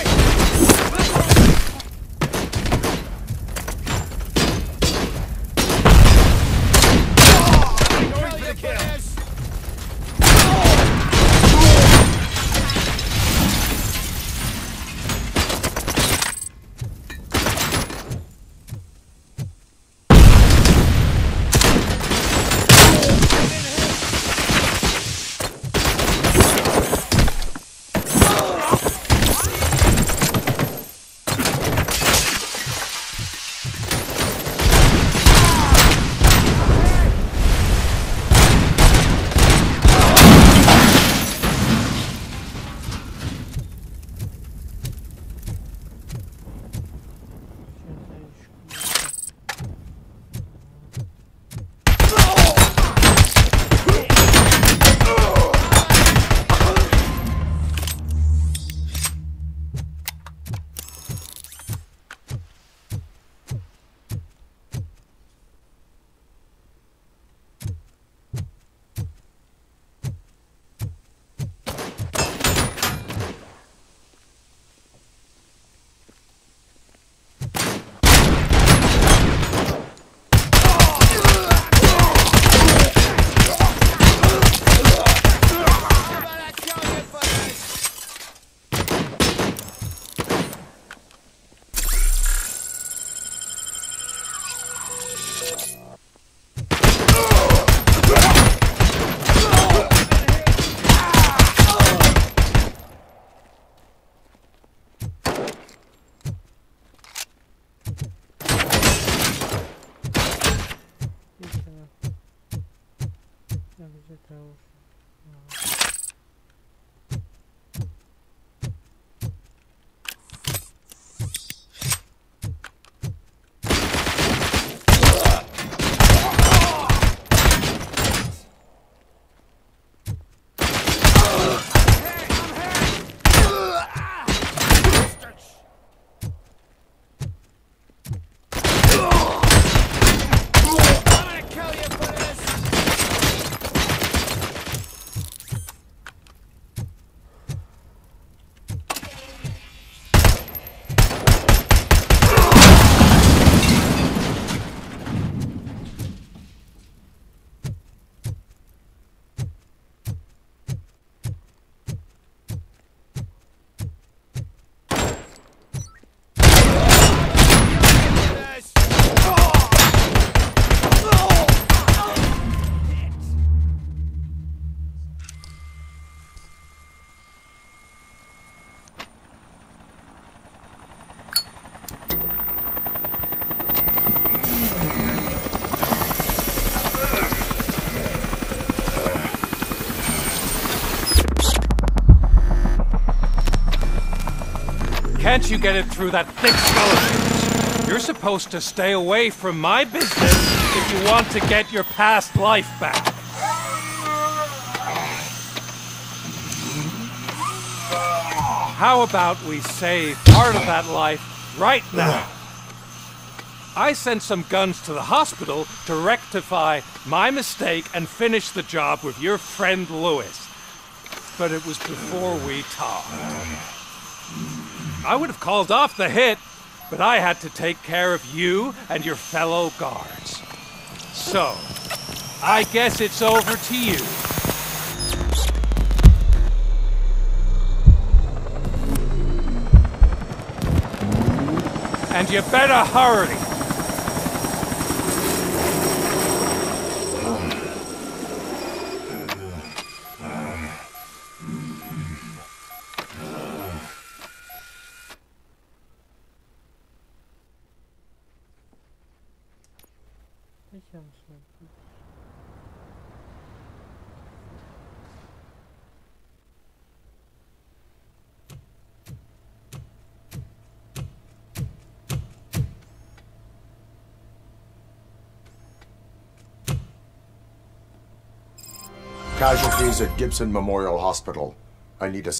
Going for the kill. Can't you get it through that thick skeleton? You're supposed to stay away from my business if you want to get your past life back. How about we save part of that life right now? I sent some guns to the hospital to rectify my mistake and finish the job with your friend Lewis. But it was before we talked. I would have called off the hit, but I had to take care of you and your fellow guards. So, I guess it's over to you. And you better hurry. Casualties at Gibson Memorial Hospital. I need a...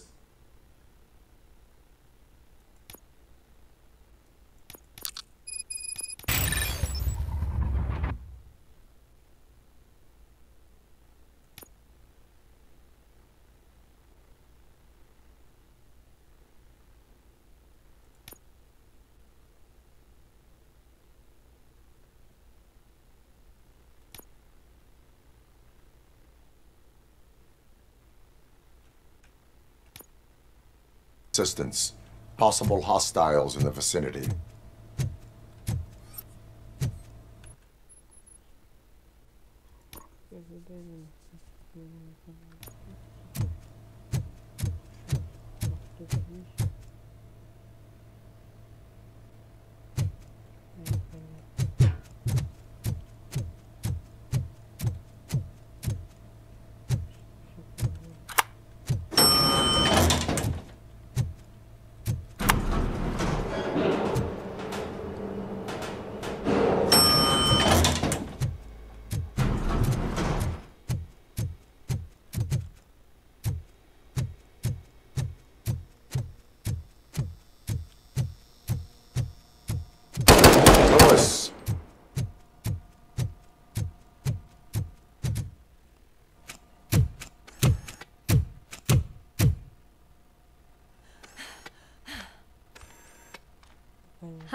assistance. Possible hostiles in the vicinity.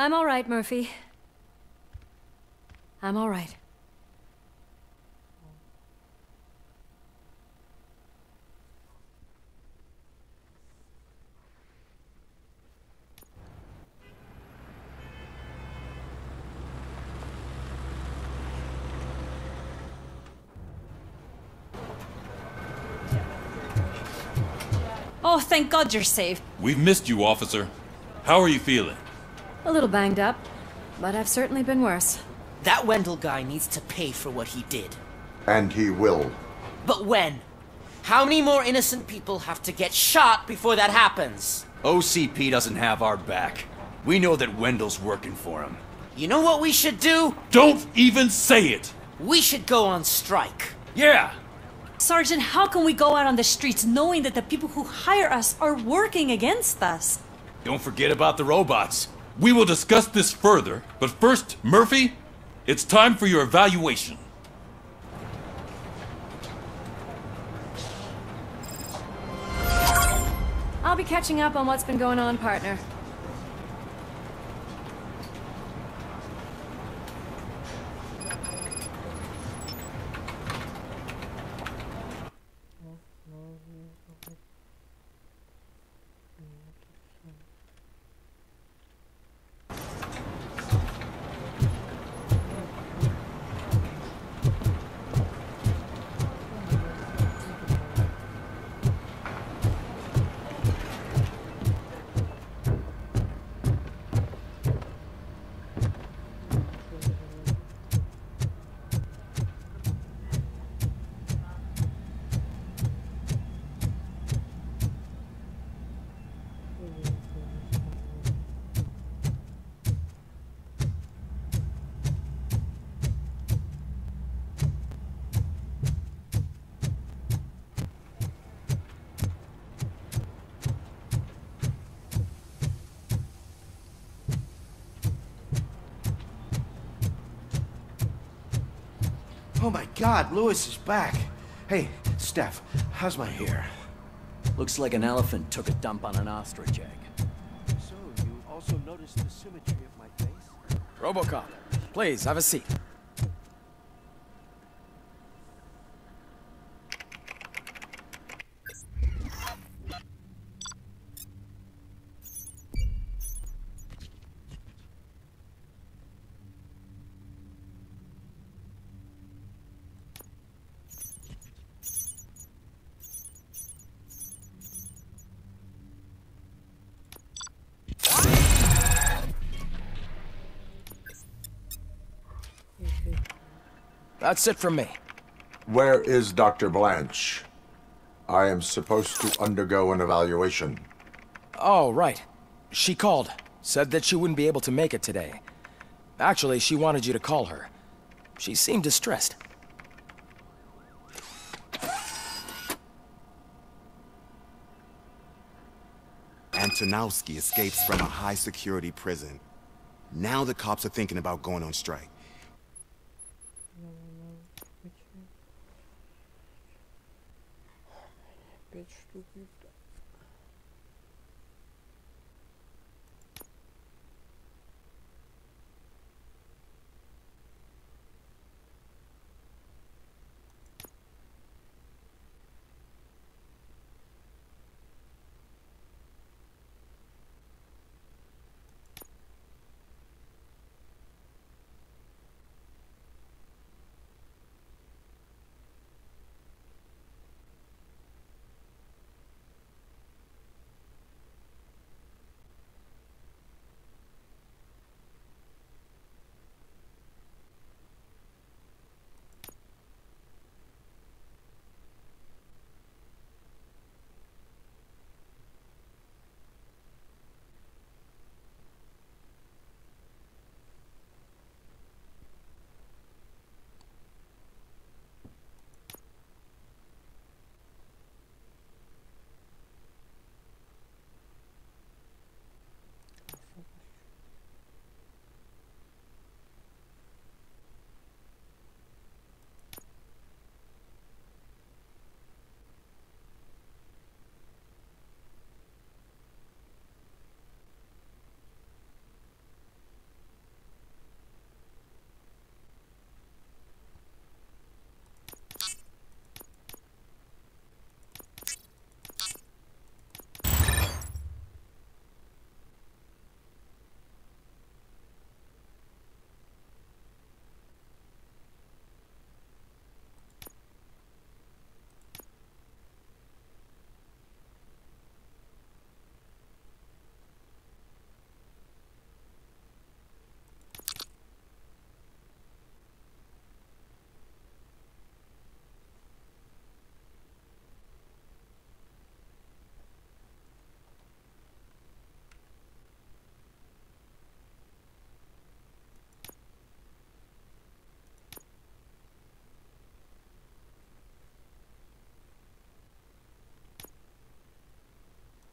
I'm all right, Murphy. I'm all right. Oh, thank God you're safe. We've missed you, officer. How are you feeling? A little banged up, but I've certainly been worse. That Wendell guy needs to pay for what he did. And he will. But when? How many more innocent people have to get shot before that happens? OCP doesn't have our back. We know that Wendell's working for him. You know what we should do? Don't even say it! We should go on strike. Yeah! Sergeant, how can we go out on the streets knowing that the people who hire us are working against us? Don't forget about the robots. We will discuss this further, but first, Murphy, it's time for your evaluation. I'll be catching up on what's been going on, partner. Oh my God, Lewis is back. Hey, Steph, how's my hair? Looks like an elephant took a dump on an ostrich egg. So, you also noticed the symmetry of my face? Robocop, please, have a seat. That's it from me. Where is Dr. Blanche? I am supposed to undergo an evaluation. Oh, right. She called. Said that she wouldn't be able to make it today. Actually, she wanted you to call her. She seemed distressed. Antonowski escapes from a high-security prison. Now the cops are thinking about going on strike.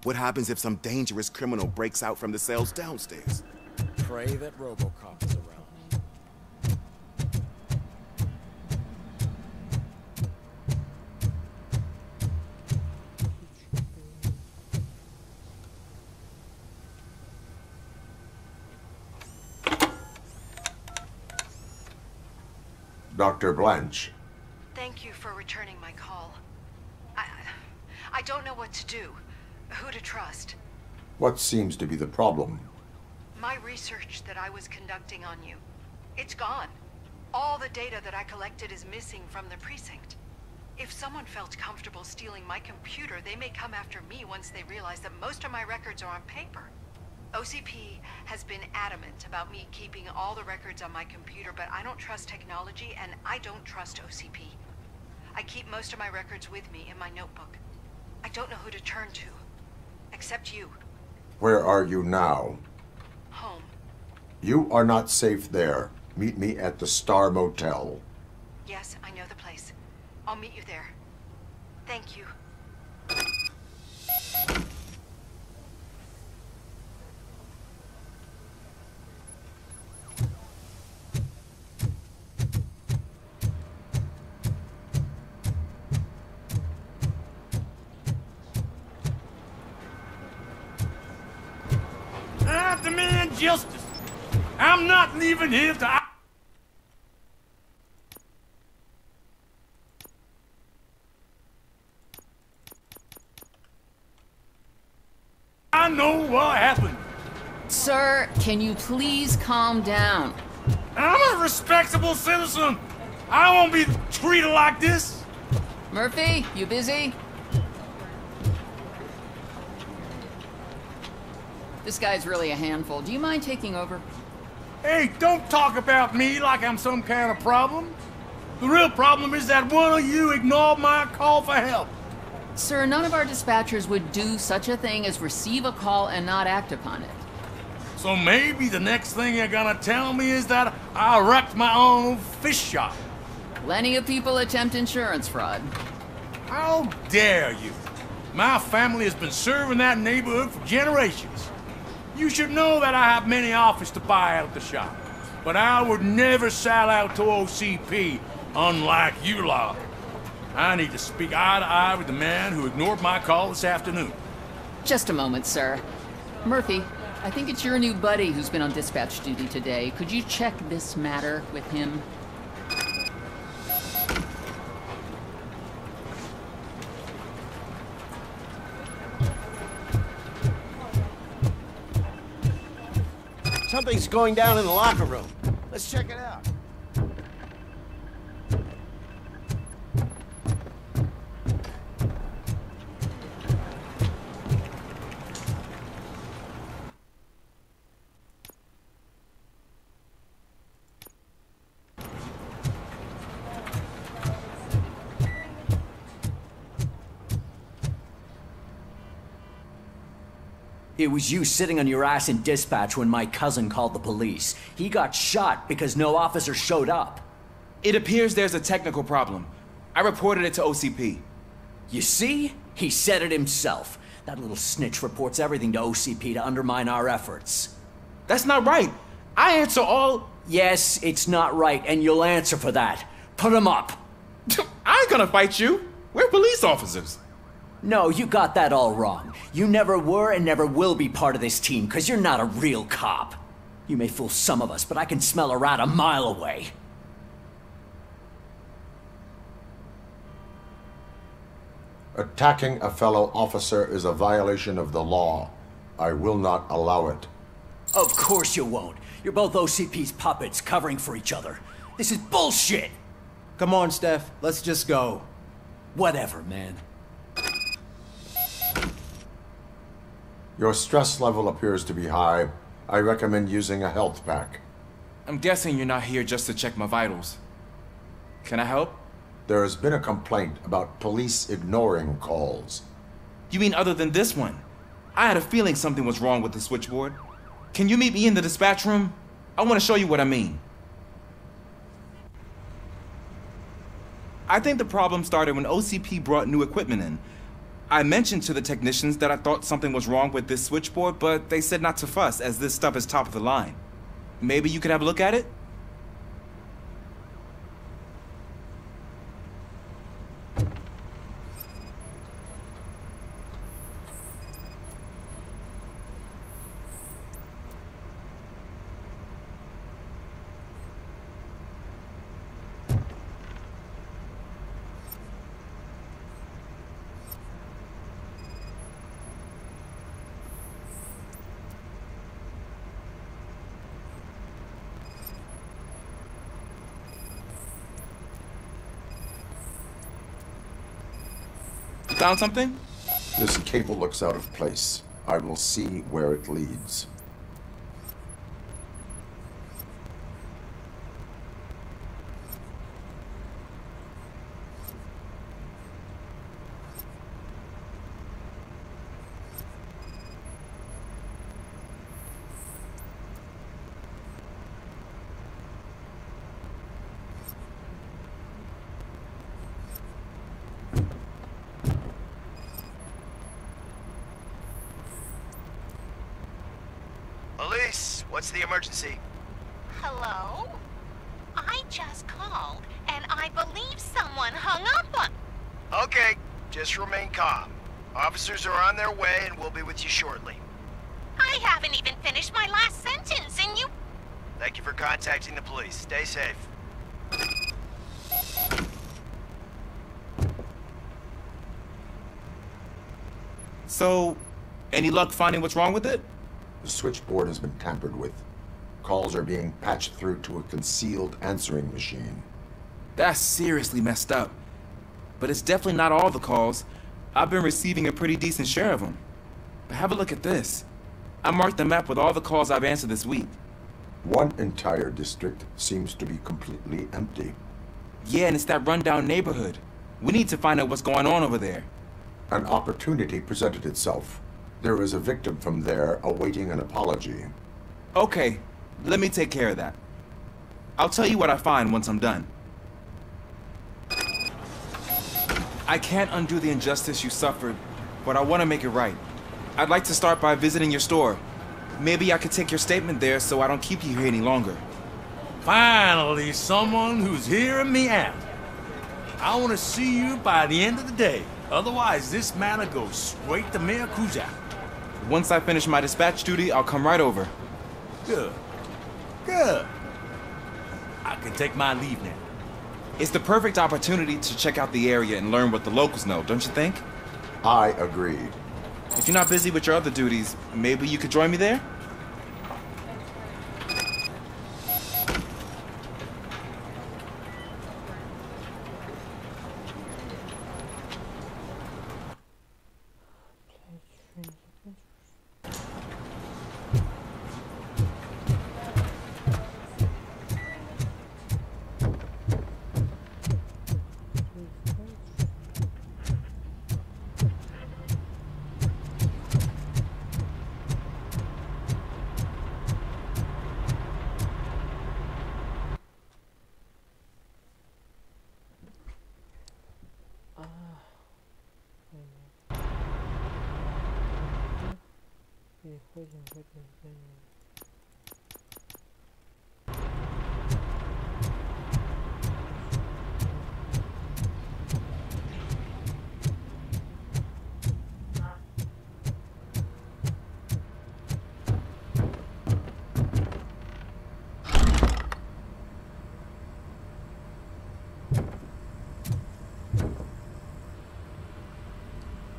What happens if some dangerous criminal breaks out from the cells downstairs? Pray that Robocop is around. Dr. Blanche. Thank you for returning my call. I don't know what to do. Who to trust? What seems to be the problem? My research that I was conducting on you. It's gone. All the data that I collected is missing from the precinct. If someone felt comfortable stealing my computer, they may come after me once they realize that most of my records are on paper. OCP has been adamant about me keeping all the records on my computer, but I don't trust technology and I don't trust OCP. I keep most of my records with me in my notebook. I don't know who to turn to. Except you. Where are you now? Home. You are not safe there. Meet me at the Star Motel. Yes, I know the place. I'll meet you there. Thank you. I demand justice. I'm not leaving here to... I know what happened. Sir, can you please calm down? I'm a respectable citizen. I won't be treated like this. Murphy, you busy? This guy's really a handful. Do you mind taking over? Hey, don't talk about me like I'm some kind of problem. The real problem is that one of you ignored my call for help. Sir, none of our dispatchers would do such a thing as receive a call and not act upon it. So maybe the next thing you're gonna tell me is that I wrecked my own fish shop. Plenty of people attempt insurance fraud. How dare you? My family has been serving that neighborhood for generations. You should know that I have many offers to buy out the shop. But I would never sell out to OCP, unlike you lot. I need to speak eye to eye with the man who ignored my call this afternoon. Just a moment, sir. Murphy, I think it's your new buddy who's been on dispatch duty today. Could you check this matter with him? Something's going down in the locker room. Let's check it out. It was you sitting on your ass in dispatch when my cousin called the police. He got shot because no officer showed up. It appears there's a technical problem. I reported it to OCP. You see? He said it himself. That little snitch reports everything to OCP to undermine our efforts. That's not right. I answer all... Yes, it's not right, and you'll answer for that. Put him up. I ain't gonna fight you. We're police officers. No, you got that all wrong. You never were and never will be part of this team, because you're not a real cop. You may fool some of us, but I can smell a rat a mile away. Attacking a fellow officer is a violation of the law. I will not allow it. Of course you won't. You're both OCP's puppets covering for each other. This is bullshit! Come on, Steph. Let's just go. Whatever, man. Your stress level appears to be high. I recommend using a health pack. I'm guessing you're not here just to check my vitals. Can I help? There has been a complaint about police ignoring calls. You mean other than this one? I had a feeling something was wrong with the switchboard. Can you meet me in the dispatch room? I want to show you what I mean. I think the problem started when OCP brought new equipment in. I mentioned to the technicians that I thought something was wrong with this switchboard, but they said not to fuss, as this stuff is top of the line. Maybe you could have a look at it? Found something? This cable looks out of place. I will see where it leads. What's the emergency? Hello? I just called, and I believe someone hung up on... Okay, just remain calm. Officers are on their way, and we'll be with you shortly. I haven't even finished my last sentence, and you... Thank you for contacting the police. Stay safe. So, any luck finding what's wrong with it? The switchboard has been tampered with. Calls are being patched through to a concealed answering machine. That's seriously messed up. But it's definitely not all the calls. I've been receiving a pretty decent share of them. But have a look at this. I marked the map with all the calls I've answered this week. One entire district seems to be completely empty. Yeah, and it's that rundown neighborhood. We need to find out what's going on over there. An opportunity presented itself. There is a victim from there awaiting an apology. Okay, let me take care of that. I'll tell you what I find once I'm done. I can't undo the injustice you suffered, but I want to make it right. I'd like to start by visiting your store. Maybe I could take your statement there so I don't keep you here any longer. Finally, someone who's hearing me out. I want to see you by the end of the day. Otherwise, this matter goes straight to Mayor Kuzak. Once I finish my dispatch duty, I'll come right over. Good. Good. I can take my leave now. It's the perfect opportunity to check out the area and learn what the locals know, don't you think? I agreed. If you're not busy with your other duties, maybe you could join me there?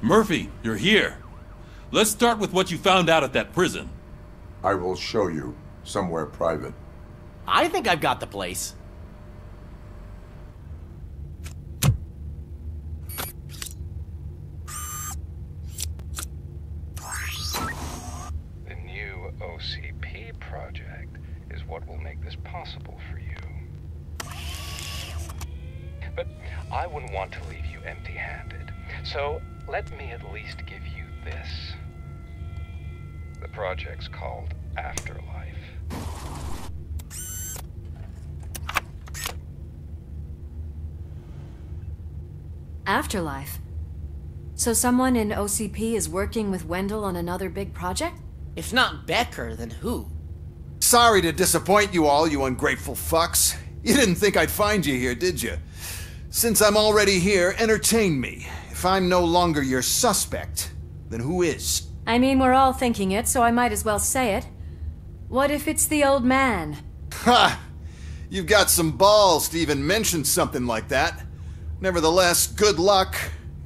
Murphy, you're here. Let's start with what you found out at that prison. I will show you, somewhere private. I think I've got the place. The new OCP project is what will make this possible for you. But I wouldn't want to leave you empty-handed. So let me at least give you this. The project's called Afterlife. Afterlife? So someone in OCP is working with Wendell on another big project? If not Becker, then who? Sorry to disappoint you all, you ungrateful fucks. You didn't think I'd find you here, did you? Since I'm already here, entertain me. If I'm no longer your suspect, then who is? I mean, we're all thinking it, so I might as well say it. What if it's the old man? Ha! You've got some balls to even mention something like that. Nevertheless, good luck.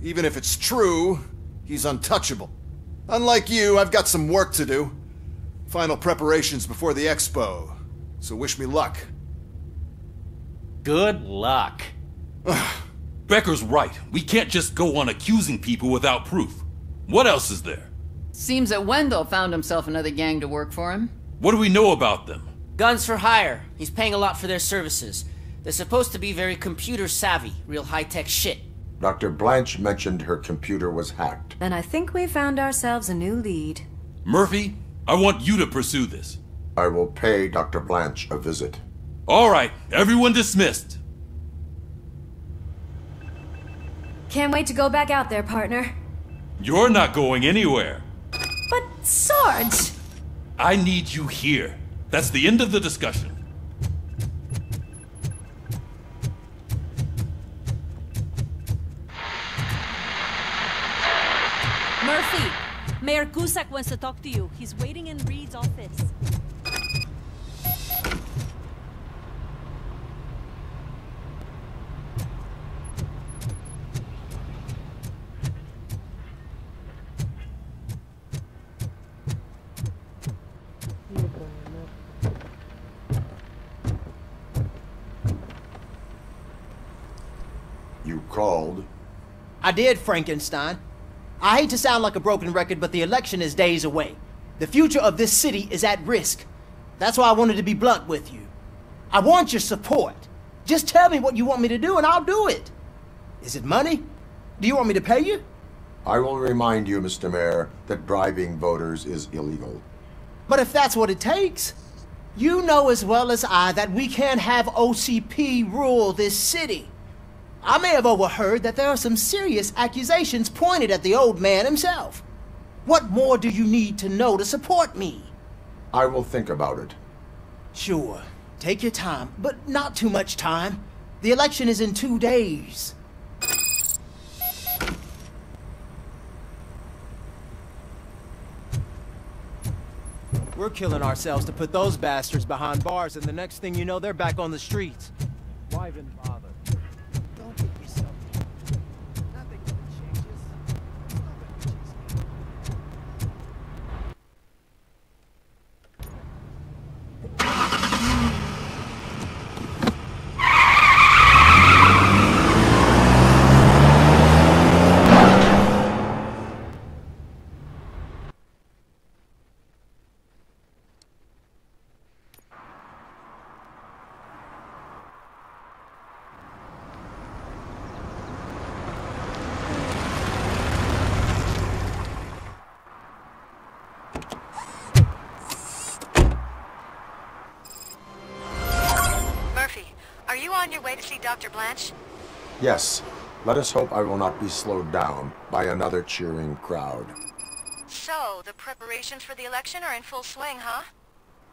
Even if it's true, he's untouchable. Unlike you, I've got some work to do. Final preparations before the expo. So wish me luck. Good luck. Becker's right. We can't just go on accusing people without proof. What else is there? Seems that Wendell found himself another gang to work for him. What do we know about them? Guns for hire. He's paying a lot for their services. They're supposed to be very computer savvy, real high-tech shit. Dr. Blanche mentioned her computer was hacked. Then I think we found ourselves a new lead. Murphy, I want you to pursue this. I will pay Dr. Blanche a visit. All right, everyone dismissed. Can't wait to go back out there, partner. You're not going anywhere. But, Sarge! I need you here. That's the end of the discussion. Murphy! Mayor Cusack wants to talk to you. He's waiting in Reed's office. You called? I did, Frankenstein. I hate to sound like a broken record, but the election is days away. The future of this city is at risk. That's why I wanted to be blunt with you. I want your support. Just tell me what you want me to do and I'll do it. Is it money? Do you want me to pay you? I will remind you, Mr. Mayor, that bribing voters is illegal. But if that's what it takes, you know as well as I that we can't have OCP rule this city. I may have overheard that there are some serious accusations pointed at the old man himself. What more do you need to know to support me? I will think about it. Sure. Take your time, but not too much time. The election is in 2 days. We're killing ourselves to put those bastards behind bars, and the next thing you know, they're back on the streets. Why even bother? Don't get yourself killed. Nothing changes. Are you on your way to see Dr. Blanche? Yes. Let us hope I will not be slowed down by another cheering crowd. So, the preparations for the election are in full swing, huh?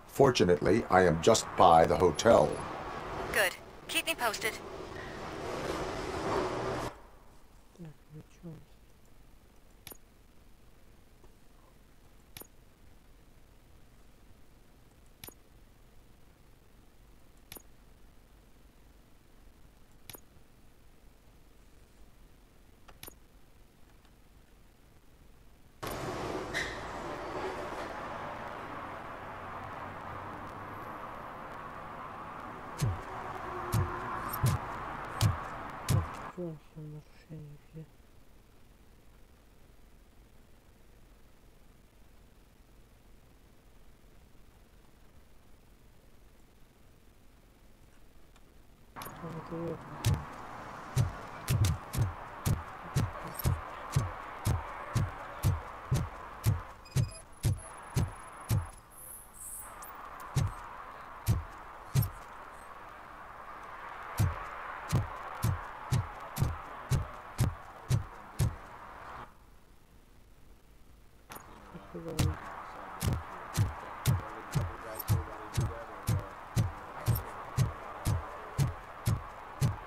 Fortunately, I am just by the hotel. Good. Keep me posted.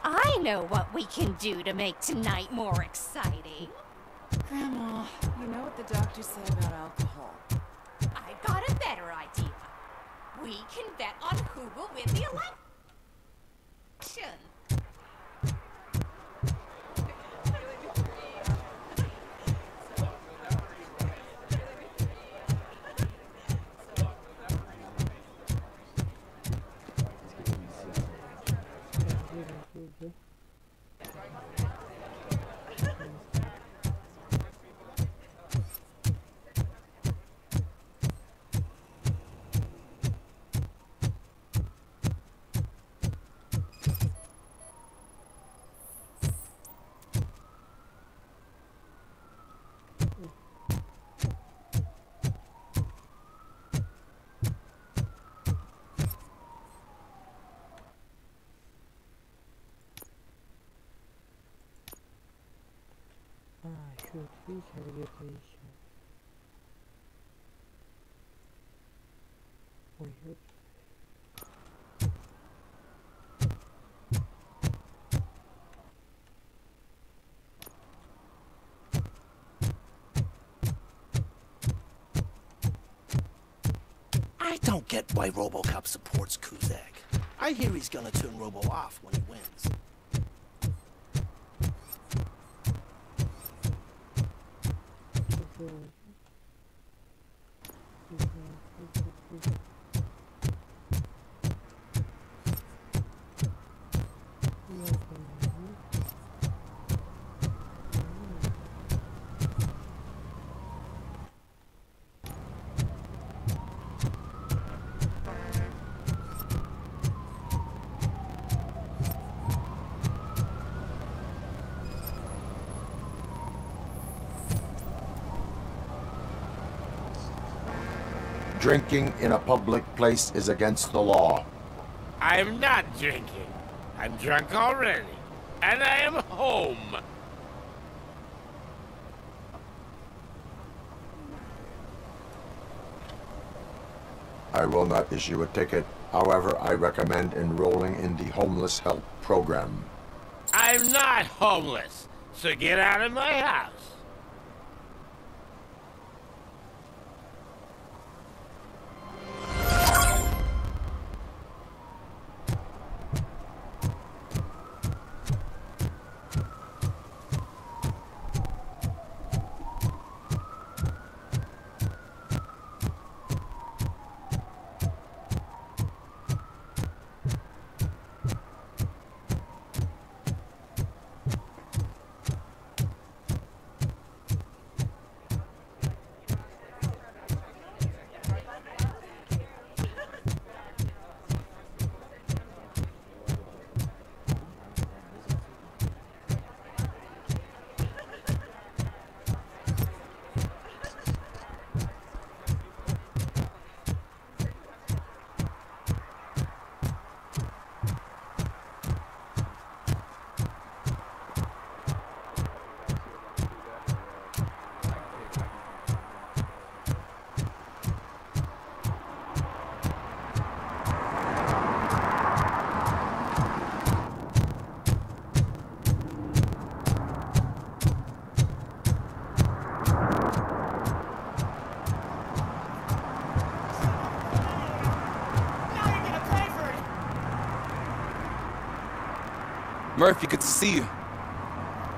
I know what we can do to make tonight more exciting. Grandma, you know what the doctors say about alcohol. I've got a better idea. We can bet on who will win the election. Что, видите, где-то еще. Ой, I don't get why Robocop supports Kuzak. I hear he's gonna turn Robo off when he wins. Drinking in a public place is against the law. I'm not drinking. I'm drunk already. And I am home. I will not issue a ticket. However, I recommend enrolling in the homeless help program. I'm not homeless, so get out of my house. Murphy, good to see you.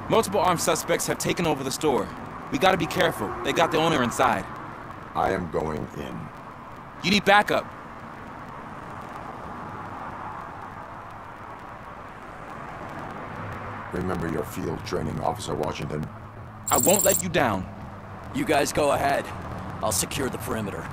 Multiple armed suspects have taken over the store. We gotta be careful. They got the owner inside. I am going in. You need backup. Remember your field training, Officer Washington. I won't let you down. You guys go ahead. I'll secure the perimeter.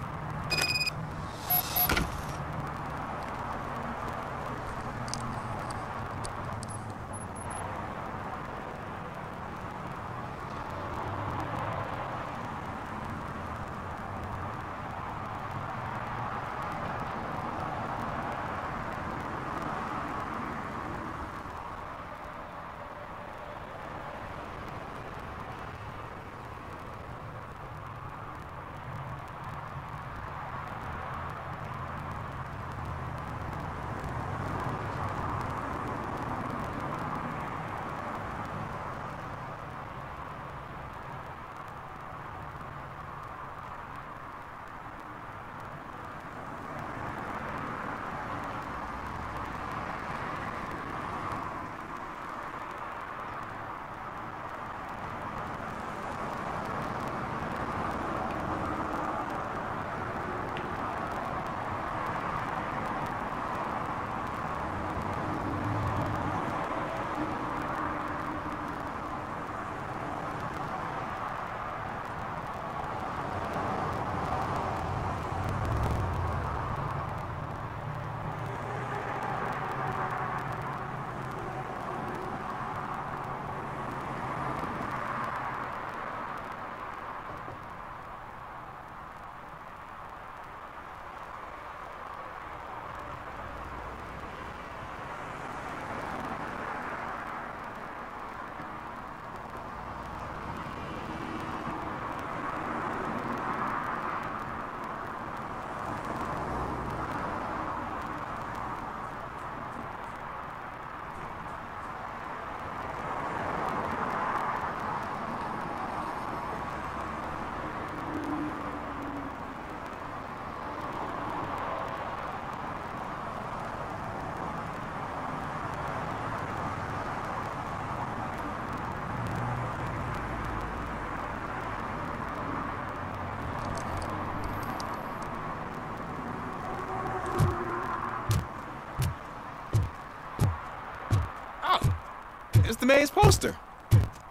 It's the mayor's poster.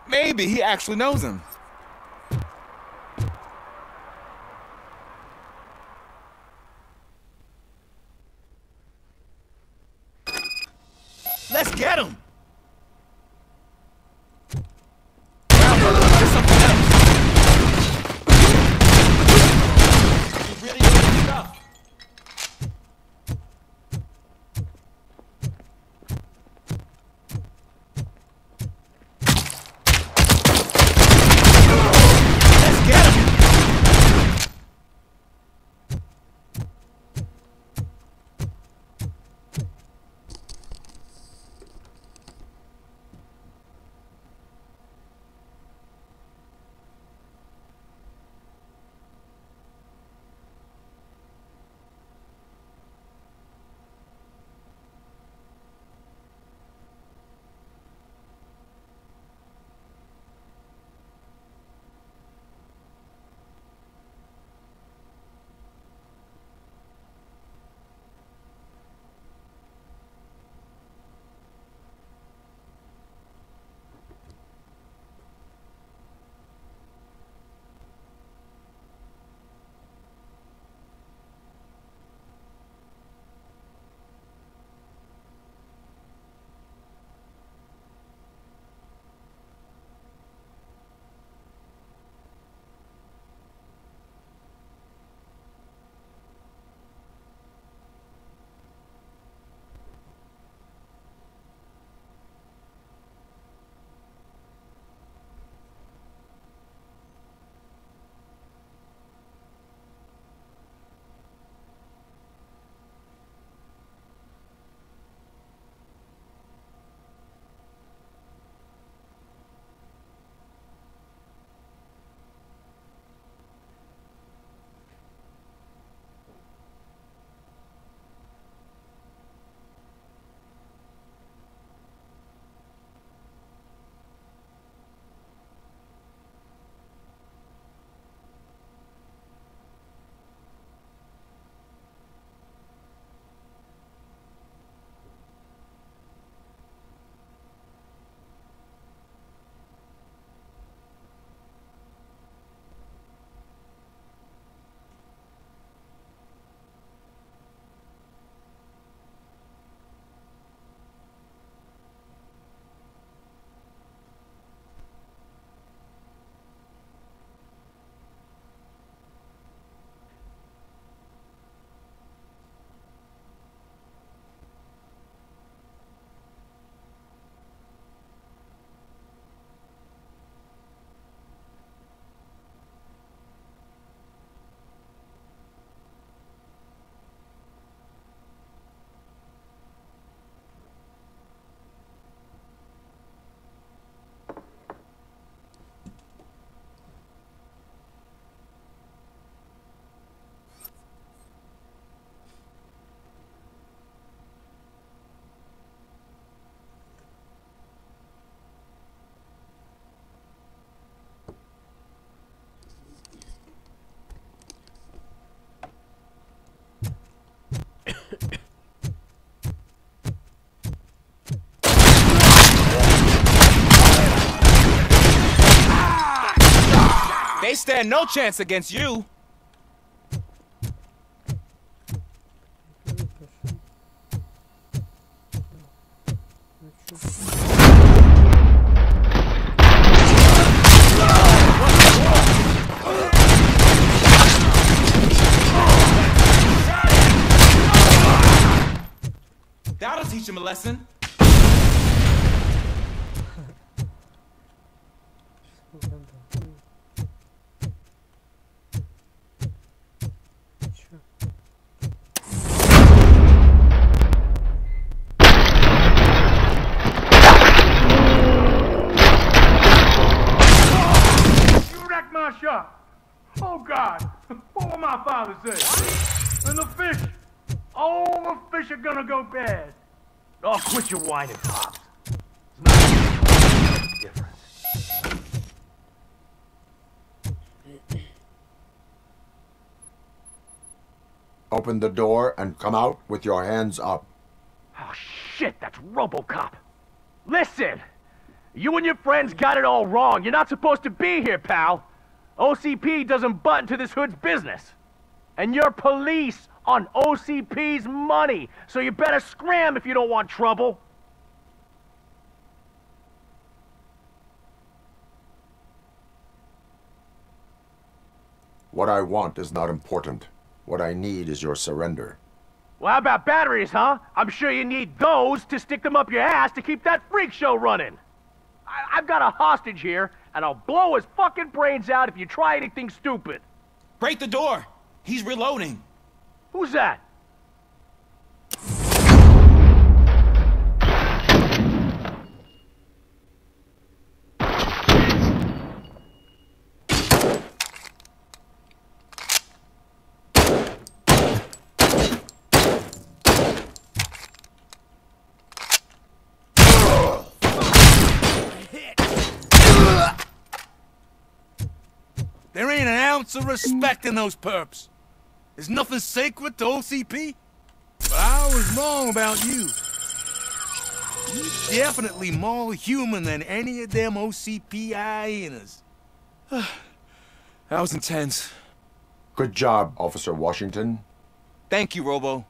Maybe he actually knows him. Let's get him! Now, brother, there's something else. You really gonna stop? They stand no chance against you. That'll teach him a lesson. Oh God, what will my father say? And the fish, all the fish are gonna go bad. Oh, quit your whining, Pops. It's not a difference. Open the door and come out with your hands up. Oh shit, that's Robocop. Listen, you and your friends got it all wrong. You're not supposed to be here, pal. OCP doesn't butt into this hood's business. And you're police on OCP's money, so you better scram if you don't want trouble. What I want is not important. What I need is your surrender. Well, how about batteries, huh? I'm sure you need those to stick them up your ass to keep that freak show running. I've got a hostage here, and I'll blow his fucking brains out if you try anything stupid. Break the door. He's reloading. Who's that? There ain't an ounce of respect in those perps. There's nothing sacred to OCP. But I was wrong about you. You're definitely more human than any of them OCP hyenas. That was intense. Good job, Officer Washington. Thank you, Robo.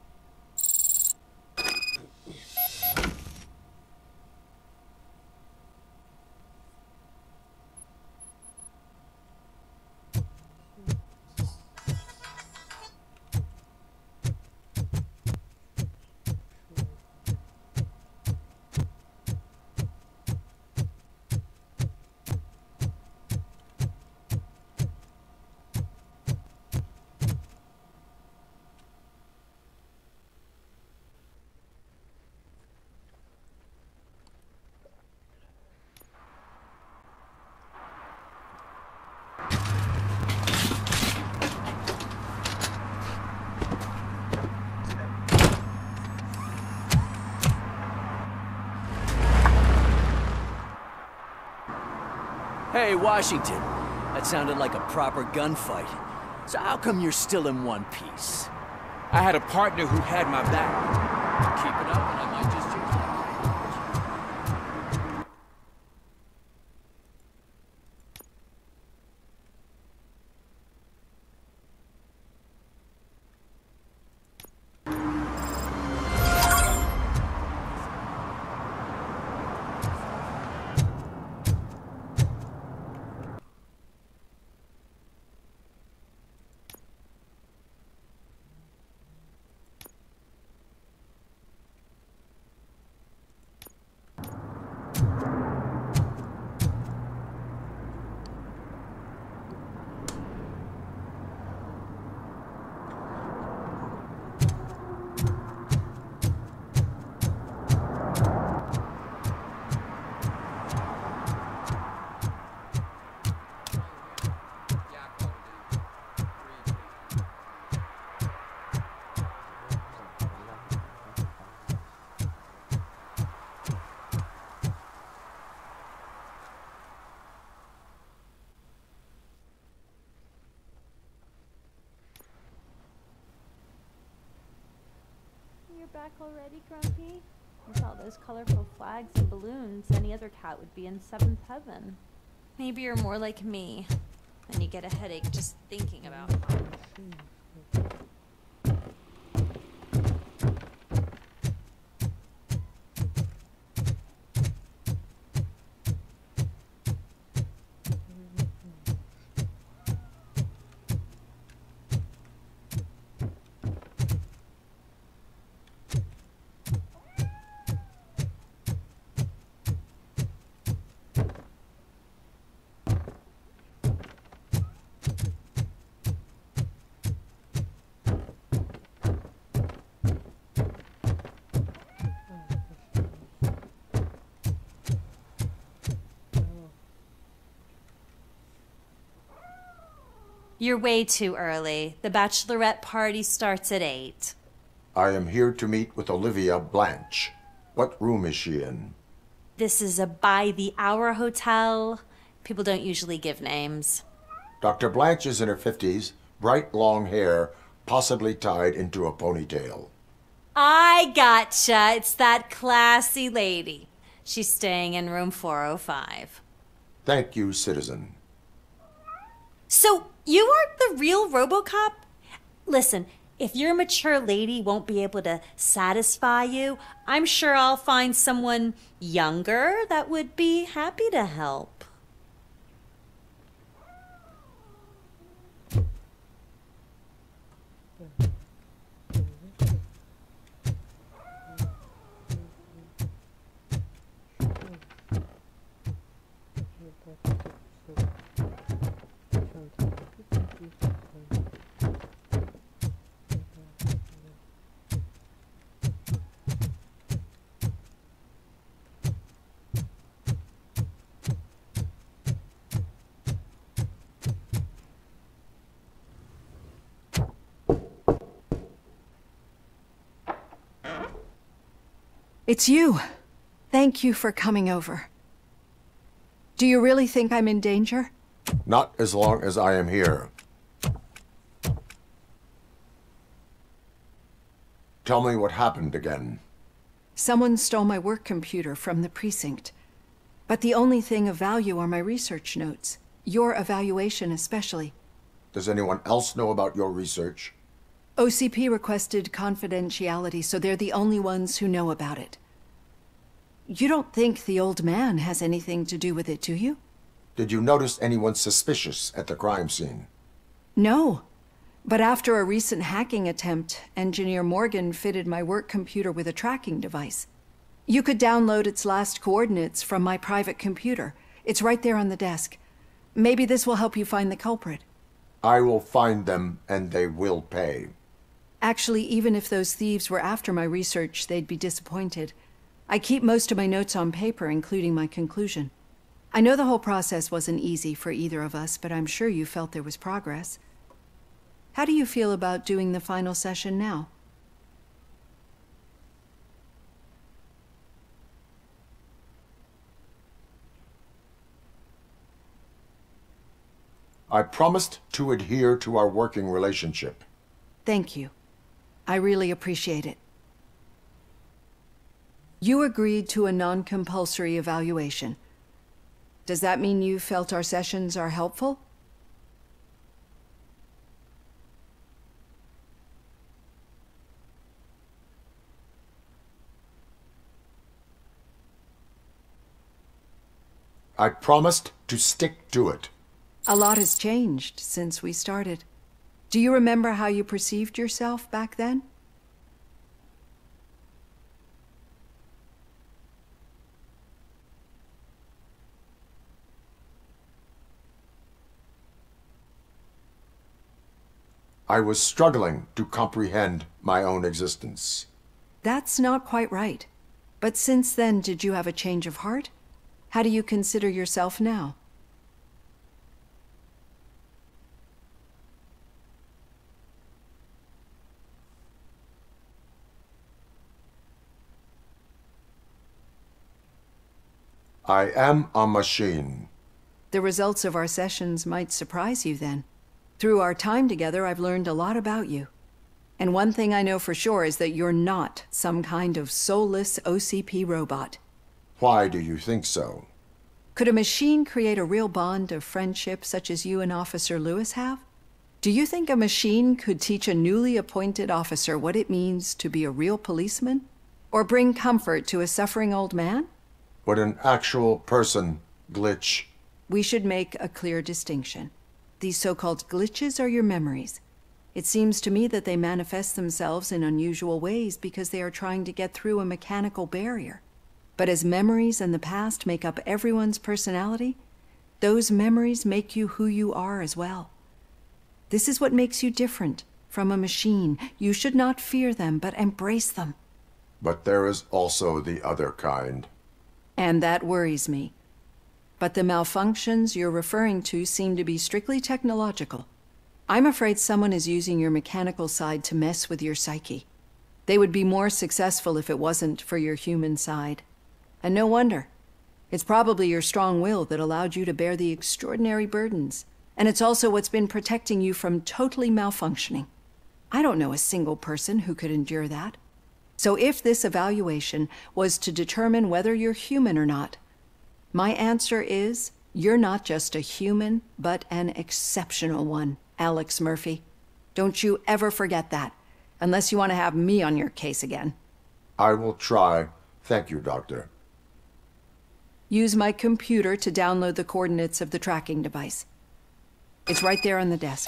Hey, Washington. That sounded like a proper gunfight. So how come you're still in one piece? I had a partner who had my back. Keep it up and I might just use it. You're back already, Grumpy? With all those colorful flags and balloons, any other cat would be in seventh heaven. Maybe you're more like me. and you get a headache just thinking about it. You're way too early. The bachelorette party starts at 8. I am here to meet with Olivia Blanche. What room is she in? This is a by-the-hour hotel. People don't usually give names. Dr. Blanche is in her 50s, bright long hair, possibly tied into a ponytail. I gotcha. It's that classy lady. She's staying in room 405. Thank you, citizen. So, you aren't the real Robocop? Listen, if your mature lady won't be able to satisfy you, I'm sure I'll find someone younger that would be happy to help. It's you. Thank you for coming over. Do you really think I'm in danger? Not as long as I am here. Tell me what happened again. Someone stole my work computer from the precinct. But the only thing of value are my research notes. Your evaluation especially. Does anyone else know about your research? OCP requested confidentiality, so they're the only ones who know about it. You don't think the old man has anything to do with it, do you? Did you notice anyone suspicious at the crime scene? No. But after a recent hacking attempt, Engineer Morgan fitted my work computer with a tracking device. You could download its last coordinates from my private computer. It's right there on the desk. Maybe this will help you find the culprit. I will find them, and they will pay. Actually, even if those thieves were after my research, they'd be disappointed. I keep most of my notes on paper, including my conclusion. I know the whole process wasn't easy for either of us, but I'm sure you felt there was progress. How do you feel about doing the final session now? I promised to adhere to our working relationship. Thank you. I really appreciate it. You agreed to a non-compulsory evaluation. Does that mean you felt our sessions are helpful? I promised to stick to it. A lot has changed since we started. Do you remember how you perceived yourself back then? I was struggling to comprehend my own existence. That's not quite right. But since then, did you have a change of heart? How do you consider yourself now? I am a machine. The results of our sessions might surprise you then. Through our time together, I've learned a lot about you. And one thing I know for sure is that you're not some kind of soulless OCP robot. Why do you think so? Could a machine create a real bond of friendship such as you and Officer Lewis have? Do you think a machine could teach a newly appointed officer what it means to be a real policeman? Or bring comfort to a suffering old man? Would an actual person glitch? We should make a clear distinction. These so-called glitches are your memories. It seems to me that they manifest themselves in unusual ways because they are trying to get through a mechanical barrier. But as memories in the past make up everyone's personality, those memories make you who you are as well. This is what makes you different from a machine. You should not fear them, but embrace them. But there is also the other kind. And that worries me. But the malfunctions you're referring to seem to be strictly technological. I'm afraid someone is using your mechanical side to mess with your psyche. They would be more successful if it wasn't for your human side. And no wonder. It's probably your strong will that allowed you to bear the extraordinary burdens. And it's also what's been protecting you from totally malfunctioning. I don't know a single person who could endure that. So if this evaluation was to determine whether you're human or not, my answer is, you're not just a human, but an exceptional one, Alex Murphy. Don't you ever forget that, unless you want to have me on your case again. I will try. Thank you, Doctor. Use my computer to download the coordinates of the tracking device. It's right there on the desk.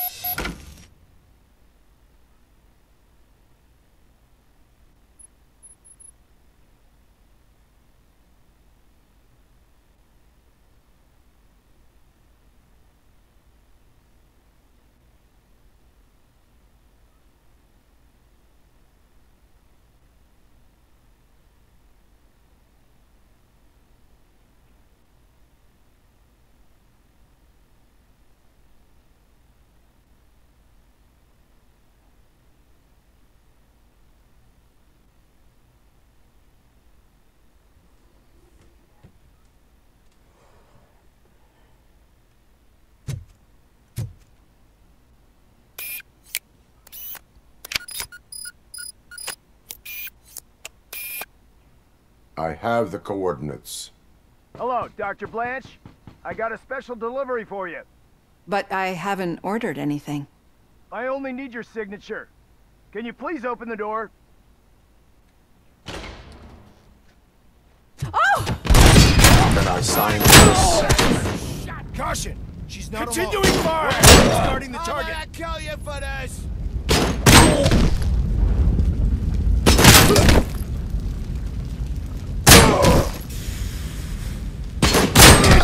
I have the coordinates. Hello, Dr. Blanche. I got a special delivery for you. But I haven't ordered anything. I only need your signature. Can you please open the door? Oh! Can I sign this? Caution! She's not Continuing fire! Starting the target. I'm gonna kill you for this!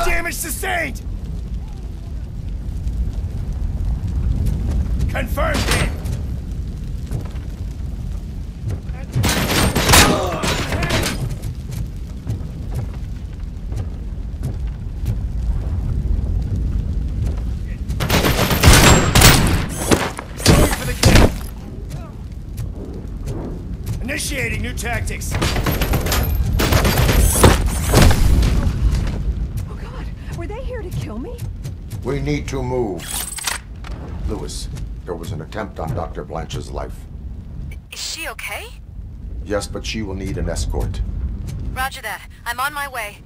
Damage sustained! Confirmed hit! Going for the kill! Initiating new tactics! Were they here to kill me? We need to move. Lewis, there was an attempt on Dr. Blanche's life. Is she okay? Yes, but she will need an escort. Roger that. I'm on my way.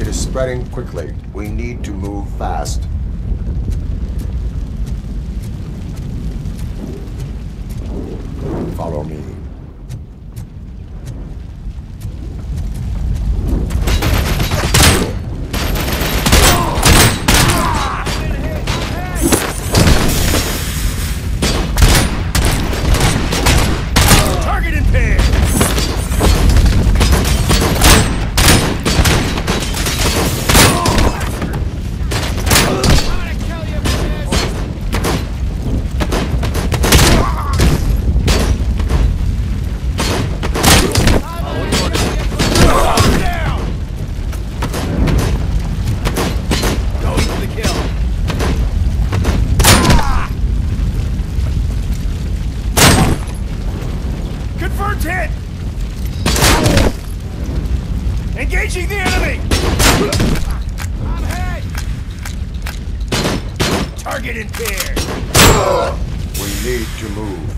It is spreading quickly. We need to move fast. Follow me. Engaging the enemy! I'm hit! Target impaired! We need to move.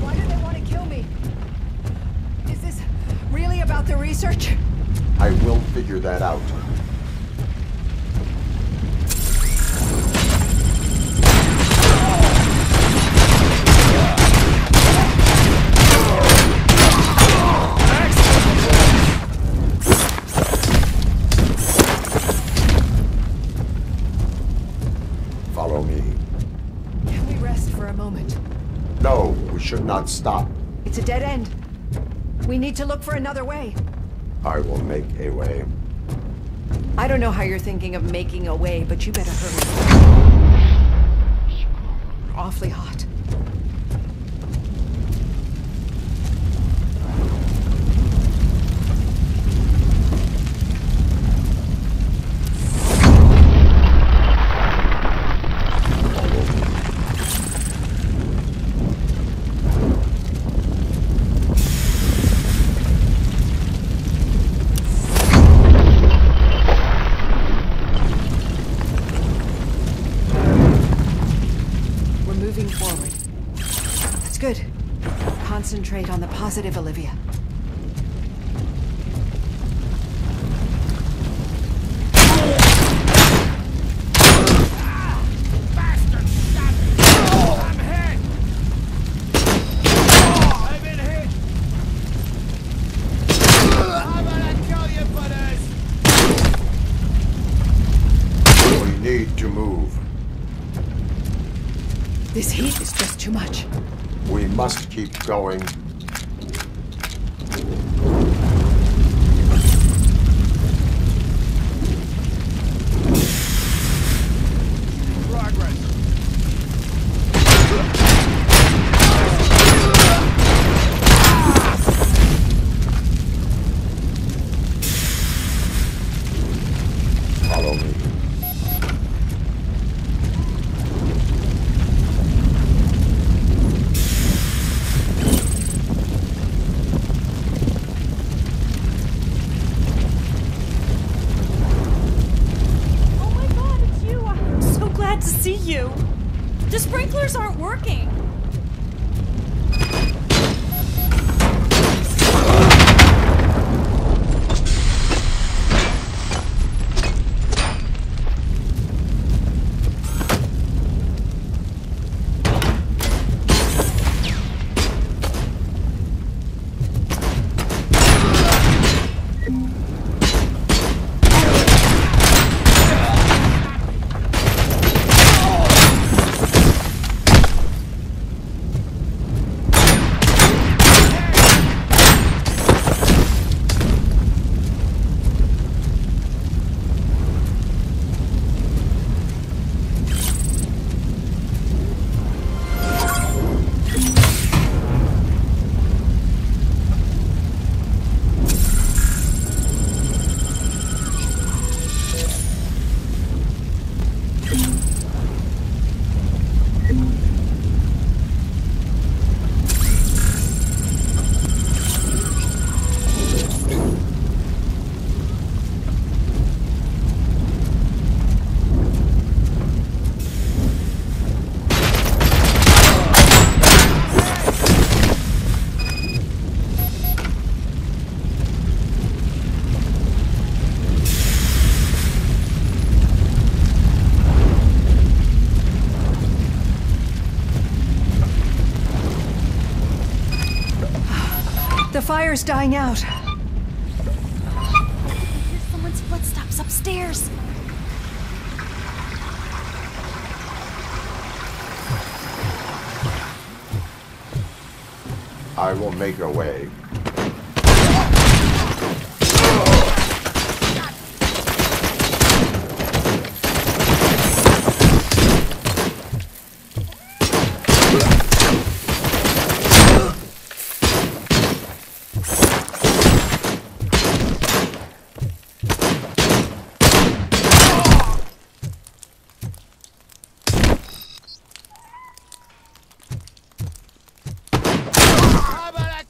Why do they want to kill me? about the research? I will figure that out. Follow me. Can we rest for a moment? No, we should not stop. It's a dead end. We need to look for another way. I will make a way. I don't know how you're thinking of making a way, but you better hurry. Awfully hot. Good. Concentrate on the positive, Olivia. Bastard shot me! I'm hit! I've been hit! I'm gonna kill you for this! We need to move. This heat is just too much. We must keep going. Progress. Follow me. To see you. The sprinklers aren't working. The fire's dying out. I hear someone's footsteps upstairs. I will make a way.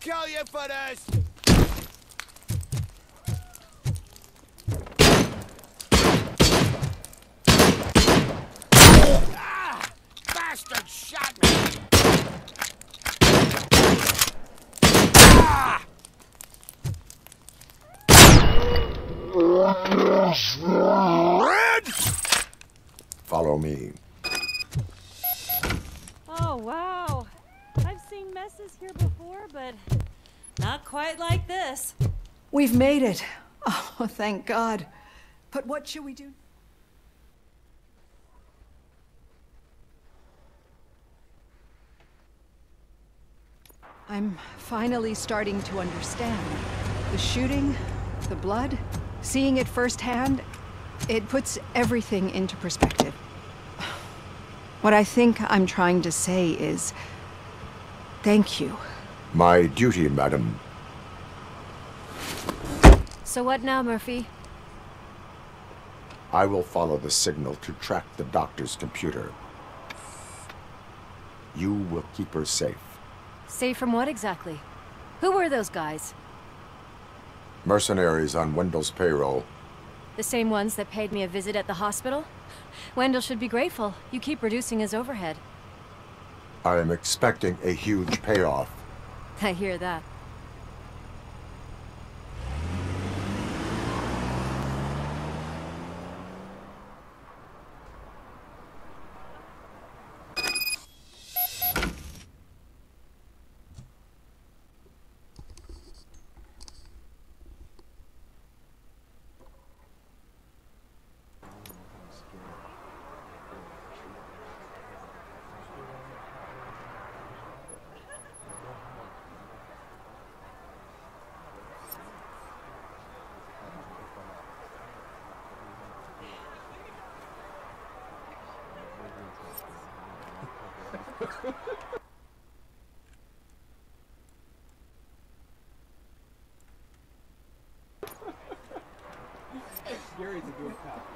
Kill you for this! Ah! Bastard shot me! Ah! Follow me. Oh, wow. I've seen messes here before, but not quite like this. We've made it. Oh, thank God. But what should we do? I'm finally starting to understand. The shooting, the blood, seeing it firsthand, it puts everything into perspective. What I think I'm trying to say is, thank you. My duty, madam. So what now, Murphy? I will follow the signal to track the doctor's computer. You will keep her safe. Safe from what exactly? Who were those guys? Mercenaries on Wendell's payroll. The same ones that paid me a visit at the hospital? Wendell should be grateful. You keep reducing his overhead. I am expecting a huge payoff. I hear that. Gary's a good cop.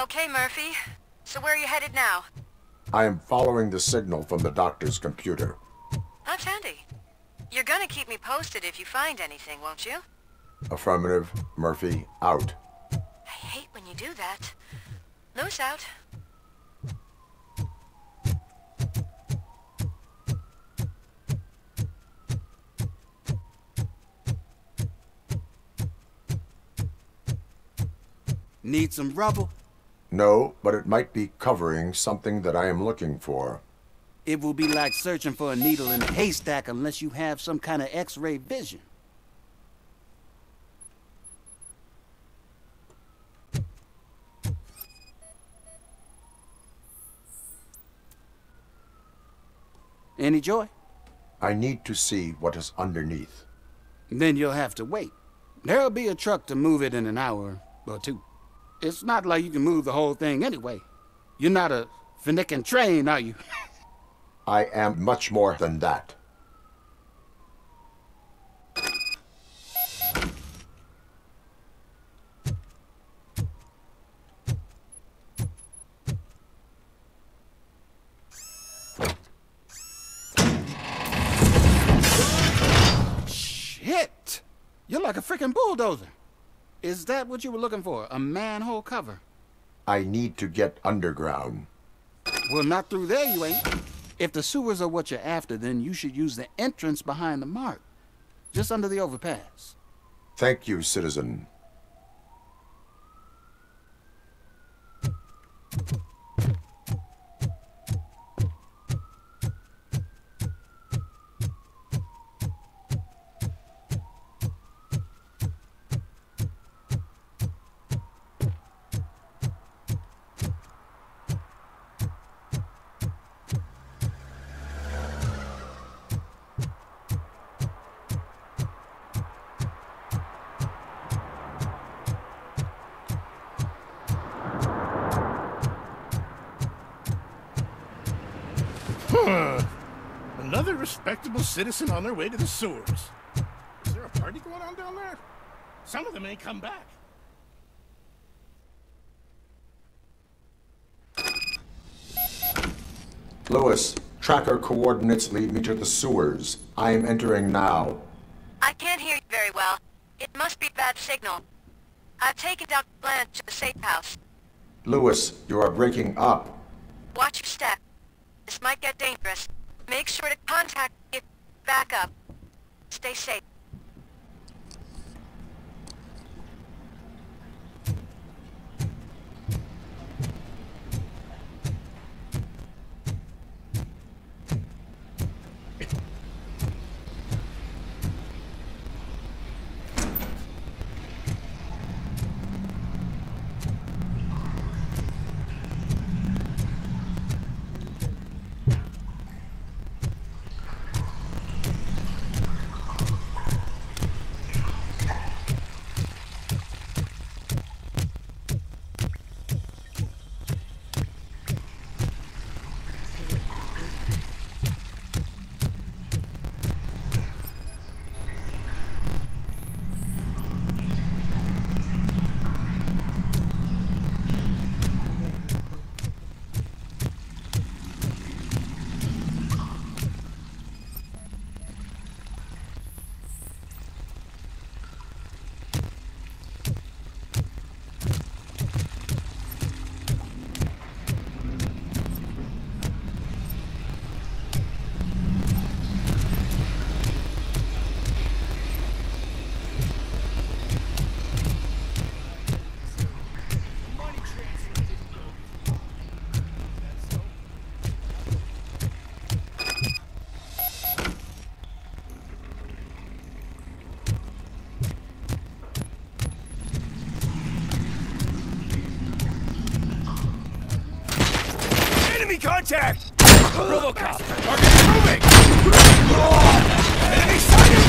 Okay, Murphy. So where are you headed now? I am following the signal from the doctor's computer. That's handy. You're gonna keep me posted if you find anything, won't you? Affirmative. Murphy, out. I hate when you do that. Loose out. Need some rubble? No, but it might be covering something that I am looking for. It will be like searching for a needle in a haystack unless you have some kind of X-ray vision. Any joy? I need to see what is underneath. Then you'll have to wait. There'll be a truck to move it in an hour or two. It's not like you can move the whole thing anyway. You're not a Finnican train, are you? I am much more than that. Shit! You're like a freaking bulldozer. Is that what you were looking for? A manhole cover? I need to get underground. Well, not through there, you ain't. If the sewers are what you're after, then you should use the entrance behind the mark, just under the overpass. Thank you, citizen. Another respectable citizen on their way to the sewers. Is there a party going on down there? Some of them ain't come back. Lewis, tracker coordinates lead me to the sewers. I am entering now. I can't hear you very well. It must be bad signal. I've taken Dr. Blanche to the safe house. Lewis, you are breaking up. Watch your step. This might get dangerous. Make sure to contact me if back up. Stay safe. Contact! Robocop! Target moving! Enemy sighted!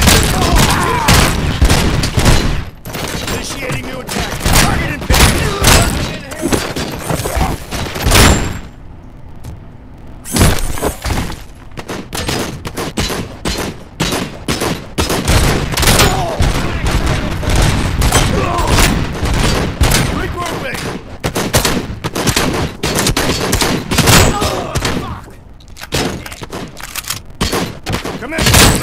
Initiating new attack! Target and Come in!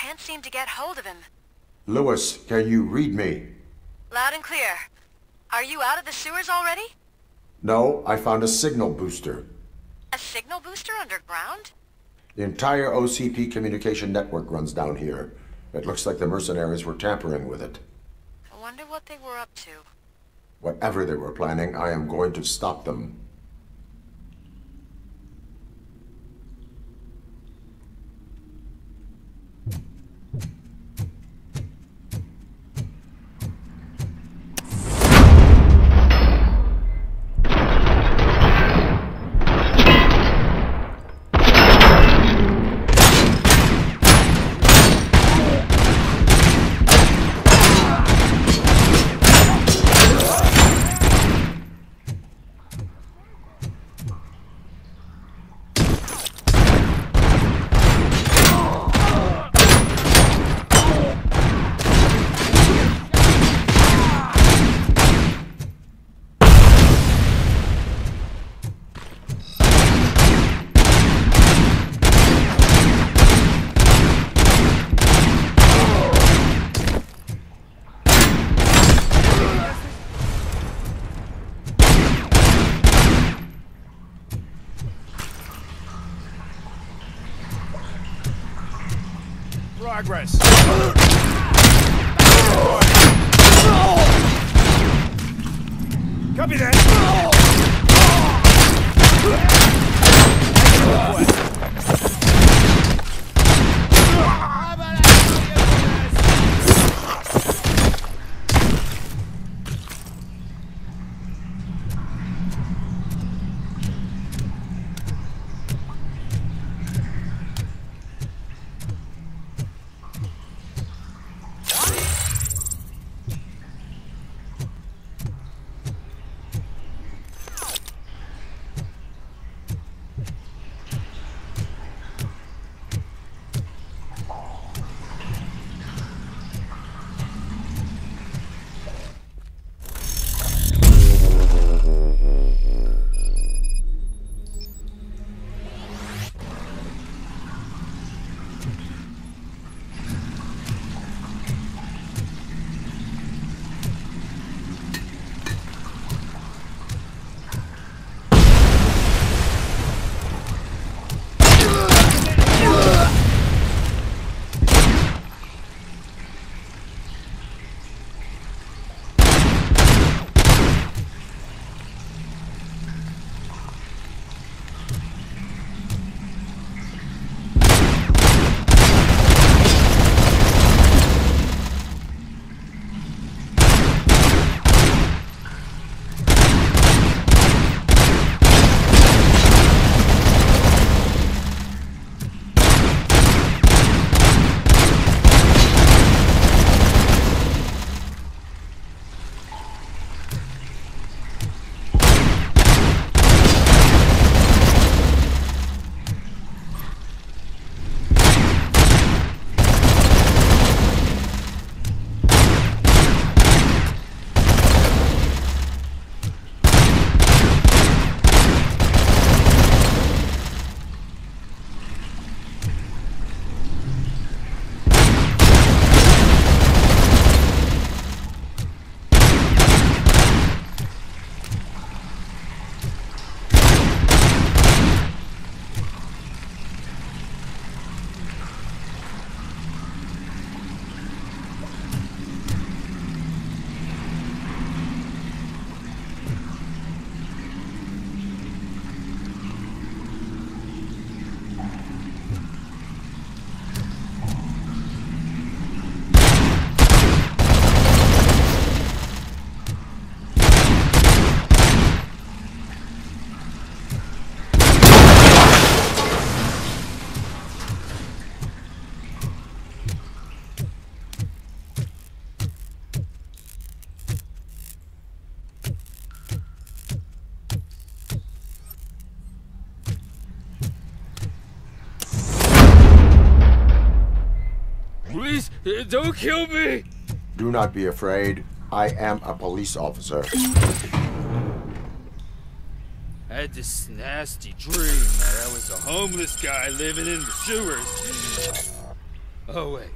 can't seem to get hold of him. Lewis, can you read me? Loud and clear. Are you out of the sewers already? No, I found a signal booster. A signal booster underground? The entire OCP communication network runs down here. It looks like the mercenaries were tampering with it. I wonder what they were up to. Whatever they were planning, I am going to stop them. Progress. Copy that. Please, don't kill me! Do not be afraid. I am a police officer. I had this nasty dream that I was a homeless guy living in the sewers. Oh, wait.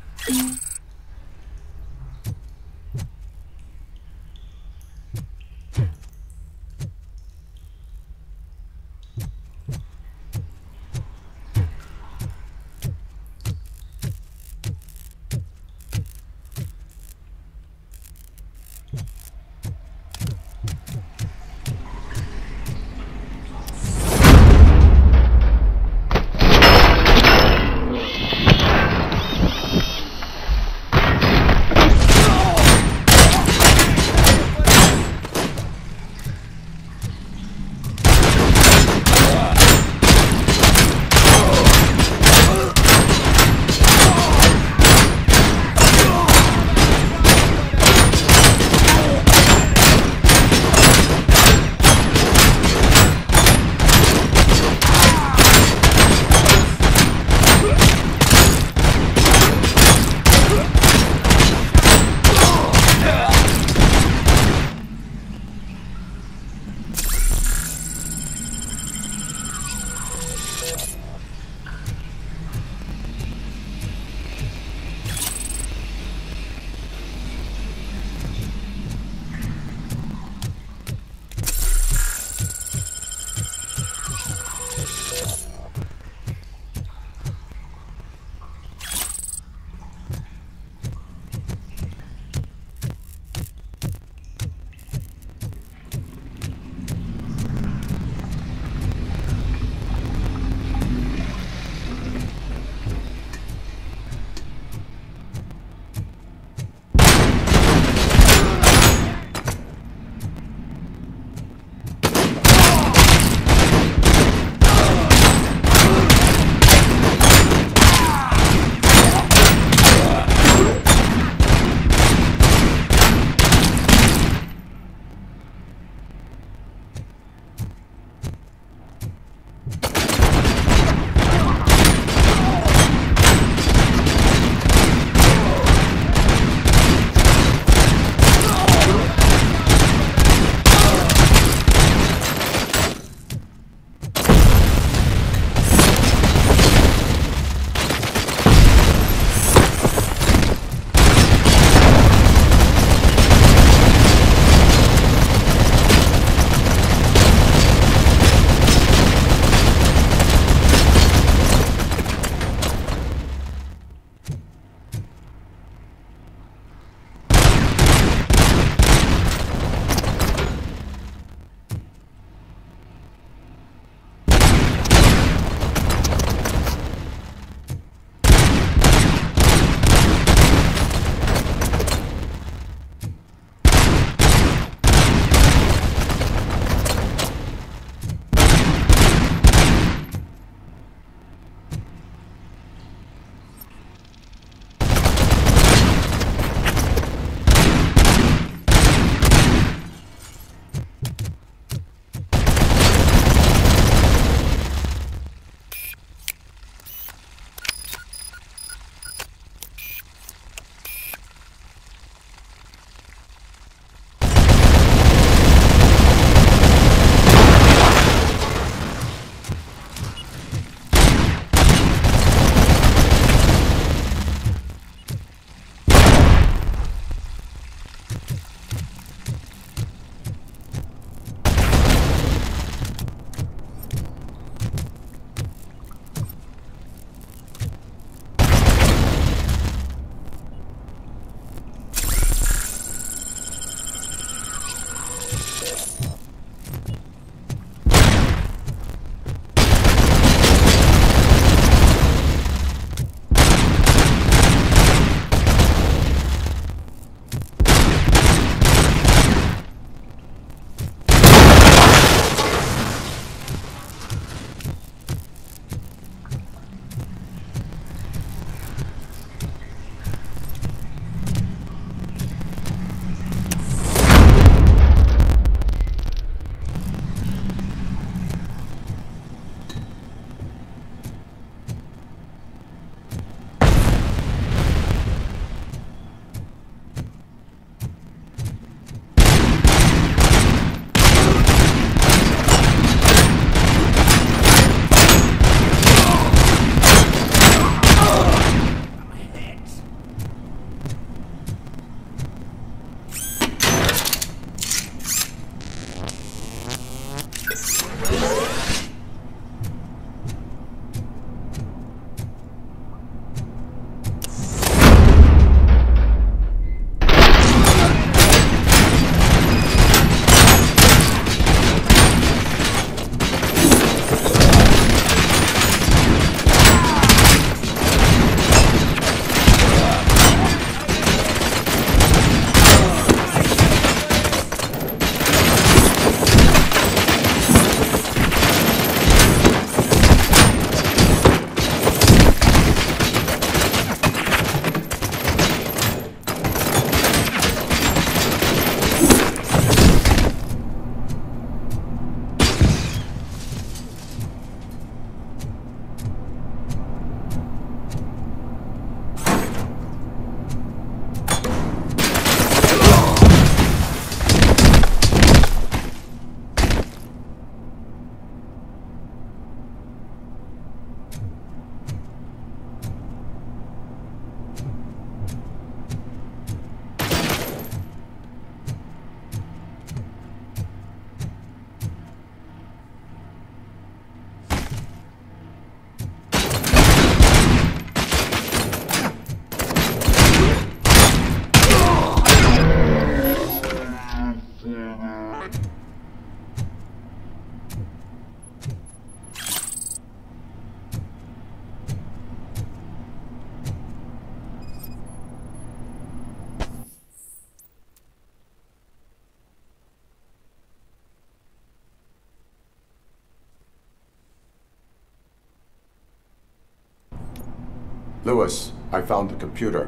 Lewis, I found the computer.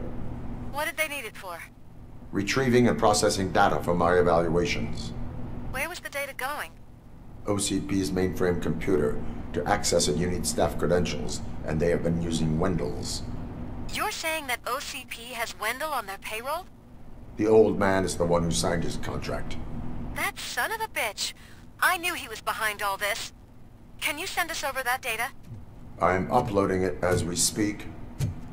What did they need it for? Retrieving and processing data from my evaluations. Where was the data going? OCP's mainframe computer. To access it, you need staff credentials, and they have been using Wendell's. You're saying that OCP has Wendell on their payroll? The old man is the one who signed his contract. That son of a bitch. I knew he was behind all this. Can you send us over that data? I'm uploading it as we speak.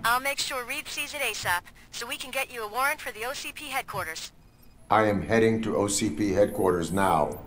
I'll make sure Reed sees it ASAP, so we can get you a warrant for the OCP headquarters. I am heading to OCP headquarters now.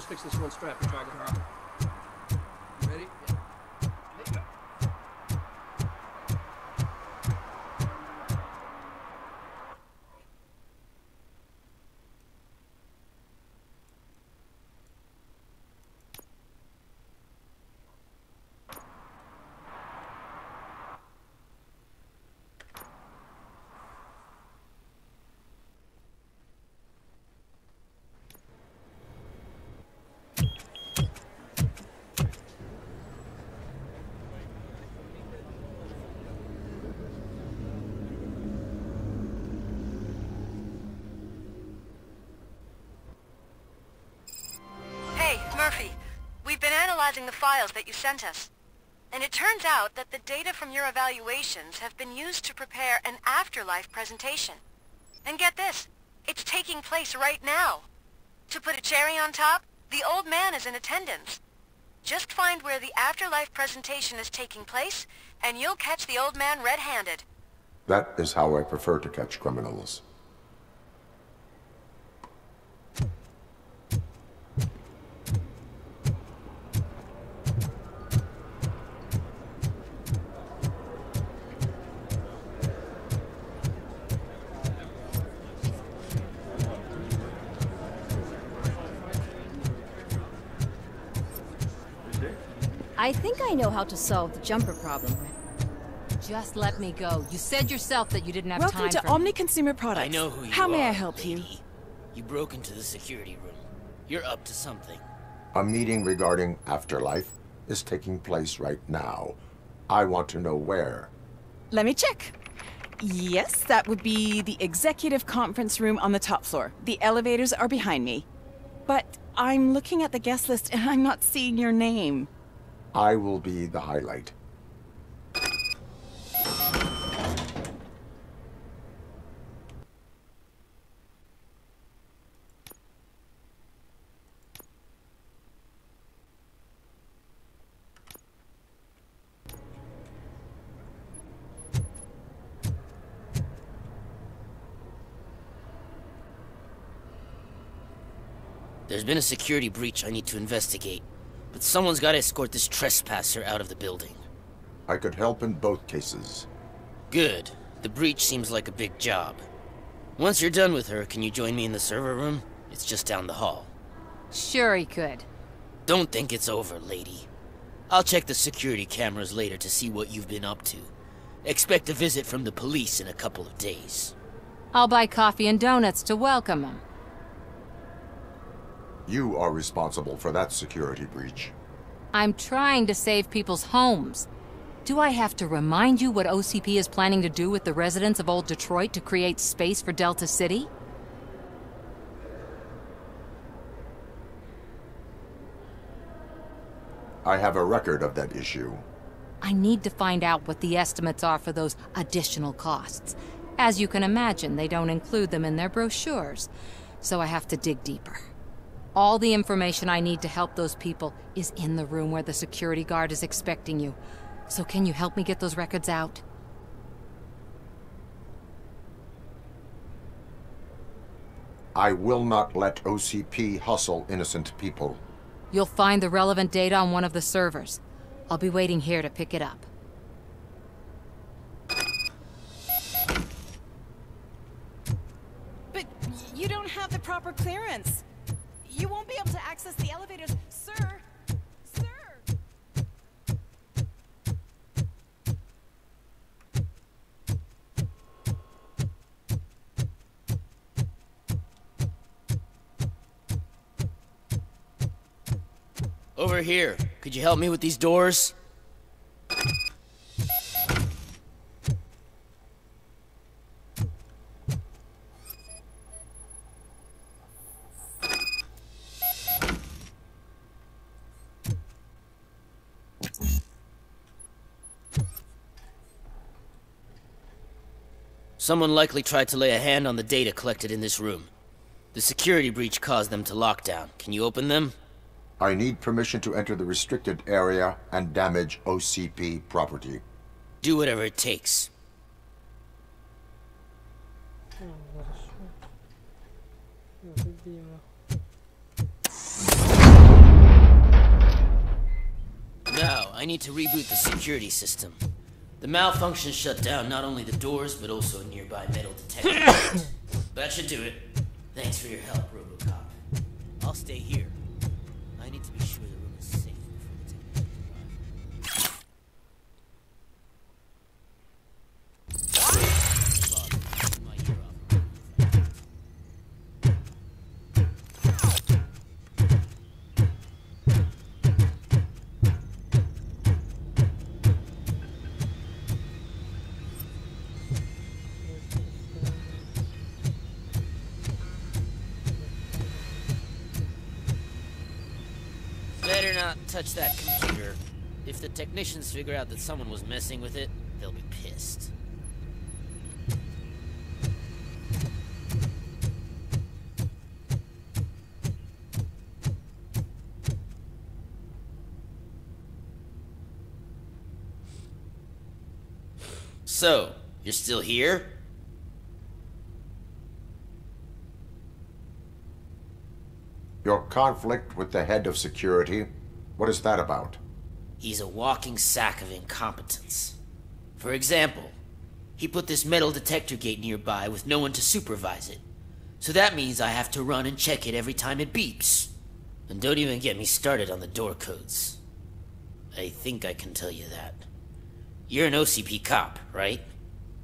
Fix this one strap and try to get her. You ready? Yeah. There you go. Murphy, we've been analyzing the files that you sent us. And it turns out that the data from your evaluations have been used to prepare an afterlife presentation. And get this, it's taking place right now. To put a cherry on top, the old man is in attendance. Just find where the afterlife presentation is taking place, and you'll catch the old man red-handed. That is how I prefer to catch criminals. I think I know how to solve the jumper problem. Just let me go. You said yourself that you didn't have Welcome time to for Omni Consumer Products. I know who you are. How may I help you? lady. You broke into the security room. You're up to something. A meeting regarding afterlife is taking place right now. I want to know where. Let me check. Yes, that would be the executive conference room on the top floor. The elevators are behind me. But I'm looking at the guest list and I'm not seeing your name. I will be the highlight. There's been a security breach I need to investigate. But someone's got to escort this trespasser out of the building. I could help in both cases. Good. The breach seems like a big job. Once you're done with her, can you join me in the server room? It's just down the hall. Sure he could. Don't think it's over, lady. I'll check the security cameras later to see what you've been up to. Expect a visit from the police in a couple of days. I'll buy coffee and donuts to welcome him. You are responsible for that security breach. I'm trying to save people's homes. Do I have to remind you what OCP is planning to do with the residents of Old Detroit to create space for Delta City? I have a record of that issue. I need to find out what the estimates are for those additional costs. As you can imagine, they don't include them in their brochures, so I have to dig deeper. All the information I need to help those people is in the room where the security guard is expecting you. So can you help me get those records out? I will not let OCP hustle innocent people. You'll find the relevant data on one of the servers. I'll be waiting here to pick it up. But you don't have the proper clearance. You won't be able to access the elevators, sir. Sir! Over here. Could you help me with these doors? Someone likely tried to lay a hand on the data collected in this room. The security breach caused them to lock down. Can you open them? I need permission to enter the restricted area and damage OCP property. Do whatever it takes. Now, I need to reboot the security system. The malfunction shut down not only the doors, but also a nearby metal detector. That should do it. Thanks for your help, Robocop. I'll stay here. I need to be sure the room is safe before the technicians arrive. Better not touch that computer. If the technicians figure out that someone was messing with it, they'll be pissed. So, you're still here? Your conflict with the head of security, what is that about? He's a walking sack of incompetence. For example, he put this metal detector gate nearby with no one to supervise it. So that means I have to run and check it every time it beeps. And don't even get me started on the door codes. I think I can tell you that. You're an OCP cop, right?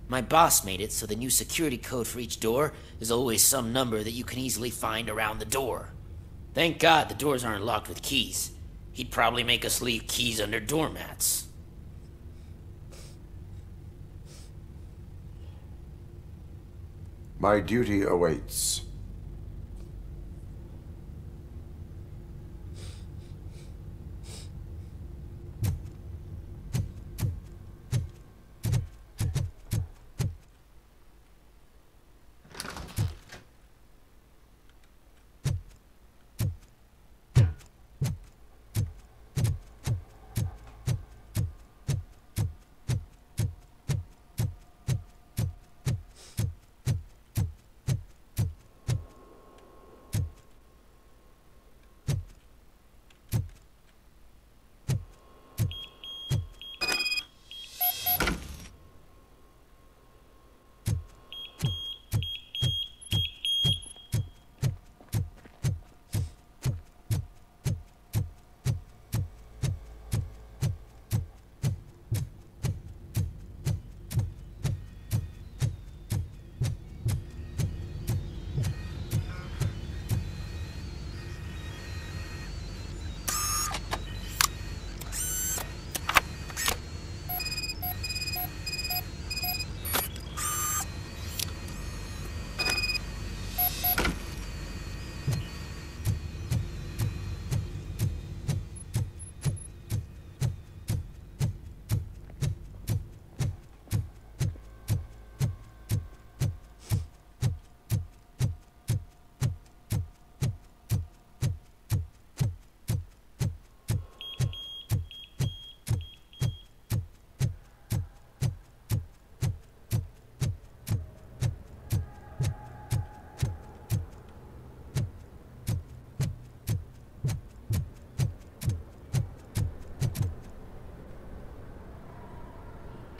My boss made it so the new security code for each door is always some number that you can easily find around the door. Thank God the doors aren't locked with keys. He'd probably make us leave keys under doormats. My duty awaits.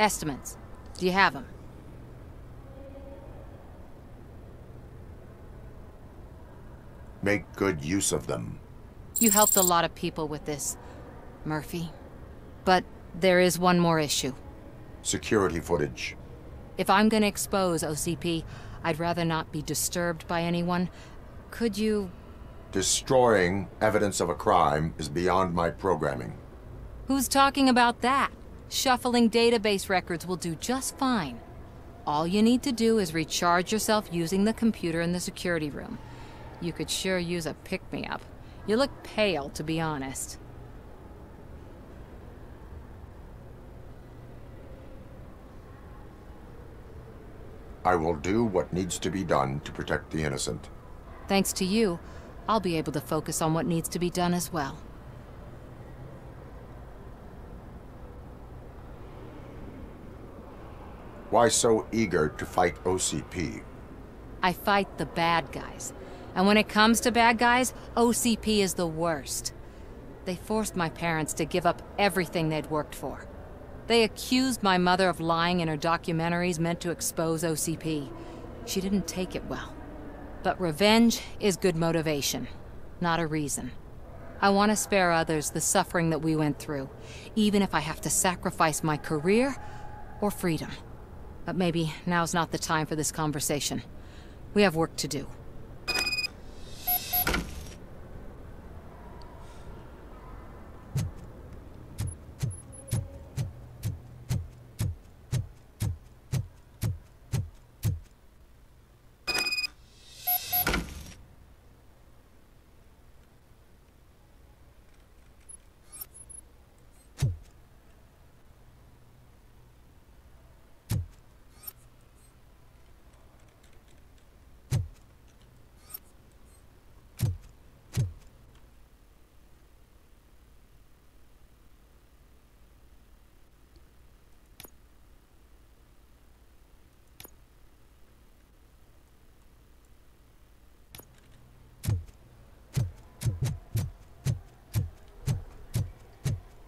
Estimates. Do you have them? Make good use of them. You helped a lot of people with this, Murphy. But there is one more issue. Security footage. If I'm gonna expose OCP, I'd rather not be disturbed by anyone. Could you... Destroying evidence of a crime is beyond my programming. Who's talking about that? Shuffling database records will do just fine. All you need to do is recharge yourself using the computer in the security room. You could sure use a pick-me-up. You look pale, to be honest. I will do what needs to be done to protect the innocent. Thanks to you, I'll be able to focus on what needs to be done as well. Why so eager to fight OCP? I fight the bad guys. And when it comes to bad guys, OCP is the worst. They forced my parents to give up everything they'd worked for. They accused my mother of lying in her documentaries meant to expose OCP. She didn't take it well. But revenge is good motivation, not a reason. I want to spare others the suffering that we went through, even if I have to sacrifice my career or freedom. But maybe now's not the time for this conversation. We have work to do.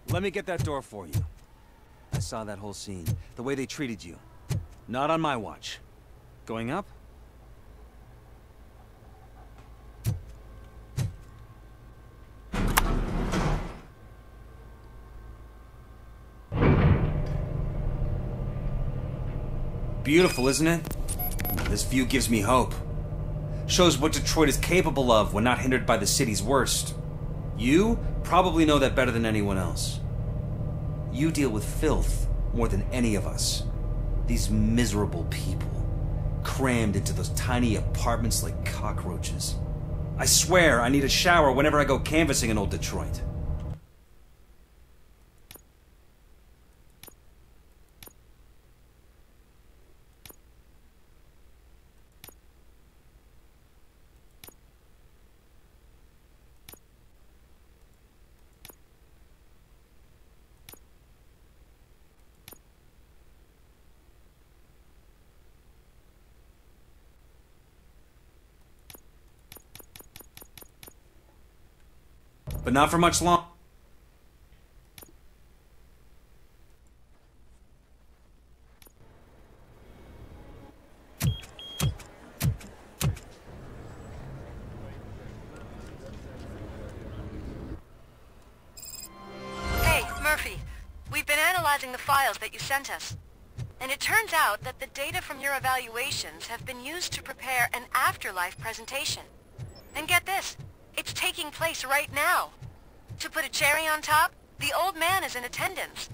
Let me get that door for you. I saw that whole scene. The way they treated you. Not on my watch. Going up? Beautiful, isn't it? This view gives me hope. Shows what Detroit is capable of when not hindered by the city's worst. You probably know that better than anyone else. You deal with filth more than any of us. These miserable people, crammed into those tiny apartments like cockroaches. I swear I need a shower whenever I go canvassing in old Detroit. But not for much longer. Hey, Murphy. We've been analyzing the files that you sent us. And it turns out that the data from your evaluations have been used to prepare an afterlife presentation. And get this. It's taking place right now. To put a cherry on top, the old man is in attendance.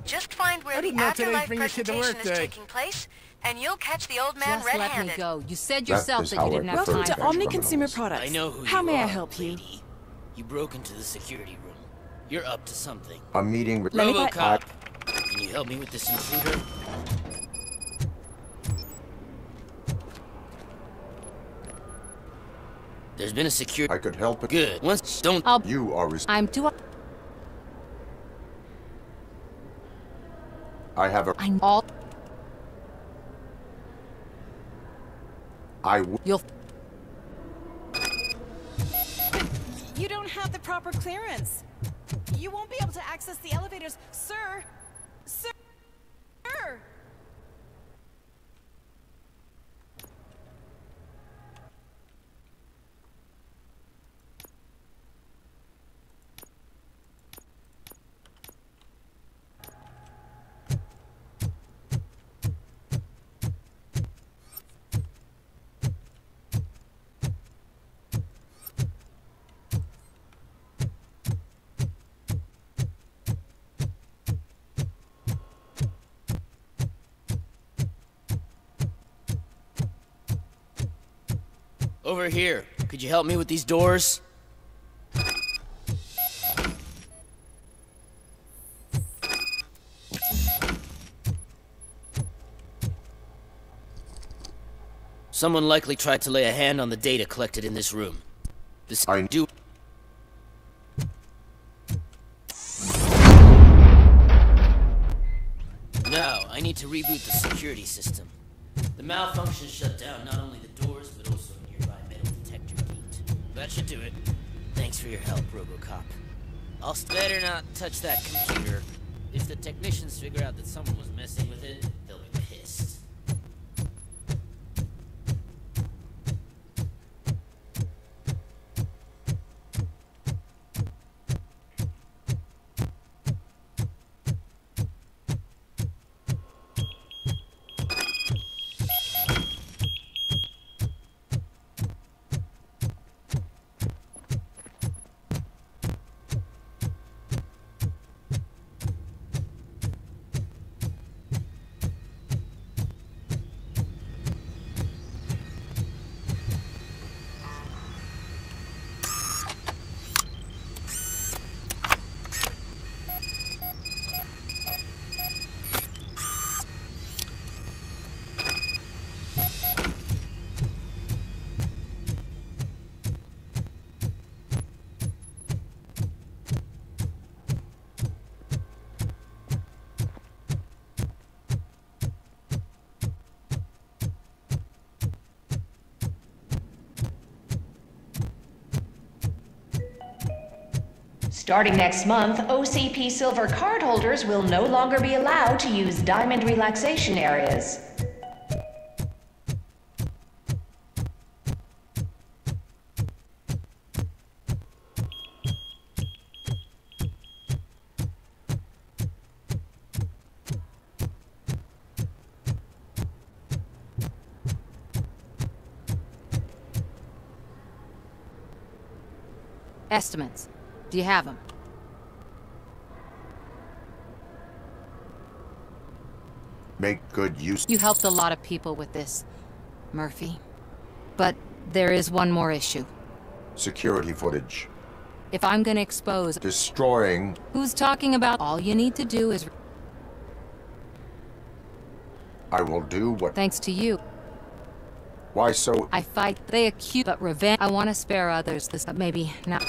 Just find where the afterlife presentation is taking place, and you'll catch the old man red-handed. Just let me go. You said yourself that you didn't have time. Welcome to Omni Consumer Products. I know who How you may I are, help you? lady. You broke into the security room. You're up to something. A meeting with Robocop. Can you help me with this intruder? There's been a security... I could help it. Good. Once, don't... You are I'm too... I have a... I'm all... You'll... You don't have the proper clearance. You won't be able to access the elevators, sir. Sir. Over here. Could you help me with these doors? Someone likely tried to lay a hand on the data collected in this room. This I do. Now, I need to reboot the security system. The malfunction shut down not only the doors, but also a nearby metal detector gate. That should do it. Thanks for your help, Robocop. I'll better not touch that computer. If the technicians figure out that someone was messing with it, they'll be pissed. Starting next month, OCP Silver cardholders will no longer be allowed to use diamond relaxation areas. Estimates. Do you have them? Make good use. You helped a lot of people with this, Murphy. But there is one more issue. Security footage. If I'm gonna expose... Destroying... Who's talking about... All you need to do is... I will do what... Thanks to you. Why so... I fight. They accuse... But revenge... I want to spare others this... But maybe not...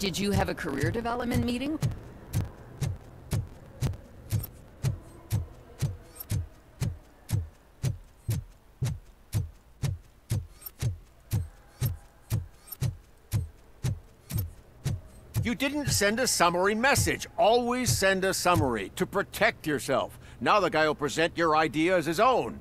Did you have a career development meeting? You didn't send a summary message. Always send a summary to protect yourself. Now the guy will present your idea as his own.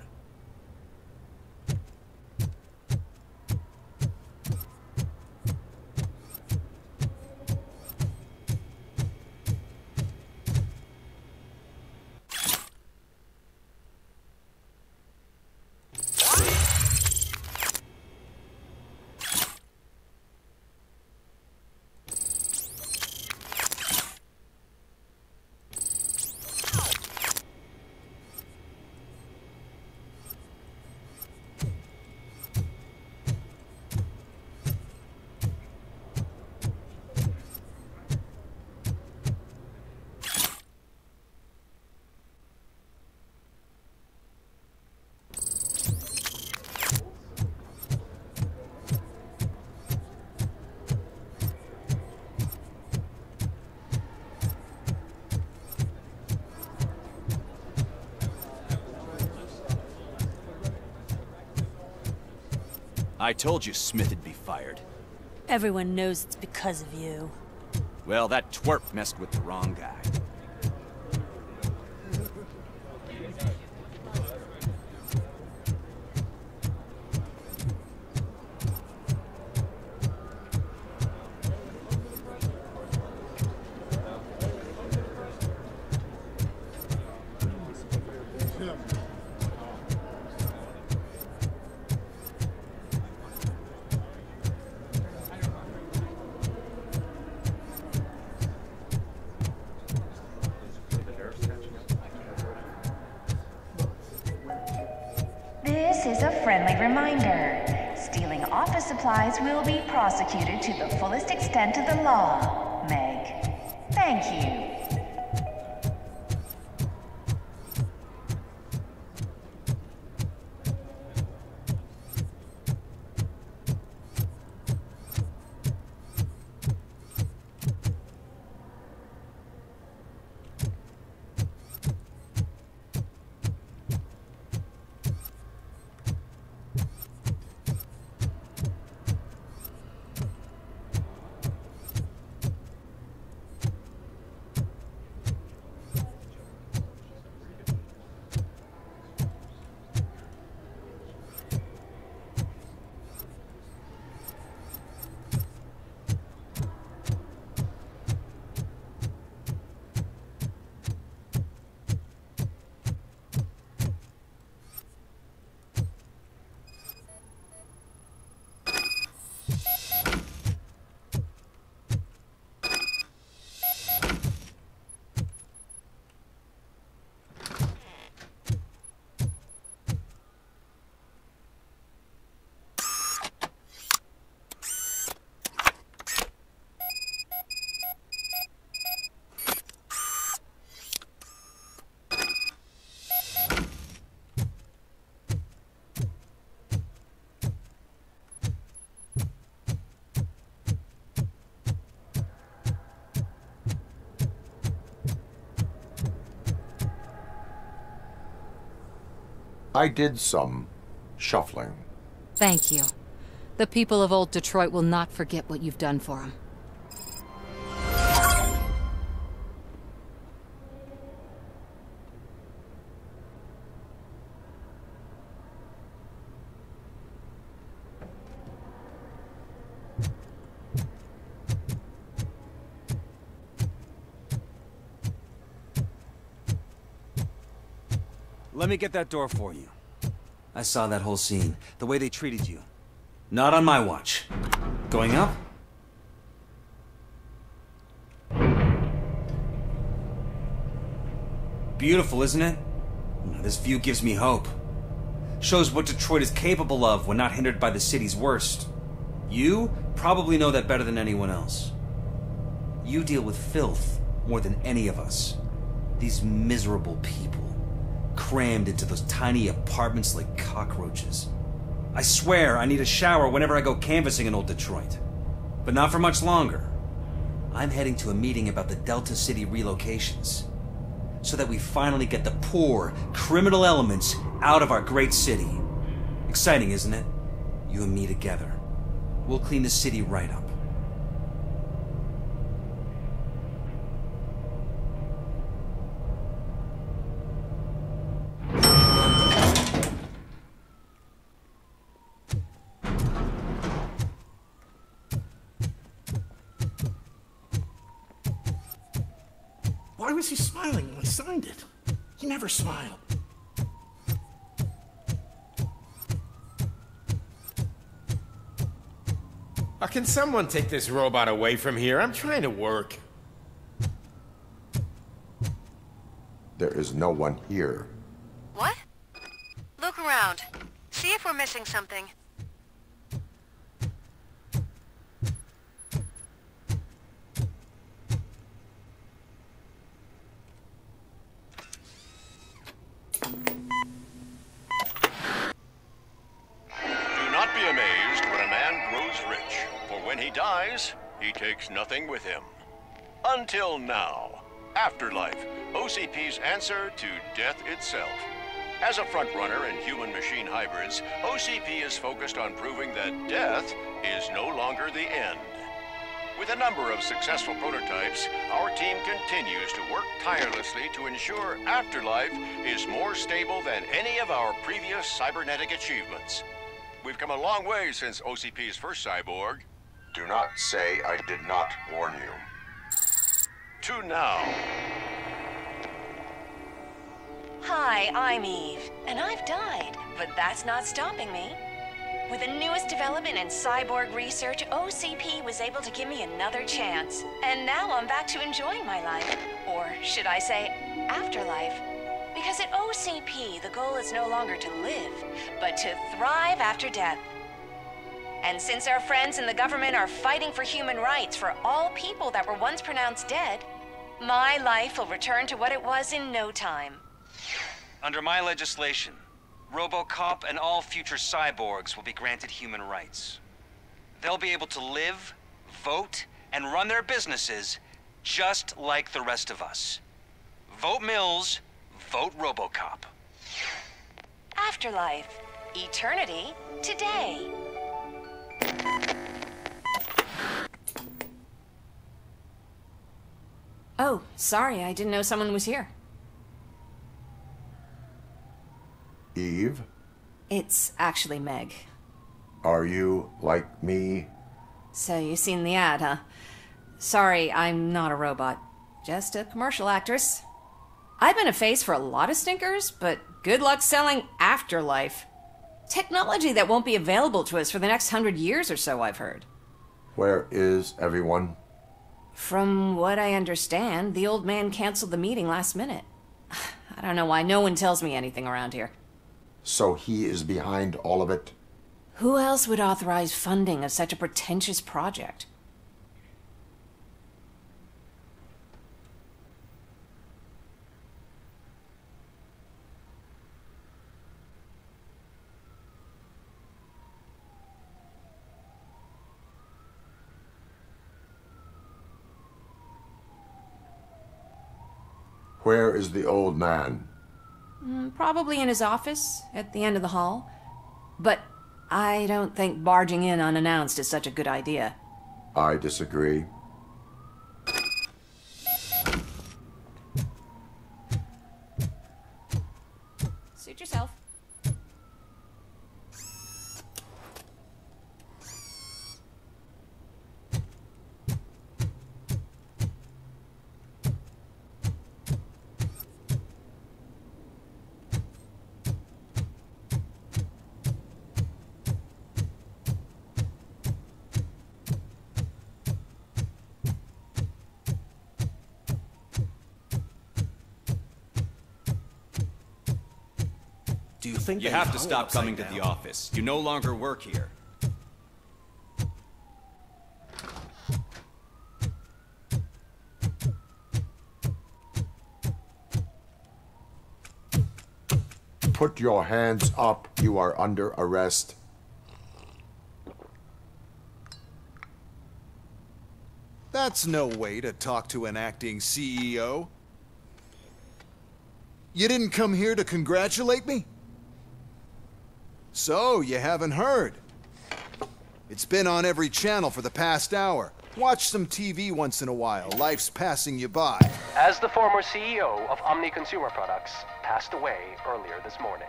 I told you Smith'd be fired. Everyone knows it's because of you. Well, that twerp messed with the wrong guy. This is a friendly reminder. Stealing office supplies will be prosecuted to the fullest extent of the law, Meg. Thank you. I did some shuffling. Thank you. The people of old Detroit will not forget what you've done for them. Let me get that door for you. I saw that whole scene, the way they treated you. Not on my watch. Going up? Beautiful, isn't it? This view gives me hope. Shows what Detroit is capable of when not hindered by the city's worst. You probably know that better than anyone else. You deal with filth more than any of us. These miserable people, crammed into those tiny apartments like cockroaches. I swear I need a shower whenever I go canvassing in old Detroit. But not for much longer. I'm heading to a meeting about the Delta City relocations, so that we finally get the poor, criminal elements out of our great city. Exciting, isn't it? You and me together. We'll clean the city right up. Why was he smiling when we signed it? He never smiled. Can someone take this robot away from here? I'm trying to work. There is no one here. What? Look around. See if we're missing something. He takes nothing with him. Until now. Afterlife, OCP's answer to death itself. As a frontrunner in human-machine hybrids, OCP is focused on proving that death is no longer the end. With a number of successful prototypes, our team continues to work tirelessly to ensure Afterlife is more stable than any of our previous cybernetic achievements. We've come a long way since OCP's first cyborg. Do not say I did not warn you. To now. Hi, I'm Eve, and I've died, but that's not stopping me. With the newest development in cyborg research, OCP was able to give me another chance. And now I'm back to enjoying my life. Or should I say, afterlife. Because at OCP, the goal is no longer to live, but to thrive after death. And since our friends in the government are fighting for human rights for all people that were once pronounced dead, my life will return to what it was in no time. Under my legislation, Robocop and all future cyborgs will be granted human rights. They'll be able to live, vote, and run their businesses just like the rest of us. Vote Mills, vote Robocop. Afterlife. Eternity. Today. Oh, sorry, I didn't know someone was here. Eve? It's actually Meg. Are you like me? So you've seen the ad, huh? Sorry, I'm not a robot. Just a commercial actress. I've been a face for a lot of stinkers, but good luck selling Afterlife. Technology that won't be available to us for the next 100 years or so, I've heard. Where is everyone? From what I understand, the old man canceled the meeting last minute. I don't know why no one tells me anything around here. So he is behind all of it? Who else would authorize funding of such a pretentious project? Where is the old man? Probably in his office, at the end of the hall. But I don't think barging in unannounced is such a good idea. I disagree. Suit yourself. Do you think you have to stop coming to the office? You no longer work here. Put your hands up. You are under arrest. That's no way to talk to an acting CEO. You didn't come here to congratulate me? So, you haven't heard. It's been on every channel for the past hour. Watch some TV once in a while. Life's passing you by. As the former CEO of Omni Consumer Products passed away earlier this morning,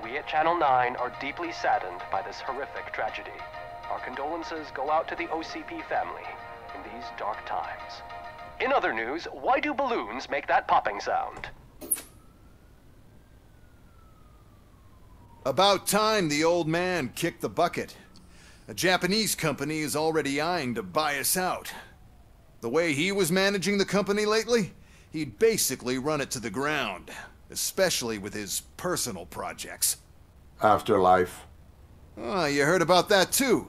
we at Channel 9 are deeply saddened by this horrific tragedy. Our condolences go out to the OCP family in these dark times. In other news, why do balloons make that popping sound? About time the old man kicked the bucket. A Japanese company is already eyeing to buy us out. The way he was managing the company lately, he'd basically run it to the ground, especially with his personal projects. Afterlife. Oh, you heard about that too.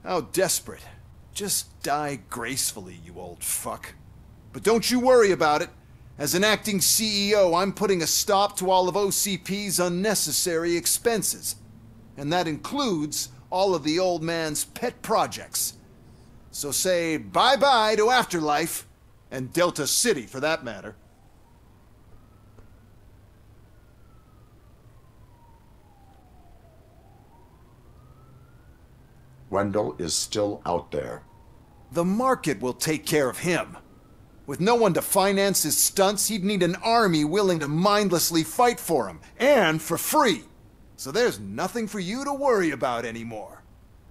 How desperate. Just die gracefully, you old fuck. But don't you worry about it. As an acting CEO, I'm putting a stop to all of OCP's unnecessary expenses. And that includes all of the old man's pet projects. So say bye-bye to Afterlife, and Delta City for that matter. Wendell is still out there. The market will take care of him. With no one to finance his stunts, he'd need an army willing to mindlessly fight for him, and for free. So there's nothing for you to worry about anymore.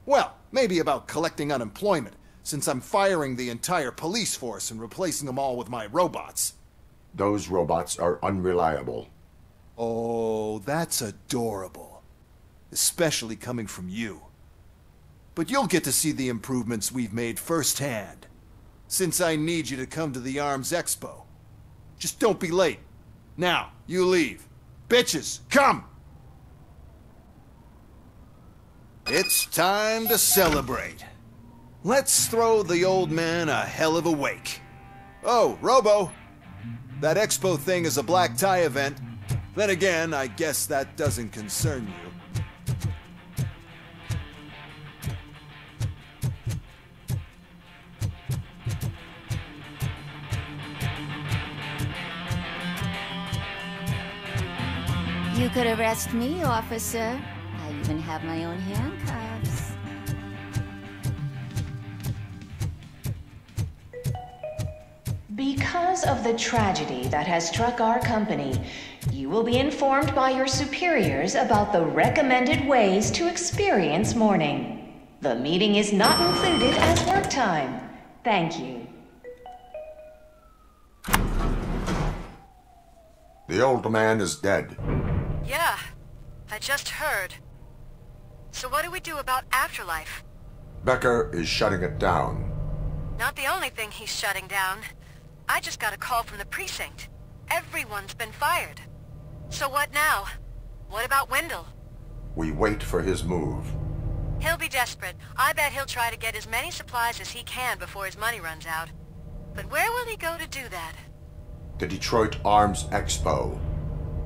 Well, maybe about collecting unemployment, since I'm firing the entire police force and replacing them all with my robots. Those robots are unreliable. Oh, that's adorable. Especially coming from you. But you'll get to see the improvements we've made firsthand. Since I need you to come to the Arms Expo. Just don't be late. Now, you leave. Bitches, come! It's time to celebrate. Let's throw the old man a hell of a wake. Oh, Robo! That expo thing is a black tie event. Then again, I guess that doesn't concern you. You could arrest me, officer. I even have my own handcuffs. Because of the tragedy that has struck our company, you will be informed by your superiors about the recommended ways to experience mourning. The meeting is not included as work time. Thank you. The old man is dead. Yeah, I just heard. So what do we do about Afterlife? Becker is shutting it down. Not the only thing he's shutting down. I just got a call from the precinct. Everyone's been fired. So what now? What about Wendell? We wait for his move. He'll be desperate. I bet he'll try to get as many supplies as he can before his money runs out. But where will he go to do that? The Detroit Arms Expo.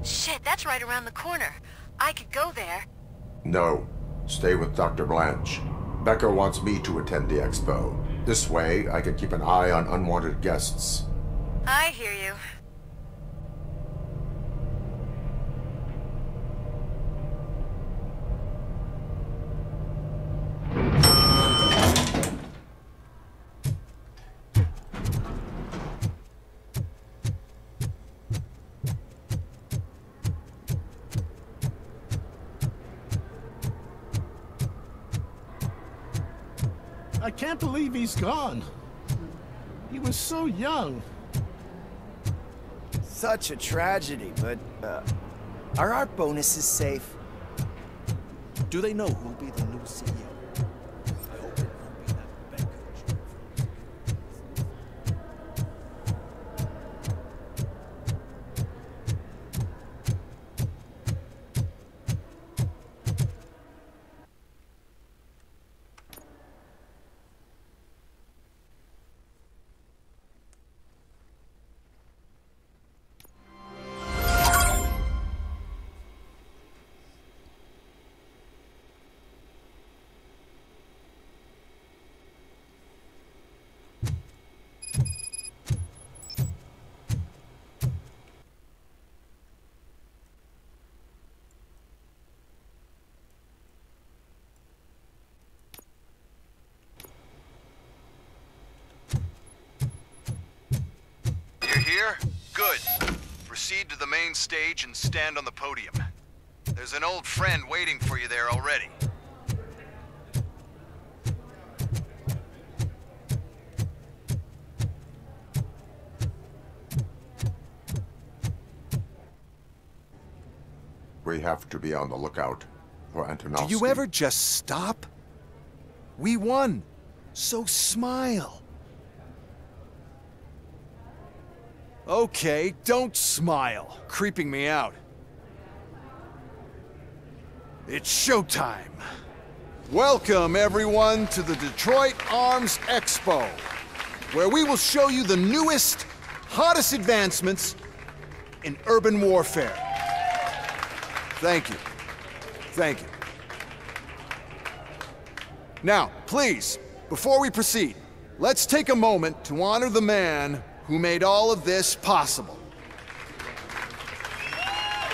Shit, that's right around the corner. I could go there. No. Stay with Dr. Blanche. Becker wants me to attend the expo. This way, I can keep an eye on unwanted guests. I hear you. I can't believe he's gone. He was so young. Such a tragedy, but, are our bonuses safe? Do they know who'll be the new CEO? I hope it won't be that Becker. Good. Proceed to the main stage and stand on the podium. There's an old friend waiting for you there already. We have to be on the lookout for Antonovsky. Do you ever just stop? We won, so smile. Okay, don't smile. Creeping me out. It's showtime. Welcome, everyone, to the Detroit Arms Expo, where we will show you the newest, hottest advancements in urban warfare. Thank you. Thank you. Now, please, before we proceed, let's take a moment to honor the man who made all of this possible.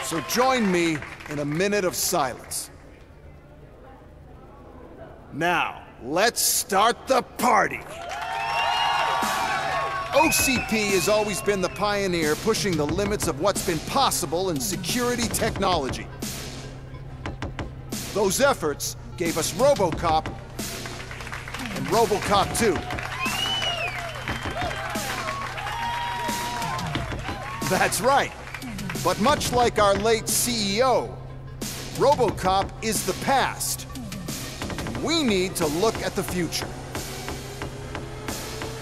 So join me in a minute of silence. Now, let's start the party. OCP has always been the pioneer pushing the limits of what's been possible in security technology. Those efforts gave us Robocop and Robocop 2. That's right. But much like our late CEO, Robocop is the past. We need to look at the future.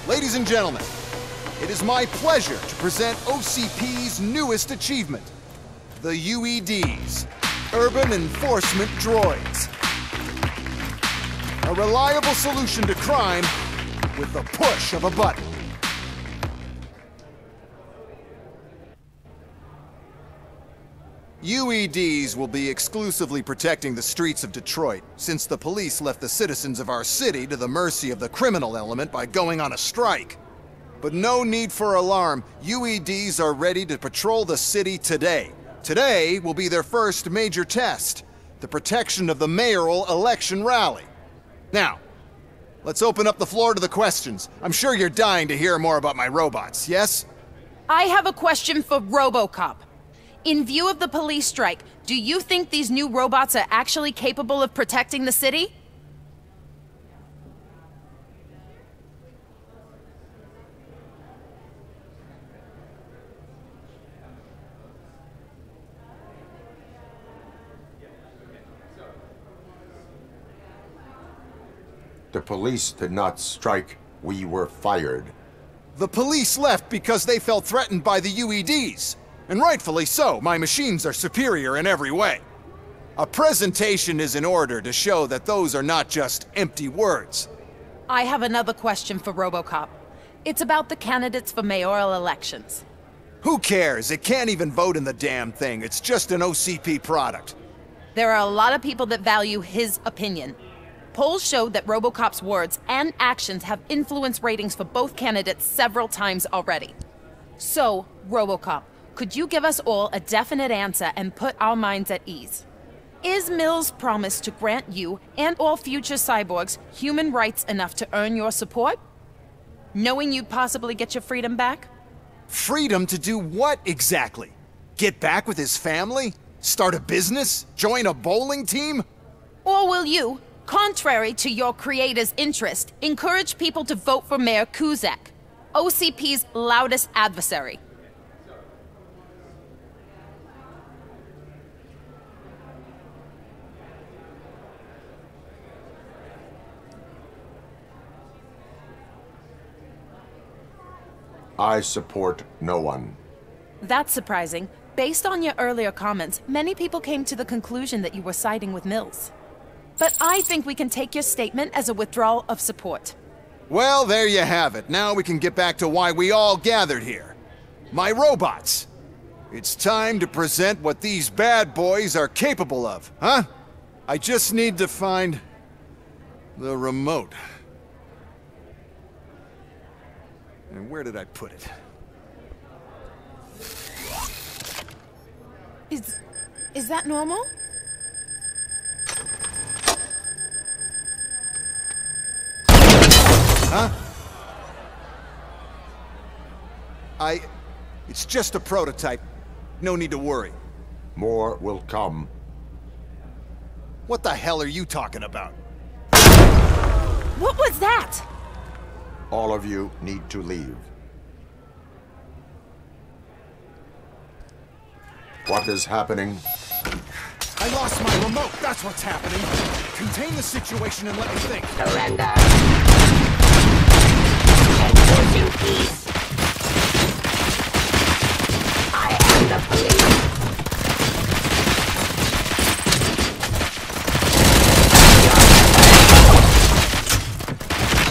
Ladies and gentlemen, it is my pleasure to present OCP's newest achievement, the UEDs, Urban Enforcement Droids. A reliable solution to crime with the push of a button. UEDs will be exclusively protecting the streets of Detroit, since the police left the citizens of our city to the mercy of the criminal element by going on a strike. But no need for alarm, UEDs are ready to patrol the city today. Today will be their first major test, the protection of the mayoral election rally. Now, let's open up the floor to the questions. I'm sure you're dying to hear more about my robots, yes? I have a question for Robocop. In view of the police strike, do you think these new robots are actually capable of protecting the city? The police did not strike. We were fired. The police left because they felt threatened by the UEDs. And rightfully so, my machines are superior in every way. A presentation is in order to show that those are not just empty words. I have another question for Robocop. It's about the candidates for mayoral elections. Who cares? It can't even vote in the damn thing. It's just an OCP product. There are a lot of people that value his opinion. Polls show that Robocop's words and actions have influenced ratings for both candidates several times already. So, Robocop, could you give us all a definite answer and put our minds at ease? Is Mills' promise to grant you and all future cyborgs human rights enough to earn your support? Knowing you'd possibly get your freedom back? Freedom to do what exactly? Get back with his family? Start a business? Join a bowling team? Or will you, contrary to your creator's interest, encourage people to vote for Mayor Kuzak, OCP's loudest adversary? I support no one. That's surprising. Based on your earlier comments, many people came to the conclusion that you were siding with Mills. But I think we can take your statement as a withdrawal of support. Well, there you have it. Now we can get back to why we all gathered here. My robots. It's time to present what these bad boys are capable of, huh? I just need to find the remote. And where did I put it? Is that normal? Huh? It's just a prototype. No need to worry. More will come. What the hell are you talking about? What was that? All of you need to leave. What is happening? I lost my remote, that's what's happening. Contain the situation and let me think. Surrender. Enforcing peace. I am the police.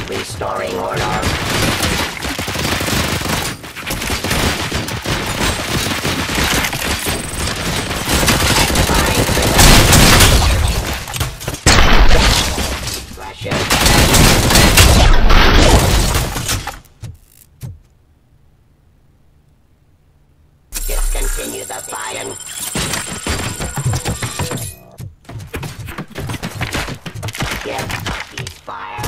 Restoring order. Discontinue the firing. Give ceasefire.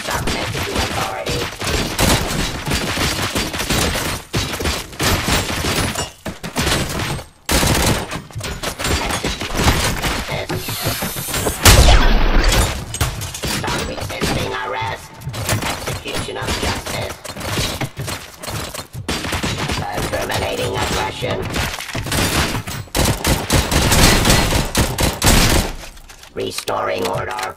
Submit to authority. Stop resisting arrest. Execution of justice. Terminating aggression. Restoring order.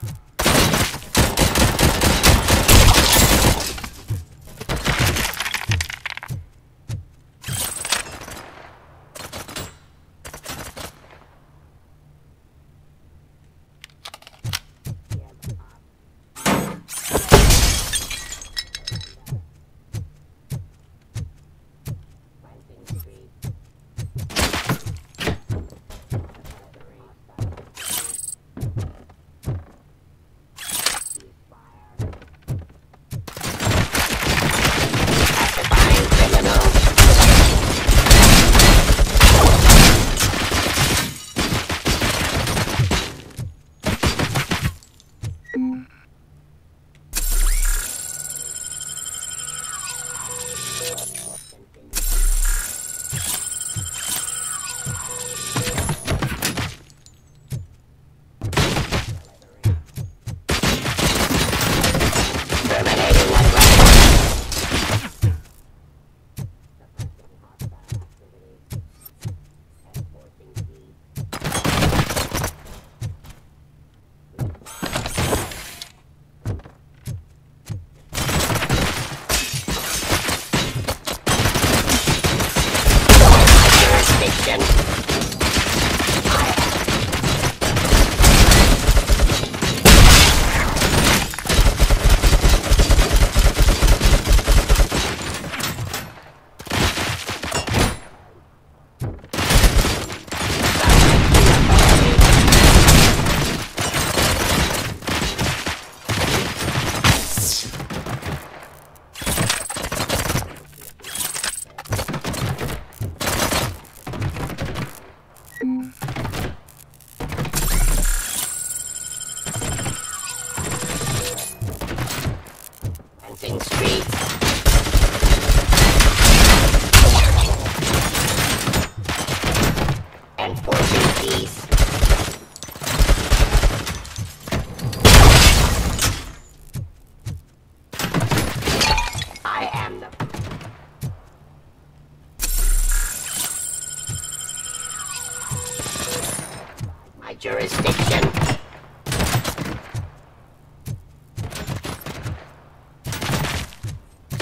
Jurisdiction.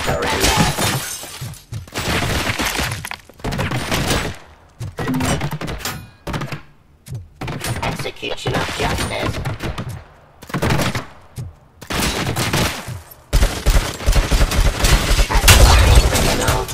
Surrender. Execution of justice. Classifying criminal.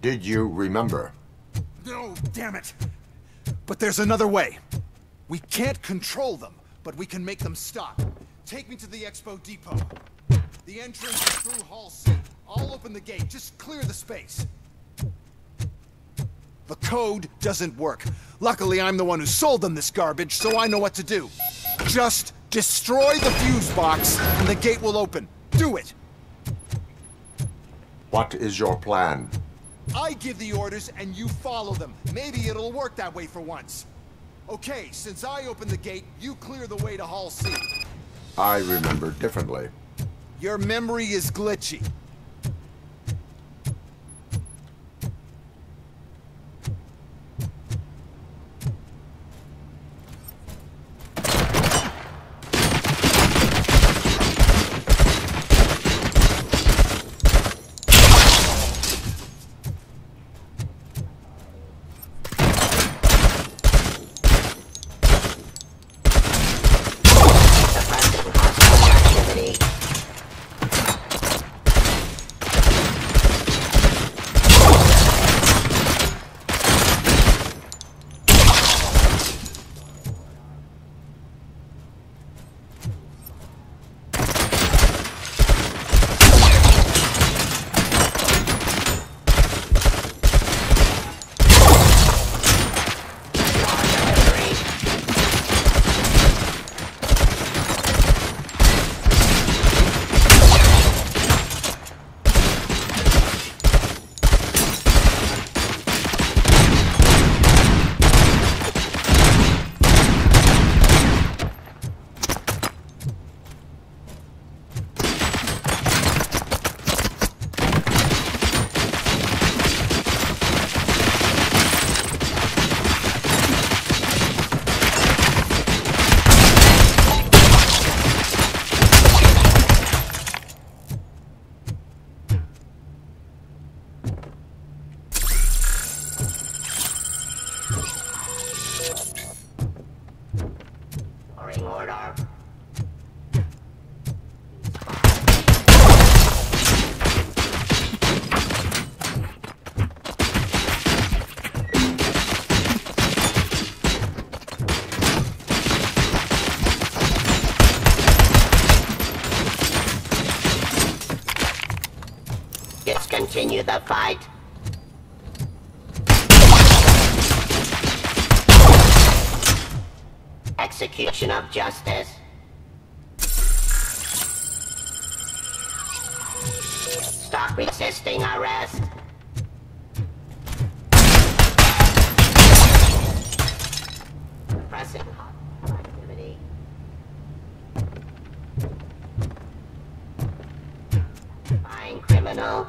Did you remember? No, damn it. But there's another way. We can't control them, but we can make them stop. Take me to the Expo Depot. The entrance is through Hall C. I'll open the gate. Just clear the space. The code doesn't work. Luckily, I'm the one who sold them this garbage, so I know what to do. Just destroy the fuse box, and the gate will open. Do it! What is your plan? I give the orders, and you follow them. Maybe it'll work that way for once. Okay, since I opened the gate, you clear the way to Hall C. I remember differently. Your memory is glitchy. Continue the fight. Execution of justice. Stop resisting arrest. Pressing activity. Fine criminal.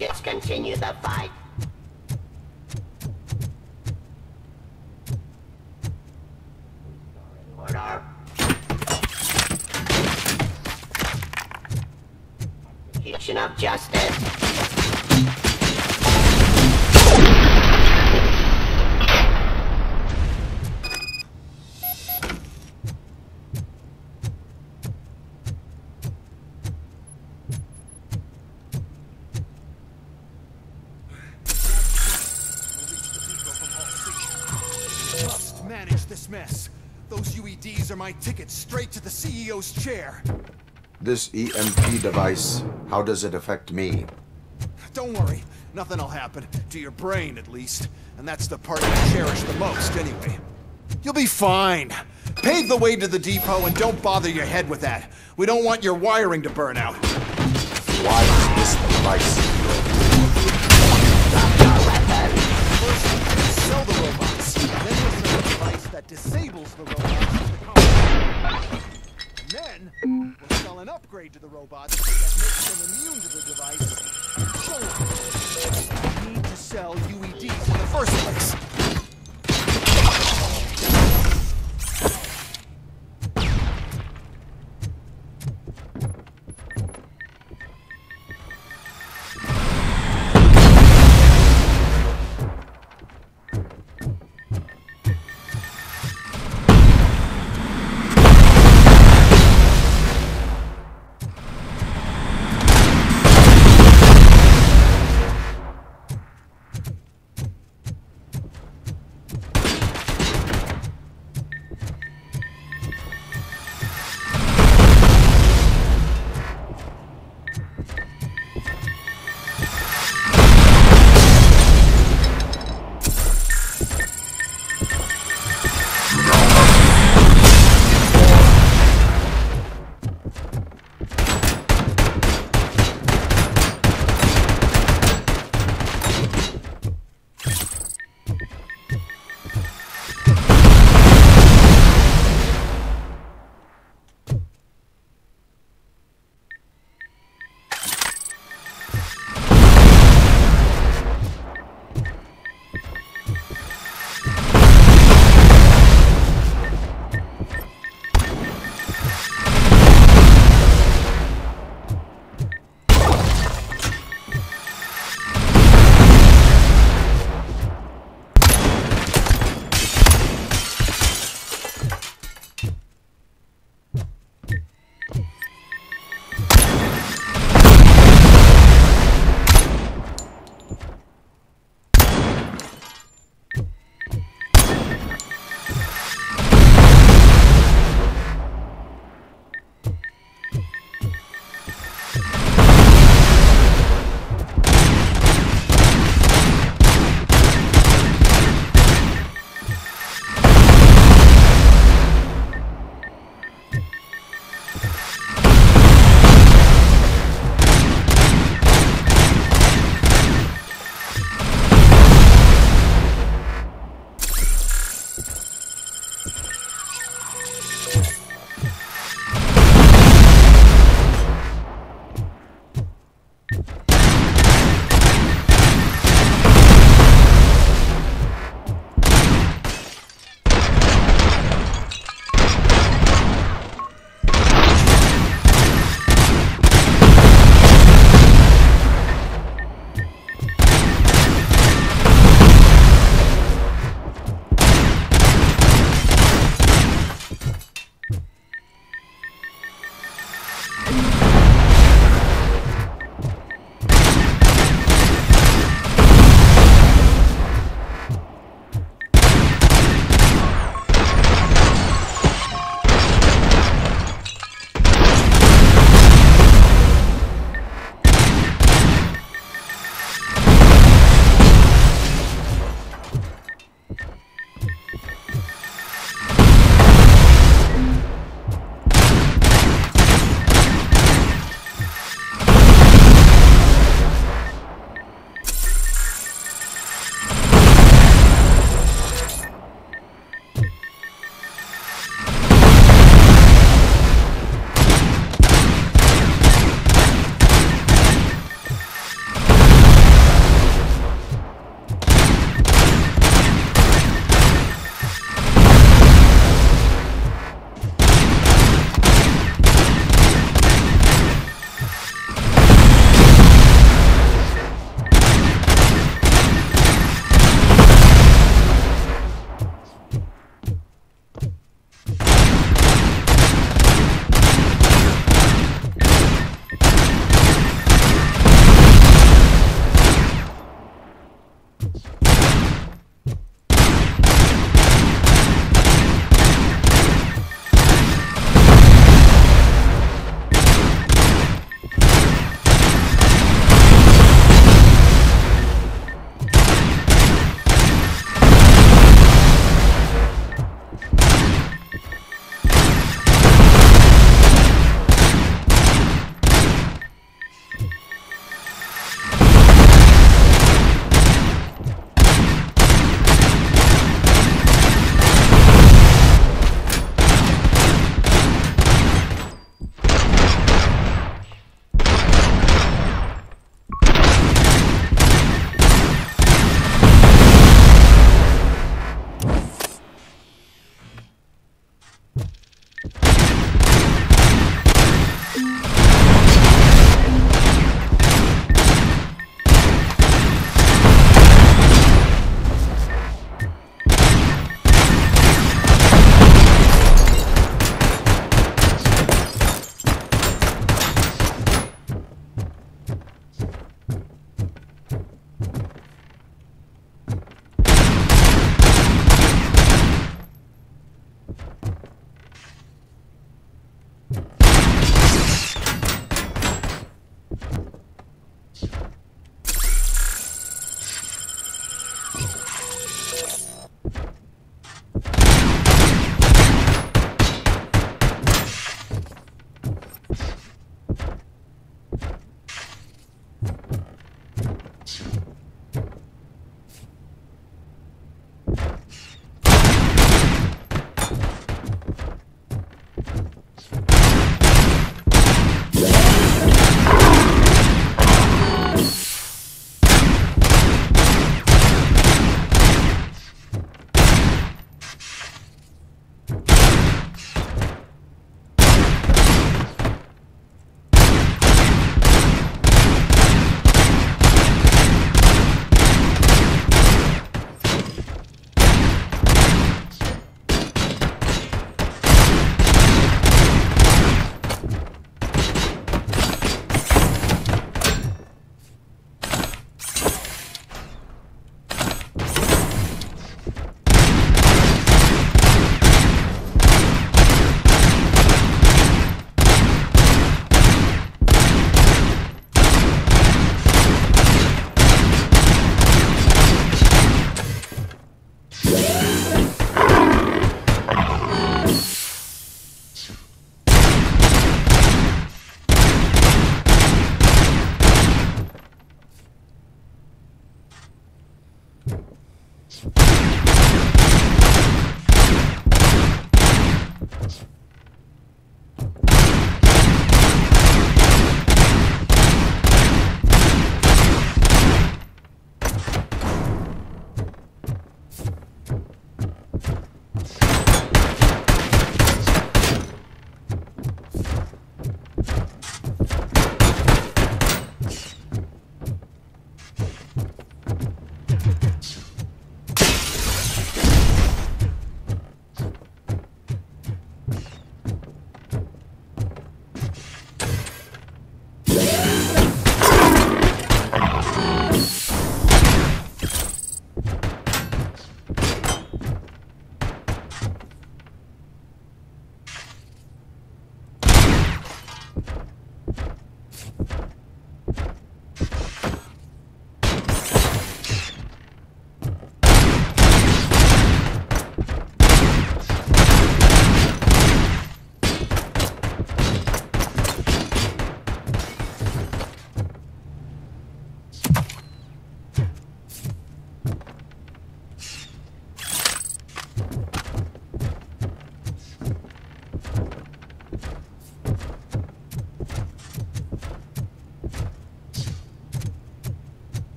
Let's continue the fight. Order. Execution of justice. Manage this mess. Those UEDs are my ticket straight to the CEO's chair. This EMP device, how does it affect me? Don't worry, nothing'll happen. To your brain, at least. And that's the part you cherish the most, anyway. You'll be fine. Pave the way to the depot and don't bother your head with that. We don't want your wiring to burn out. Why is this device? First, sell the robots. Then we'll sell a device that disables the robots with the power. Then, we'll sell an upgrade to the robots that makes them immune to the device. So on. We need to sell UEDs in the first place.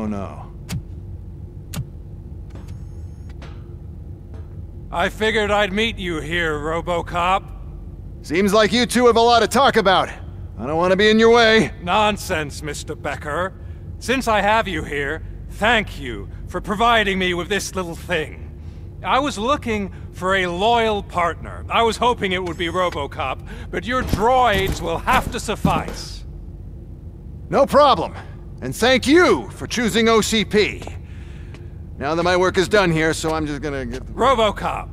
no. I figured I'd meet you here, Robocop. Seems like you two have a lot to talk about. I don't want to be in your way. Nonsense, Mr. Becker. Since I have you here, thank you for providing me with this little thing. I was looking for a loyal partner. I was hoping it would be Robocop, but your droids will have to suffice. No problem. And thank you for choosing OCP. Now that my work is done here, so I'm just gonna get... Robocop,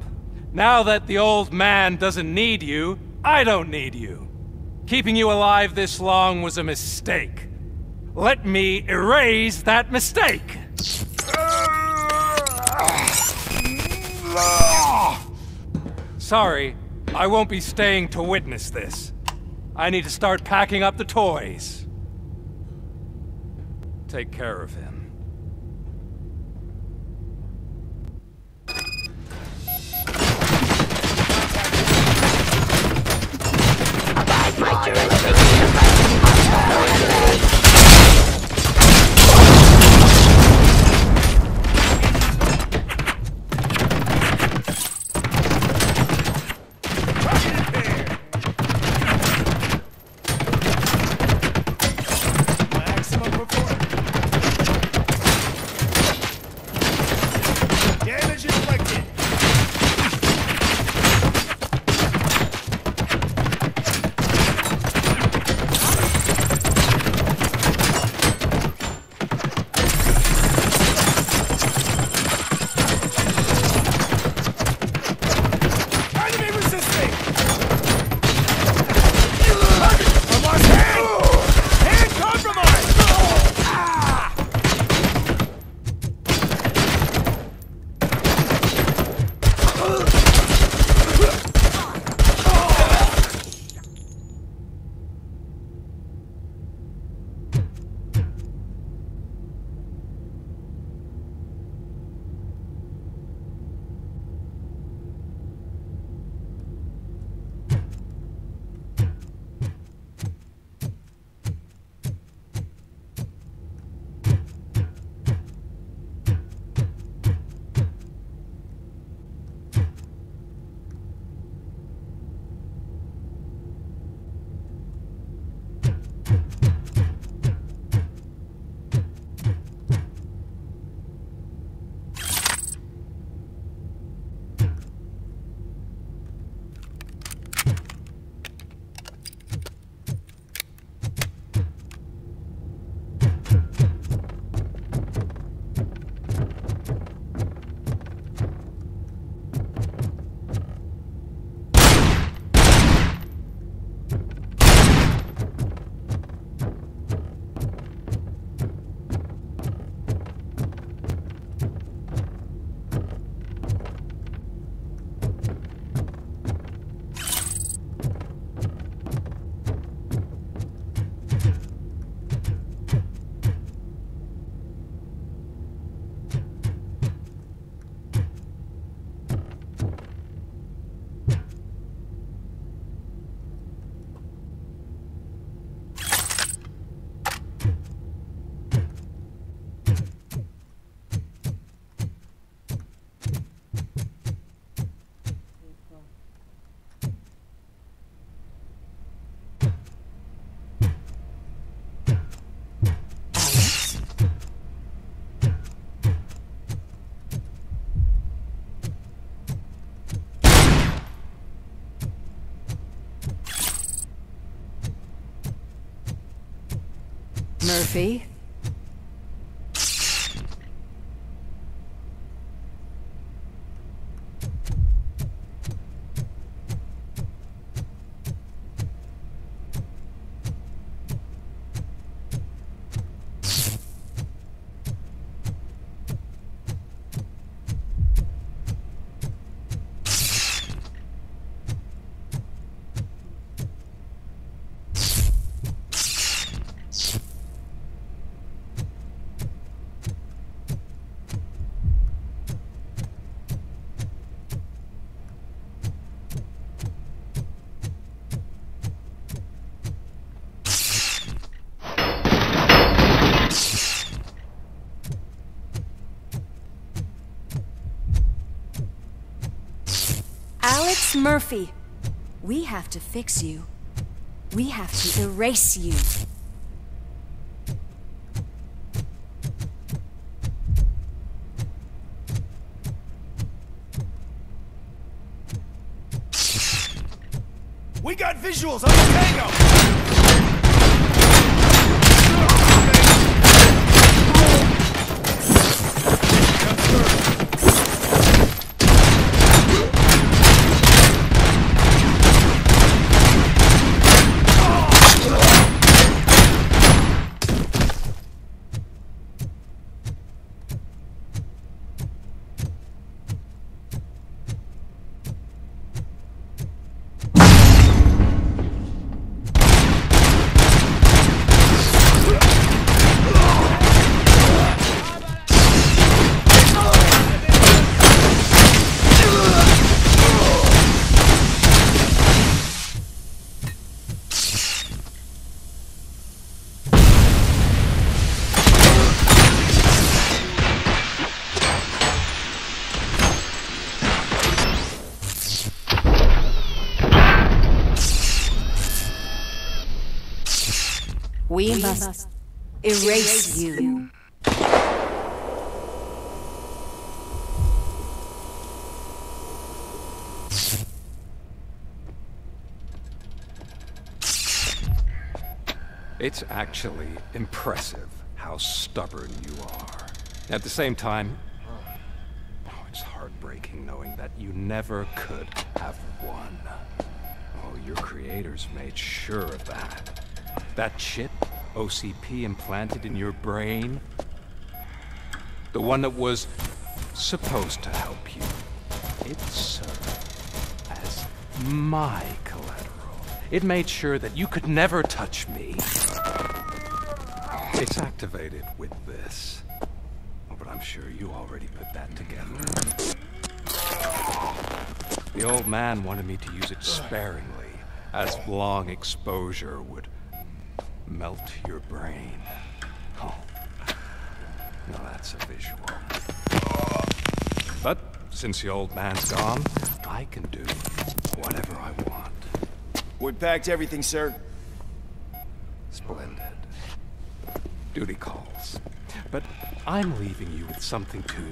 now that the old man doesn't need you, I don't need you. Keeping you alive this long was a mistake. Let me erase that mistake! Sorry, I won't be staying to witness this. I need to start packing up the toys. Take care of him. Murphy? It's Murphy. We have to fix you. We have to erase you. We got visuals on the tango! We must erase you. It's actually impressive how stubborn you are. At the same time, it's heartbreaking knowing that you never could have won. Oh, your creators made sure of that. That chip OCP implanted in your brain, the one that was supposed to help you, it served as my collateral. It made sure that you could never touch me. It's activated with this. Oh, but I'm sure you already put that together. The old man wanted me to use it sparingly, as long exposure would melt your brain. Oh, now that's a visual. But since the old man's gone, I can do whatever I want. We packed everything, sir. Splendid. Duty calls. But I'm leaving you with something to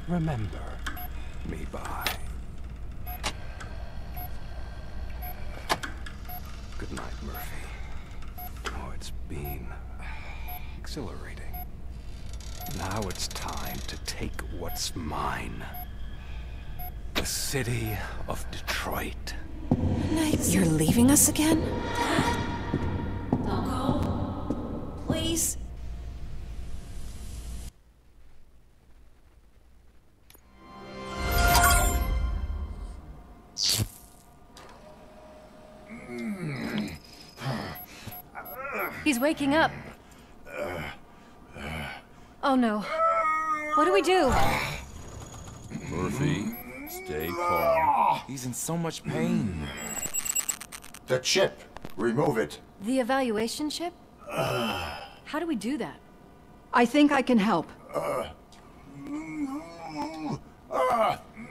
remember me by. Good night, Murphy. Oh, it's been exhilarating. Now it's time to take what's mine. The city of Detroit. You're leaving us again? Don't go. Please. He's waking up. Oh no. What do we do? Murphy, stay calm. He's in so much pain. The chip. Remove it. The evaluation chip? How do we do that? I think I can help.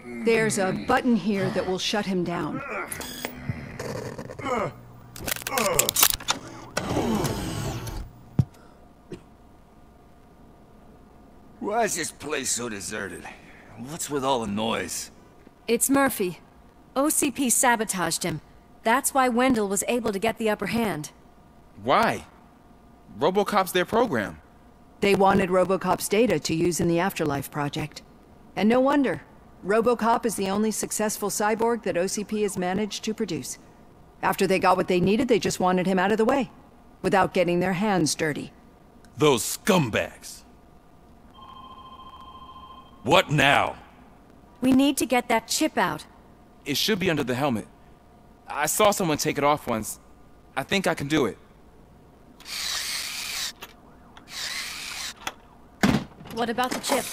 There's a button here that will shut him down. Why is this place so deserted? What's with all the noise? It's Murphy. OCP sabotaged him. That's why Wendell was able to get the upper hand. Why? Robocop's their program. They wanted Robocop's data to use in the Afterlife project. And no wonder. Robocop is the only successful cyborg that OCP has managed to produce. After they got what they needed, they just wanted him out of the way, without getting their hands dirty. Those scumbags. What now? We need to get that chip out. It should be under the helmet. I saw someone take it off once. I think I can do it. What about the chip?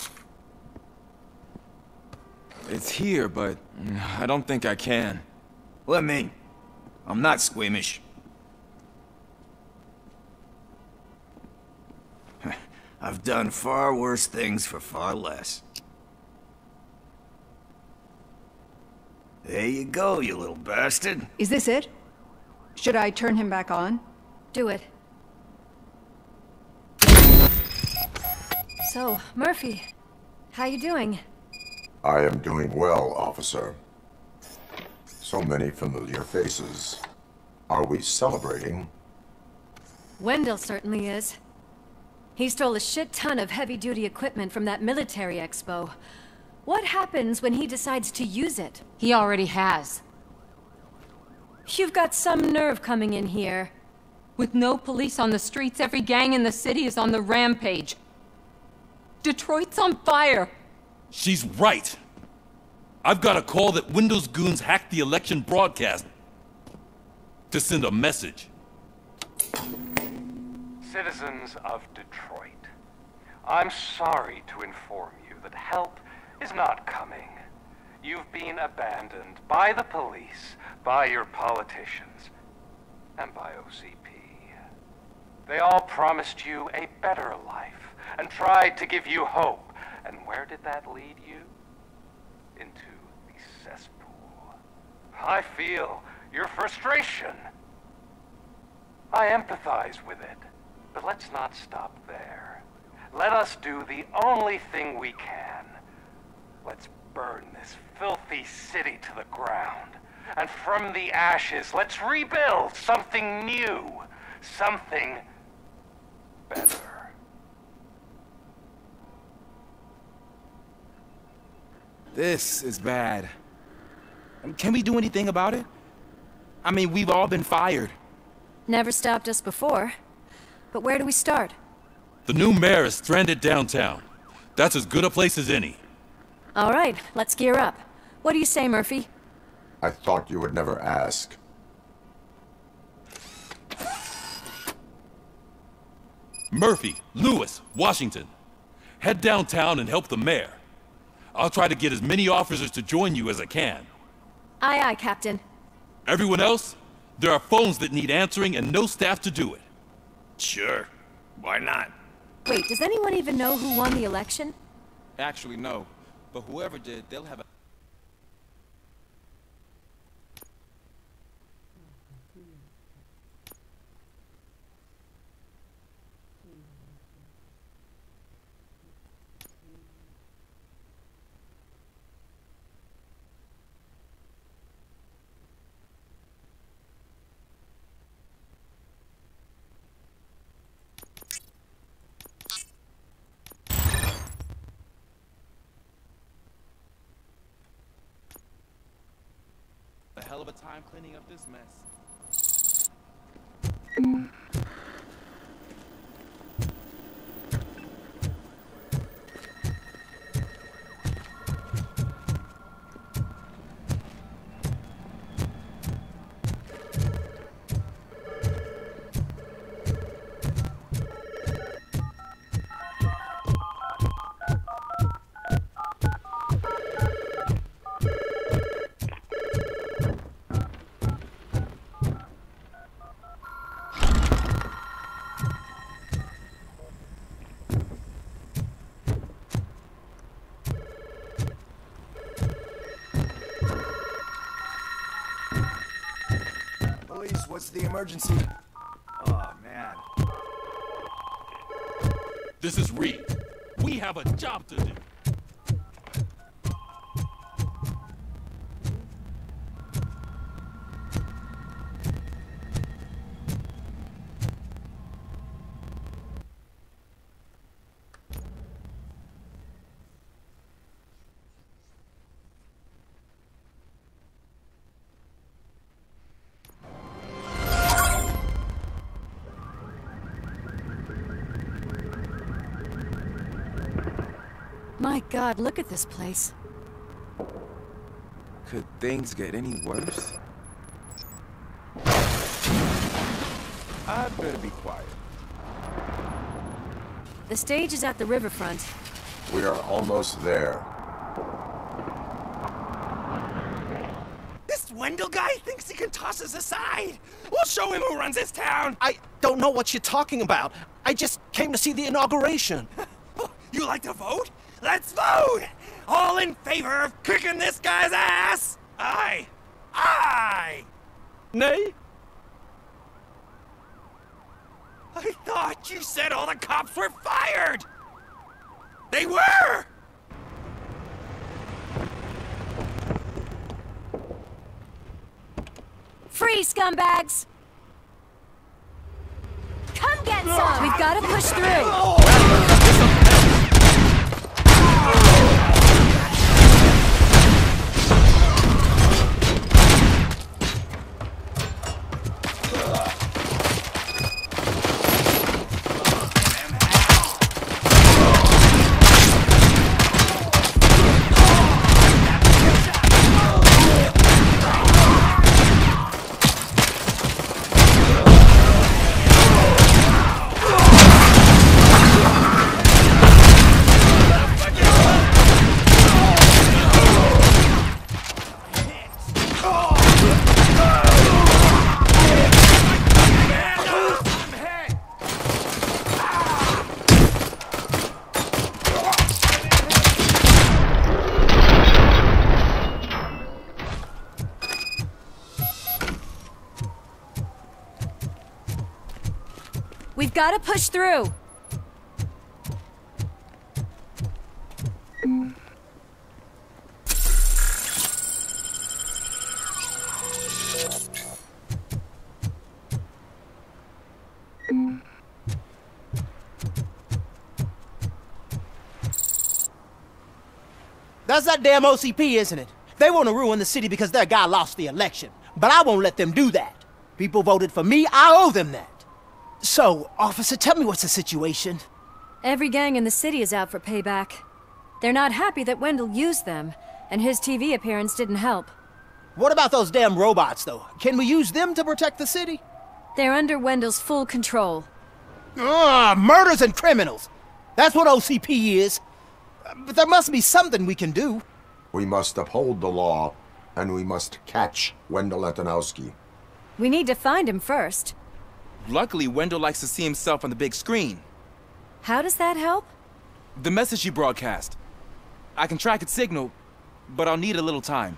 It's here, but I don't think I can. Let me. I'm not squeamish. I've done far worse things for far less. There you go, you little bastard. Is this it? Should I turn him back on? Do it. So, Murphy, how you doing? I am doing well, officer. So many familiar faces. Are we celebrating? Wendell certainly is. He stole a shit ton of heavy-duty equipment from that military expo. What happens when he decides to use it? He already has. You've got some nerve coming in here. With no police on the streets, every gang in the city is on the rampage. Detroit's on fire. She's right. I've got a call that Windows goons hacked the election broadcast to send a message. Citizens of Detroit, I'm sorry to inform you that help is not coming. You've been abandoned by the police, by your politicians, and by OCP. They all promised you a better life and tried to give you hope. And where did that lead you? Into the cesspool. I feel your frustration. I empathize with it, but let's not stop there. Let us do the only thing we can. Let's burn this filthy city to the ground. And from the ashes, let's rebuild something new, something better. This is bad. Can we do anything about it? I mean, we've all been fired. Never stopped us before. But where do we start? The new mayor is stranded downtown. That's as good a place as any. All right, let's gear up. What do you say, Murphy? I thought you would never ask. Murphy, Lewis, Washington. Head downtown and help the mayor. I'll try to get as many officers to join you as I can. Aye, aye, Captain. Everyone else? There are phones that need answering and no staff to do it. Sure. Why not? Wait, does anyone even know who won the election? Actually, no. But whoever did, they'll have a... hell of a time cleaning up this mess. What's the emergency? Oh, man. This is Reed. We have a job to do. My God, look at this place. Could things get any worse? I'd better be quiet. The stage is at the riverfront. We are almost there. This Wendell guy thinks he can toss us aside. We'll show him who runs this town. I don't know what you're talking about. I just came to see the inauguration. You like to vote? Let's vote! All in favor of kicking this guy's ass? I! Nay? I thought you said all the cops were fired! They were! Free, scumbags! Come get some! We've got to push through! We've got to push through! That's that damn OCP, isn't it? They want to ruin the city because their guy lost the election. But I won't let them do that. People voted for me, I owe them that. So, officer, tell me what's the situation. Every gang in the city is out for payback. They're not happy that Wendell used them, and his TV appearance didn't help. What about those damn robots, though? Can we use them to protect the city? They're under Wendell's full control. Murders and criminals! That's what OCP is. But there must be something we can do. We must uphold the law, and we must catch Wendell Antonowski. We need to find him first. Luckily, Wendell likes to see himself on the big screen. How does that help? The message you broadcast. I can track its signal, but I'll need a little time.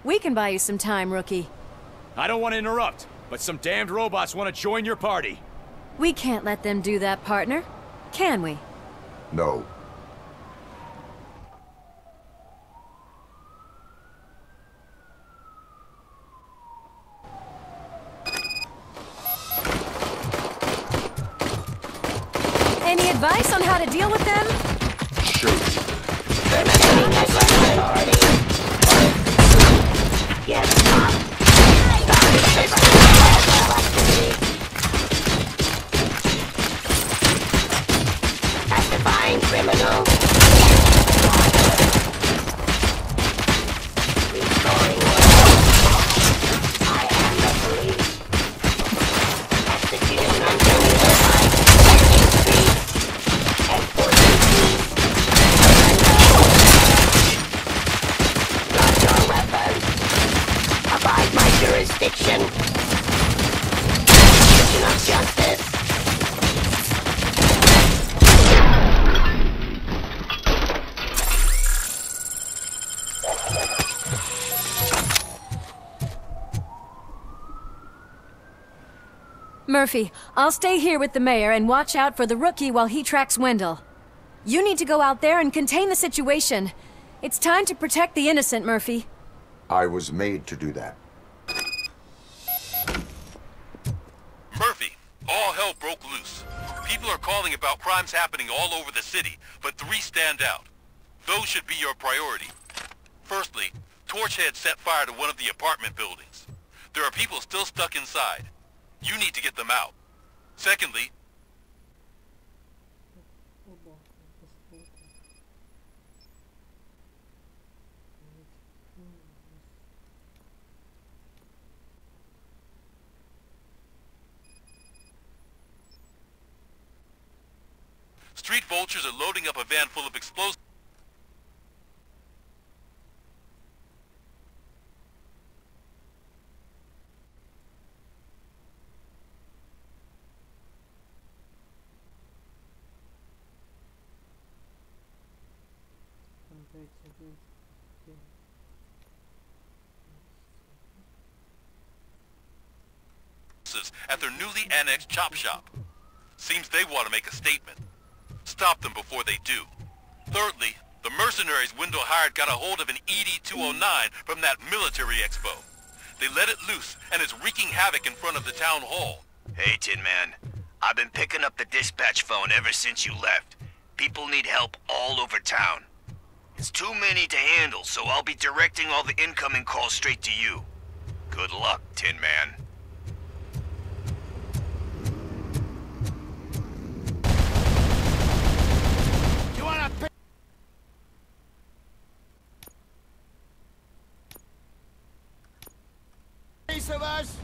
We can buy you some time, rookie. I don't want to interrupt, but some damned robots want to join your party. We can't let them do that, partner. Can we? No. Any advice on how to deal with them? Shoot. Testifying criminal. Restoring order. I am the police. Execution until you survive. Street. Enforcing peace. Drop your weapons. Abide my jurisdiction. Execution of justice. Murphy, I'll stay here with the mayor and watch out for the rookie while he tracks Wendell. You need to go out there and contain the situation. It's time to protect the innocent, Murphy. I was made to do that. Murphy, all hell broke loose. People are calling about crimes happening all over the city, but 3 stand out. Those should be your priority. Firstly, Torchhead set fire to one of the apartment buildings. There are people still stuck inside. You need to get them out. Secondly, street vultures are loading up a van full of explosives. assets at their newly annexed chop shop. Seems they want to make a statement. Stop them before they do. Thirdly, the mercenaries Wendell hired got a hold of an ED-209 from that military expo. They let it loose, and it's wreaking havoc in front of the town hall. Hey, Tin Man. I've been picking up the dispatch phone ever since you left. People need help all over town. It's too many to handle, so I'll be directing all the incoming calls straight to you. Good luck, Tin Man. You want a piece of us?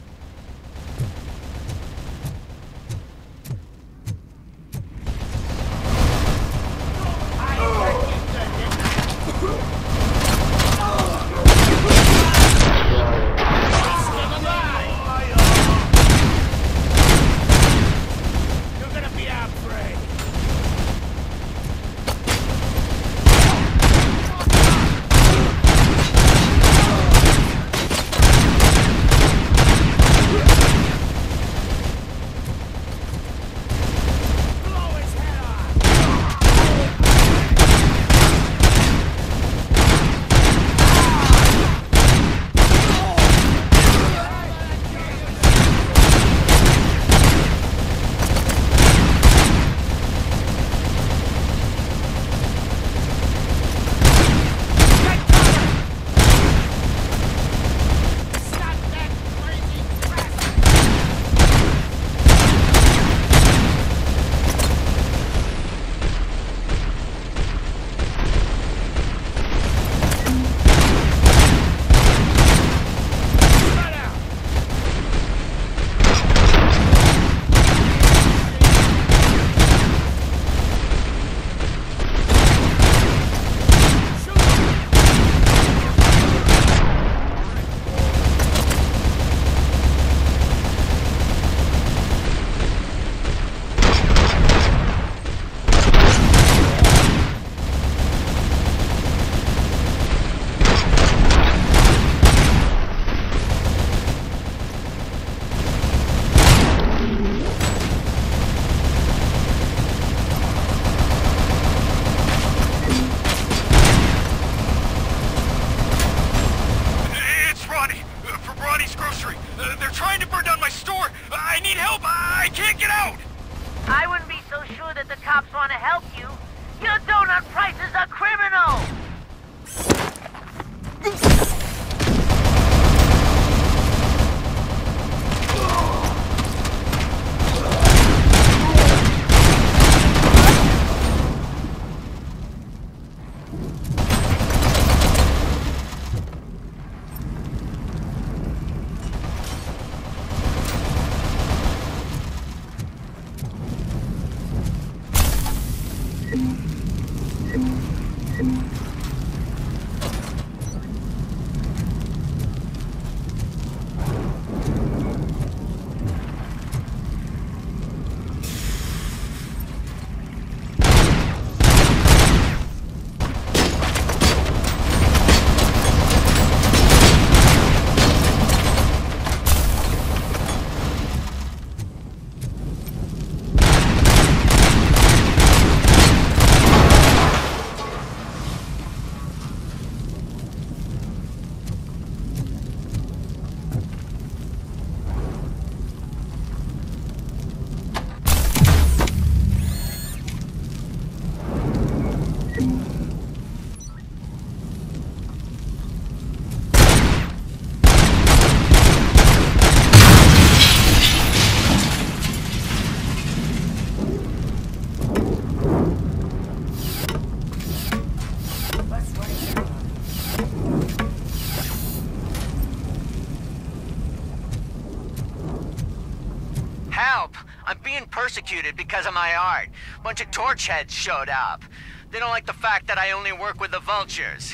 Persecuted because of my art. Bunch of torch heads showed up. They don't like the fact that I only work with the vultures.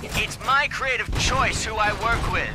It's my creative choice who I work with.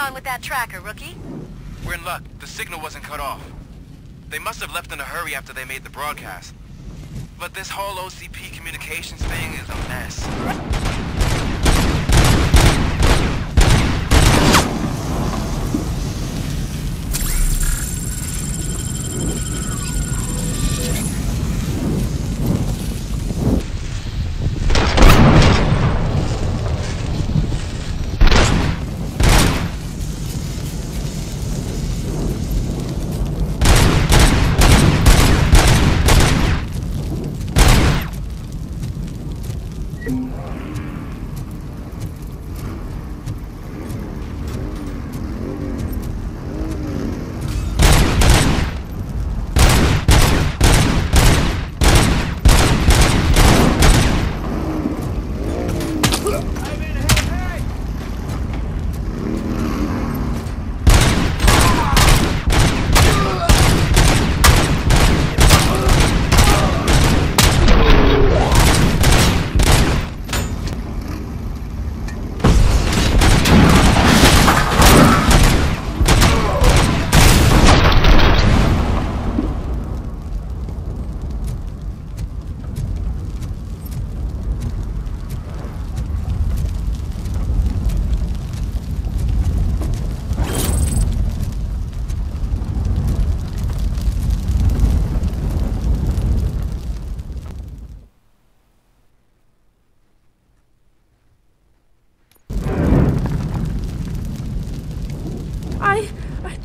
on with that tracker, rookie? We're in luck. The signal wasn't cut off. They must have left in a hurry after they made the broadcast. But this whole OCP communications thing is a mess.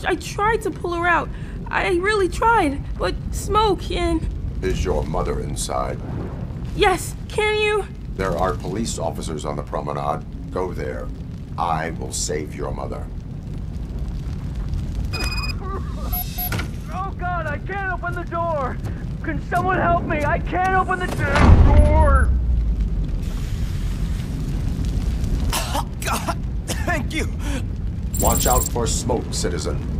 I tried to pull her out. I really tried, but smoke and... Is your mother inside? Yes, can you? There are police officers on the promenade. Go there. I will save your mother. Oh God, I can't open the door! Can someone help me? I can't open the damn door! Oh God, thank you! Watch out for smoke, citizen.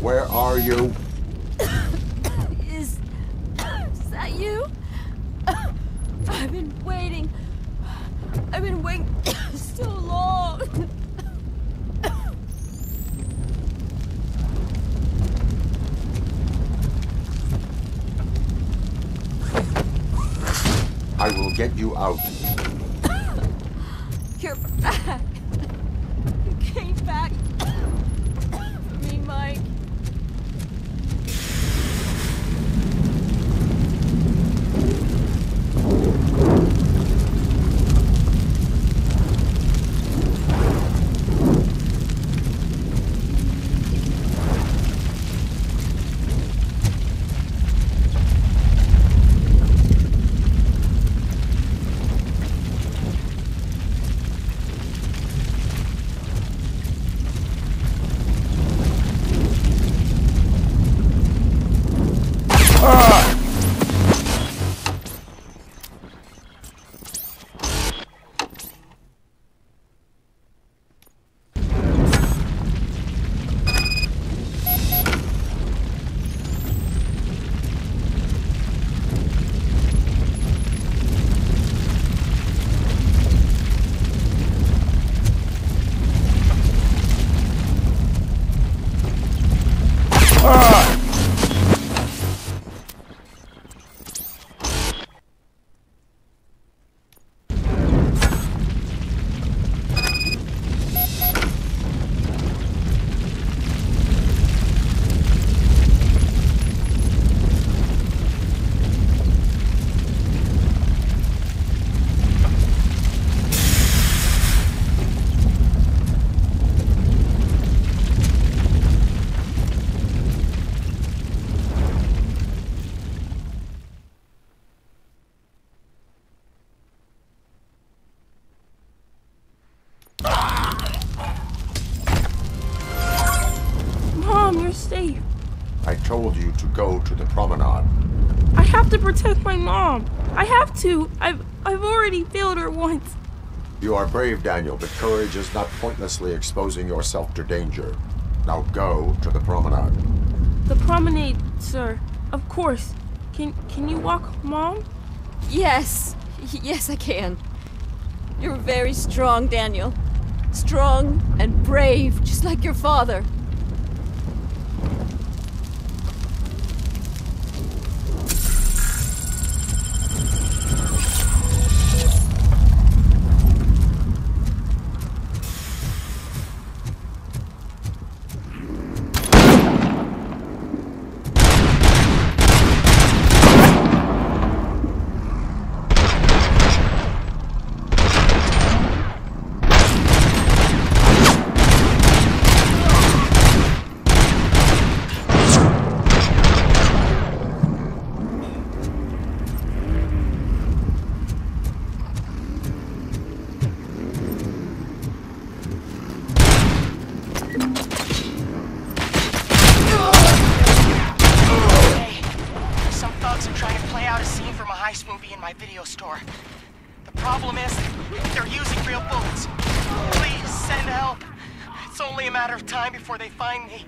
Where are you? Is that you? I've been waiting so long. I will get you out. You're back. You came back for me, Mike. I told you to go to the promenade. I have to protect my mom. I have to. I've already failed her once. You are brave, Daniel, but courage is not pointlessly exposing yourself to danger. Now go to the promenade. The promenade, sir. Of course. Can you walk, Mom? Yes. Yes, I can. You're very strong, Daniel. Strong and brave, just like your father. Video store. The problem is, they're using real bullets. Please, send help. It's only a matter of time before they find me.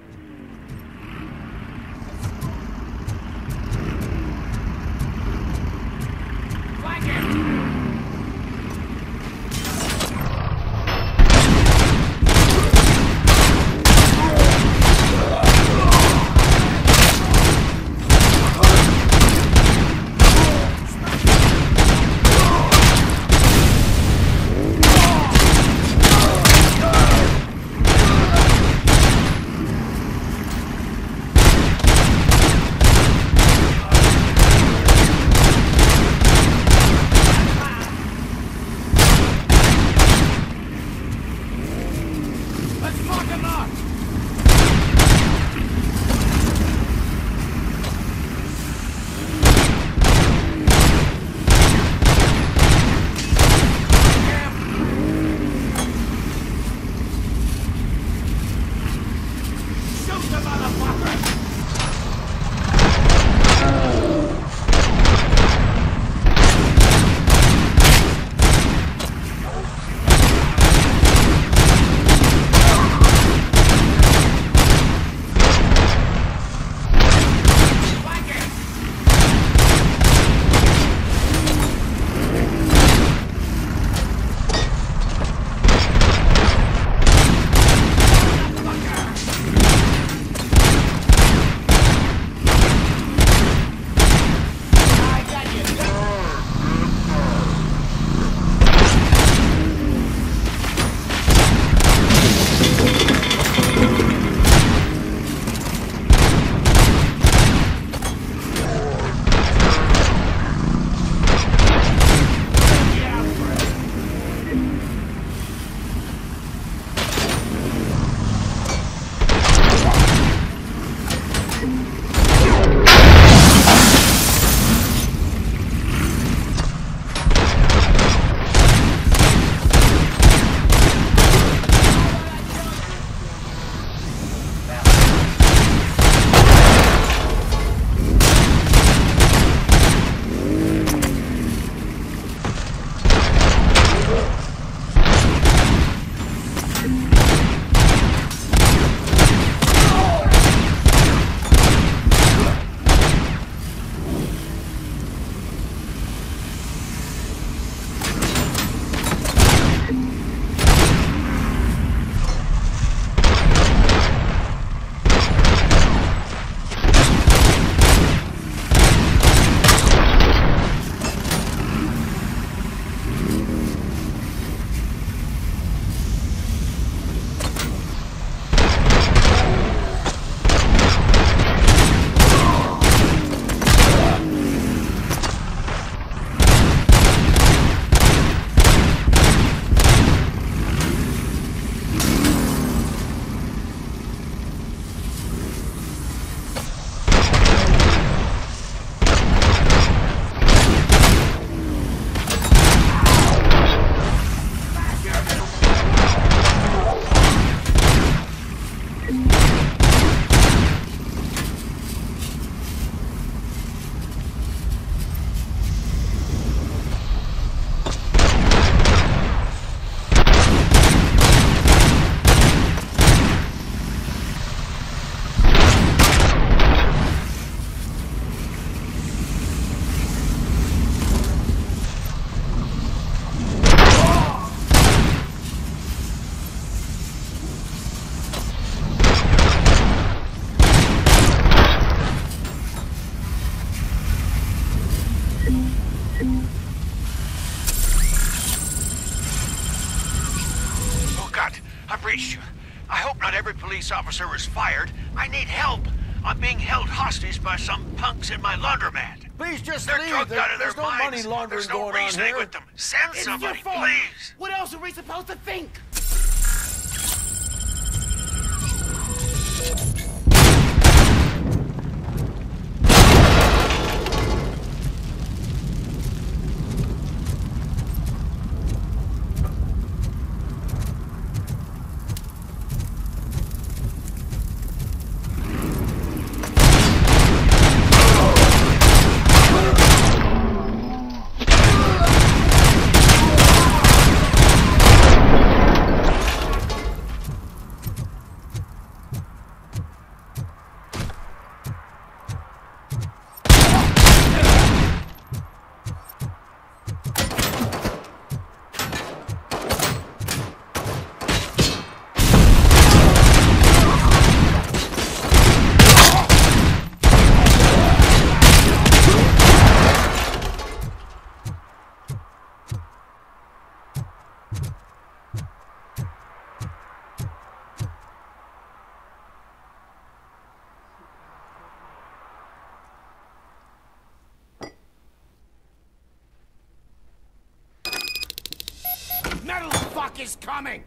police officer was fired. I need help. I'm being held hostage by some punks in my laundromat. Please just They're leave. drugged out of their There's no money minds. laundering There's no going on reasoning here. with them. Send It's somebody, your fault. please. What else are we supposed to think? Metal fuck is coming!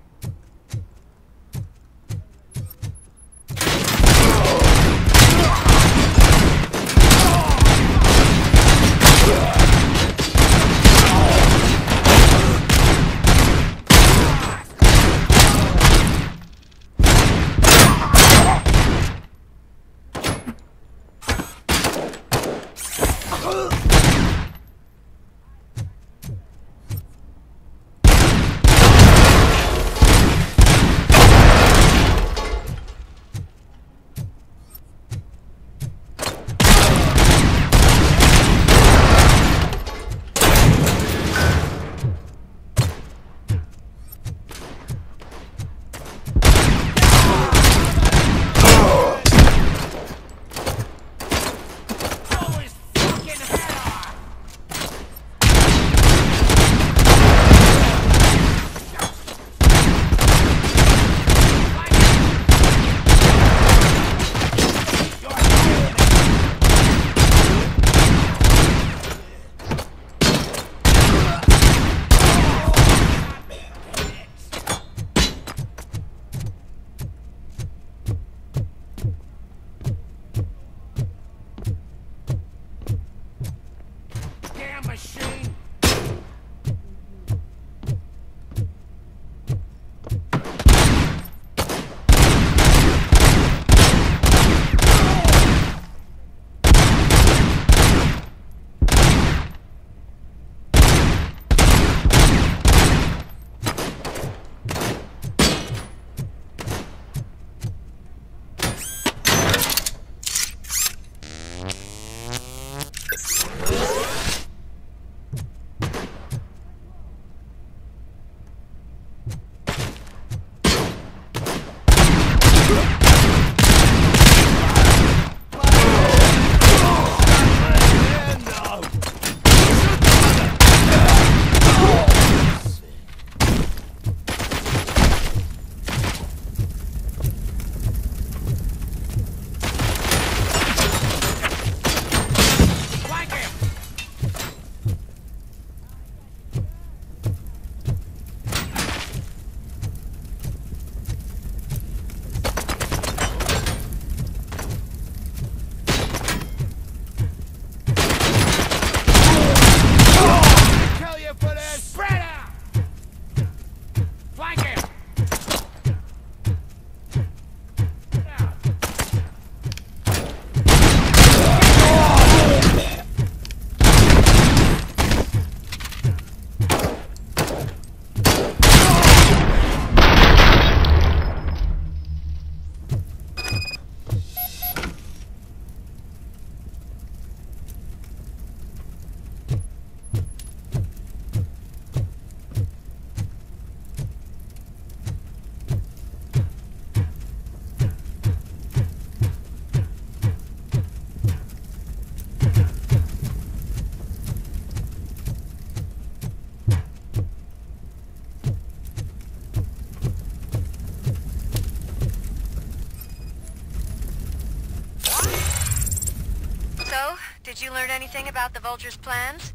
Did you learn anything about the Vulture's plans?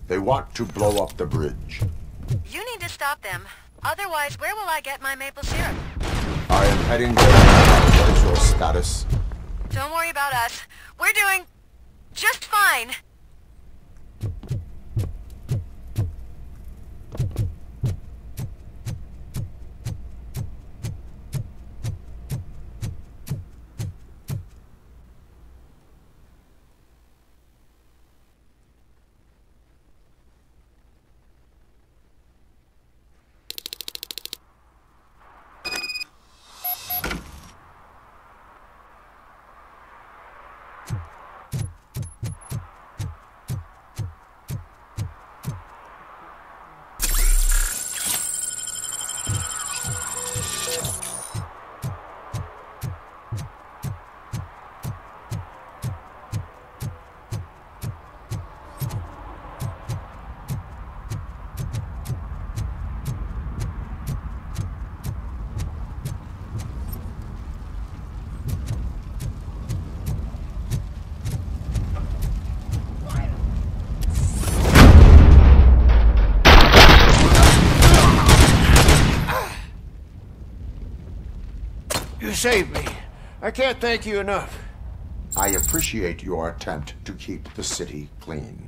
They want to blow up the bridge. You need to stop them. Otherwise, where will I get my maple syrup? I am heading there now. What is your status? Don't worry about us. We're doing just fine. You saved me. I can't thank you enough. I appreciate your attempt to keep the city clean.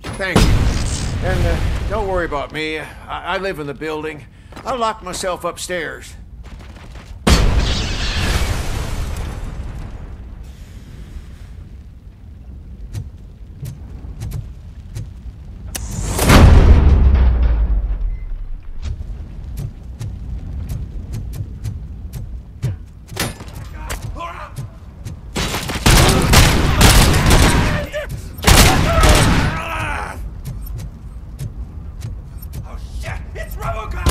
Thank you. And don't worry about me. I live in the building. I'll lock myself upstairs. It's Robocop!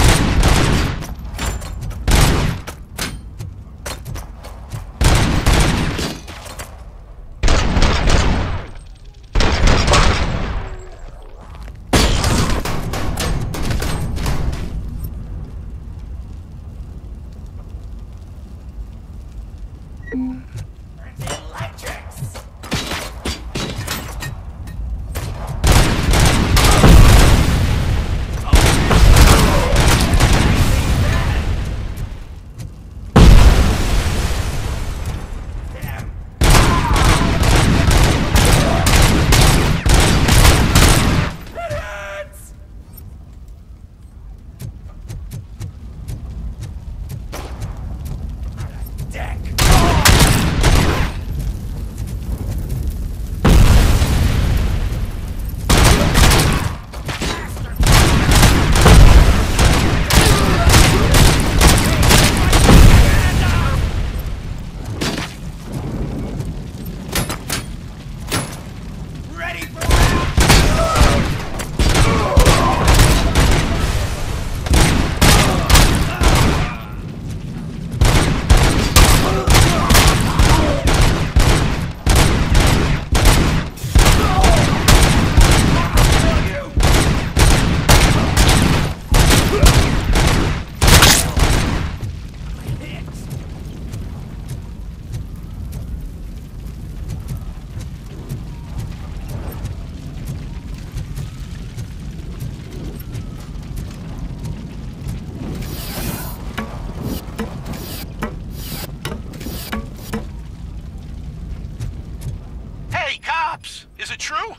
Is it true?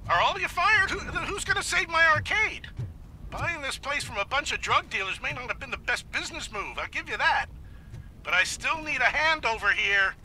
Are all of you fired? Who's gonna save my arcade? Buying this place from a bunch of drug dealers may not have been the best business move, I'll give you that. But I still need a hand over here.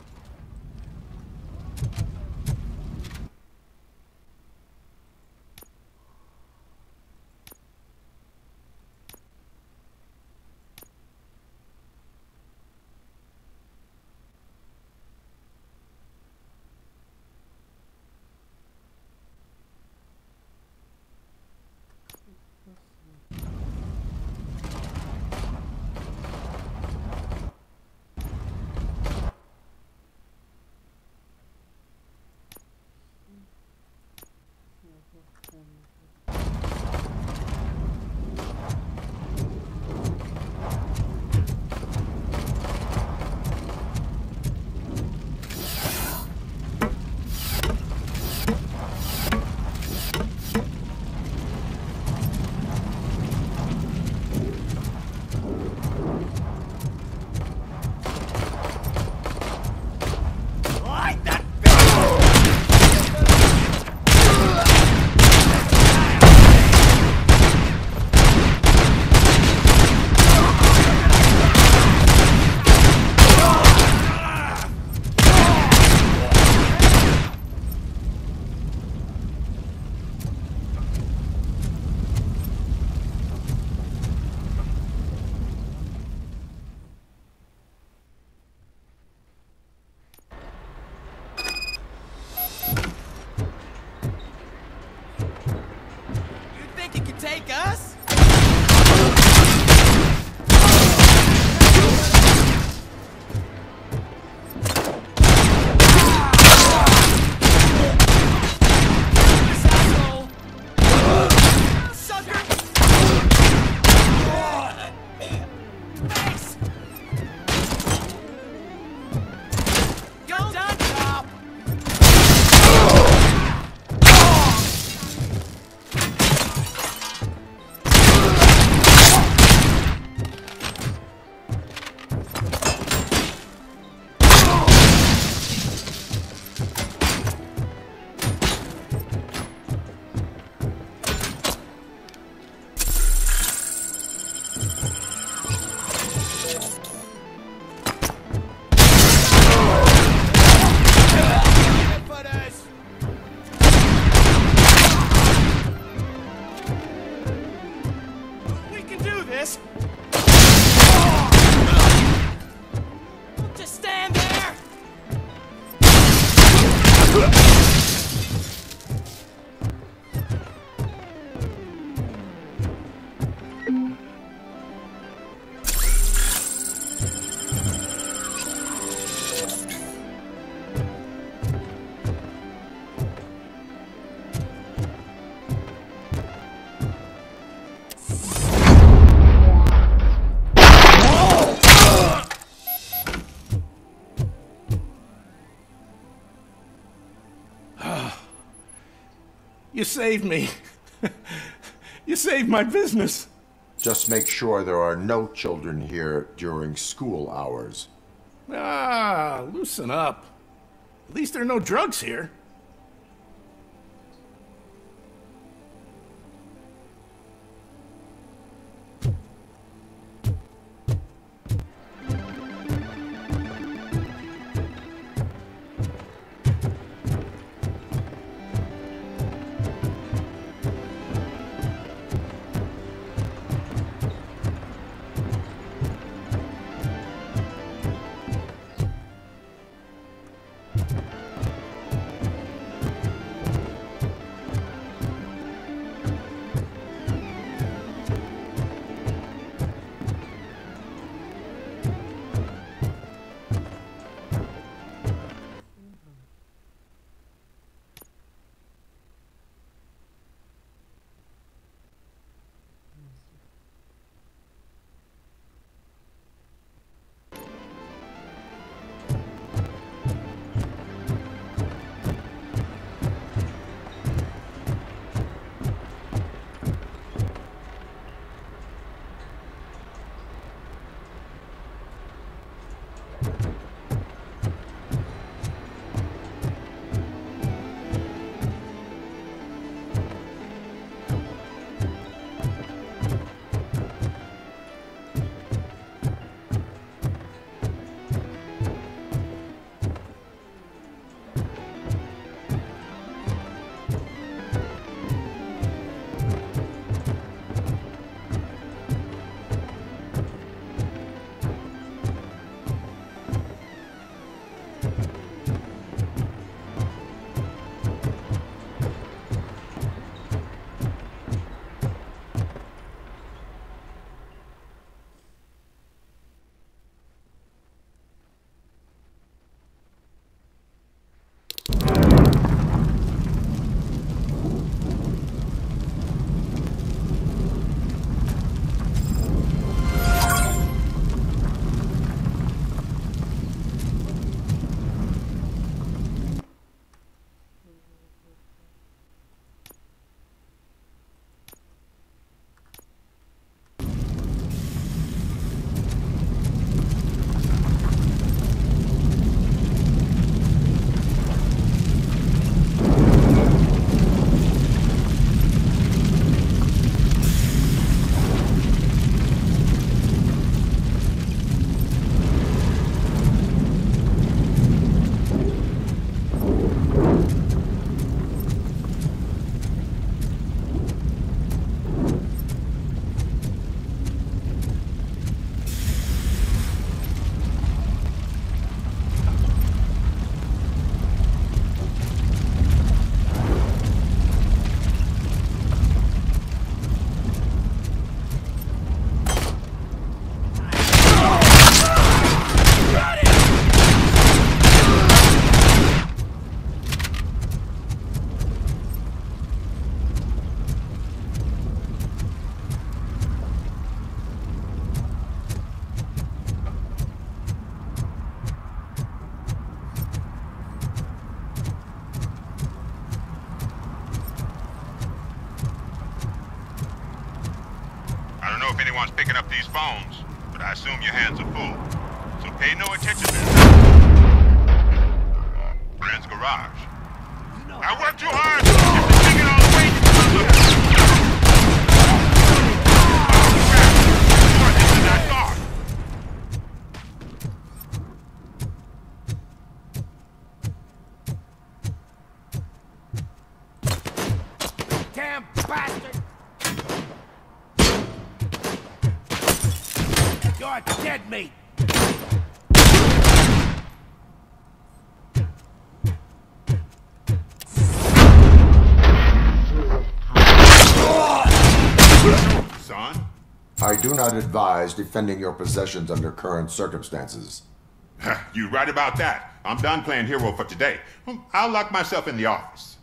Hey, Gus! You saved me. You saved my business. Just make sure there are no children here during school hours. Ah, loosen up. At least there are no drugs here. anyone's picking up these phones, but I assume your hands are full. So pay no attention to them. Friend's garage. I worked too hard to take it all away. Damn bastard! You're dead meat! Son? I do not advise defending your possessions under current circumstances. You right about that. I'm done playing hero for today. I'll lock myself in the office.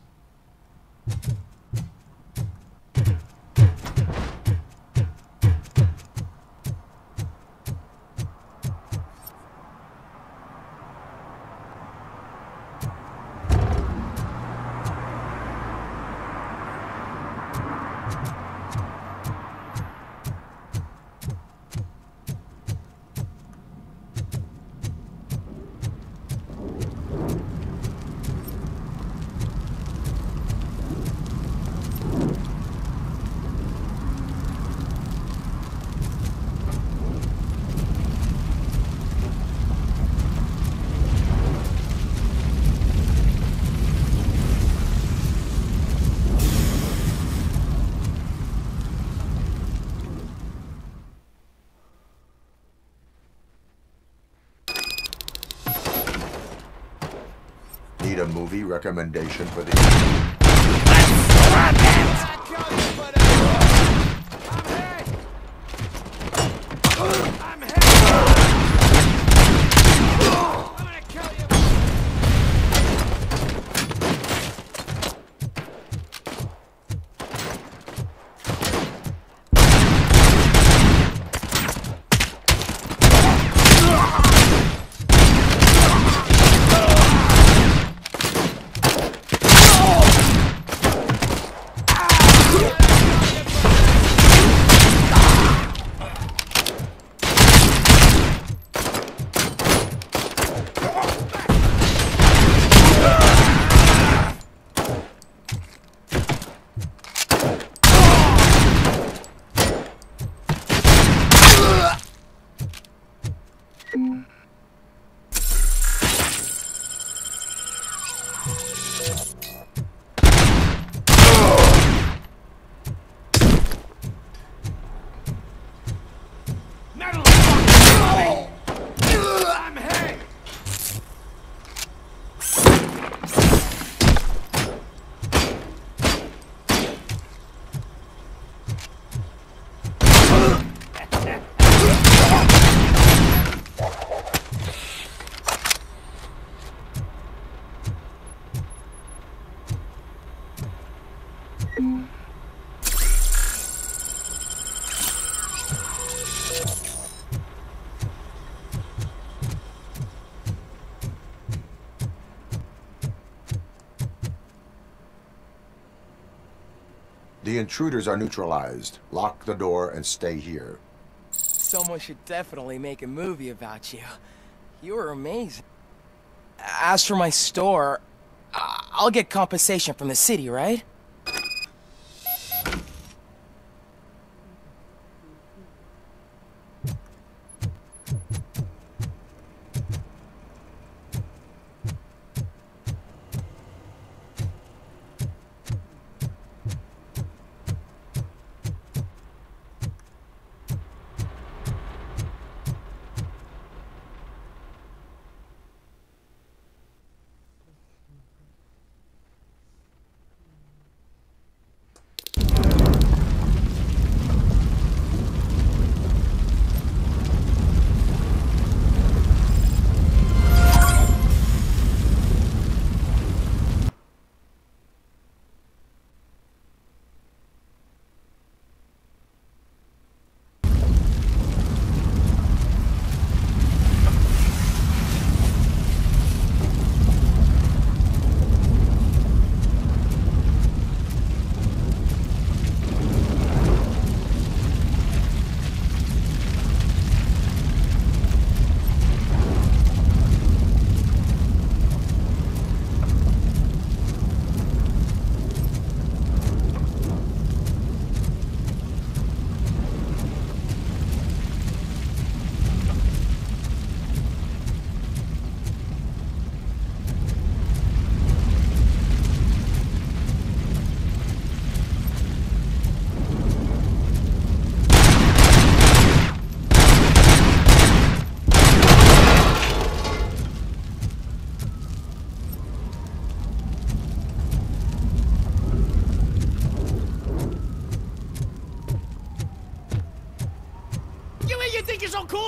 Need a movie recommendation for the... The intruders are neutralized. Lock the door and stay here. Someone should definitely make a movie about you. You were amazing. As for my store, I'll get compensation from the city, right?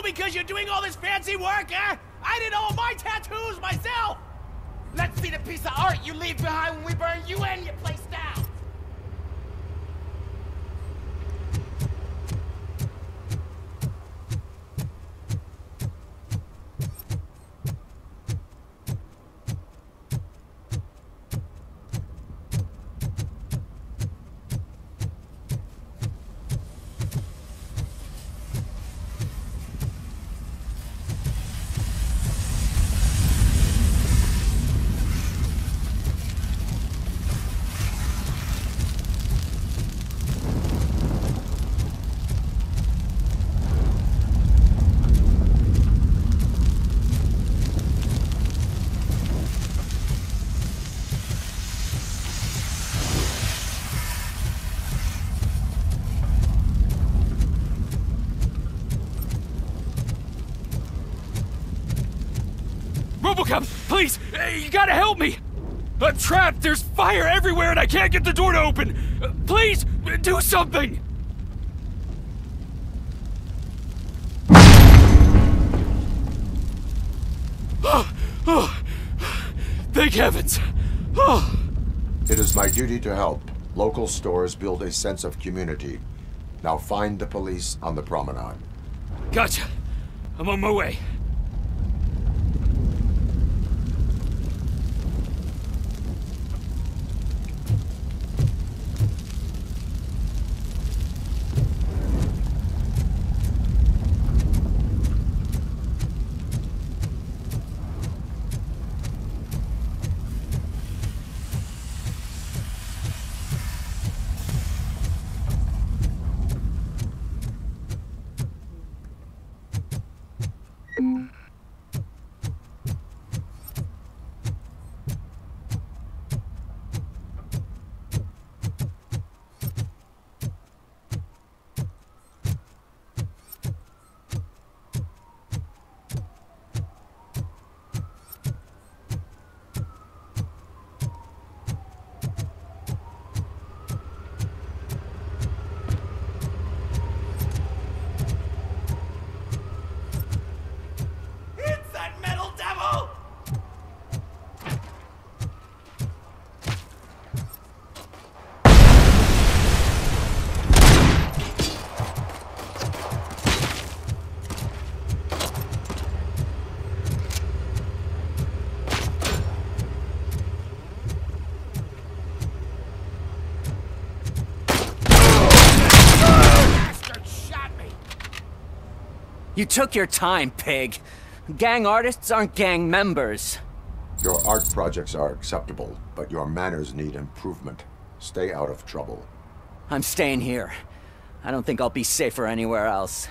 because you're doing all this fancy work, eh? I did all my tattoos myself! Let's see the piece of art you leave behind when we burn you and your place down! Robocop, please! You gotta help me! I'm trapped! There's fire everywhere and I can't get the door to open! Please, do something! Thank heavens! It is my duty to help. Local stores build a sense of community. Now find the police on the promenade. Gotcha. I'm on my way. You took your time, pig. Gang artists aren't gang members. Your art projects are acceptable, but your manners need improvement. Stay out of trouble. I'm staying here. I don't think I'll be safer anywhere else.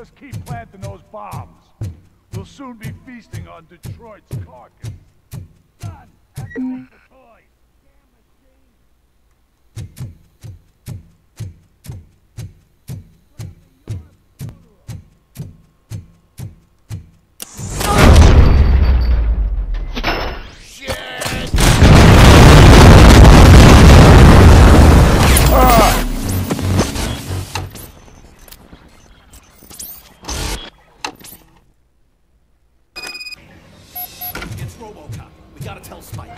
Just keep planting those bombs. We'll soon be feasting on Detroit's carcass. Done! Activate the toys! It's Robocop. We gotta tell Spike.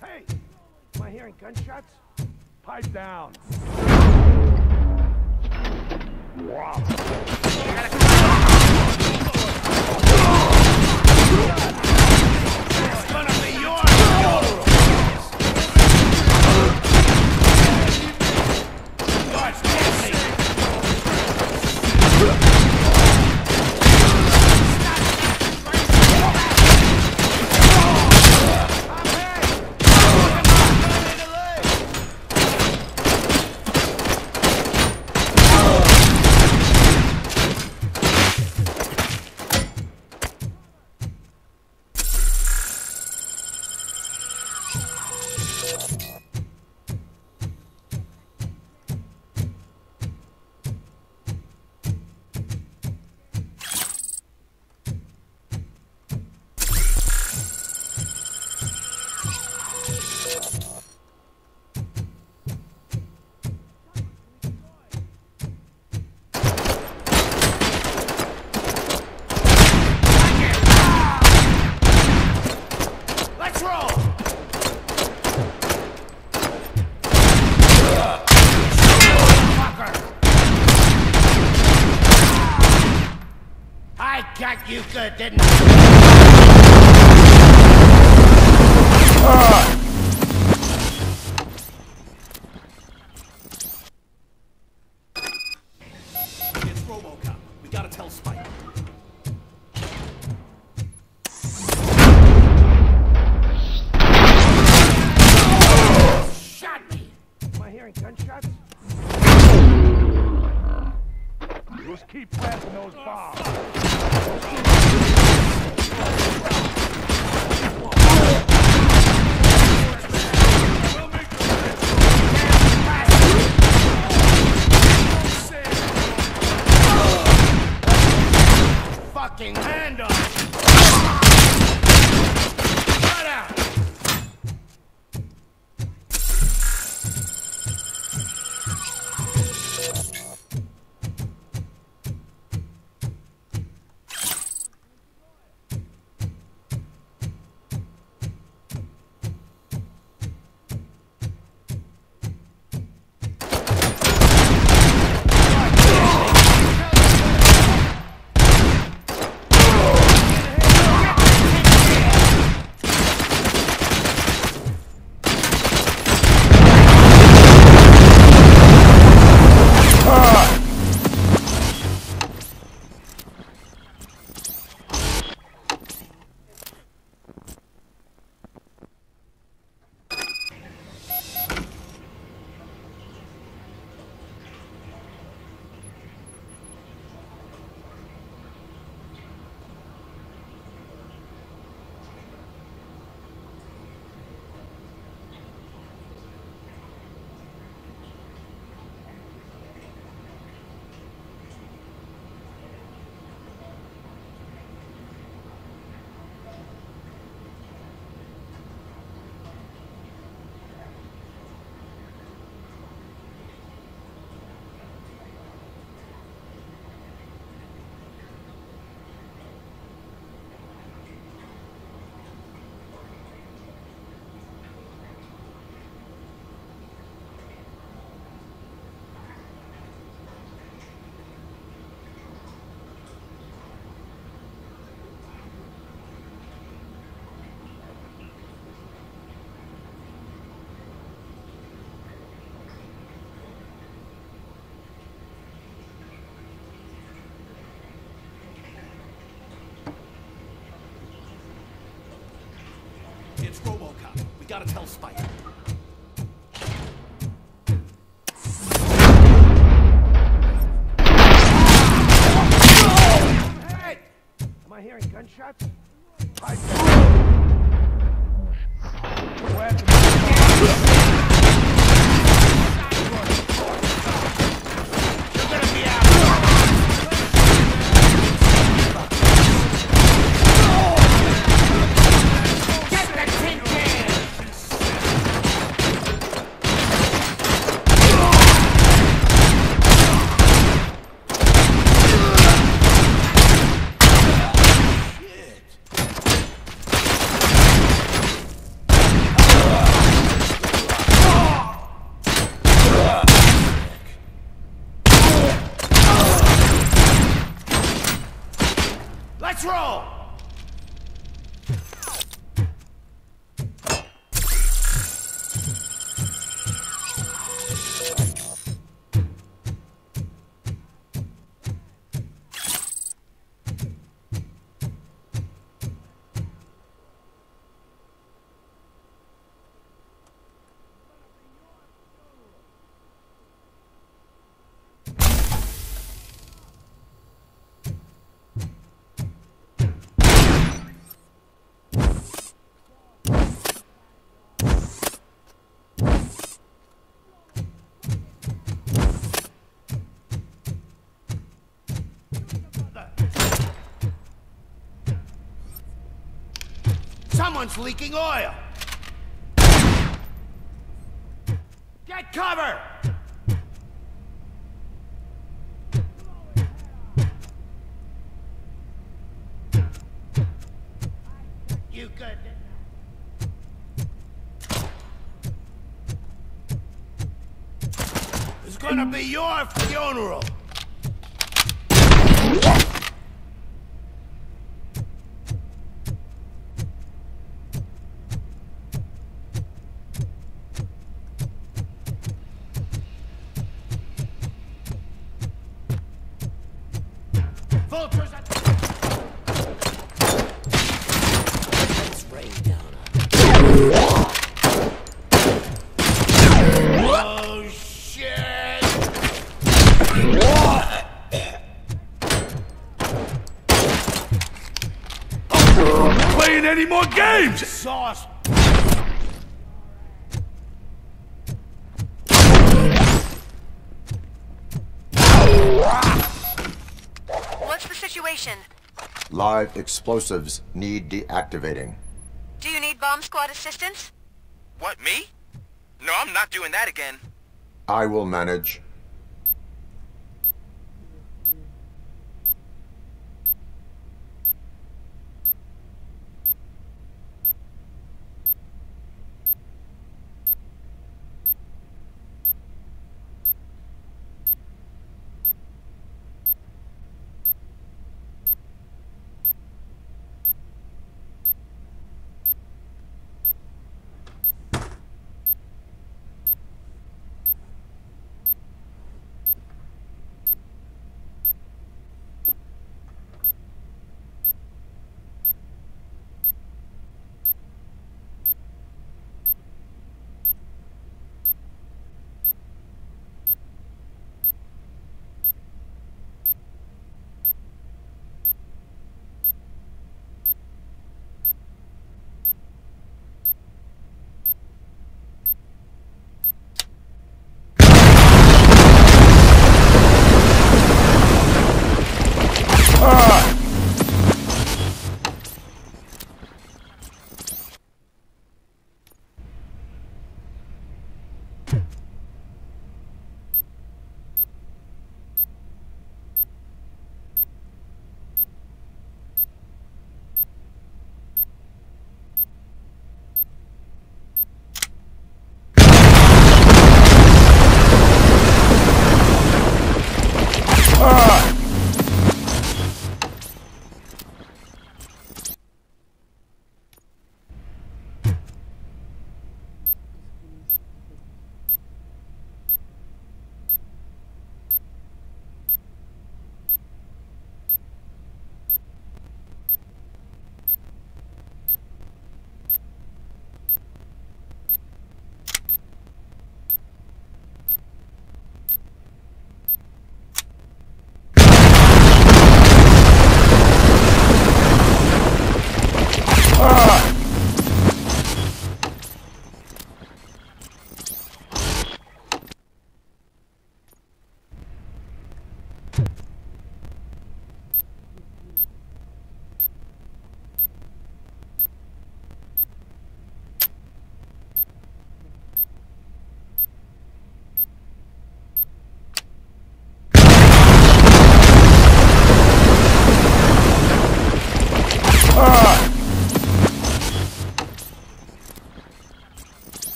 Hey! Am I hearing gunshots? Pipe down. Wow. It's gonna be yours! Got you good, didn't I? It's Robocop. We gotta tell Spike. Shot me! Am I hearing gunshots? Just keep planting those bombs. Fucking hand up! Shut out! It's Robocop. We gotta tell Spike. Hey! Am I hearing gunshots? Let's roll! Someone's leaking oil! Get cover! You good? It's gonna be your funeral! Vultures at Let's rain down Oh shit! Playing any more games? Sauce! What's the situation? Live explosives need deactivating. Do you need bomb squad assistance? What, me? No, I'm not doing that again. I will manage.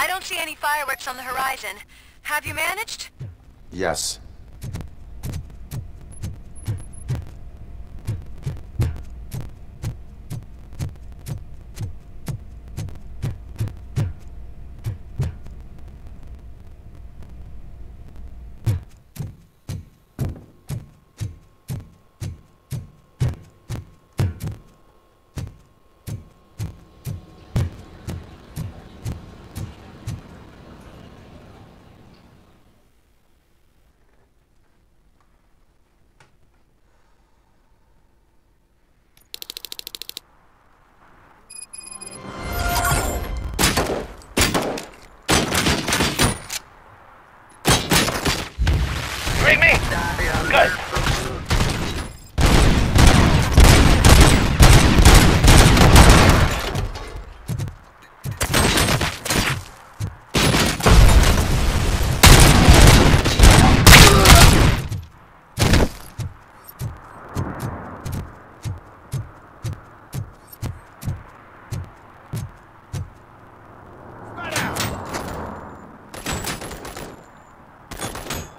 I don't see any fireworks on the horizon. Have you managed? Yes. Bring me! Good.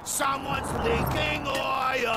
Someone's leaking oil!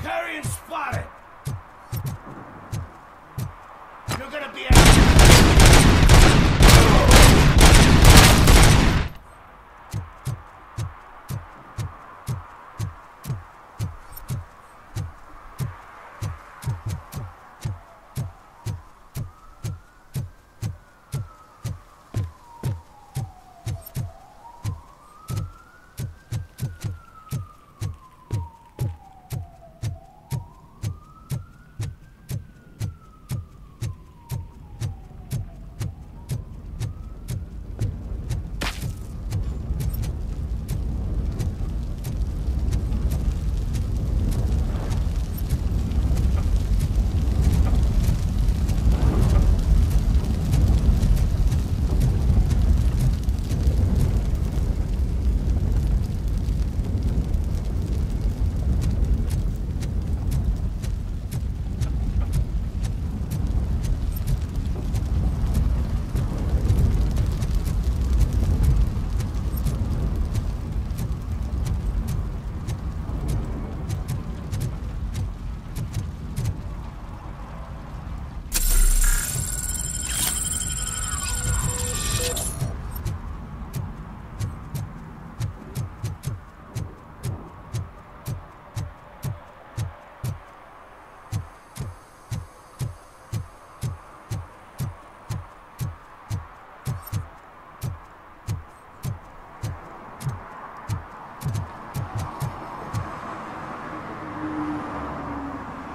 Carrion spotted! You're gonna be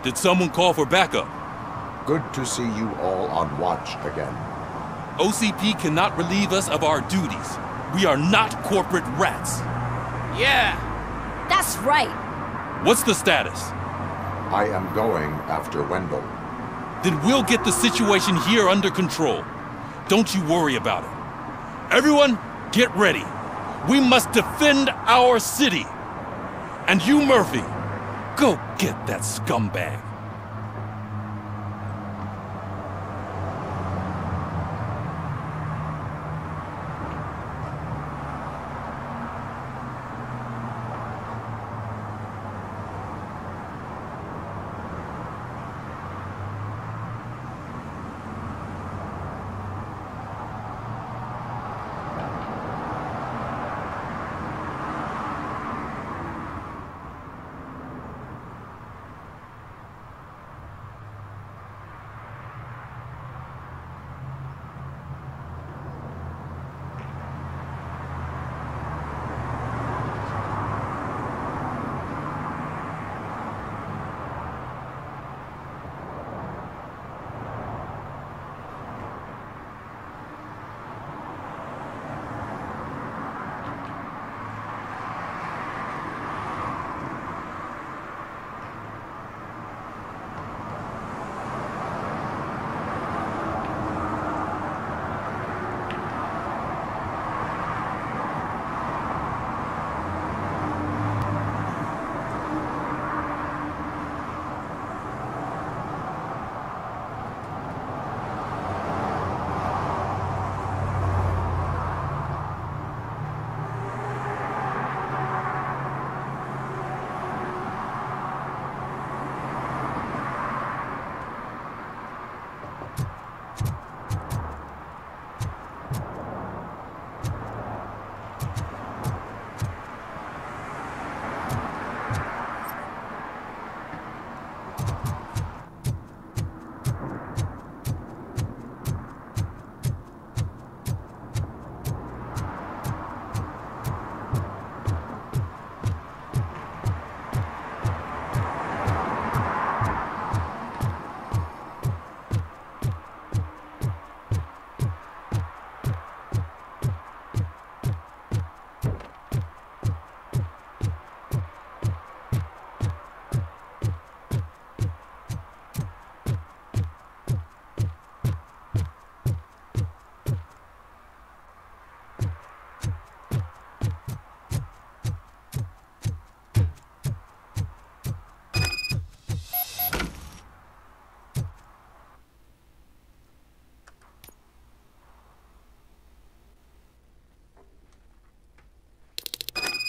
Did someone call for backup? Good to see you all on watch again. OCP cannot relieve us of our duties. We are not corporate rats. Yeah, That's right. What's the status? I am going after Wendell. Then we'll get the situation here under control. Don't you worry about it. Everyone, get ready. We must defend our city. And you, Murphy, go get that scumbag.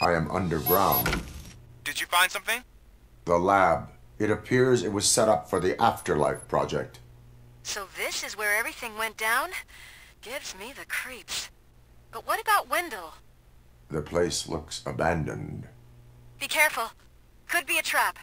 I am underground. Did you find something? The lab. It appears it was set up for the Afterlife project. So this is where everything went down? Gives me the creeps. But what about Wendell? The place looks abandoned. Be careful. Could be a trap.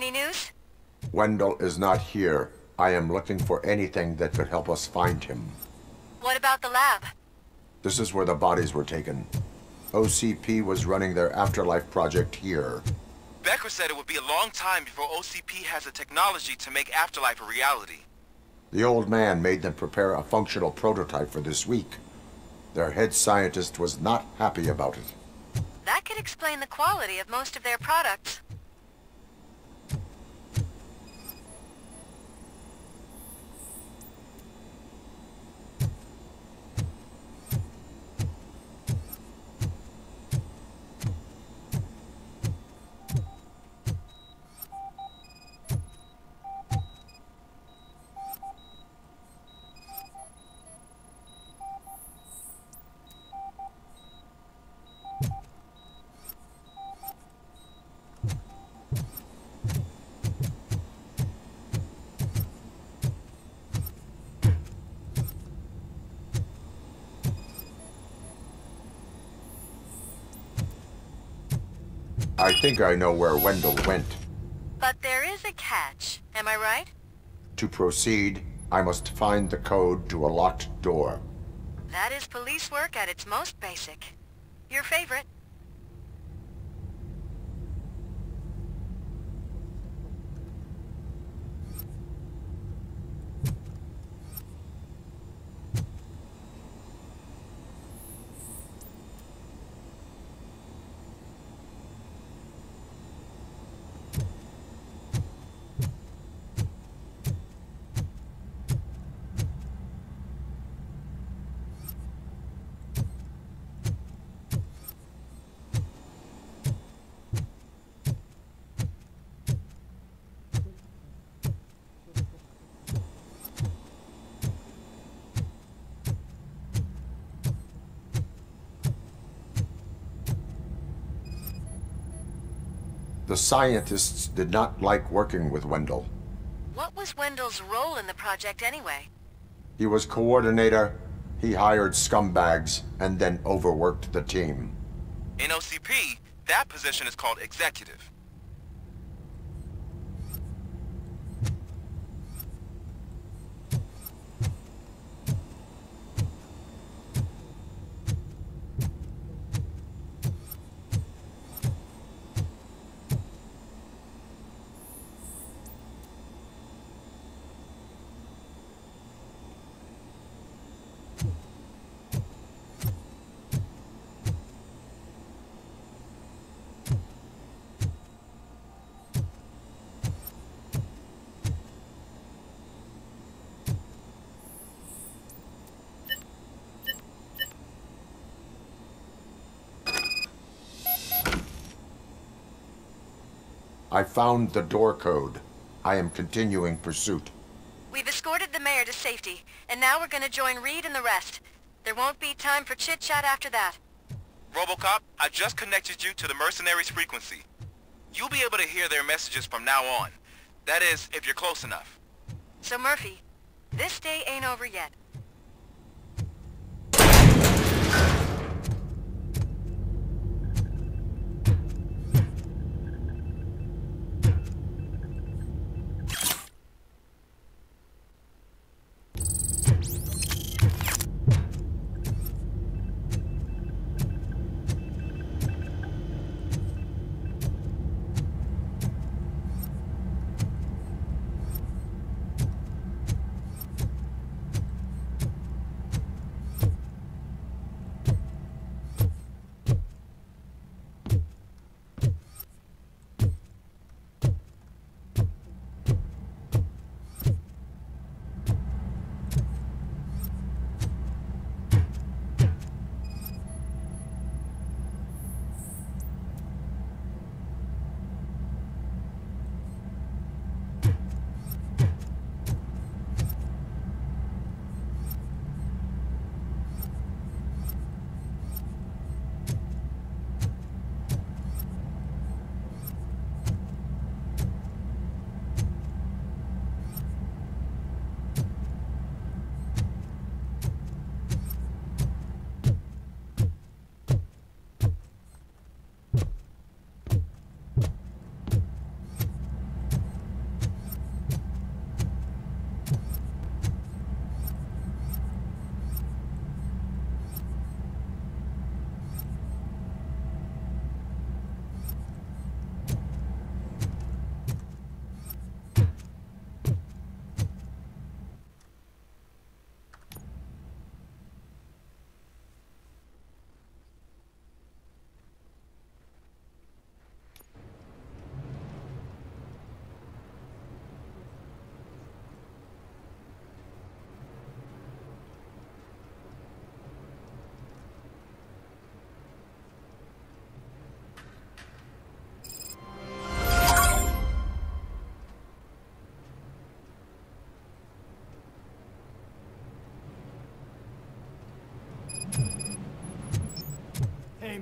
Any news? Wendell is not here. I am looking for anything that could help us find him. What about the lab? This is where the bodies were taken. OCP was running their afterlife project here. Becker said it would be a long time before OCP has the technology to make afterlife a reality. The old man made them prepare a functional prototype for this week. Their head scientist was not happy about it. That could explain the quality of most of their products. I think I know where Wendell went. But there is a catch, am I right? To proceed, I must find the code to a locked door. That is police work at its most basic. Your favorite. The scientists did not like working with Wendell. What was Wendell's role in the project anyway? He was coordinator, he hired scumbags, and then overworked the team. In OCP, that position is called executive. I found the door code. I am continuing pursuit. We've escorted the mayor to safety, and now we're gonna join Reed and the rest. There won't be time for chit-chat after that. Robocop, I just connected you to the mercenaries' frequency. You'll be able to hear their messages from now on. That is, if you're close enough. So Murphy, this day ain't over yet.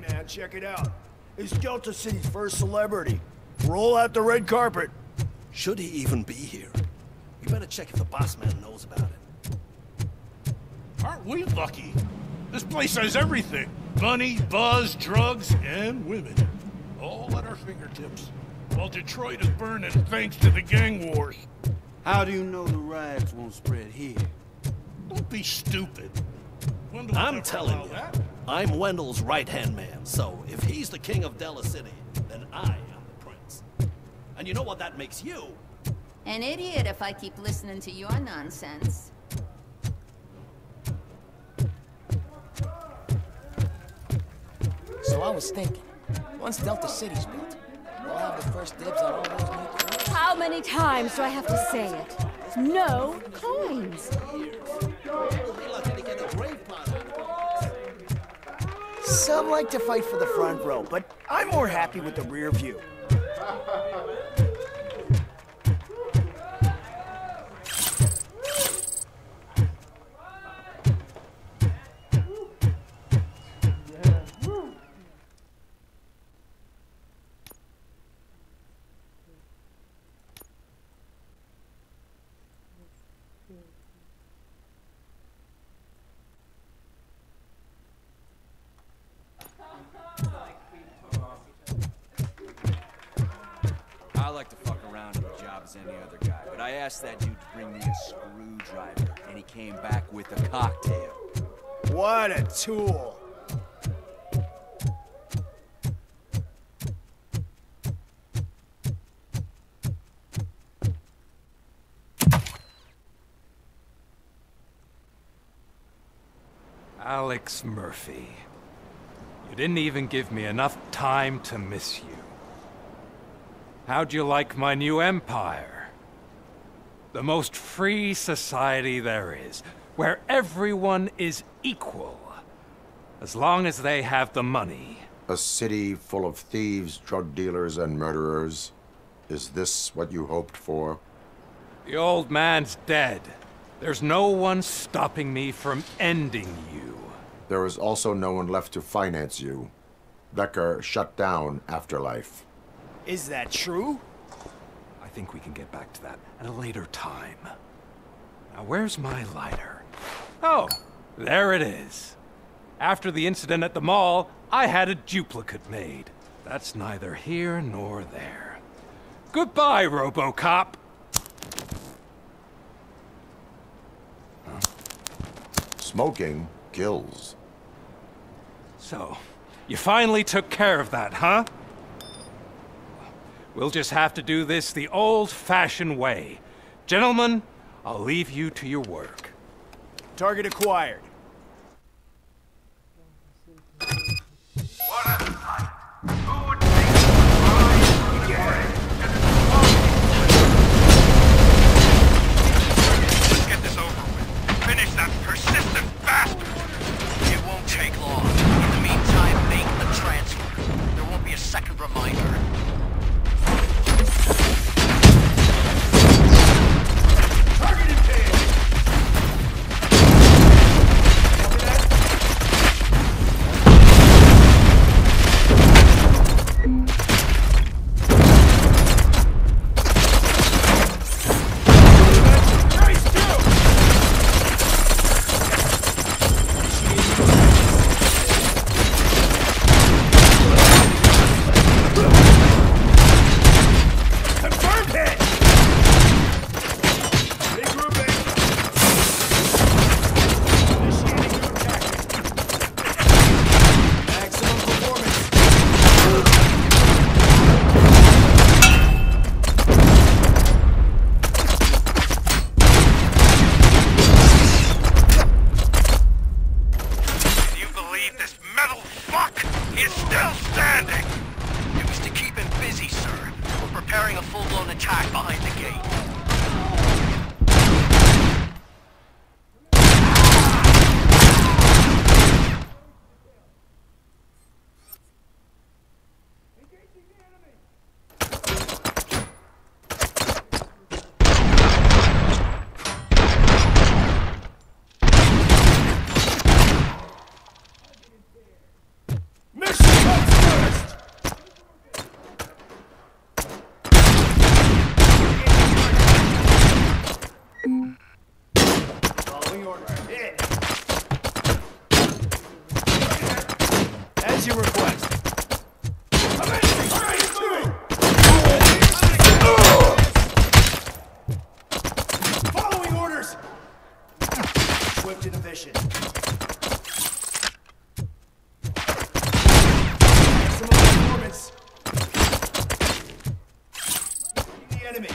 man, check it out. He's Delta City's first celebrity. Roll out the red carpet. Should he even be here? You better check if the boss man knows about it. Aren't we lucky? This place has everything. Money, buzz, drugs, and women. All at our fingertips. While Detroit is burning thanks to the gang wars. How do you know the riots won't spread here? Don't be stupid. I'm telling you, I'm Wendell's right-hand man, so if he's the king of Della City, then I am the prince. And you know what that makes you? An idiot if I keep listening to your nonsense. So I was thinking, once Delta City's built, we'll have the first dibs on all those new cars. How many times do I have to say it? No coins. Some like to fight for the front row, but I'm more happy with the rear view. I like to fuck around in the job as any other guy, but I asked that dude to bring me a screwdriver, and he came back with a cocktail. What a tool. Alex Murphy. You didn't even give me enough time to miss you. How'd you like my new empire? The most free society there is, where everyone is equal, as long as they have the money. A city full of thieves, drug dealers, and murderers. Is this what you hoped for? The old man's dead. There's no one stopping me from ending you. There is also no one left to finance you. Becker shut down Afterlife. Is that true? I think we can get back to that at a later time. Now, where's my lighter? Oh, there it is. After the incident at the mall, I had a duplicate made. That's neither here nor there. Goodbye, Robocop. Smoking kills. So, you finally took care of that, huh? We'll just have to do this the old-fashioned way. Gentlemen, I'll leave you to your work. Target acquired. Let's get this over with. Finish that persistent bastard! It won't take long. In the meantime, make the transfer. There won't be a second reminder. Following orders. Hit. As you request. Following orders. Swift and efficient. Maximum performance. The enemy.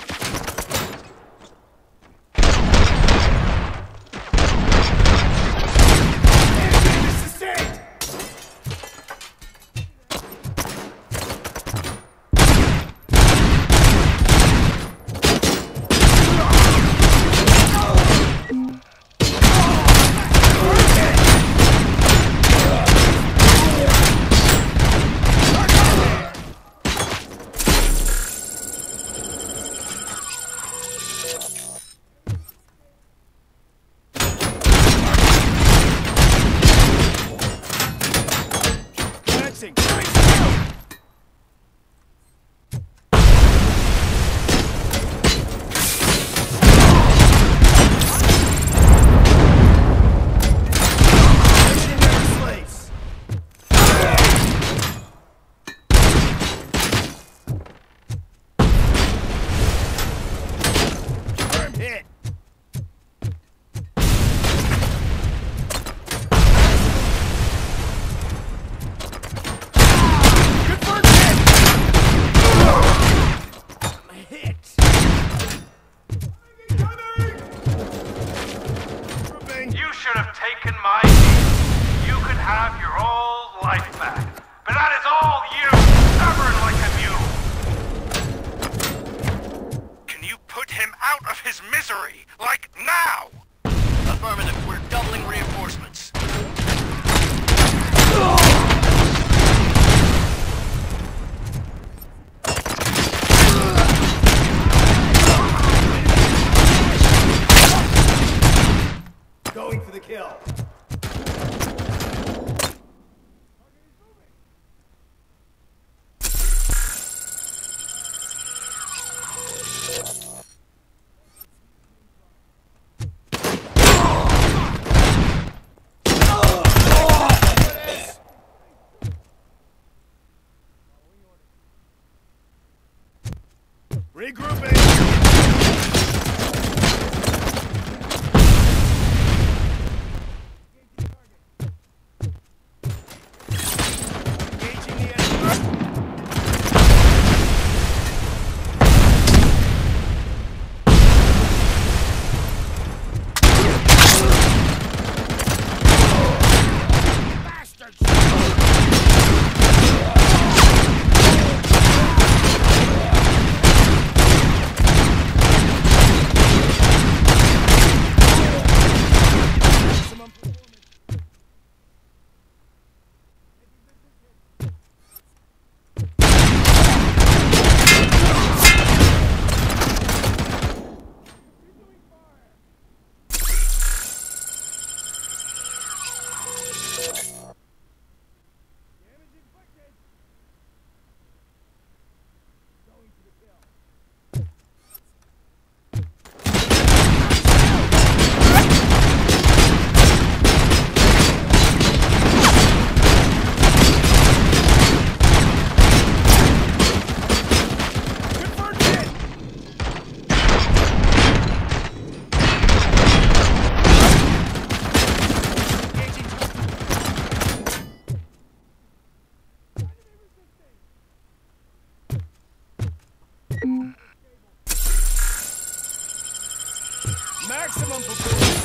Maximum performance.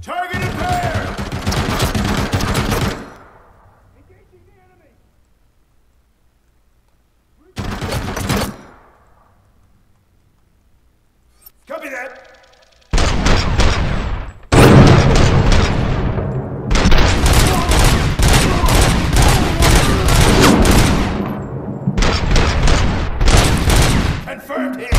Target impaired! Engaging the enemy! Copy that! Confirmed hit!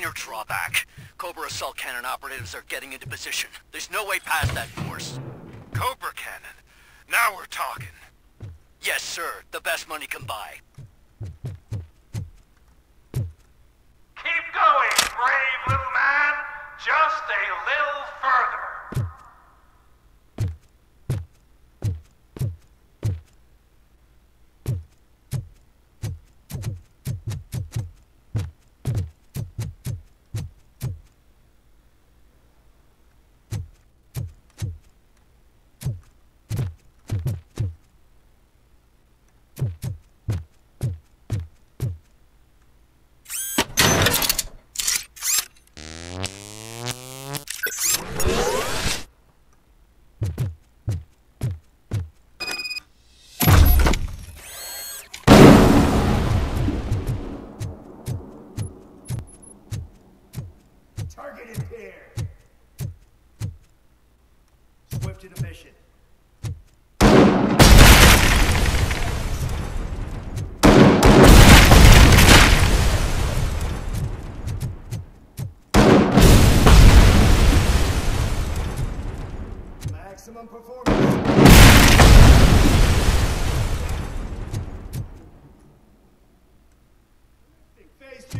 minor drawback. Cobra assault cannon operatives are getting into position. There's no way past that force. Cobra cannon? Now we're talking. Yes, sir. The best money can buy. Keep going, brave little man. Just a little further. Target impaired. Swift to the mission. Maximum performance. Phase 2.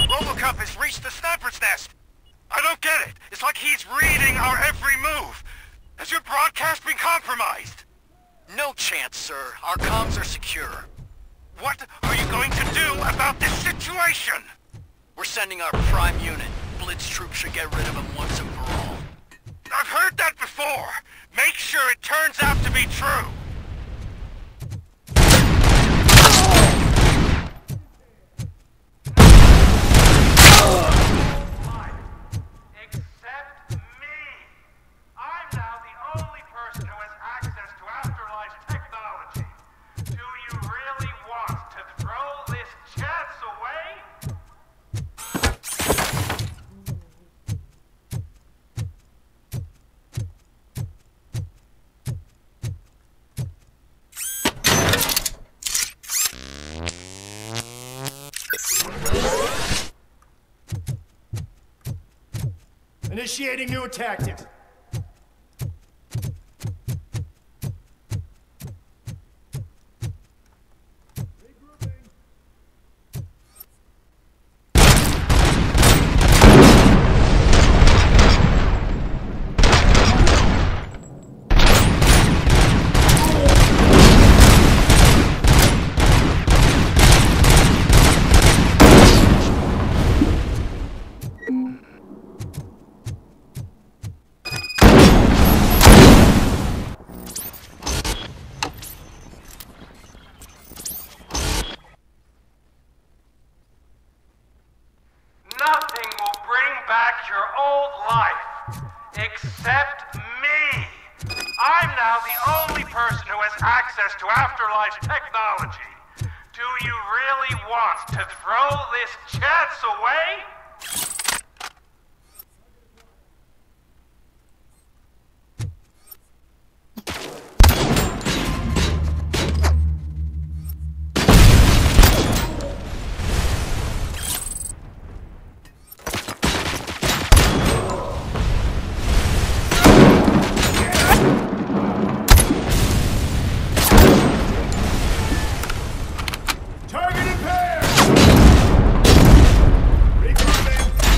Robocop has reached the sniper's nest. I don't get it. It's like he's reading our every move. Has your broadcast been compromised? No chance, sir. Our comms are secure. What are you going to do about this situation? We're sending our prime unit. Blitz troops should get rid of him once and for all. I've heard that before. Make sure it turns out to be true. Initiating new tactics. Nothing will bring back your old life, except me. I'm now the only person who has access to afterlife technology. Do you really want to throw this chance away? Target impaired! Regrouping!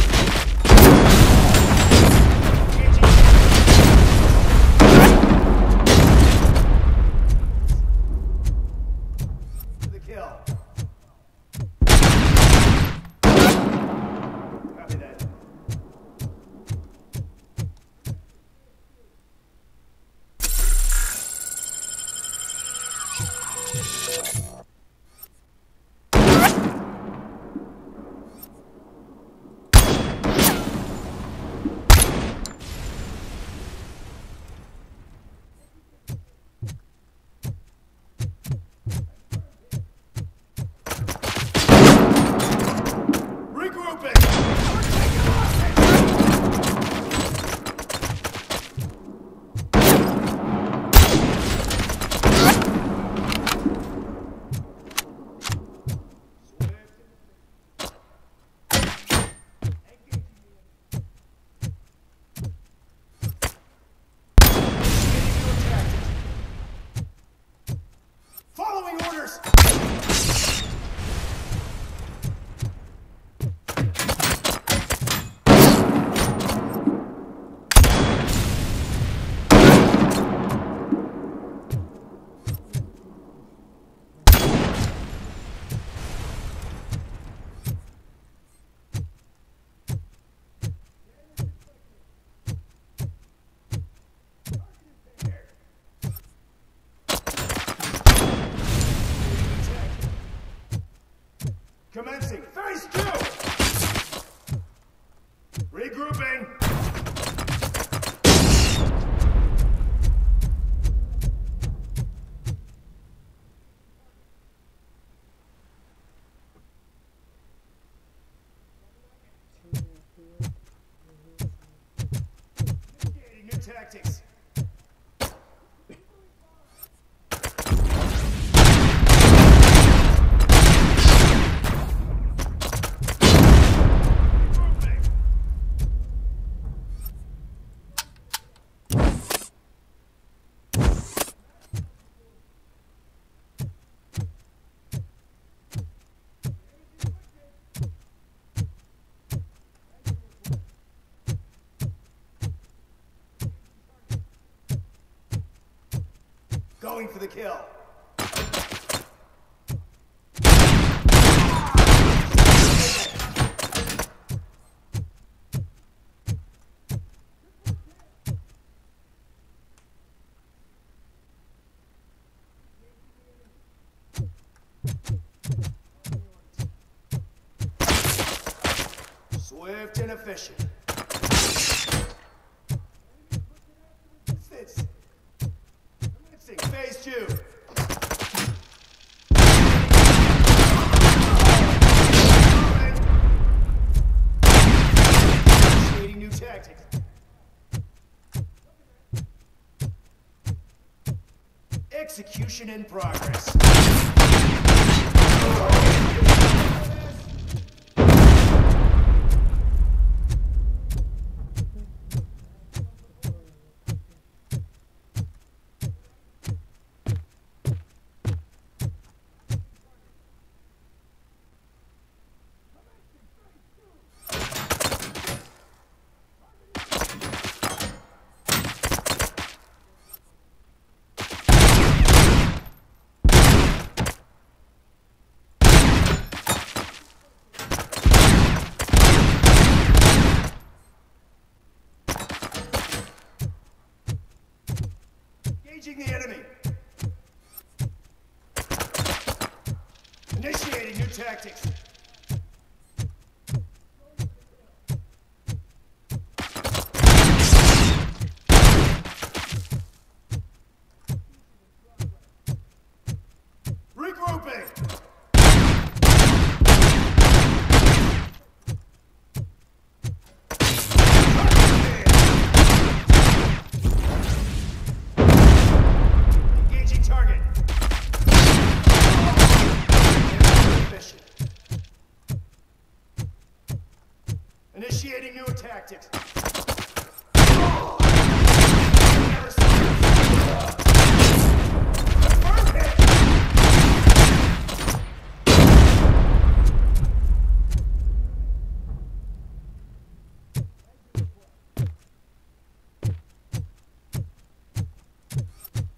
Commencing phase 2! Regrouping! Initiating new tactics. Going for the kill. Swift and efficient. Fits. Phase 2. Initiating new tactics. Execution in progress. Engaging the enemy. Initiating new tactics. Regrouping. Engaging target. Initiating new tactics.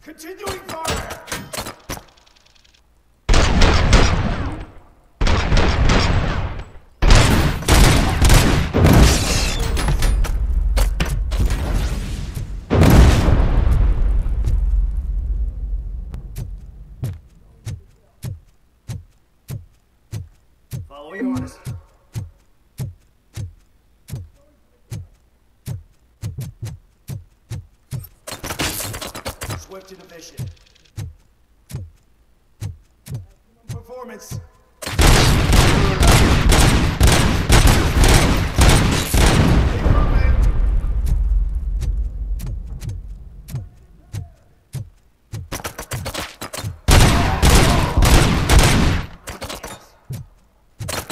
Continuing fire! Following orders. Swift and efficient. Performance.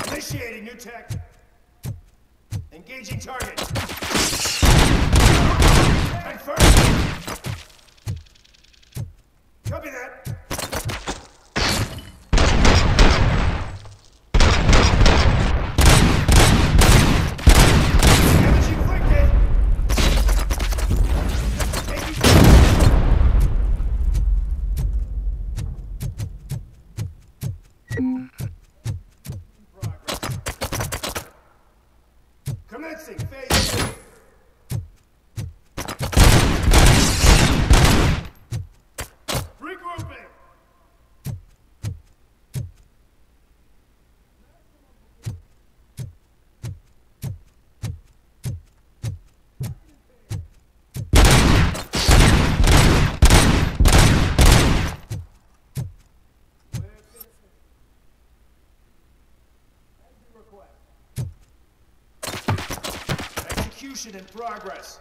Initiating new tech. Engaging target. Confirmed. Copy that. Damage inflicted. Commencing phase 2. Regrouping. Execution in progress.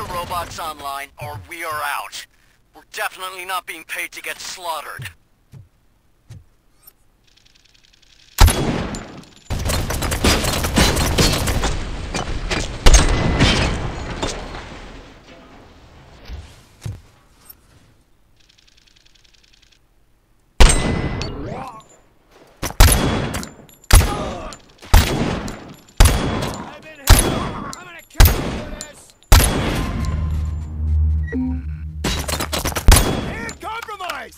Robots online, or we are out. We're definitely not being paid to get slaughtered. And compromise!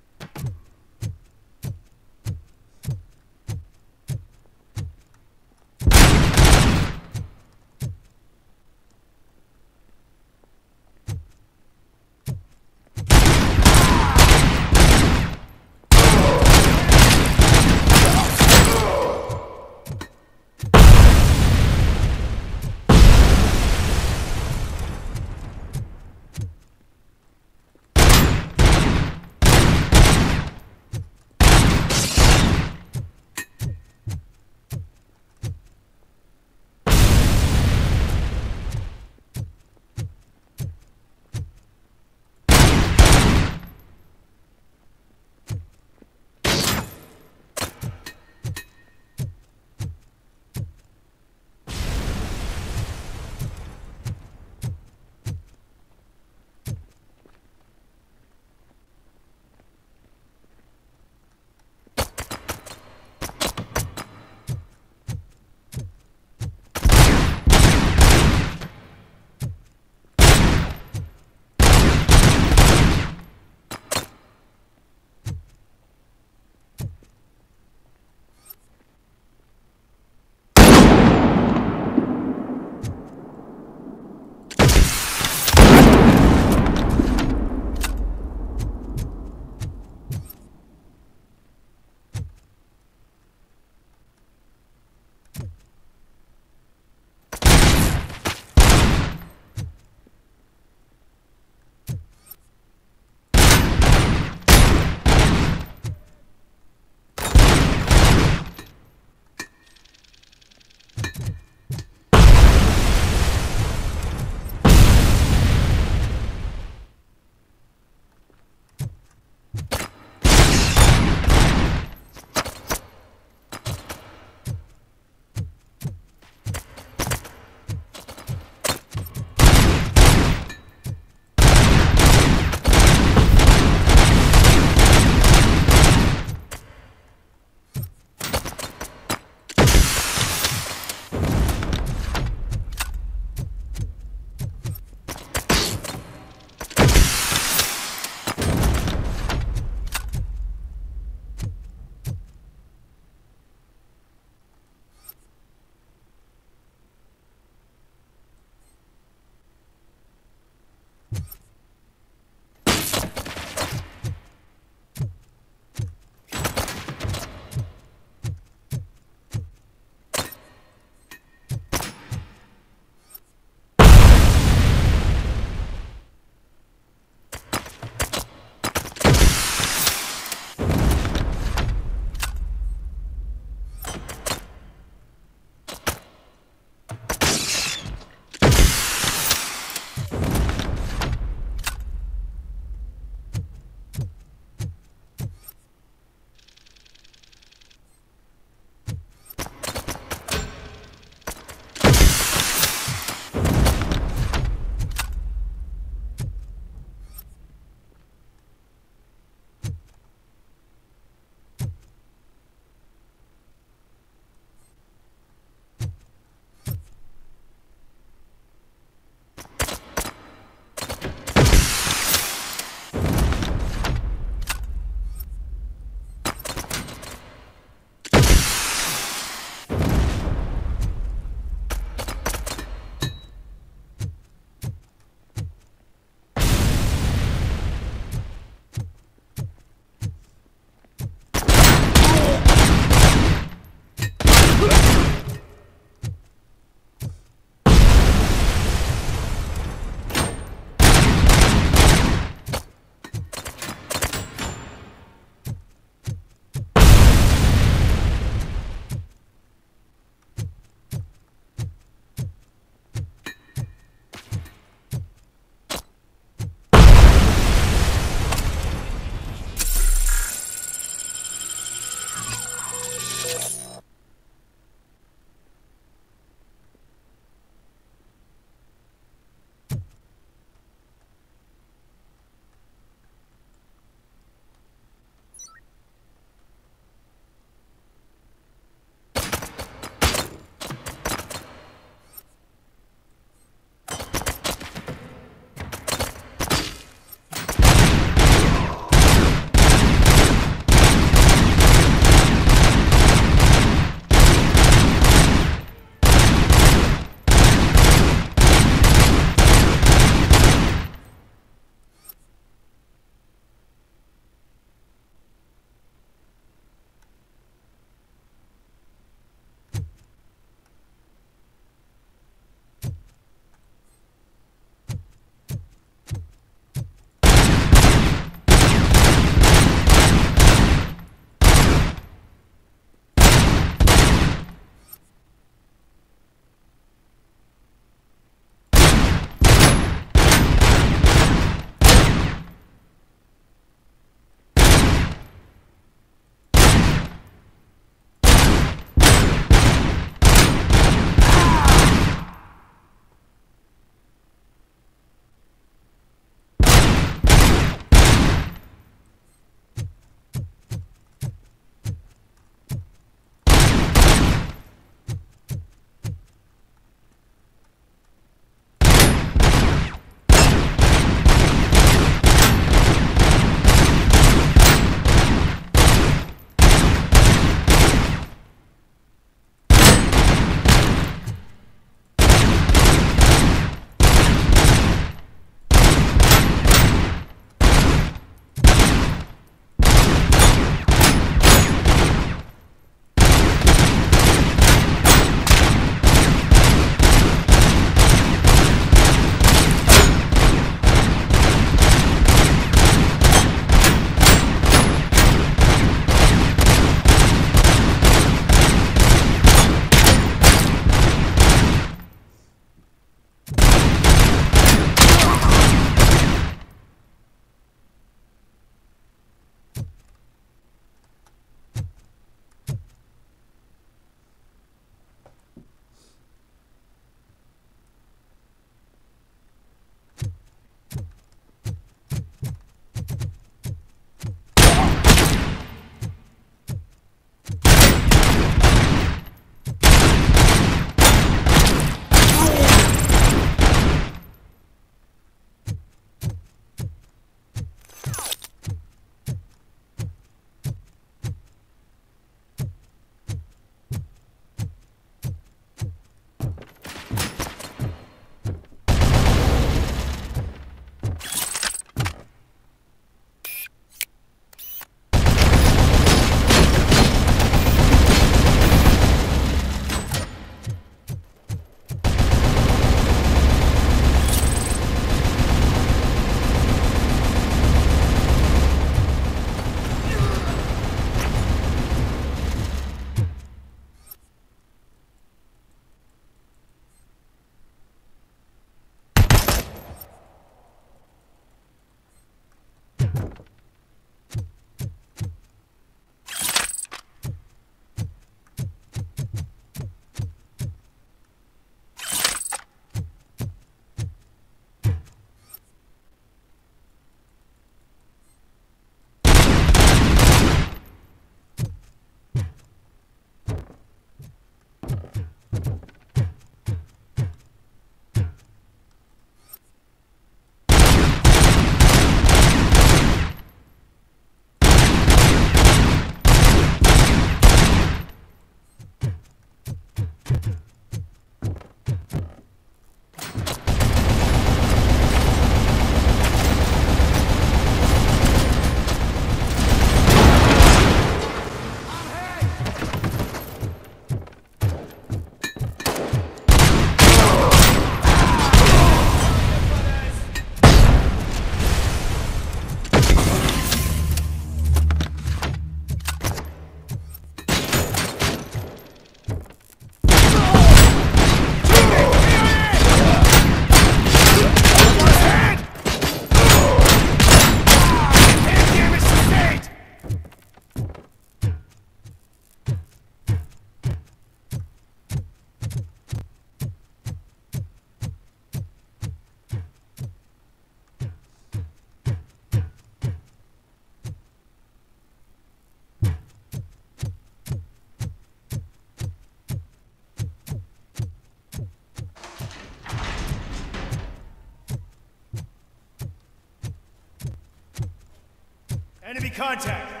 Enemy contact!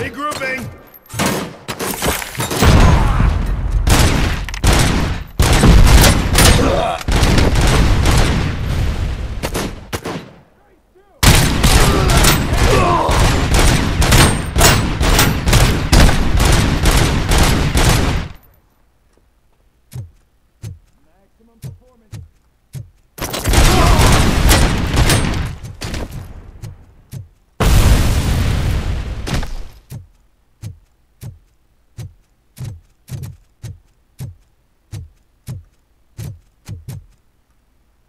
Regrouping.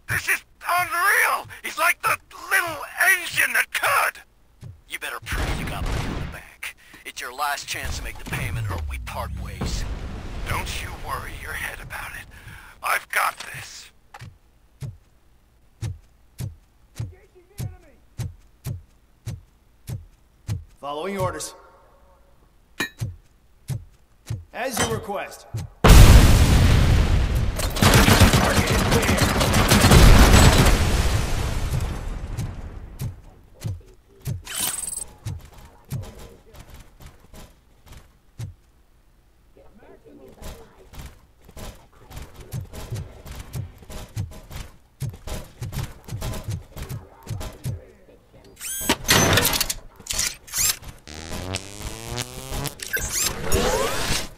This is unreal! He's like the little engine that could! You better pray you got money in the bank. It's your last chance to make the payment or we part ways. Don't you worry your head about it. I've got this. Following orders. As you request. Target is clear.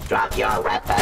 Drop your weapon!